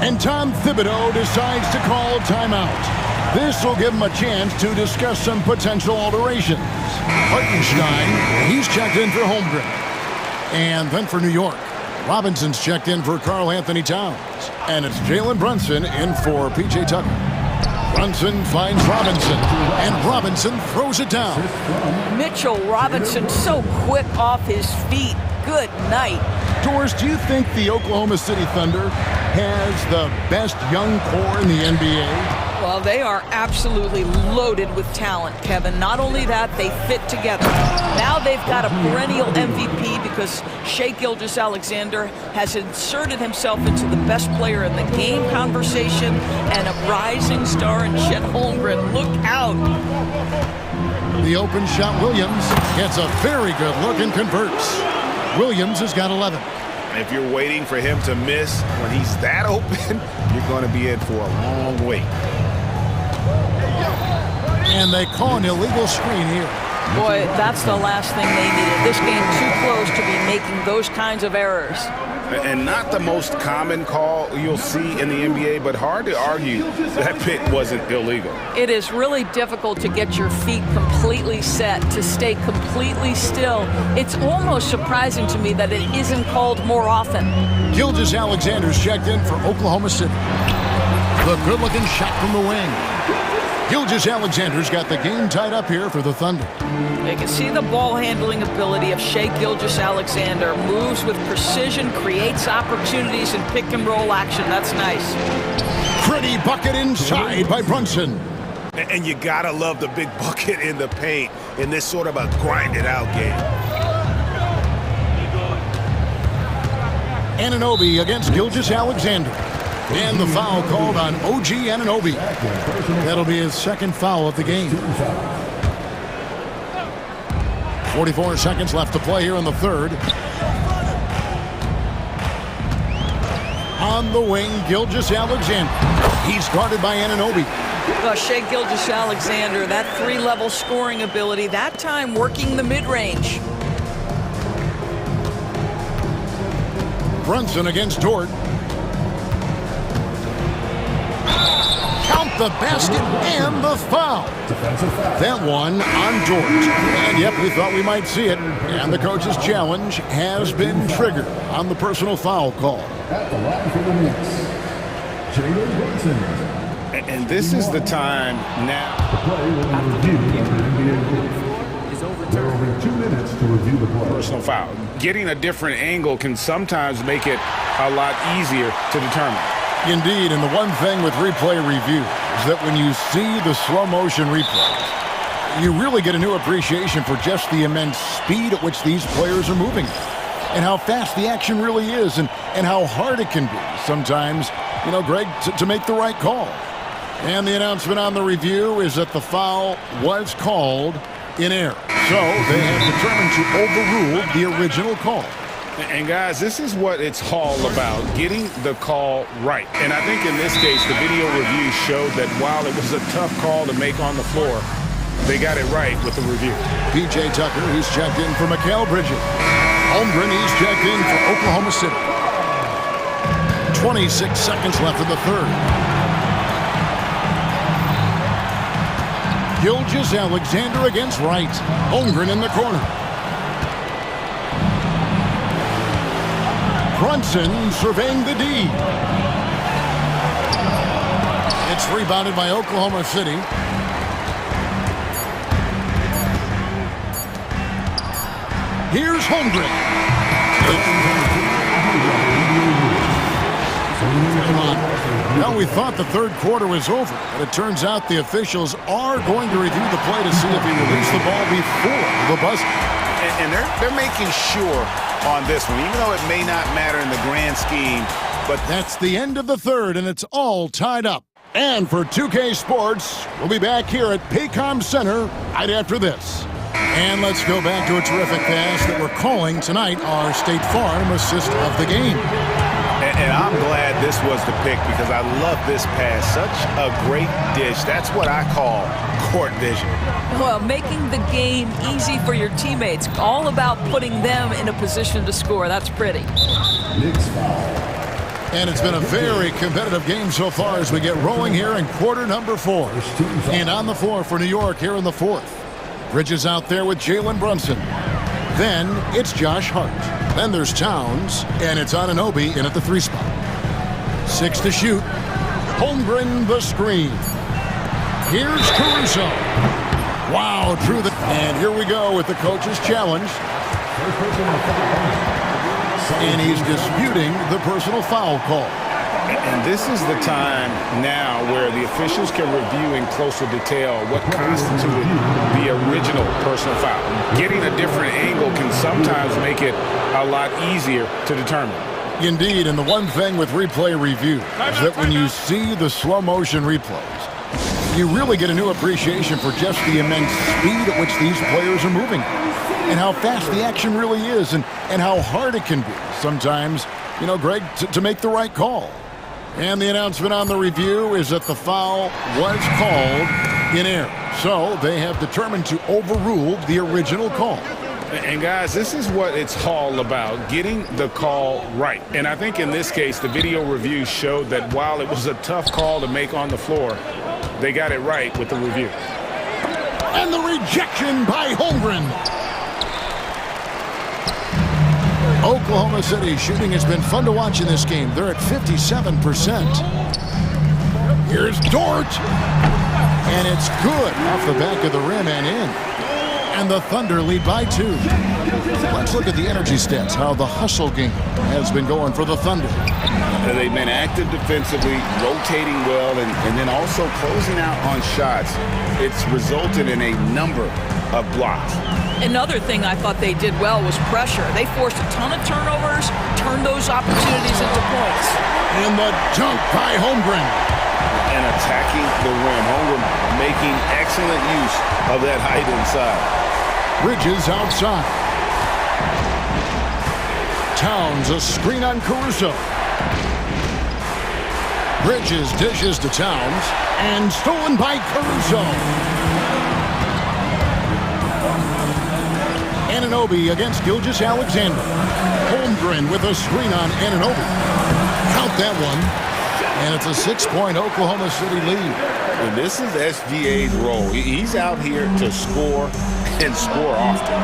And Tom Thibodeau decides to call a timeout. This will give him a chance to discuss some potential alterations. Hartenstein, he's checked in for Holmgren. And then for New York, Robinson's checked in for Karl Anthony Towns. And it's Jalen Brunson in for P.J. Tucker. Brunson finds Robinson, and Robinson throws it down. Mitchell Robinson so quick off his feet. Good night. Doris, do you think the Oklahoma City Thunder has the best young core in the NBA? Well, they are absolutely loaded with talent, Kevin. Not only that, they fit together. Now they've got a perennial MVP because Shai Gilgeous-Alexander has inserted himself into the best player in the game conversation and a rising star in Chet Holmgren. Look out. The open shot, Williams gets a very good look and converts. Williams has got 11. If you're waiting for him to miss when he's that open, you're going to be in for a long wait. And they call an illegal screen here. Boy, that's the last thing they needed. This game too close to be making those kinds of errors. And not the most common call you'll see in the NBA, but hard to argue that pick wasn't illegal. It is really difficult to get your feet completely set, to stay completely still. It's almost surprising to me that it isn't called more often. Gilgeous-Alexander's checked in for Oklahoma City. The good-looking shot from the wing. Gilgeous-Alexander's got the game tied up here for the Thunder. You can see the ball handling ability of Shai Gilgeous-Alexander. Moves with precision, creates opportunities in pick and roll action. That's nice. Pretty bucket inside by Brunson. And you gotta love the big bucket in the paint in this sort of a grinded out game. Anunoby against Gilgeous-Alexander. And the foul called on OG Anunoby. That'll be his second foul of the game. 44 seconds left to play here in the third. On the wing, Gilgeous-Alexander. He's guarded by Anunoby. Shai Gilgeous-Alexander, that 3-level scoring ability, that time working the mid-range. Brunson against Dort. Count the basket and the foul. That one on Dort. And yep, we thought we might see it. And the coach's challenge has been triggered on the personal foul call. At the line for the Knicks, Jalen Brunson. And this is the time now. The play will be reviewed under NBA rules. There will be 2 minutes to review the play. Personal foul. Getting a different angle can sometimes make it a lot easier to determine. Indeed, and the one thing with replay review is that when you see the slow motion replays, you really get a new appreciation for just the immense speed at which these players are moving and how fast the action really is and how hard it can be sometimes, you know, Greg, to make the right call. And the announcement on the review is that the foul was called in error. So they have determined to overrule the original call. And guys, this is what it's all about, getting the call right. And I think in this case, the video review showed that while it was a tough call to make on the floor, they got it right with the review. P.J. Tucker, he's checked in for Mikal Bridges. Holmgren, he's checked in for Oklahoma City. 26 seconds left in the third. Gilgeous-Alexander against Wright. Holmgren in the corner. Brunson surveying the D. It's rebounded by Oklahoma City. Here's Holmgren. Well, we thought the third quarter was over, but it turns out the officials are going to review the play to see if he released the ball before the buzzer. And they're making sure on this one, even though it may not matter in the grand scheme. But that's the end of the third, and it's all tied up. And for 2K Sports, we'll be back here at Paycom Center right after this. And let's go back to a terrific pass that we're calling tonight our State Farm assist of the game. And I'm glad this was the pick because I love this pass. Such a great dish. That's what I call court vision. Well, making the game easy for your teammates. All about putting them in a position to score. That's pretty. And it's been a very competitive game so far as we get rolling here in quarter number 4. And on the floor for New York here in the fourth. Bridges out there with Jalen Brunson. Then it's Josh Hart. Then there's Towns, and it's Anunoby in at the 3 spot. 6 to shoot. Holmgren the screen. Here's Caruso. Wow, drew the... And here we go with the coach's challenge. And he's disputing the personal foul call. And this is the time now where the officials can review in closer detail what constituted the original personal foul. Getting a different angle can sometimes make it a lot easier to determine. Indeed, and the one thing with replay review is that when you see the slow motion replays, you really get a new appreciation for just the immense speed at which these players are moving and how fast the action really is and how hard it can be sometimes, you know, Greg, to make the right call. And the announcement on the review is that the foul was called in error. So they have determined to overrule the original call. And guys, this is what it's all about, getting the call right. And I think in this case, the video review showed that while it was a tough call to make on the floor, they got it right with the review. And the rejection by Holmgren. Oklahoma City shooting has been fun to watch in this game. They're at 57%. Here's Dort. And it's good off the back of the rim and in. And the Thunder lead by 2. Let's look at the energy stats, how the hustle game has been going for the Thunder. They've been active defensively, rotating well, and then also closing out on shots. It's resulted in a number of blocks. Another thing I thought they did well was pressure. They forced a ton of turnovers, turned those opportunities into points. And the dunk by Holmgren. And attacking the rim. Holmgren making excellent use of that height inside. Bridges outside. Towns a screen on Caruso. Bridges dishes to Towns and stolen by Caruso. Anunoby against Gilgeous-Alexander. Holmgren with a screen on Anunoby. Count that one. And it's a 6-point Oklahoma City lead. And this is SGA's role. He's out here to score and score often.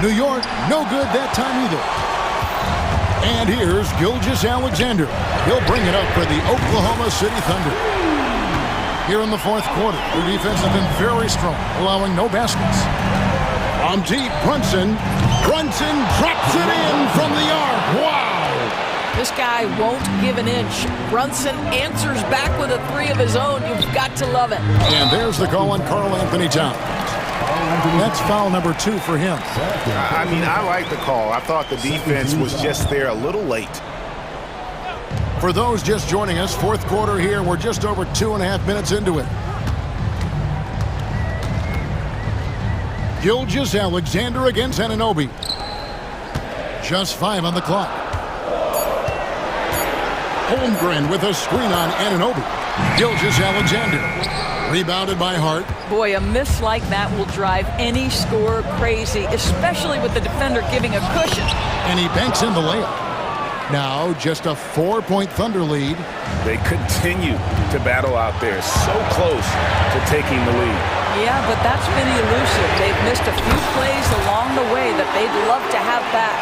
New York, no good that time either. And here's Gilgeous-Alexander. He'll bring it up for the Oklahoma City Thunder. Here in the fourth quarter, their defense has been very strong, allowing no baskets. On deep, Brunson. Brunson drops it in from the arc. Wow! This guy won't give an inch. Brunson answers back with a three of his own. You've got to love it. And there's the call on Karl Anthony Towns. That's foul number 2 for him. I mean, I like the call. I thought the defense was just there a little late. For those just joining us, fourth quarter here. We're just over 2.5 minutes into it. Gilgeous-Alexander against Anunoby. Just 5 on the clock. Holmgren with a screen on Anunoby. Gilgeous-Alexander. Rebounded by Hart. Boy, a miss like that will drive any scorer crazy, especially with the defender giving a cushion. And he banks in the layup. Now just a 4-point Thunder lead. They continue to battle out there, so close to taking the lead. Yeah, but that's been elusive. They've missed a few plays along the way that they'd love to have back.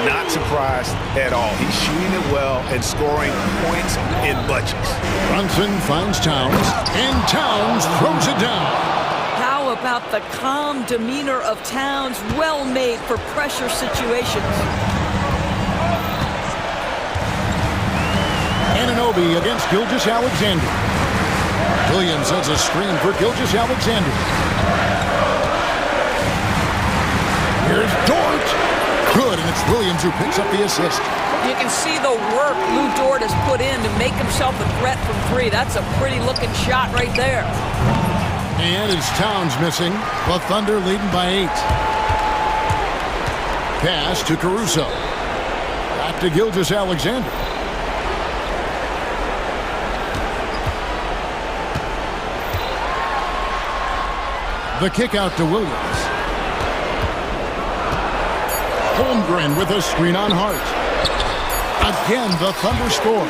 Not surprised at all. He's shooting it well and scoring points in bunches. Brunson finds Towns, and Towns throws it down. How about the calm demeanor of Towns, well made for pressure situations? Anunoby against Gilgeous-Alexander. Williams sends a screen for Gilgeous-Alexander. Here's Dort. Good, and it's Williams who picks up the assist. You can see the work Lou Dort has put in to make himself a threat from 3. That's a pretty looking shot right there. And it's Towns missing. The Thunder leading by 8. Pass to Caruso. Back to Gilgeous-Alexander. The kick out to Williams. Holmgren with a screen on Hart. Again, the Thunder score.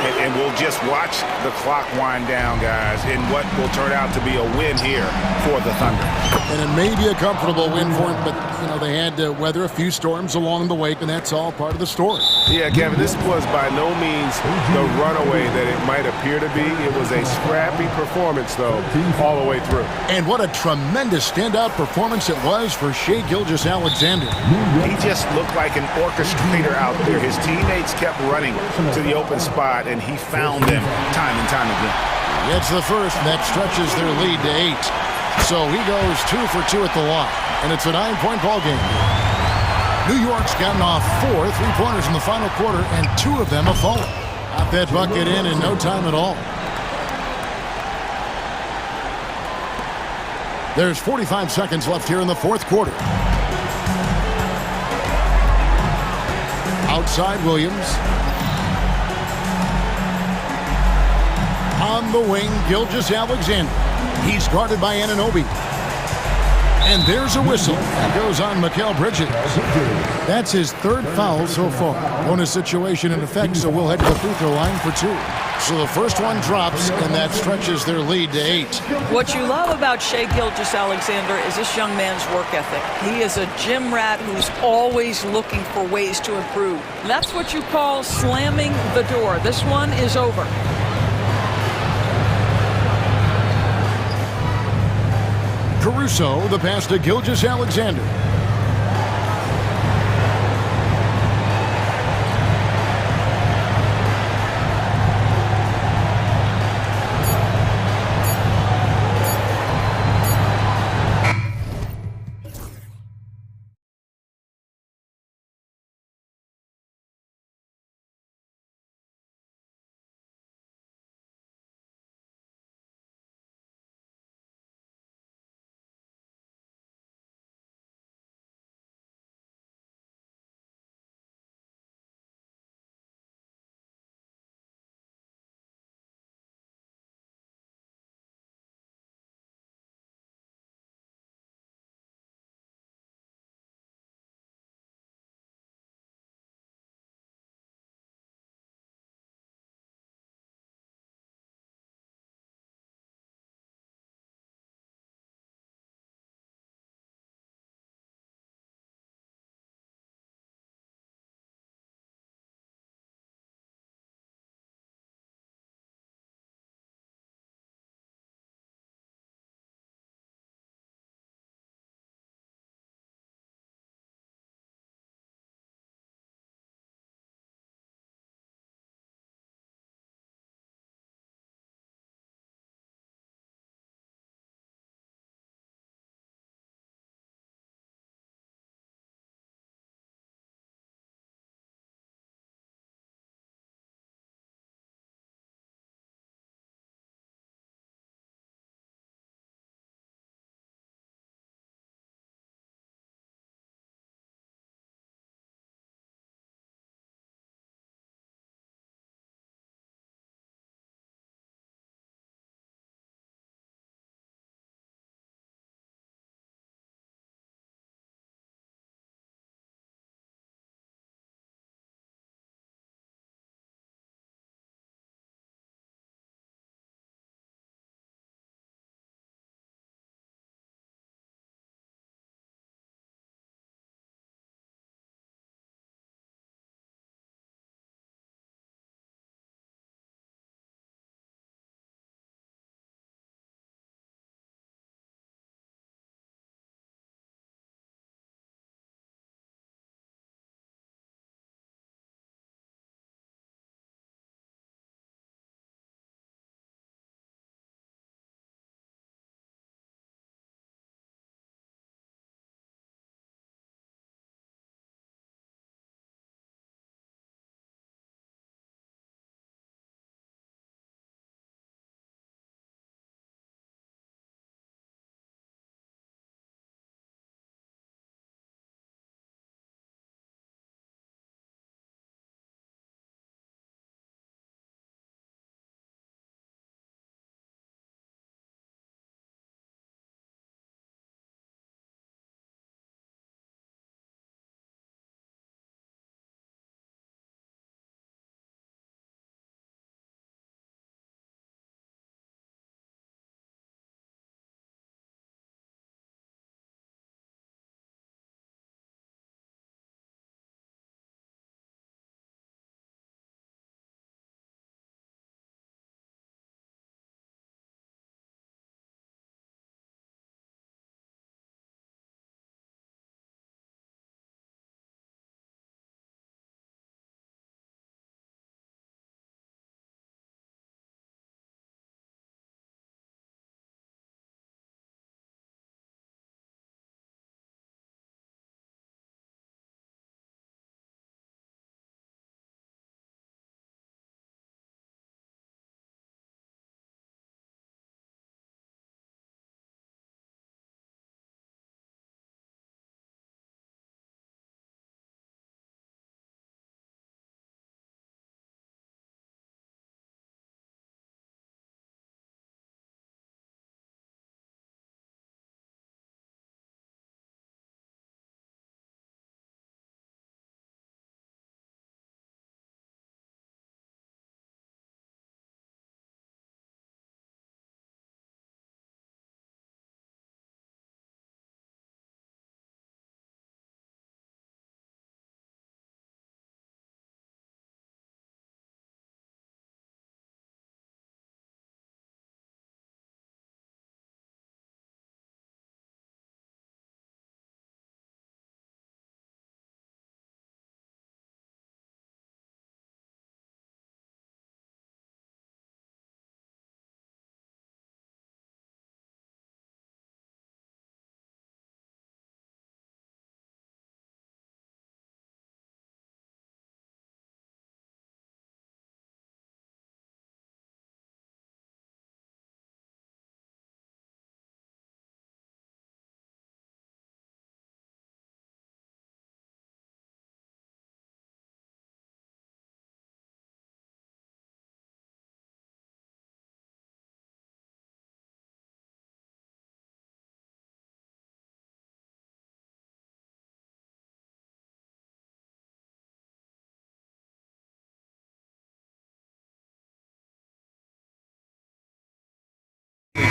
And we'll just watch the clock wind down, guys, in what will turn out to be a win here for the Thunder. And it may be a comfortable win for them, but, you know, they had to weather a few storms along the way, and that's all part of the story. Yeah, Kevin, this was by no means the runaway that it might appear to be. It was a scrappy performance, though, all the way through. And what a tremendous standout performance it was for Shai Gilgeous-Alexander. He just looked like an orchestrator out there. His teammates kept running to the open spot, and he found them time and time again. It's the first, and that stretches their lead to 8. So he goes 2 for 2 at the line, and it's a 9-point ball game. New York's gotten off 4 3-pointers in the final quarter, and 2 of them have fallen. Got that bucket in no time at all. There's 45 seconds left here in the fourth quarter. Outside Williams. On the wing, Gilgeous-Alexander. He's guarded by Anunoby. And there's a whistle. That goes on Mikal Bridges. That's his 3rd foul so far. Bonus situation in effect, so we'll head to the free throw line for 2. So the first one drops, and that stretches their lead to 8. What you love about Shai Gilgeous-Alexander is this young man's work ethic. He is a gym rat who's always looking for ways to improve. That's what you call slamming the door. This one is over. Caruso, the pass to Gilgeous-Alexander.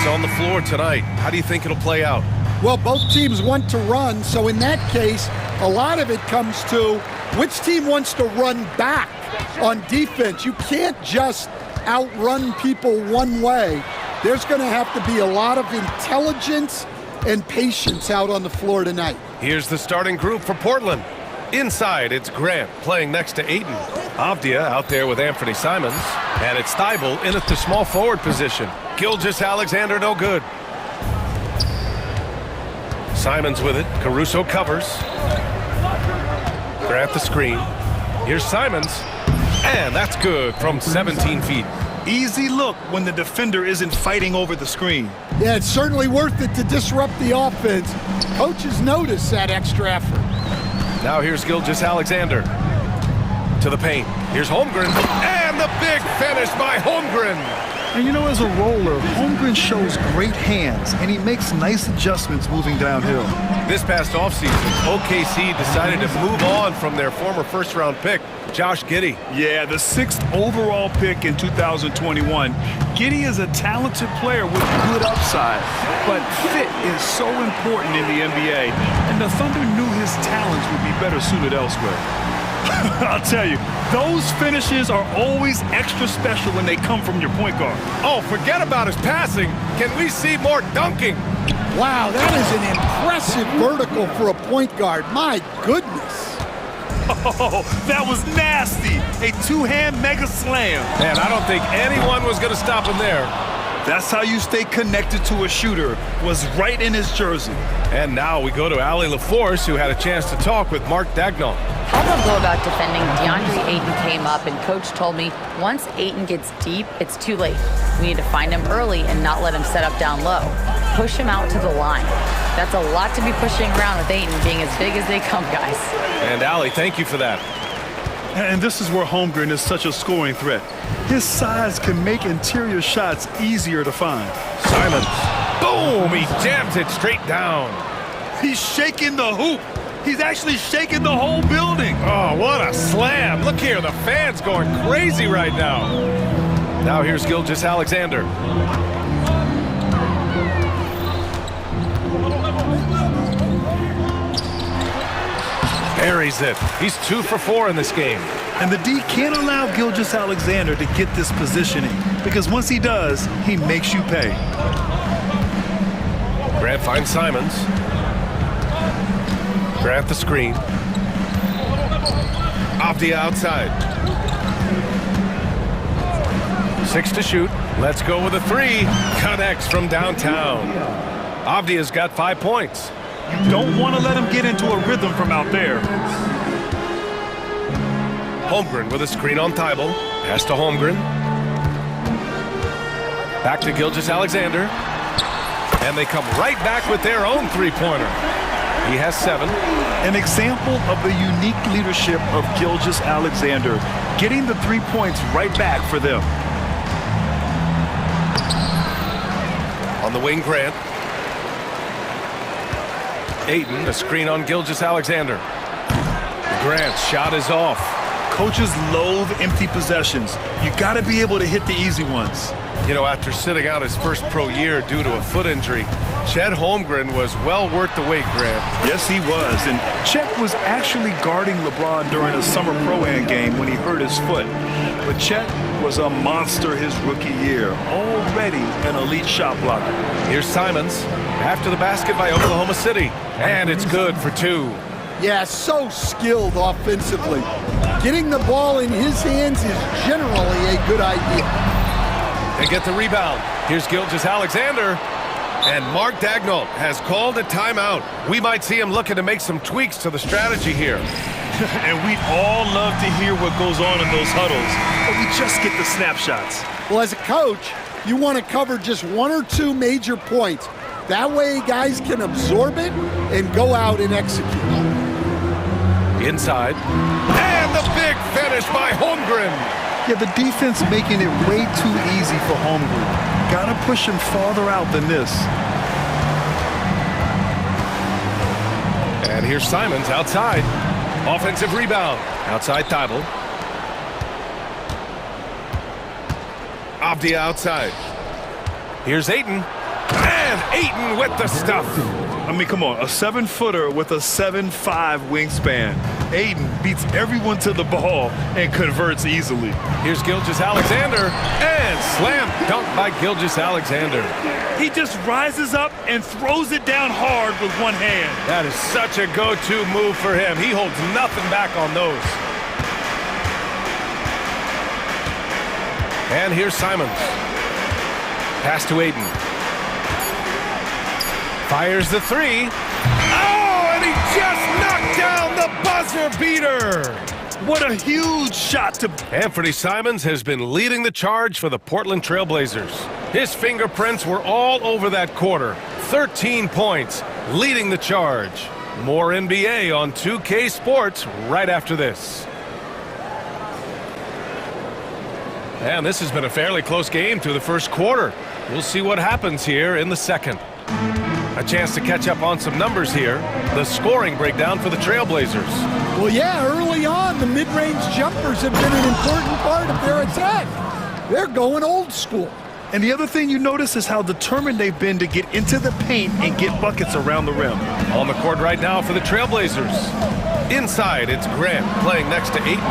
offense on the floor tonight. How do you think it'll play out? Well, both teams want to run, so in that case, a lot of it comes to which team wants to run back on defense. You can't just outrun people one way. There's going to have to be a lot of intelligence and patience out on the floor tonight. Here's the starting group for Portland. Inside, it's Grant playing next to Ayton. Avdia out there with Anthony Simons. And it's Thibault in at the small forward position. Gilgeous-Alexander no good. Simons with it. Caruso covers. Grant the screen. Here's Simons. And that's good from 17 feet. Easy look when the defender isn't fighting over the screen. Yeah, it's certainly worth it to disrupt the offense. Coaches notice that extra effort. Now here's Gilgeous-Alexander to the paint. Here's Holmgren, and the big finish by Holmgren. And you know, as a roller, Holmgren shows great hands, and he makes nice adjustments moving downhill. This past offseason, OKC decided to move on from their former first-round pick, Josh Giddey. Yeah, the 6th overall pick in 2021. Giddey is a talented player with good upside, but fit is so important in the NBA, and the Thunder knew his talents would be better suited elsewhere. I'll tell you, those finishes are always extra special when they come from your point guard. Oh, forget about his passing. Can we see more dunking? Wow, that is an impressive vertical for a point guard. My goodness. Oh, that was nasty. A two-hand mega slam. Man, I don't think anyone was going to stop him there. That's how you stay connected to a shooter, was right in his jersey. And now we go to Allie LaForce, who had a chance to talk with Mark Daigneault. How they'll go about defending DeAndre Ayton came up, and Coach told me once Ayton gets deep, it's too late. We need to find him early and not let him set up down low. Push him out to the line. That's a lot to be pushing around with Ayton being as big as they come, guys. And Allie, thank you for that. And this is where Holmgren is such a scoring threat. His size can make interior shots easier to find. Simons, boom, he jams it straight down. He's shaking the hoop. He's actually shaking the whole building. Oh, what a slam. Look here, the fans going crazy right now. Now here's Gilgeous-Alexander. Buries it. He's 2 for 4 in this game. And the D can't allow Gilgeous-Alexander to get this positioning, because once he does, he makes you pay. Grant finds Simons. Grant the screen. Avdia outside. 6 to shoot. Let's go with a 3. Connects from downtown. Avdia's got 5 points. You don't want to let him get into a rhythm from out there. Holmgren with a screen on Thibault. Pass to Holmgren. Back to Gilgeous-Alexander. And they come right back with their own three-pointer. He has 7. An example of the unique leadership of Gilgeous-Alexander, getting the 3 points right back for them. On the wing, Grant. Ayton, a screen on Gilgeous-Alexander. Grant's shot is off. Coaches loathe empty possessions. You got to be able to hit the easy ones. You know, after sitting out his first pro year due to a foot injury, Chet Holmgren was well worth the wait, Grant. Yes, he was. And Chet was actually guarding LeBron during a summer pro-am game when he hurt his foot. But Chet was a monster his rookie year, already an elite shot blocker. Here's Simons after the basket by Oklahoma City. And it's good for 2. Yeah, so skilled offensively. Getting the ball in his hands is generally a good idea. They get the rebound. Here's Gilgeous-Alexander. And Mark Daigneault has called a timeout. We might see him looking to make some tweaks to the strategy here. And we'd all love to hear what goes on in those huddles, but we just get the snapshots. Well, as a coach, you want to cover just 1 or 2 major points. That way guys can absorb it and go out and execute. Inside. And the big finish by Holmgren. Yeah, the defense making it way too easy for Holmgren. Gotta push him farther out than this. And here's Simons outside. Offensive rebound. Outside Thibault. Avdia outside. Here's Ayton. And Ayton with the stuff. I mean, come on, a 7-footer with a 7'5" wingspan. Ayton beats everyone to the ball and converts easily. Here's Gilgeous-Alexander, and slam dunk by Gilgeous-Alexander. He just rises up and throws it down hard with one hand. That is such a go-to move for him. He holds nothing back on those. And here's Simons. Pass to Ayton. Fires the three. Oh, and he just knocked down the buzzer beater. What a huge shot to... Anthony Simons has been leading the charge for the Portland Trail Blazers. His fingerprints were all over that quarter. 13 points, leading the charge. More NBA on 2K Sports right after this. And this has been a fairly close game through the first quarter. We'll see what happens here in the second. A chance to catch up on some numbers here. The scoring breakdown for the Trailblazers. Well, yeah, early on, the mid-range jumpers have been an important part of their attack. They're going old school. And the other thing you notice is how determined they've been to get into the paint and get buckets around the rim. On the court right now for the Trailblazers. Inside, it's Grant playing next to Ayton.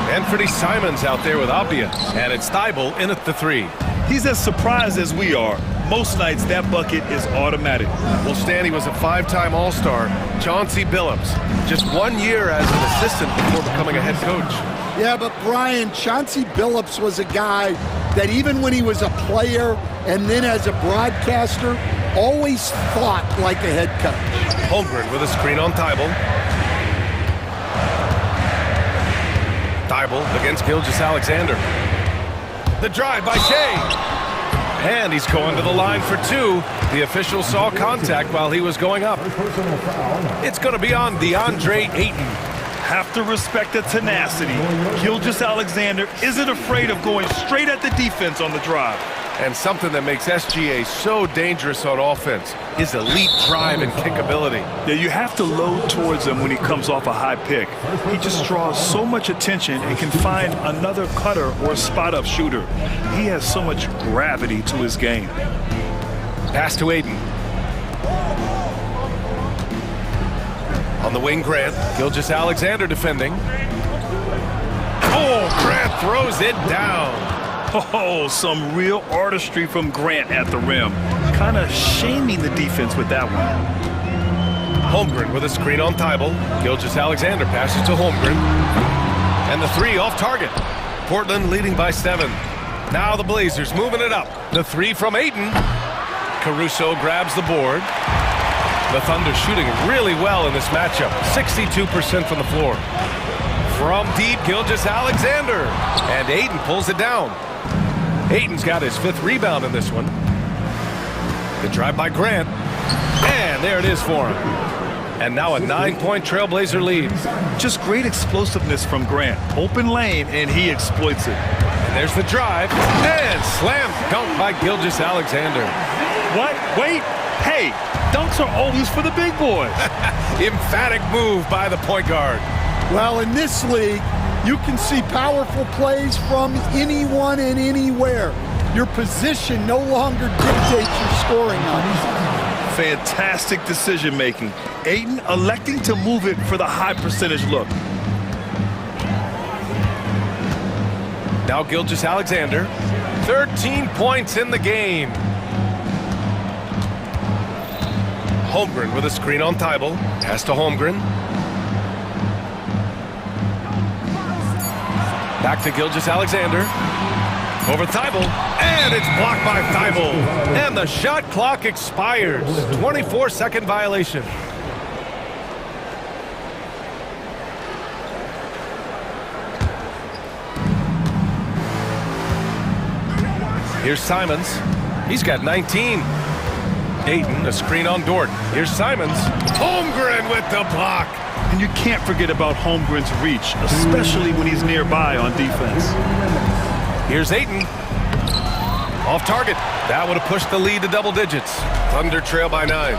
Anthony Simons out there with Abdia. And it's Thibault in at the three. He's as surprised as we are. Most nights, that bucket is automatic. Well, Stanley was a 5-time All-Star. Chauncey Billups, just 1 year as an assistant before becoming a head coach. Yeah, but Brian, Chauncey Billups was a guy that even when he was a player and then as a broadcaster, always thought like a head coach. Holmgren with a screen on Thibault. Thibault against Gilgeous-Alexander. The drive by Shea. And he's going to the line for two. The official saw contact while he was going up. It's going to be on DeAndre Ayton. Have to respect the tenacity. Gilgeous-Alexander isn't afraid of going straight at the defense on the drive. And something that makes SGA so dangerous on offense is elite drive and kick ability. Yeah, you have to load towards him when he comes off a high pick. He just draws so much attention and can find another cutter or spot-up shooter. He has so much gravity to his game. Pass to Ayton. On the wing, Grant. Gilgeous-Alexander defending. Oh, Grant throws it down. Oh, some real artistry from Grant at the rim. Kind of shaming the defense with that one. Holmgren with a screen on Thibault. Gilgeous-Alexander passes to Holmgren. And the three off target. Portland leading by 7. Now the Blazers moving it up. The three from Ayton. Caruso grabs the board. The Thunder shooting really well in this matchup. 62% from the floor. From deep, Gilgeous-Alexander. And Ayton pulls it down. Ayton's got his 5th rebound in this one. The drive by Grant. And there it is for him. And now a 9-point Trailblazer lead. Just great explosiveness from Grant. Open lane, and he exploits it. And there's the drive. And slam dunk by Gilgeous-Alexander. What? Wait. Hey, dunks are always for the big boys. Emphatic move by the point guard. Well, in this league, you can see powerful plays from anyone and anywhere. Your position no longer dictates your scoring options. Fantastic decision-making. Ayton electing to move it for the high percentage look. Now Gilgeous-Alexander. 13 points in the game. Holmgren with a screen on Thibault. Pass to Holmgren. Back to Gilgeous-Alexander. Over Thibault. And it's blocked by Thibault. And the shot clock expires. 24-second violation. Here's Simons. He's got 19. Ayton, a screen on Dort. Here's Simons. Holmgren with the block. And you can't forget about Holmgren's reach, especially when he's nearby on defense. Here's Ayton. Off target. That would have pushed the lead to double digits. Thunder trail by 9.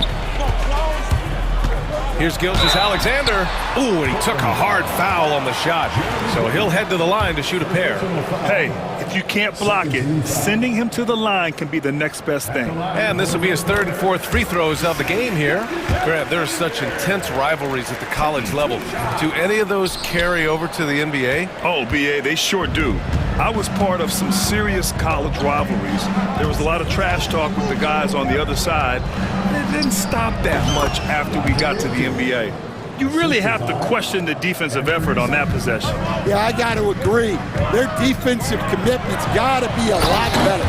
Here's Gilgeous-Alexander. Ooh, and he took a hard foul on the shot. So he'll head to the line to shoot a pair. Hey, If you can't block it, sending him to the line can be the next best thing. And this will be his third and fourth free throws of the game here. Grant, there are such intense rivalries at the college level. Do any of those carry over to the NBA? Oh, BA, they sure do. I was part of some serious college rivalries. There was a lot of trash talk with the guys on the other side, and it didn't stop that much after we got to the NBA. You really have to question the defensive effort on that possession. Yeah, I got to agree. Their defensive commitment's got to be a lot better.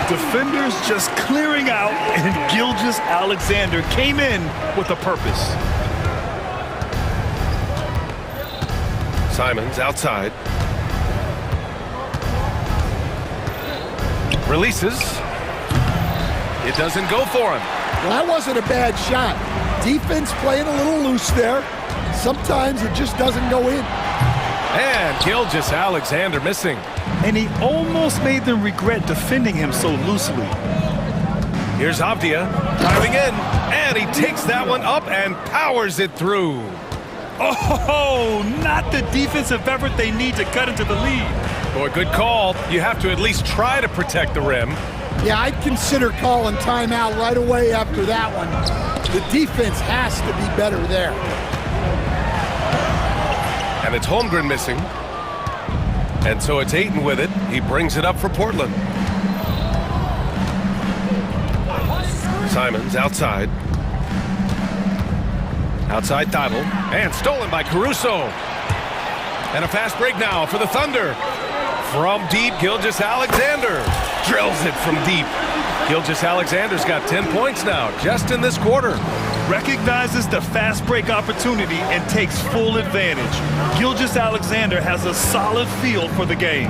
Defenders just clearing out, and Gilgeous-Alexander came in with a purpose. Simons outside. Releases. It doesn't go for him. Well, that wasn't a bad shot. Defense playing a little loose there. Sometimes it just doesn't go in. And Gilgeous-Alexander missing. And he almost made them regret defending him so loosely. Here's Avdia driving in, and he takes that one up and powers it through. Oh, not the defensive effort they need to cut into the lead. Boy, good call. You have to at least try to protect the rim. Yeah, I'd consider calling timeout right away after that one. The defense has to be better there. And it's Holmgren missing. And so it's Ayton with it. He brings it up for Portland. Simons outside. Outside Thibault. And stolen by Caruso. And a fast break now for the Thunder. From deep, Gilgeous-Alexander drills it from deep. Gilgeous-Alexander's got 10 points now, just in this quarter. Recognizes the fast break opportunity and takes full advantage. Gilgeous-Alexander has a solid feel for the game.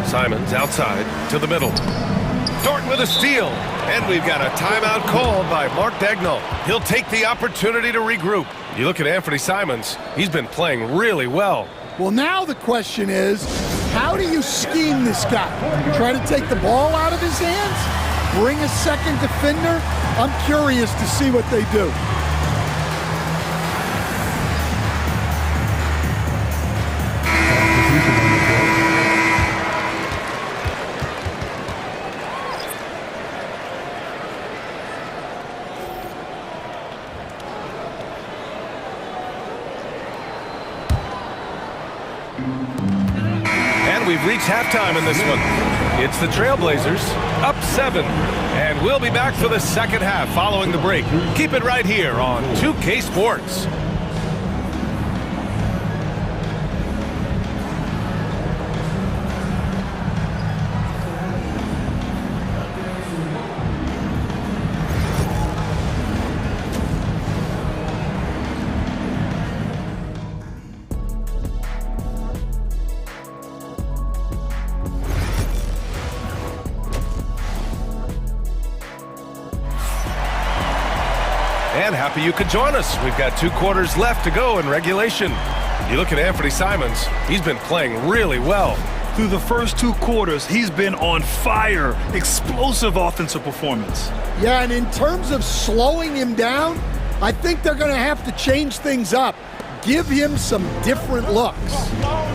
Simons outside to the middle. Dort with a steal. And we've got a timeout called by Mark Daigneault. He'll take the opportunity to regroup. You look at Anthony Simons, he's been playing really well. Well, now the question is, how do you scheme this guy? Try to take the ball out of his hands? Bring a second defender? I'm curious to see what they do. We've reached halftime in this one. It's the Trailblazers up 7. And we'll be back for the second half following the break. Keep it right here on 2K Sports. And happy you could join us. We've got 2 quarters left to go in regulation. You look at Anthony Simons, he's been playing really well. Through the first 2 quarters, he's been on fire. Explosive offensive performance. Yeah, and in terms of slowing him down, I think they're going to have to change things up. Give him some different looks.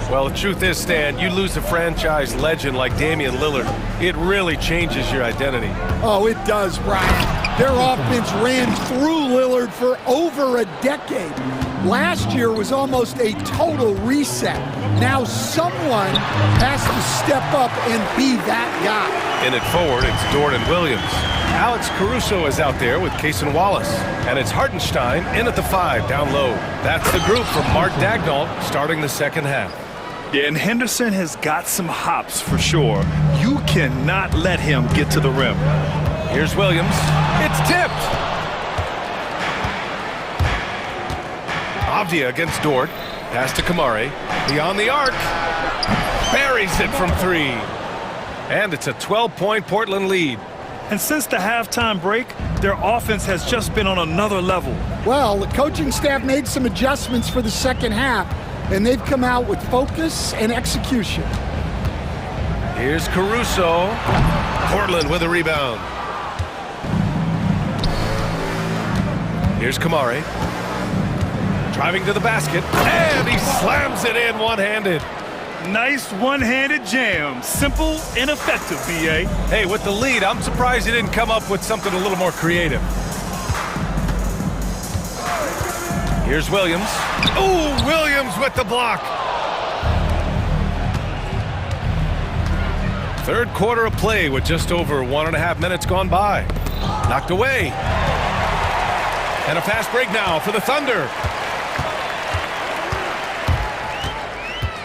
Well, the truth is, Stan, you lose a franchise legend like Damian Lillard, it really changes your identity. Oh, it does, Brian. Their offense ran through Lillard for over a decade. Last year was almost a total reset. Now someone has to step up and be that guy. In it forward, it's Dort and Williams. Alex Caruso is out there with Cason Wallace. And it's Hartenstein in at the 5 down low. That's the group from Mark Daigneault starting the second half. Yeah, and Henderson has got some hops for sure. You cannot let him get to the rim. Here's Williams. It's tipped. Avdia against Dort. Pass to Kamare. Beyond the arc. Buries it from 3. And it's a 12-point Portland lead. And since the halftime break, their offense has just been on another level. Well, the coaching staff made some adjustments for the second half, and they've come out with focus and execution. Here's Caruso. Portland with a rebound. Here's Kamare. Driving to the basket, and he slams it in one-handed. Nice one-handed jam. Simple and effective, B.A. Hey, with the lead, I'm surprised he didn't come up with something a little more creative. Here's Williams. Ooh, Williams with the block. Third quarter of play with just over 1.5 minutes gone by. Knocked away. And a fast break now for the Thunder.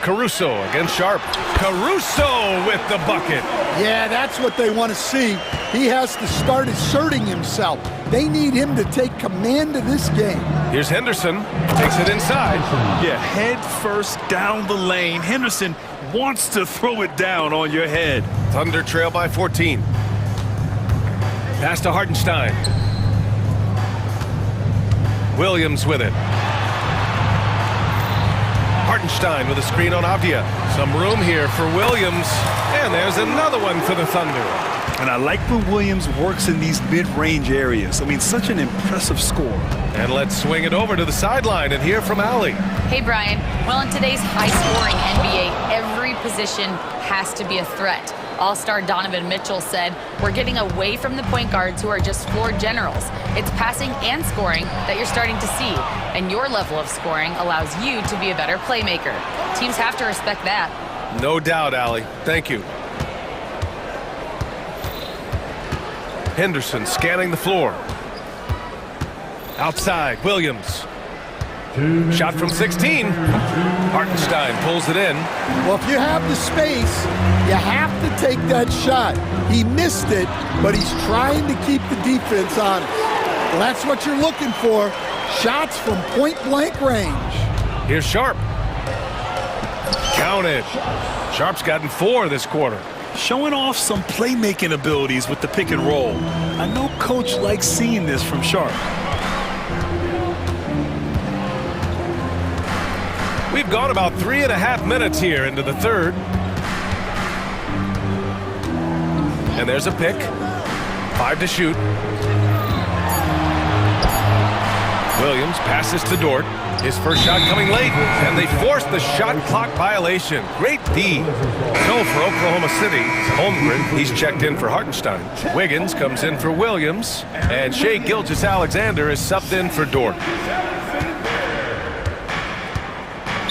Caruso against Sharp. Caruso with the bucket. Yeah, that's what they want to see. He has to start asserting himself. They need him to take command of this game. Here's Henderson. Takes it inside. Yeah, head first down the lane. Henderson wants to throw it down on your head. Thunder trail by 14. Pass to Hartenstein. Williams with it. Hartenstein with a screen on Avdia. Some room here for Williams. And there's another one for the Thunder. And I like when Williams works in these mid-range areas. I mean, such an impressive score. And let's swing it over to the sideline and hear from Allie. Hey, Brian. Well, in today's high-scoring NBA, every position has to be a threat. All-star Donovan Mitchell said, "We're getting away from the point guards who are just floor generals. It's passing and scoring that you're starting to see, and your level of scoring allows you to be a better playmaker. Teams have to respect that." No doubt, Allie. Thank you. Henderson scanning the floor. Outside, Williams. Shot from 16. Hartenstein pulls it in. Well, if you have the space, you have to take that shot. He missed it, but he's trying to keep the defense honest. Well, that's what you're looking for. Shots from point-blank range. Here's Sharp. Counted. Sharp's gotten 4 this quarter. Showing off some playmaking abilities with the pick and roll. I know Coach likes seeing this from Sharp. We've gone about 3.5 minutes here into the third. And there's a pick. 5 to shoot. Williams passes to Dort. His first shot coming late, and they force the shot clock violation. Great D. So for Oklahoma City, Holmgren, he's checked in for Hartenstein. Wiggins comes in for Williams, and Shai Gilgeous-Alexander is subbed in for Dort.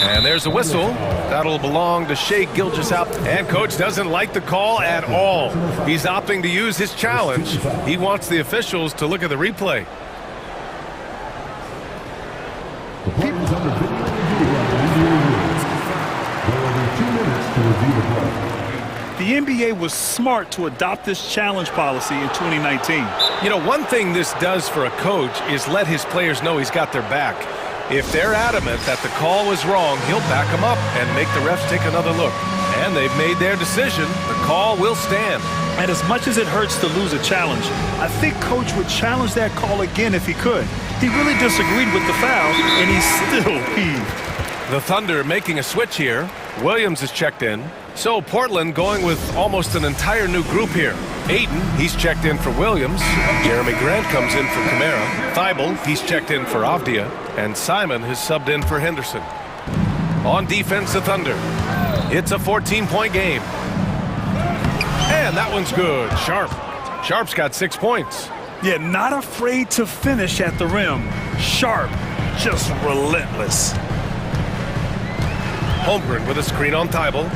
And there's a whistle. That'll belong to Shai Gilgeous-Alexander. And coach doesn't like the call at all. He's opting to use his challenge. He wants the officials to look at the replay. The play is under video review. There will be 2 minutes to review the play. The NBA was smart to adopt this challenge policy in 2019. You know, one thing this does for a coach is let his players know he's got their back. If they're adamant that the call was wrong, he'll back them up and make the refs take another look. And they've made their decision. The call will stand. And as much as it hurts to lose a challenge, I think Coach would challenge that call again if he could. He really disagreed with the foul, and he's still peeved. The Thunder making a switch here. Williams is checked in. So Portland going with almost an entire new group here. Ayton, he's checked in for Williams. Jeremy Grant comes in for Kamara. Thibault, he's checked in for Avdia. And Simon has subbed in for Henderson. On defense, the Thunder. It's a 14-point game. And that one's good. Sharp. Sharp's got 6 points. Yeah, not afraid to finish at the rim. Sharp, just relentless. Holmgren with a screen on Thibault.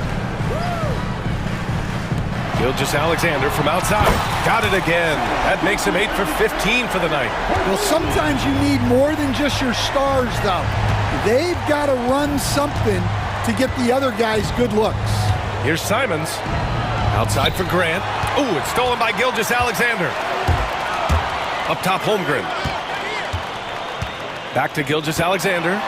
Gilgeous-Alexander from outside. Got it again. That makes him 8 for 15 for the night. Well, sometimes you need more than just your stars, though. They've got to run something to get the other guys good looks. Here's Simons. Outside for Grant. Ooh, it's stolen by Gilgeous-Alexander. Up top, Holmgren. Back to Gilgeous-Alexander.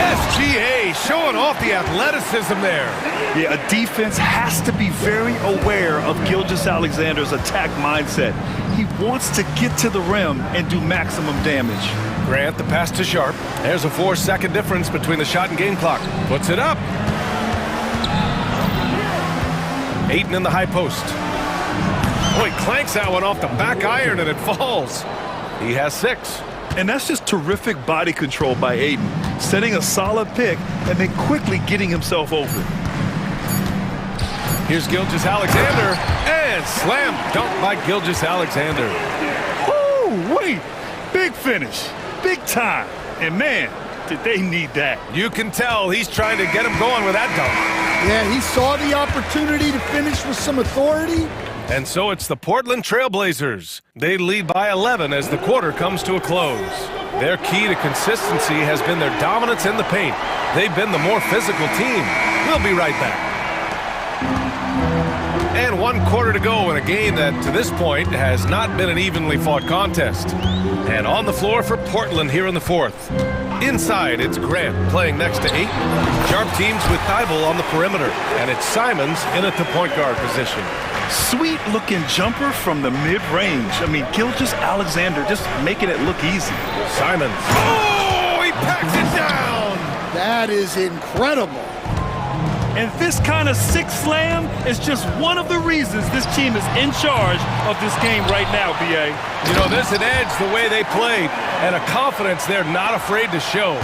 SGA showing off the athleticism there. Yeah, a defense has to be very aware of Gilgeous-Alexander's attack mindset. He wants to get to the rim and do maximum damage. Grant, the pass to Sharp. There's a 4-second difference between the shot and game clock. Puts it up. Ayton in the high post. Oh, he clanks that one off the back iron and it falls. He has 6. And that's just terrific body control by Aiden, setting a solid pick and then quickly getting himself open. Here's Gilgeous-Alexander, and slam dunk by Gilgeous-Alexander. Oh, wait, big finish, big time. And man, did they need that. You can tell he's trying to get him going with that dunk. Yeah, he saw the opportunity to finish with some authority. And so it's the Portland Trailblazers. They lead by 11 as the quarter comes to a close. Their key to consistency has been their dominance in the paint. They've been the more physical team. We'll be right back. And 1 quarter to go in a game that, to this point, has not been an evenly fought contest. And on the floor for Portland here in the fourth. Inside, it's Grant playing next to Ayton. Sharp teams with Thibault on the perimeter. And it's Simons in at the point guard position. Sweet-looking jumper from the mid-range. I mean, Gilgeous-Alexander just making it look easy. Simons. Oh, he packs it down! That is incredible. And this kind of sick slam is just one of the reasons this team is in charge of this game right now, B.A. You know, there's an edge the way they played and a confidence they're not afraid to show.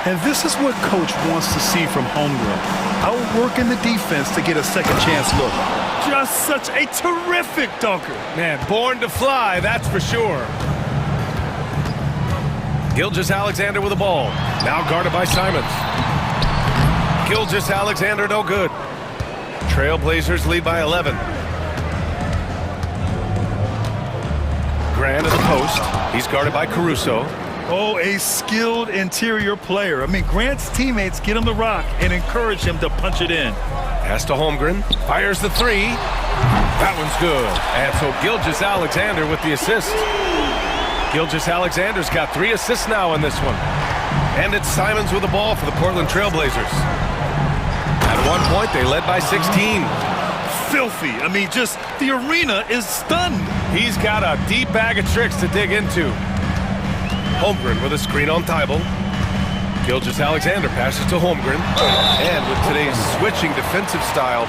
And this is what Coach wants to see from homegrown. Outworking the defense to get a second chance look. Just such a terrific dunker. Man, born to fly, that's for sure. Gilgeous-Alexander with the ball. Now guarded by Simons. Gilgeous-Alexander no good. Trailblazers lead by 11. Grant at the post. He's guarded by Caruso. Oh, a skilled interior player. I mean, Grant's teammates get him the rock and encourage him to punch it in. Pass to Holmgren. Fires the three. That one's good. And so Gilgeous-Alexander with the assist. Gilgeous-Alexander's got 3 assists now in this one. And it's Simons with the ball for the Portland Trailblazers. At one point, they led by 16. Filthy. I mean, just the arena is stunned. He's got a deep bag of tricks to dig into. Holmgren with a screen on Thibault. Gilgeous-Alexander passes to Holmgren. And with today's switching defensive style,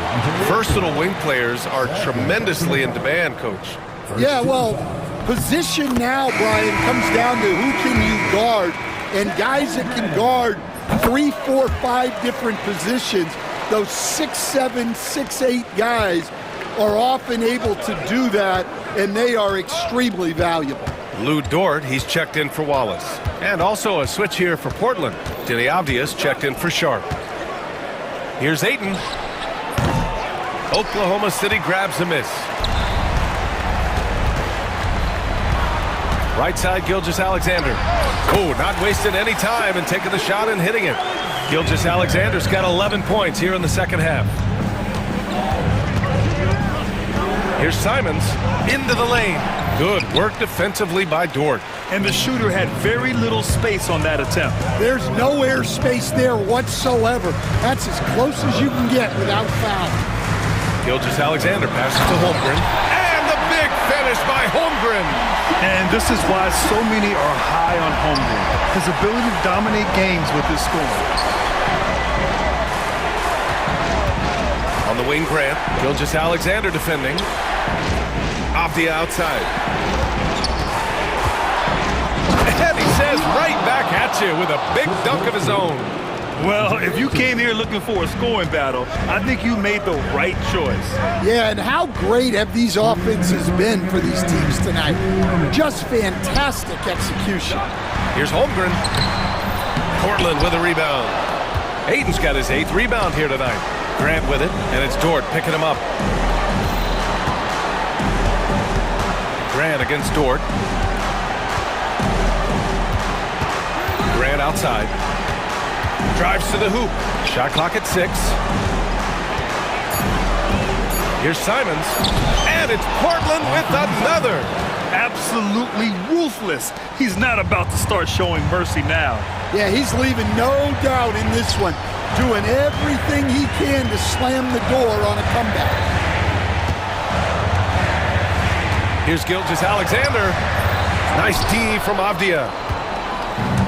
versatile wing players are tremendously in demand, Coach. Yeah, well, position now, Brian, comes down to who can you guard. And guys that can guard 3, 4, 5 different positions, those 6'7", 6'8" guys are often able to do that, and they are extremely valuable. Lou Dort, he's checked in for Wallace. And also a switch here for Portland. Denny Obvious checked in for Sharp. Here's Ayton. Oklahoma City grabs a miss. Right side, Gilgeous-Alexander. Oh, not wasting any time and taking the shot and hitting it. Gilgeous-Alexander's got 11 points here in the second half. Here's Simons into the lane. Good work defensively by Dort. And the shooter had very little space on that attempt. There's no air space there whatsoever. That's as close as you can get without foul. Gilgeous-Alexander passes to Holmgren. And the big finish by Holmgren. And this is why so many are high on Holmgren. His ability to dominate games with his scoring. On the wing, Grant. Gilgeous-Alexander defending. Off the outside. And he says right back at you with a big dunk of his own. Well, if you came here looking for a scoring battle, I think you made the right choice. Yeah, and how great have these offenses been for these teams tonight? Just fantastic execution. Here's Holmgren. Portland with a rebound. Ayton's got his 8th rebound here tonight. Grant with it, and it's Dort picking him up. Grant against Dort. Grant outside. Drives to the hoop. Shot clock at 6. Here's Simons. And it's Portland with another. Absolutely ruthless. He's not about to start showing mercy now. Yeah, he's leaving no doubt in this one. Doing everything he can to slam the door on a comeback. Here's Gilgeous-Alexander. Nice D from Avdia.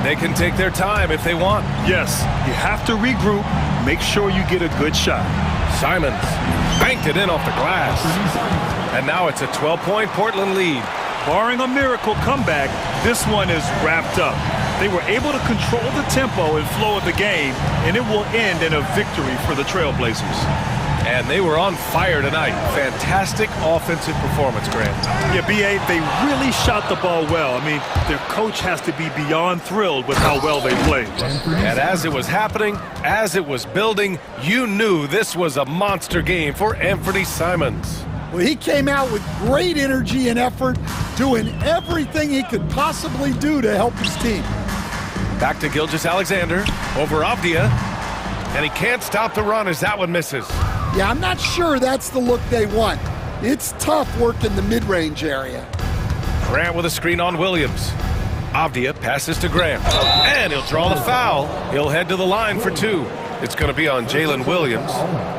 They can take their time if they want. Yes, you have to regroup. Make sure you get a good shot. Simons banked it in off the glass. And now it's a 12-point Portland lead. Barring a miracle comeback, This one is wrapped up. They were able to control the tempo and flow of the game, and it will end in a victory for the Trailblazers. And they were on fire tonight. Fantastic offensive performance, Grant. Yeah, B.A., they really shot the ball well. I mean, their coach has to be beyond thrilled with how well they played. And as it was happening, as it was building, you knew this was a monster game for Anthony Simons. Well, he came out with great energy and effort, doing everything he could possibly do to help his team. Back to Gilgeous-Alexander, over Avdia, and he can't stop the run as that one misses. Yeah, I'm not sure that's the look they want. It's tough work in the mid-range area. Grant with a screen on Williams. Avdia passes to Grant, and he'll draw the foul. He'll head to the line for two. It's going to be on Jalen Williams.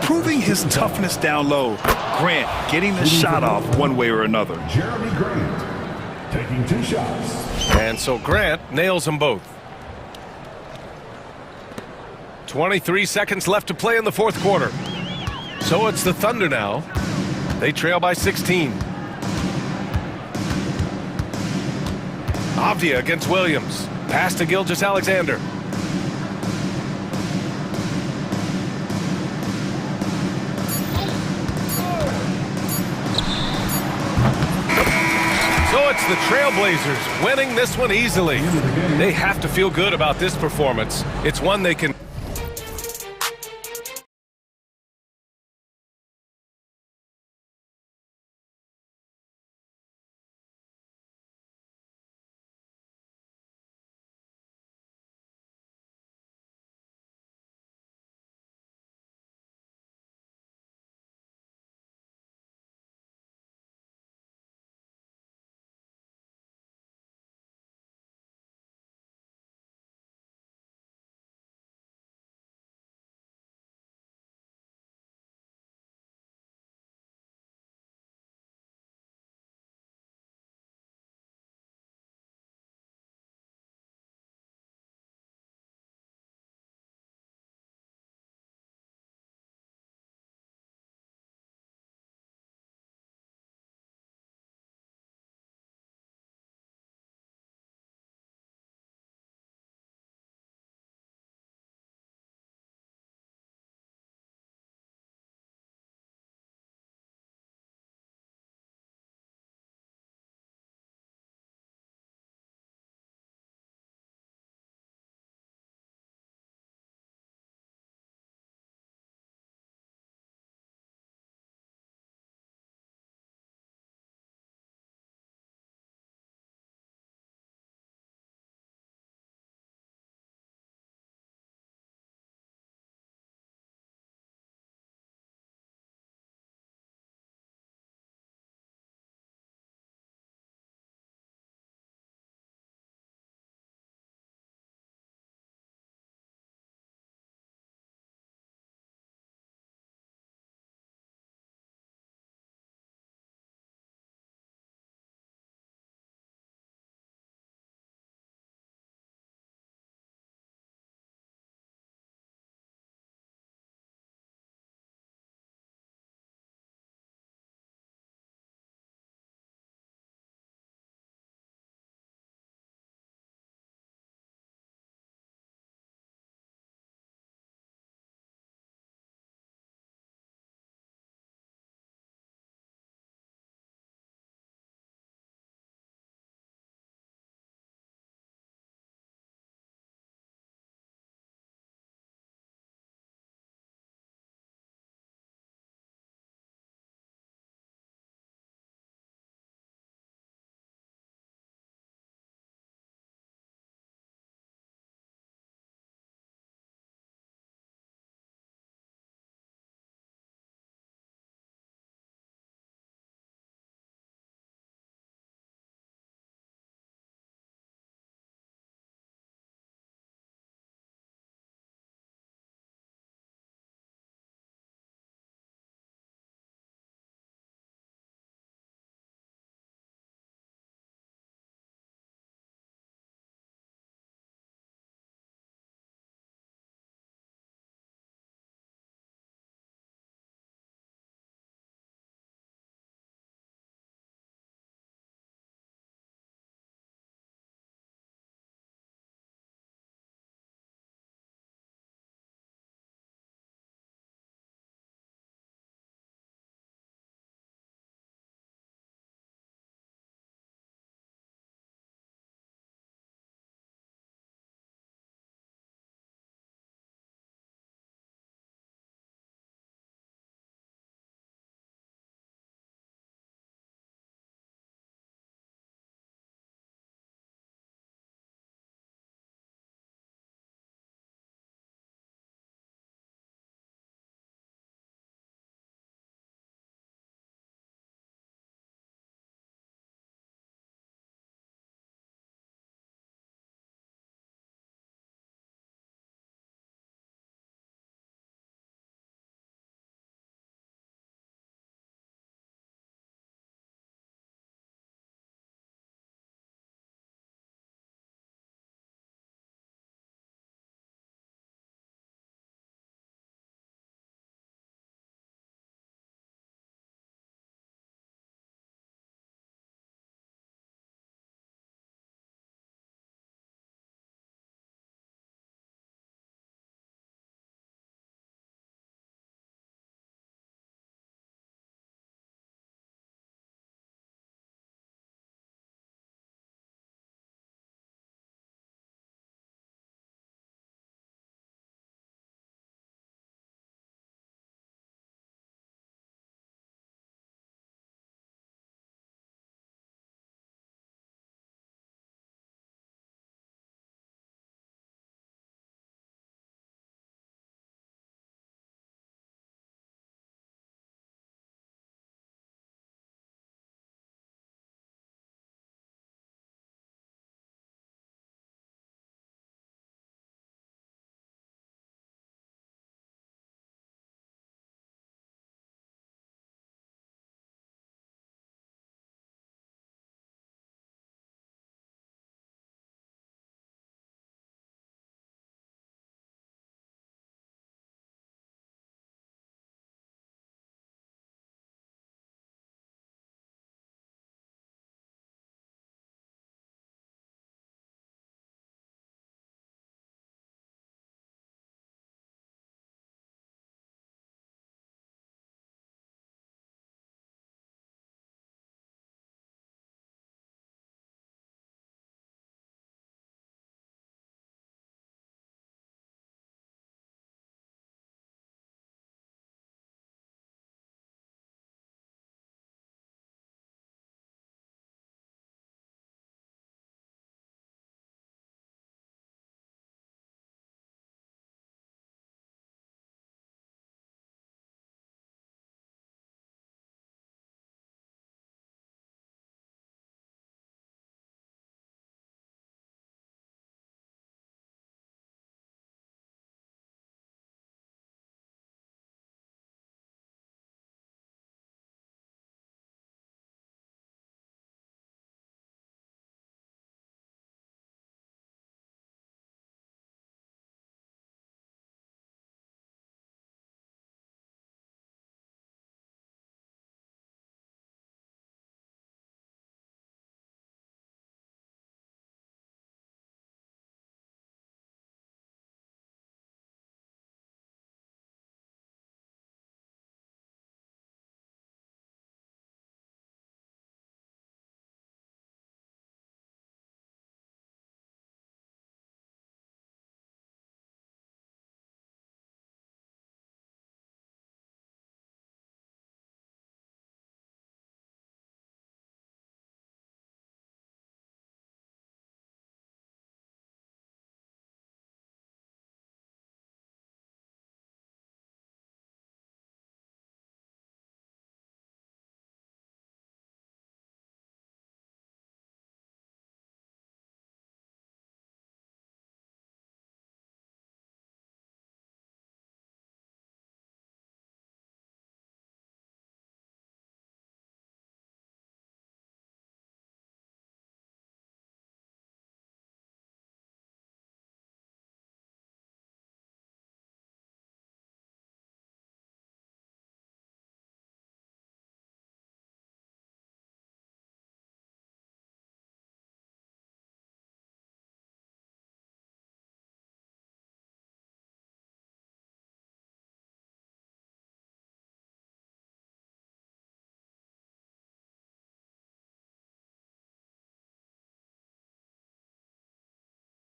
Proving his toughness down low, Grant getting the shot off one way or another. Jeremy Grant taking 2 shots. And so Grant nails them both. 23 seconds left to play in the fourth quarter. So it's the Thunder now. They trail by 16. Avdia against Williams. Pass to Gilgeous-Alexander. So it's the Trailblazers winning this one easily. They have to feel good about this performance. It's one they can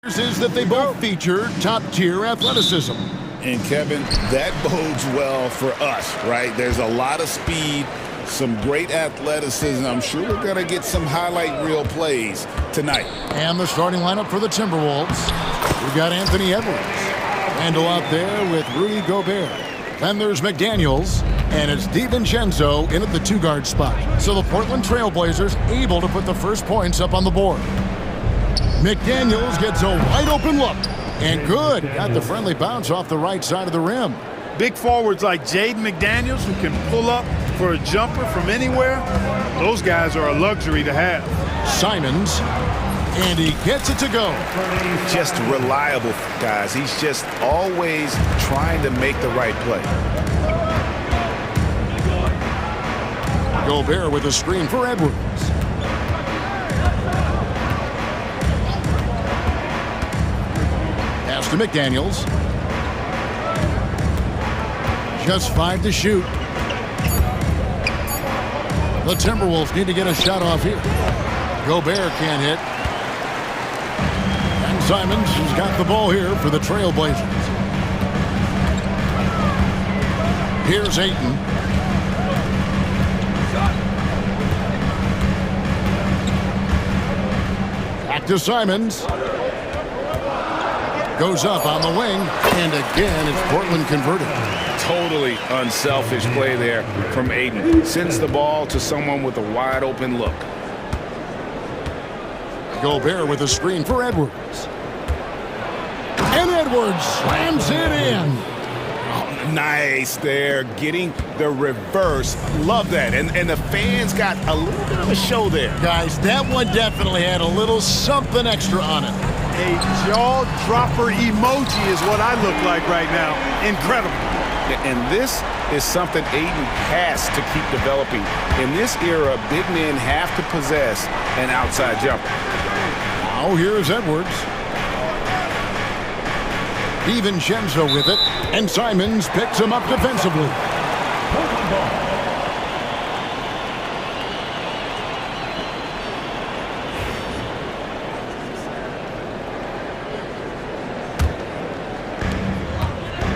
Is that they both feature top-tier athleticism. And Kevin, that bodes well for us, right? There's a lot of speed, some great athleticism. I'm sure we're going to get some highlight reel plays tonight. And the starting lineup for the Timberwolves. We've got Anthony Edwards. Handle out there with Rudy Gobert. Then there's McDaniels, and it's DiVincenzo in at the two-guard spot. So the Portland Trailblazers able to put the first points up on the board. McDaniels gets a wide-open look. And good. Got the friendly bounce off the right side of the rim. Big forwards like Jaden McDaniels who can pull up for a jumper from anywhere, those guys are a luxury to have. Simons, and he gets it to go. Just reliable, guys. He's just always trying to make the right play. Gobert with a screen for Edwards. Pass to McDaniels. Just 5 to shoot. The Timberwolves need to get a shot off here. Gobert can't hit. And Simons has got the ball here for the Trailblazers. Here's Ayton. Back to Simons. Goes up on the wing, and again, it's Portland converted. Totally unselfish play there from Ayton. Sends the ball to someone with a wide open look. Gobert with a screen for Edwards. And Edwards slams it in. Oh, nice there, getting the reverse. Love that. And the fans got a little bit of a show there. Guys, that one definitely had a little something extra on it. A jaw-dropper emoji is what I look like right now. Incredible. And this is something Ayton has to keep developing. In this era, big men have to possess an outside jumper. Now here's Edwards. DiVincenzo with it, and Simons picks him up defensively.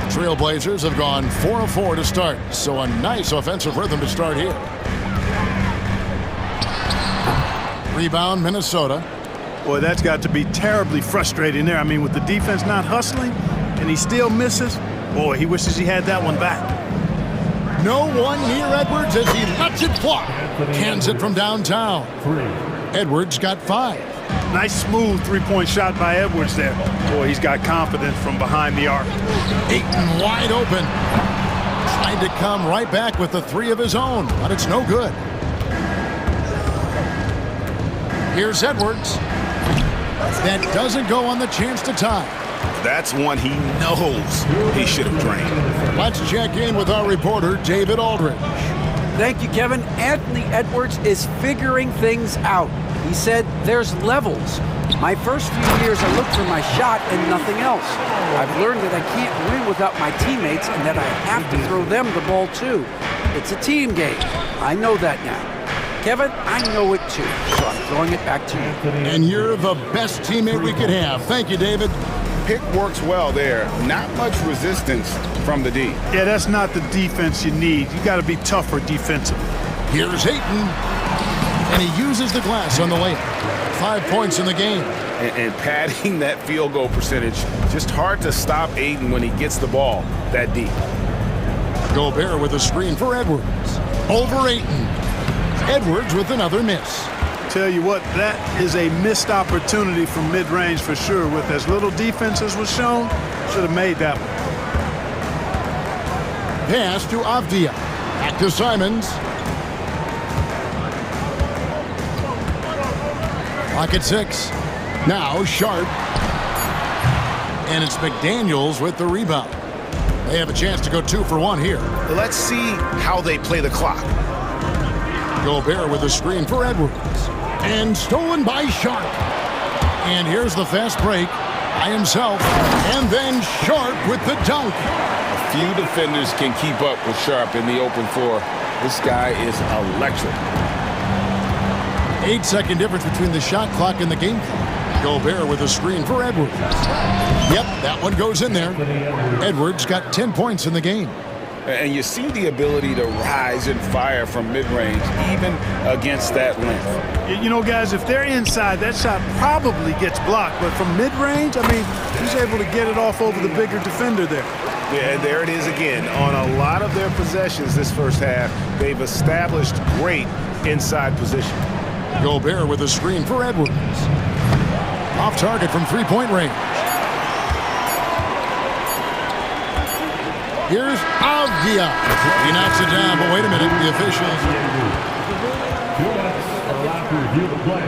Trailblazers have gone 4 of 4 to start, so a nice offensive rhythm to start here. Rebound, Minnesota. Boy, that's got to be terribly frustrating there. I mean, with the defense not hustling, and he still misses, boy, he wishes he had that one back. No one near Edwards as he lets it fly. Cans it from downtown. Edwards got 5. Nice smooth three-point shot by Edwards there. Boy, he's got confidence from behind the arc. Ayton wide open. Tried to come right back with the 3 of his own, but it's no good. Here's Edwards. That doesn't go on the chance to tie. That's one he knows he should have drained. Let's check in with our reporter, David Aldridge. Thank you, Kevin. Anthony Edwards is figuring things out. He said there's levels. My first few years, I looked for my shot and nothing else. I've learned that I can't win without my teammates and that I have to throw them the ball too. It's a team game. I know that now. Kevin, I know it too, so I'm throwing it back to you. And you're the best teammate we could have. Thank you, David. Pick works well there. Not much resistance from the D. Yeah, that's not the defense you need. You got to be tougher defensively. Here's Ayton. And he uses the glass on the layup. 5 points in the game. And padding that field goal percentage, just hard to stop Ayton when he gets the ball that deep. Gobert with a screen for Edwards. Over Ayton. Edwards with another miss. Tell you what, that is a missed opportunity from mid-range for sure. With as little defense as was shown, should have made that one. Pass to Avdia. Back to Simons. Pocket 6. Now Sharp. And it's McDaniels with the rebound. They have a chance to go 2 for 1 here. Let's see how they play the clock. Gobert with a screen for Edwards. And stolen by Sharp. And here's the fast break by himself. And then Sharp with the dunk. A few defenders can keep up with Sharp in the open floor. This guy is electric. 8-second difference between the shot clock and the game clock. Gobert with a screen for Edwards. Yep, that one goes in there. Edwards got 10 points in the game. And you see the ability to rise and fire from mid-range, even against that length. You know, guys, if they're inside, that shot probably gets blocked. But from mid-range, I mean, he's able to get it off over the bigger defender there. Yeah, there it is again. On a lot of their possessions this first half, they've established great inside position. Gobert with a screen for Edwards. Off target from three-point range. Here's Avdia. He knocks it down, but wait a minute. The officials. 2 minutes allowed to review the play.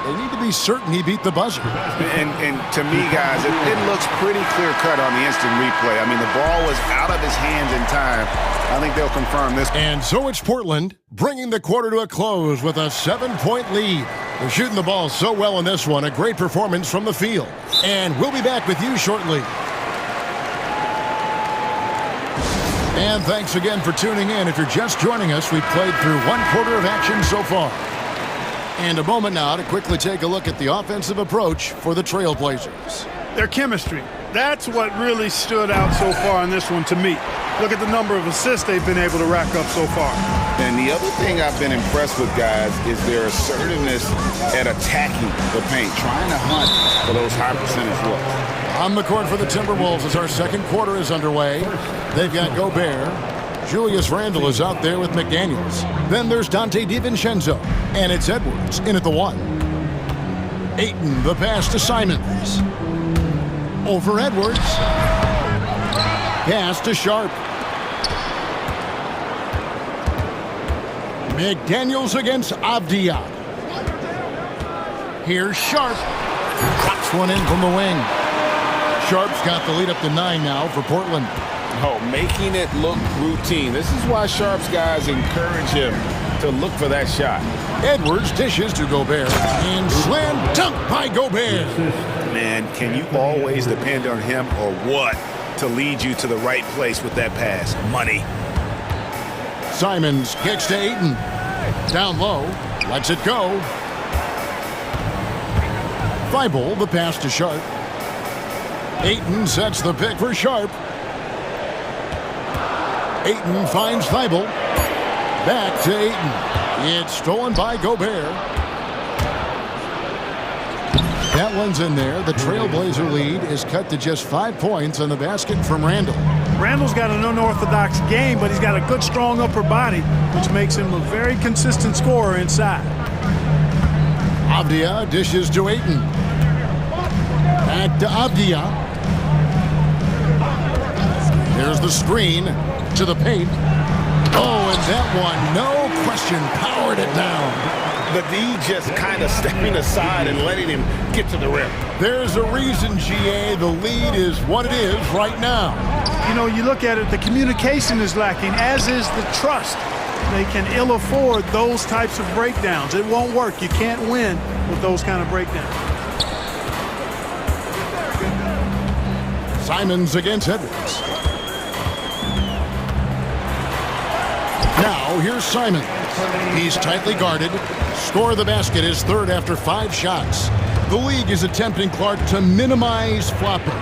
They need to be certain he beat the buzzer. And to me, guys, it looks pretty clear-cut on the instant replay. I mean, the ball was out of his hands in time. I think they'll confirm this. And so it's Portland bringing the quarter to a close with a 7-point lead. They're shooting the ball so well in this one. A great performance from the field. And we'll be back with you shortly. And thanks again for tuning in. If you're just joining us, we've played through one quarter of action so far. And a moment now to quickly take a look at the offensive approach for the Trailblazers. Their chemistry. That's what really stood out so far in this one to me. Look at the number of assists they've been able to rack up so far. And the other thing I've been impressed with, guys, is their assertiveness at attacking the paint, trying to hunt for those high percentage looks. On the court for the Timberwolves as our second quarter is underway. They've got Gobert. Julius Randle is out there with McDaniels. Then there's Dante DiVincenzo. And it's Edwards in at the 1. Ayton, the pass to Simons. Over Edwards. Pass to Sharp. McDaniels against Avdia. Here's Sharp. Drops one in from the wing. Sharp's got the lead up to 9 now for Portland. Oh, making it look routine. This is why Sharp's guys encourage him to look for that shot. Edwards dishes to Gobert. And slam dunk by Gobert. Man, can you always depend on him or what to lead you to the right place with that pass? Money. Simons kicks to Ayton. Down low. Lets it go. Thibault, the pass to Sharp. Ayton sets the pick for Sharp. Ayton finds Thibault. Back to Ayton. It's stolen by Gobert. That one's in there. The Trailblazer lead is cut to just 5 points on the basket from Randle. Randle's got an unorthodox game, but he's got a good, strong upper body, which makes him a very consistent scorer inside. Avdia dishes to Ayton. Back to Avdia. There's the screen to the paint. Oh, and that one, no question, powered it down. The D just kind of stepping aside and letting him get to the rim. There's a reason, GA, the lead is what it is right now. You know, you look at it, the communication is lacking, as is the trust. They can ill afford those types of breakdowns. It won't work. You can't win with those kind of breakdowns. Simons against Edwards. Now, here's Simons. He's tightly guarded. Score of the basket is third after 5 shots. The league is attempting, Clark, to minimize flopping.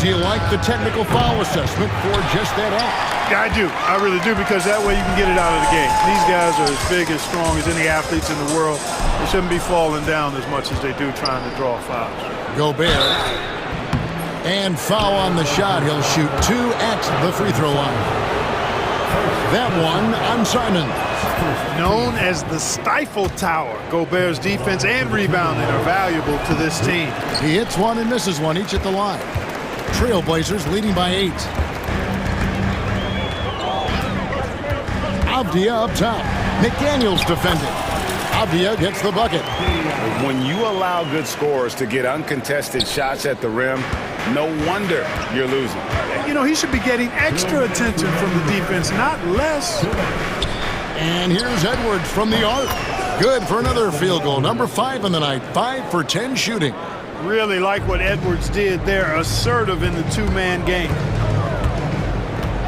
Do you like the technical foul assessment for just that act? Yeah, I do. I really do, because that way you can get it out of the game. These guys are as big, as strong as any athletes in the world. They shouldn't be falling down as much as they do trying to draw fouls. Gobert. And foul on the shot. He'll shoot 2 at the free throw line. That one on Simons. Known as the Stifle Tower, Gobert's defense and rebounding are valuable to this team. He hits one and misses one, each at the line. Trailblazers leading by 8. Avdia up top. McDaniels defending. Avdia gets the bucket. When you allow good scorers to get uncontested shots at the rim, no wonder you're losing. You know, he should be getting extra attention from the defense, not less. And here's Edwards from the arc. Good for another field goal. Number 5 in the night. 5 for 10 shooting. Really like what Edwards did there. Assertive in the 2-man game.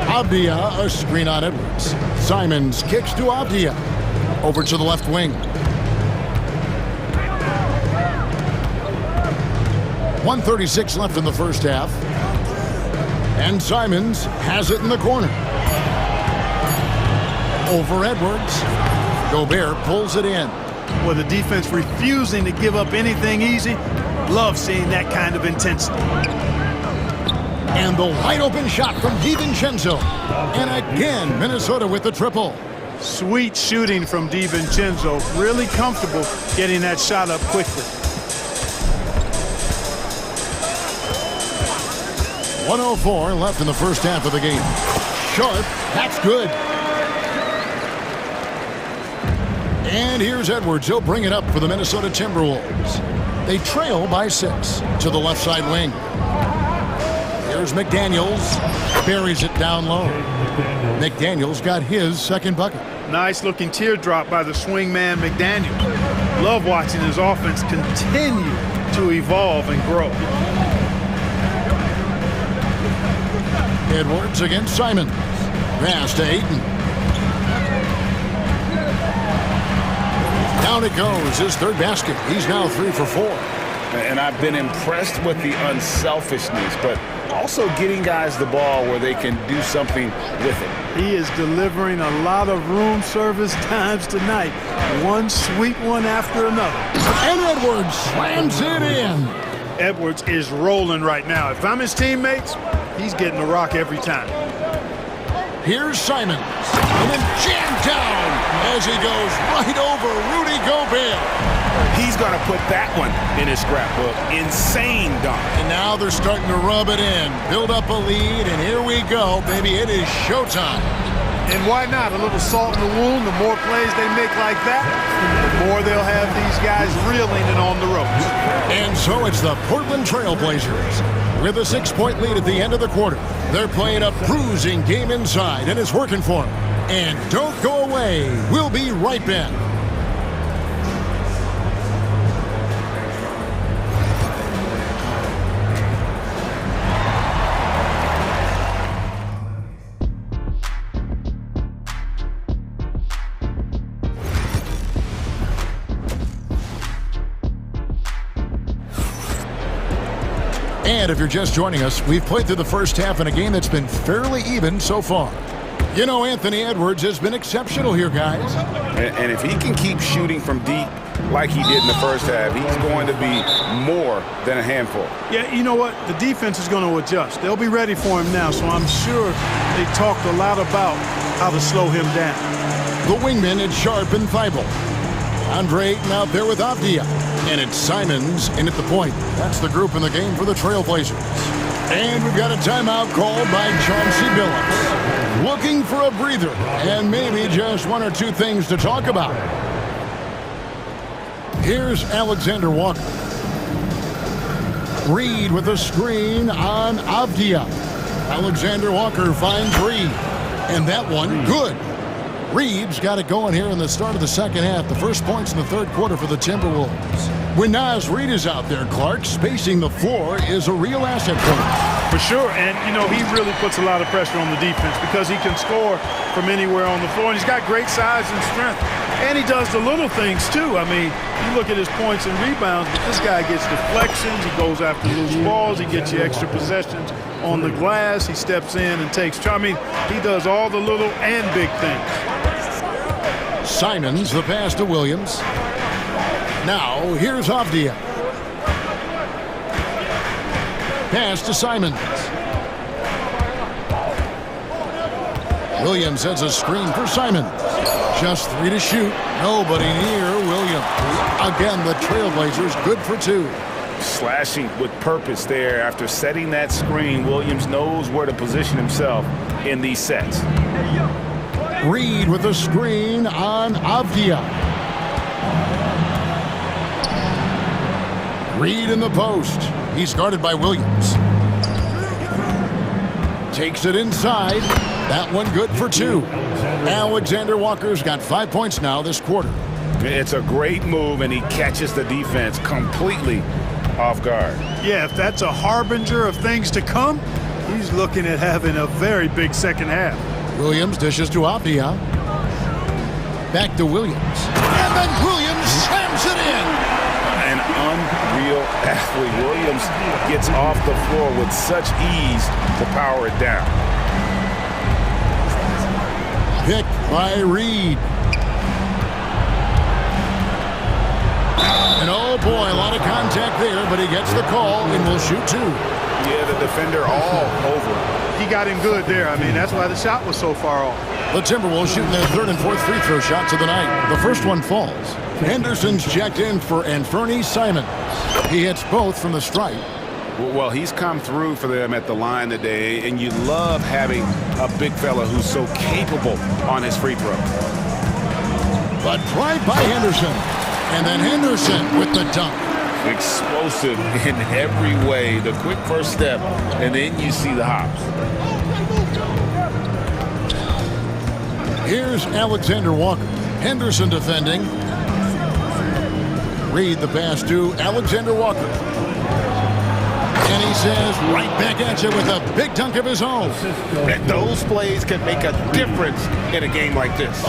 Avdia, a screen on Edwards. Simons kicks to Avdia. Over to the left wing. 1:36 left in the first half. And Simons has it in the corner. Over Edwards. Gobert pulls it in. With the defense refusing to give up anything easy, love seeing that kind of intensity. And the wide open shot from DiVincenzo. And again, Minnesota with the triple. Sweet shooting from DiVincenzo. Really comfortable getting that shot up quickly. 1:04 left in the first half of the game. Sharp, that's good. And here's Edwards. He'll bring it up for the Minnesota Timberwolves. They trail by 6 to the left side wing. Here's McDaniels. Buries it down low. McDaniels got his second bucket. Nice looking teardrop by the swing man McDaniels. Love watching his offense continue to evolve and grow. Edwards against Simons. Pass to Ayton. Down it goes, his third basket. He's now 3 for 4. And I've been impressed with the unselfishness, but also getting guys the ball where they can do something with it. He is delivering a lot of room service times tonight. One sweet one after another. And Edwards slams it in. Edwards is rolling right now. If I'm his teammates, he's getting the rock every time. Here's Simons. And then jammed down as he goes right over Rudy Gobert. He's going to put that one in his scrapbook. Insane dunk. And now they're starting to rub it in. Build up a lead, and here we go, baby. It is showtime. And why not? A little salt in the wound. The more plays they make like that, the more they'll have these guys reeling and on the ropes. And so it's the Portland Trail Blazers with a 6-point lead at the end of the quarter. They're playing a bruising game inside, and it's working for them. And don't go away. We'll be right back. And if you're just joining us, we've played through the first half in a game that's been fairly even so far. You know, Anthony Edwards has been exceptional here, guys. And if he can keep shooting from deep like he did in the first half, he's going to be more than a handful. Yeah, you know what? The defense is going to adjust. They'll be ready for him now, so I'm sure they talked a lot about how to slow him down. The wingmen, it's Sharp and Thibault. Andre Ayton out there with Avdia. And it's Simons in at the point. That's the group in the game for the Trailblazers. And we've got a timeout called by Chauncey Billups. Looking for a breather and maybe just one or two things to talk about. Here's Alexander Walker. Reed with a screen on Avdia. Alexander Walker finds Reed. And that one, good. Reed's got it going here in the start of the second half. The first points in the third quarter for the Timberwolves. When Naz Reed is out there, Clark, spacing the floor is a real asset for him. For sure, and you know, he really puts a lot of pressure on the defense because he can score from anywhere on the floor, and he's got great size and strength. And he does the little things too. I mean, you look at his points and rebounds, but this guy gets deflections, he goes after loose balls, he gets you extra possessions on the glass, he steps in and takes. I mean, he does all the little and big things. Simons, the pass to Williams. Now, here's Avdia. Pass to Simons. Williams has a screen for Simons. Just 3 to shoot. Nobody near Williams. Again, the Trailblazers good for 2. Slashing with purpose there. After setting that screen, Williams knows where to position himself in these sets. Reed with a screen on Avdia. Reed in the post. He's guarded by Williams. Takes it inside. That one good for 2. Alexander Walker's got 5 points now this quarter. It's a great move, and he catches the defense completely off guard. Yeah, if that's a harbinger of things to come, he's looking at having a very big second half. Williams dishes to Avdia. Back to Williams. And then Williams slams it in. An real athlete. Williams gets off the floor with such ease to power it down. Pick by Reed. And oh boy, a lot of contact there, but he gets the call and will shoot two. Yeah, the defender all over. He got him good there. I mean, that's why the shot was so far off. The Timberwolves shooting their third and fourth free throw shots of the night. The first one falls. Henderson's checked in for Anthony Simons. He hits both from the stripe. Well, he's come through for them at the line today, and you love having a big fella who's so capable on his free throw. But drive by Henderson. And then Henderson with the dunk. Explosive in every way. The quick first step, and then you see the hops. Here's Alexander Walker. Henderson defending. Reed the pass to Alexander Walker. And he says, right back at you with a big dunk of his own. And those plays can make a difference in a game like this.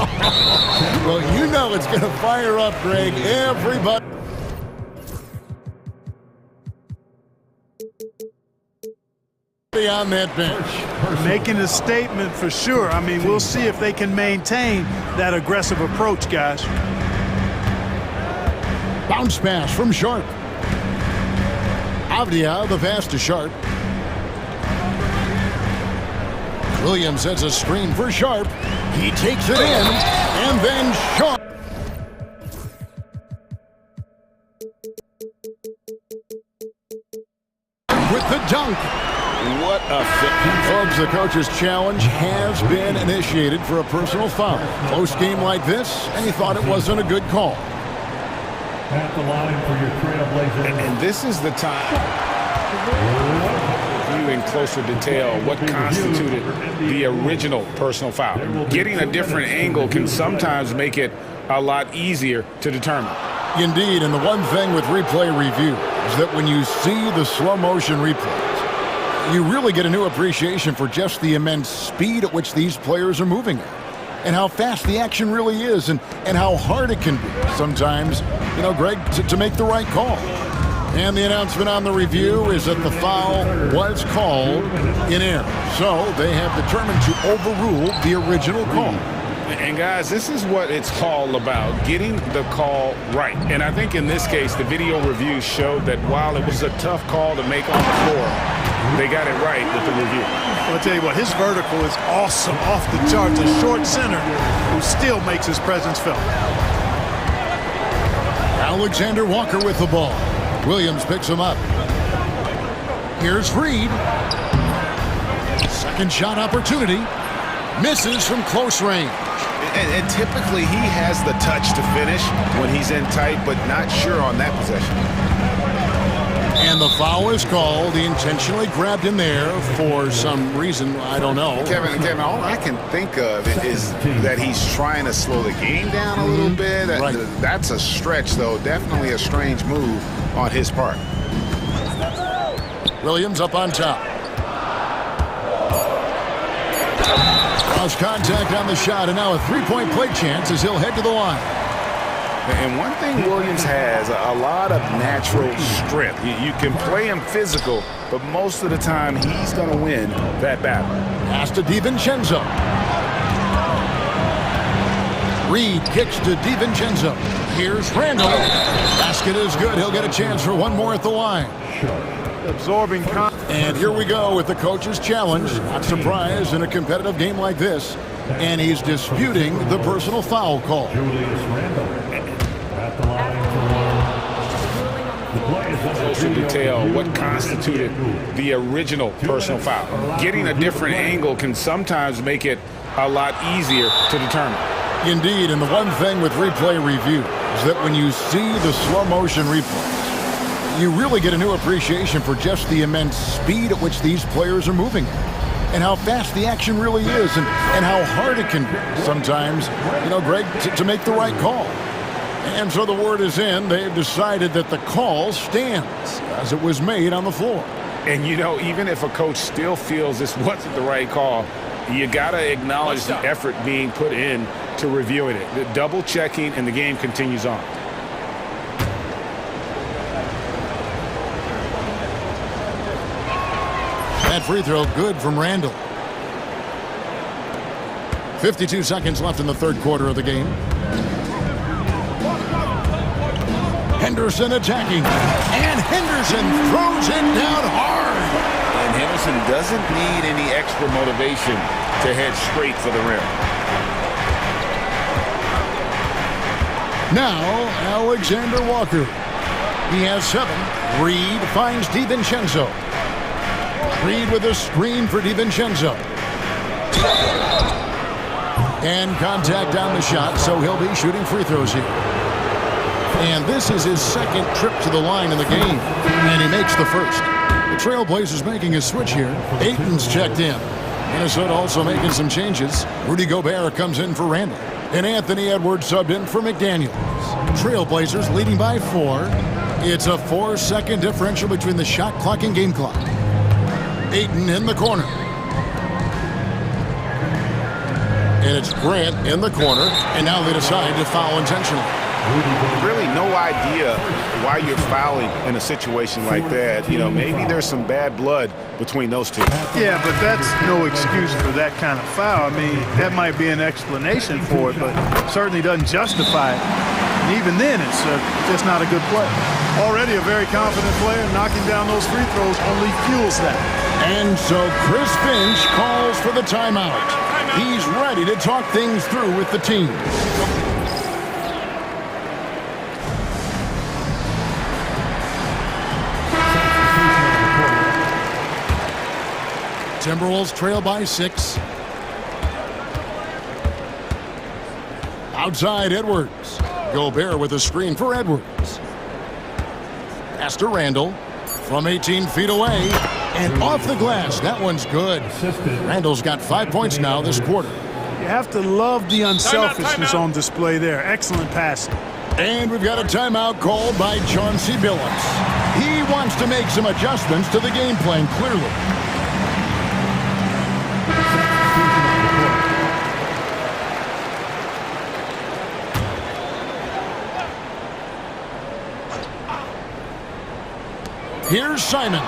Well, you know it's going to fire up, Greg. Everybody. On that bench. Making a statement for sure. I mean, we'll see if they can maintain that aggressive approach, guys. Bounce pass from Sharp. Avdia, the pass to Sharp. Williams sets a screen for Sharp. He takes it in, and then Sharp. With the dunk. What a fit. Folks, the coach's challenge has been initiated for a personal foul. Close game like this, and he thought it wasn't a good call. At the line for your Trailblazers. And this is the time, view in closer detail what constituted the original personal foul. Getting a different angle can sometimes make it a lot easier to determine. Indeed, and the one thing with replay review is that when you see the slow motion replays, you really get a new appreciation for just the immense speed at which these players are moving at, and how fast the action really is, and how hard it can be sometimes, you know, Greg, to make the right call. And the announcement on the review is that the foul was called in error. So they have determined to overrule the original call. And guys, this is what it's all about, getting the call right. And I think in this case, the video review showed that while it was a tough call to make on the floor, they got it right with the review. I'll tell you what, his vertical is awesome, off the charts. A short center who still makes his presence felt. Alexander Walker with the ball. Williams picks him up. Here's Reed. Second shot opportunity. Misses from close range. And typically he has the touch to finish when he's in tight, but not sure on that possession. And the foul is called. He intentionally grabbed him there for some reason, I don't know. Kevin, all I can think of is that he's trying to slow the game down a little bit. Right. That's a stretch, though. Definitely a strange move on his part. Williams up on top. Lost contact on the shot, and now a three-point play chance as he'll head to the line. And one thing Williams has, a lot of natural strength. You can play him physical, but most of the time he's going to win that battle. Pass to DiVincenzo. Reed kicks to DiVincenzo. Here's Randall. Basket is good. He'll get a chance for one more at the line. Absorbing. And here we go with the coach's challenge. Not surprised in a competitive game like this. And he's disputing the personal foul call. Closer detail what constituted the original personal foul. Getting a different angle can sometimes make it a lot easier to determine. Indeed, and the one thing with replay review is that when you see the slow motion replays, you really get a new appreciation for just the immense speed at which these players are moving at, and how fast the action really is, and how hard it can be sometimes, you know, Greg, to make the right call. And so the word is in. They've decided that the call stands as it was made on the floor. And, you know, even if a coach still feels this wasn't the right call, you got to acknowledge the effort being put in to reviewing it. The double checking, and the game continues on. free throw, good from Randall. 52 seconds left in the third quarter of the game. Henderson attacking, and Henderson throws it down hard. And Henderson doesn't need any extra motivation to head straight for the rim. Now, Alexander Walker. He has 7. Reed finds DiVincenzo. Reed with a screen for DiVincenzo. And contact on the shot, so he'll be shooting free throws here. And this is his second trip to the line in the game, and he makes the first. The Trailblazers making a switch here. Ayton's checked in. Minnesota also making some changes. Rudy Gobert comes in for Randall. And Anthony Edwards subbed in for McDaniels. Trailblazers leading by 4. It's a 4-second differential between the shot clock and game clock. Ayton in the corner. And it's Grant in the corner. And now they decide to foul intentionally. Really no idea why you're fouling in a situation like that. You know, maybe there's some bad blood between those two. Yeah, but that's no excuse for that kind of foul. I mean, that might be an explanation for it, but certainly doesn't justify it. And even then, it's just not a good play. Already a very confident player, knocking down those free throws only fuels that. And so Chris Finch calls for the timeout. He's ready to talk things through with the team. Timberwolves trail by 6. Outside Edwards. Gobert with a screen for Edwards. Pass to Randall from 18 feet away and off the glass. That one's good. Randall's got 5 points now this quarter. You have to love the unselfishness on display there. Excellent passing. And we've got a timeout called by Chauncey Billups. He wants to make some adjustments to the game plan, clearly. Here's Simons.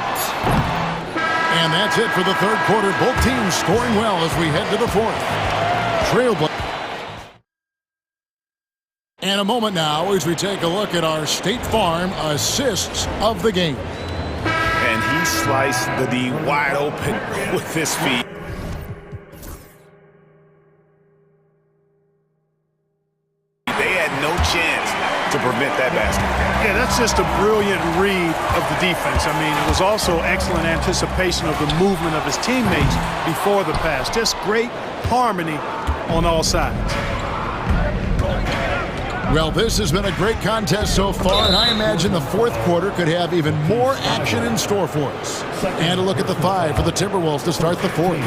And that's it for the third quarter. Both teams scoring well as we head to the fourth. Trailblazers. And a moment now as we take a look at our State Farm assists of the game. And he sliced the D wide open with his feet. They had no chance to prevent that basket. Yeah, that's just a brilliant read of the defense. I mean, it was also excellent anticipation of the movement of his teammates before the pass. Just great harmony on all sides. Well, this has been a great contest so far, and I imagine the fourth quarter could have even more action in store for us. And a look at the 5 for the Timberwolves to start the fourth.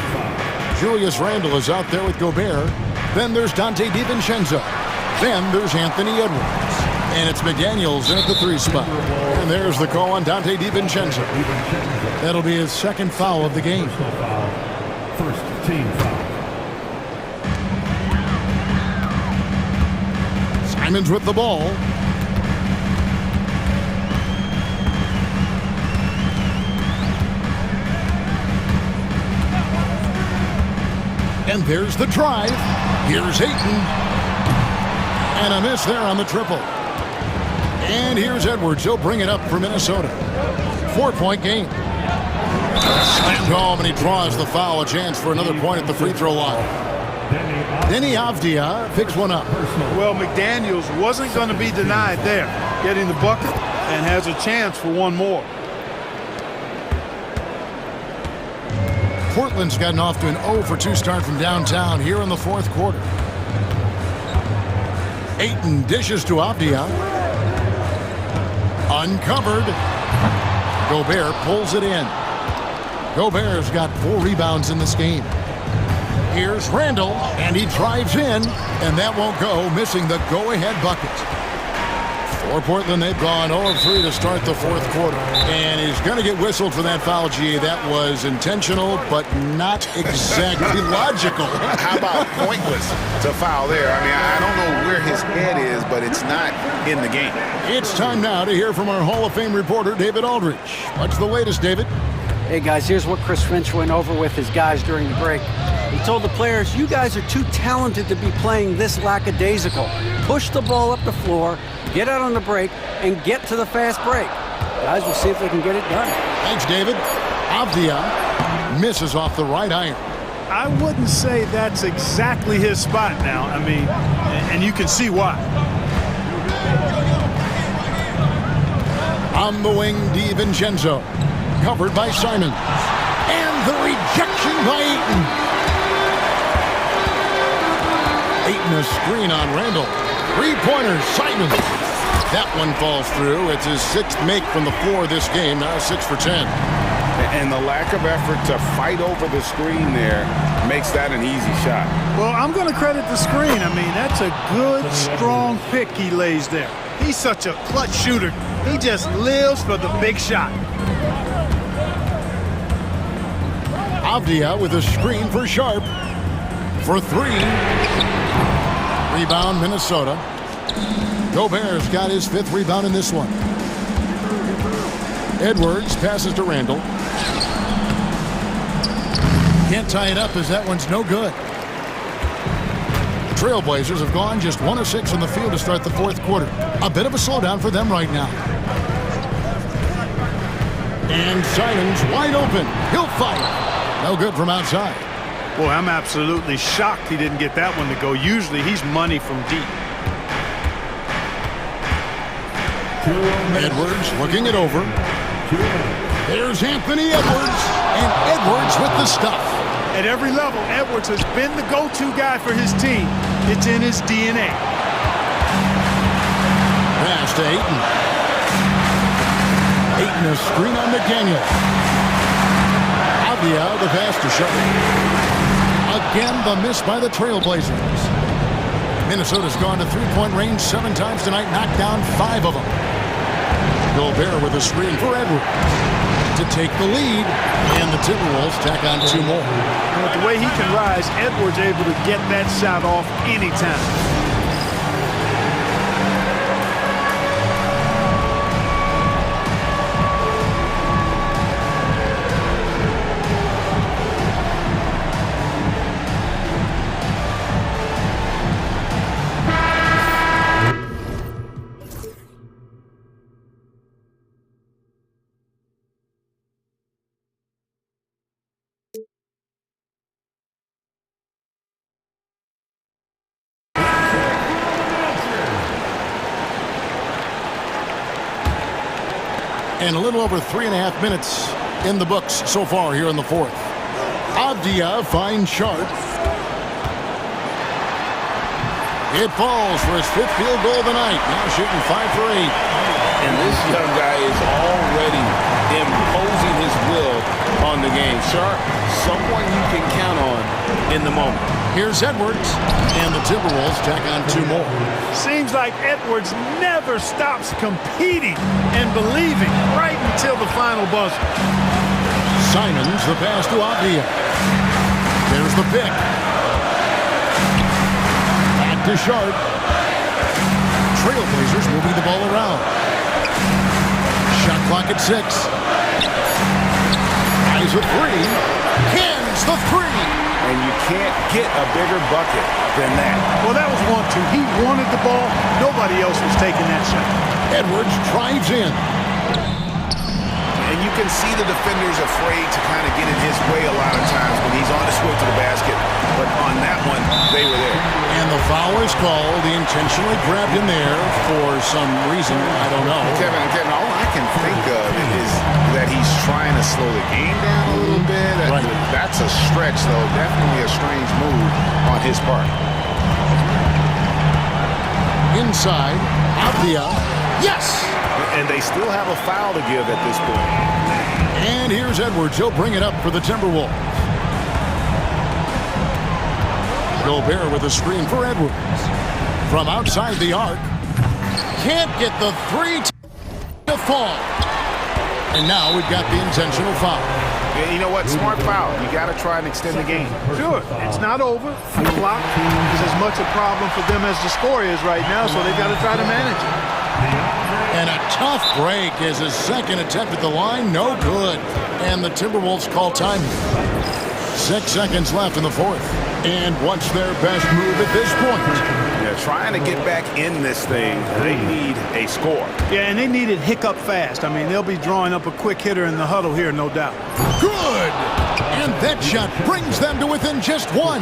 Julius Randle is out there with Gobert. Then there's Dante DiVincenzo. Then there's Anthony Edwards. And it's McDaniels in at the 3 spot. And there's the call on Dante DiVincenzo. That'll be his second foul of the game. First team foul. Simons with the ball. And there's the drive. Here's Ayton. And a miss there on the triple. And here's Edwards. He'll bring it up for Minnesota. 4-point game. Slammed home, and he draws the foul. A chance for another point at the free throw line. Denny Avdia picks one up. Well, McDaniels wasn't going to be denied there, getting the bucket, and has a chance for one more. Portland's gotten off to an 0-for-2 start from downtown here in the fourth quarter. Ayton dishes to Avdia. Uncovered. Gobert pulls it in. Gobert's got 4 rebounds in this game. Here's Randall, and he drives in, and that won't go, missing the go-ahead bucket. For Portland, they've gone 0-3 to start the fourth quarter. And he's going to get whistled for that foul, G. That was intentional, but not exactly logical. How about pointless to foul there? I mean, I don't know where his head is, but it's not in the game. It's time now to hear from our Hall of Fame reporter, David Aldridge. What's the latest, David? Hey guys, here's what Chris Finch went over with his guys during the break. He told the players, you guys are too talented to be playing this lackadaisical. Push the ball up the floor, get out on the break, and get to the fast break. Guys, we'll see if they can get it done. Thanks, David. Avdia misses off the right iron. I wouldn't say that's exactly his spot now. I mean, and you can see why. On the wing, DiVincenzo. Covered by Simon. And the rejection by Ayton. Ayton a screen on Randall. Three-pointers, Simon. That one falls through. It's his 6th make from the floor this game. Now 6 for 10. And the lack of effort to fight over the screen there makes that an easy shot. Well, I'm going to credit the screen. I mean, that's a good, strong pick he lays there. He's such a clutch shooter. He just lives for the big shot. Avdia with a screen for Sharp. For 3. Rebound, Minnesota. Gobert's got his 5th rebound in this one. Edwards passes to Randall. Can't tie it up as that one's no good. Trailblazers have gone just 1 of 6 in the field to start the 4th quarter. A bit of a slowdown for them right now. And Simon's wide open. He'll fire. No good from outside. Boy, I'm absolutely shocked he didn't get that one to go. Usually he's money from deep. Edwards looking it over. There's Anthony Edwards. And Edwards with the stuff. At every level, Edwards has been the go-to guy for his team. It's in his DNA. Pass to Ayton. Ayton a screen on McDaniel. Avdia the pass to Sharp. Again, the miss by the Trailblazers. Minnesota's gone to three-point range 7 times tonight, knocked down 5 of them. Gobert with a screen for Edwards to take the lead, and the Timberwolves tack on 2 more. And with the way he can rise, Edwards able to get that shot off anytime. And a little over 3.5 minutes in the books so far here in the 4th. Avdia finds Sharp. It falls for his 5th field goal of the night. Now shooting 5 for 8. And this young guy is already imposing his will on the game. Sharp, someone you can count on in the moment. Here's Edwards, and the Timberwolves tack on 2 more. Seems like Edwards never stops competing and believing right until the final buzzer. Simons the pass to Avdia. There's the pick. Back to Sharp. Trailblazers moving the ball around. Shot clock at 6. Eyes a 3. Cans the 3. And you can't get a bigger bucket than that. Well, that was 1-2. He wanted the ball. Nobody else was taking that shot. Edwards drives in. And you can see the defenders afraid to kind of get in his way a lot of times when he's on his way to the basket. But on that one, they were there. And the foul is called. He intentionally grabbed him there for some reason. I don't know. Kevin, all I can think of is that he's trying to slow the game down a little bit. Right. That's a stretch, though. Definitely a strange move on his part. Inside, Avdia. Yes! And they still have a foul to give at this point. And here's Edwards. He'll bring it up for the Timberwolves. Gobert with a screen for Edwards. From outside the arc. Can't get the 3 to fall. And now we've got the intentional foul. Yeah, you know what? Smart foul. You got to try and extend the game. Sure. It's not over. The clock is as much a problem for them as the score is right now, so they've got to try to manage it. And a tough break is his second attempt at the line. No good. And the Timberwolves call time. 6 seconds left in the fourth. And what's their best move at this point? Yeah, trying to get back in this thing, they need a score. Yeah, and they need it hiccup fast. I mean, they'll be drawing up a quick hitter in the huddle here, no doubt. Good! And that shot brings them to within just one.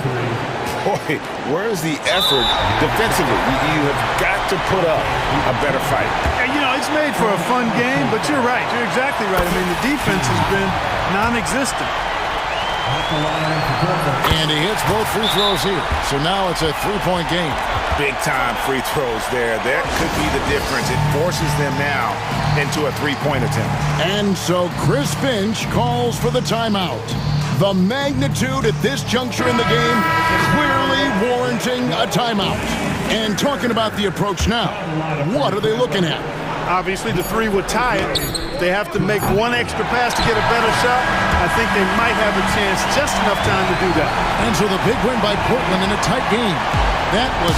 Boy, where's the effort defensively? You have got to put up a better fight. And, you know, it's made for a fun game, but you're right. You're exactly right. I mean, the defense has been non-existent. And he hits both free throws here. So now it's a three-point game. Big-time free throws there. That could be the difference. It forces them now into a three-point attempt. And so Chris Finch calls for the timeout. The magnitude at this juncture in the game clearly warranting a timeout. And talking about the approach now, what are they looking at? Obviously, the three would tie it. They have to make one extra pass to get a better shot. I think they might have a chance, just enough time to do that. And so the big win by Portland in a tight game. That was...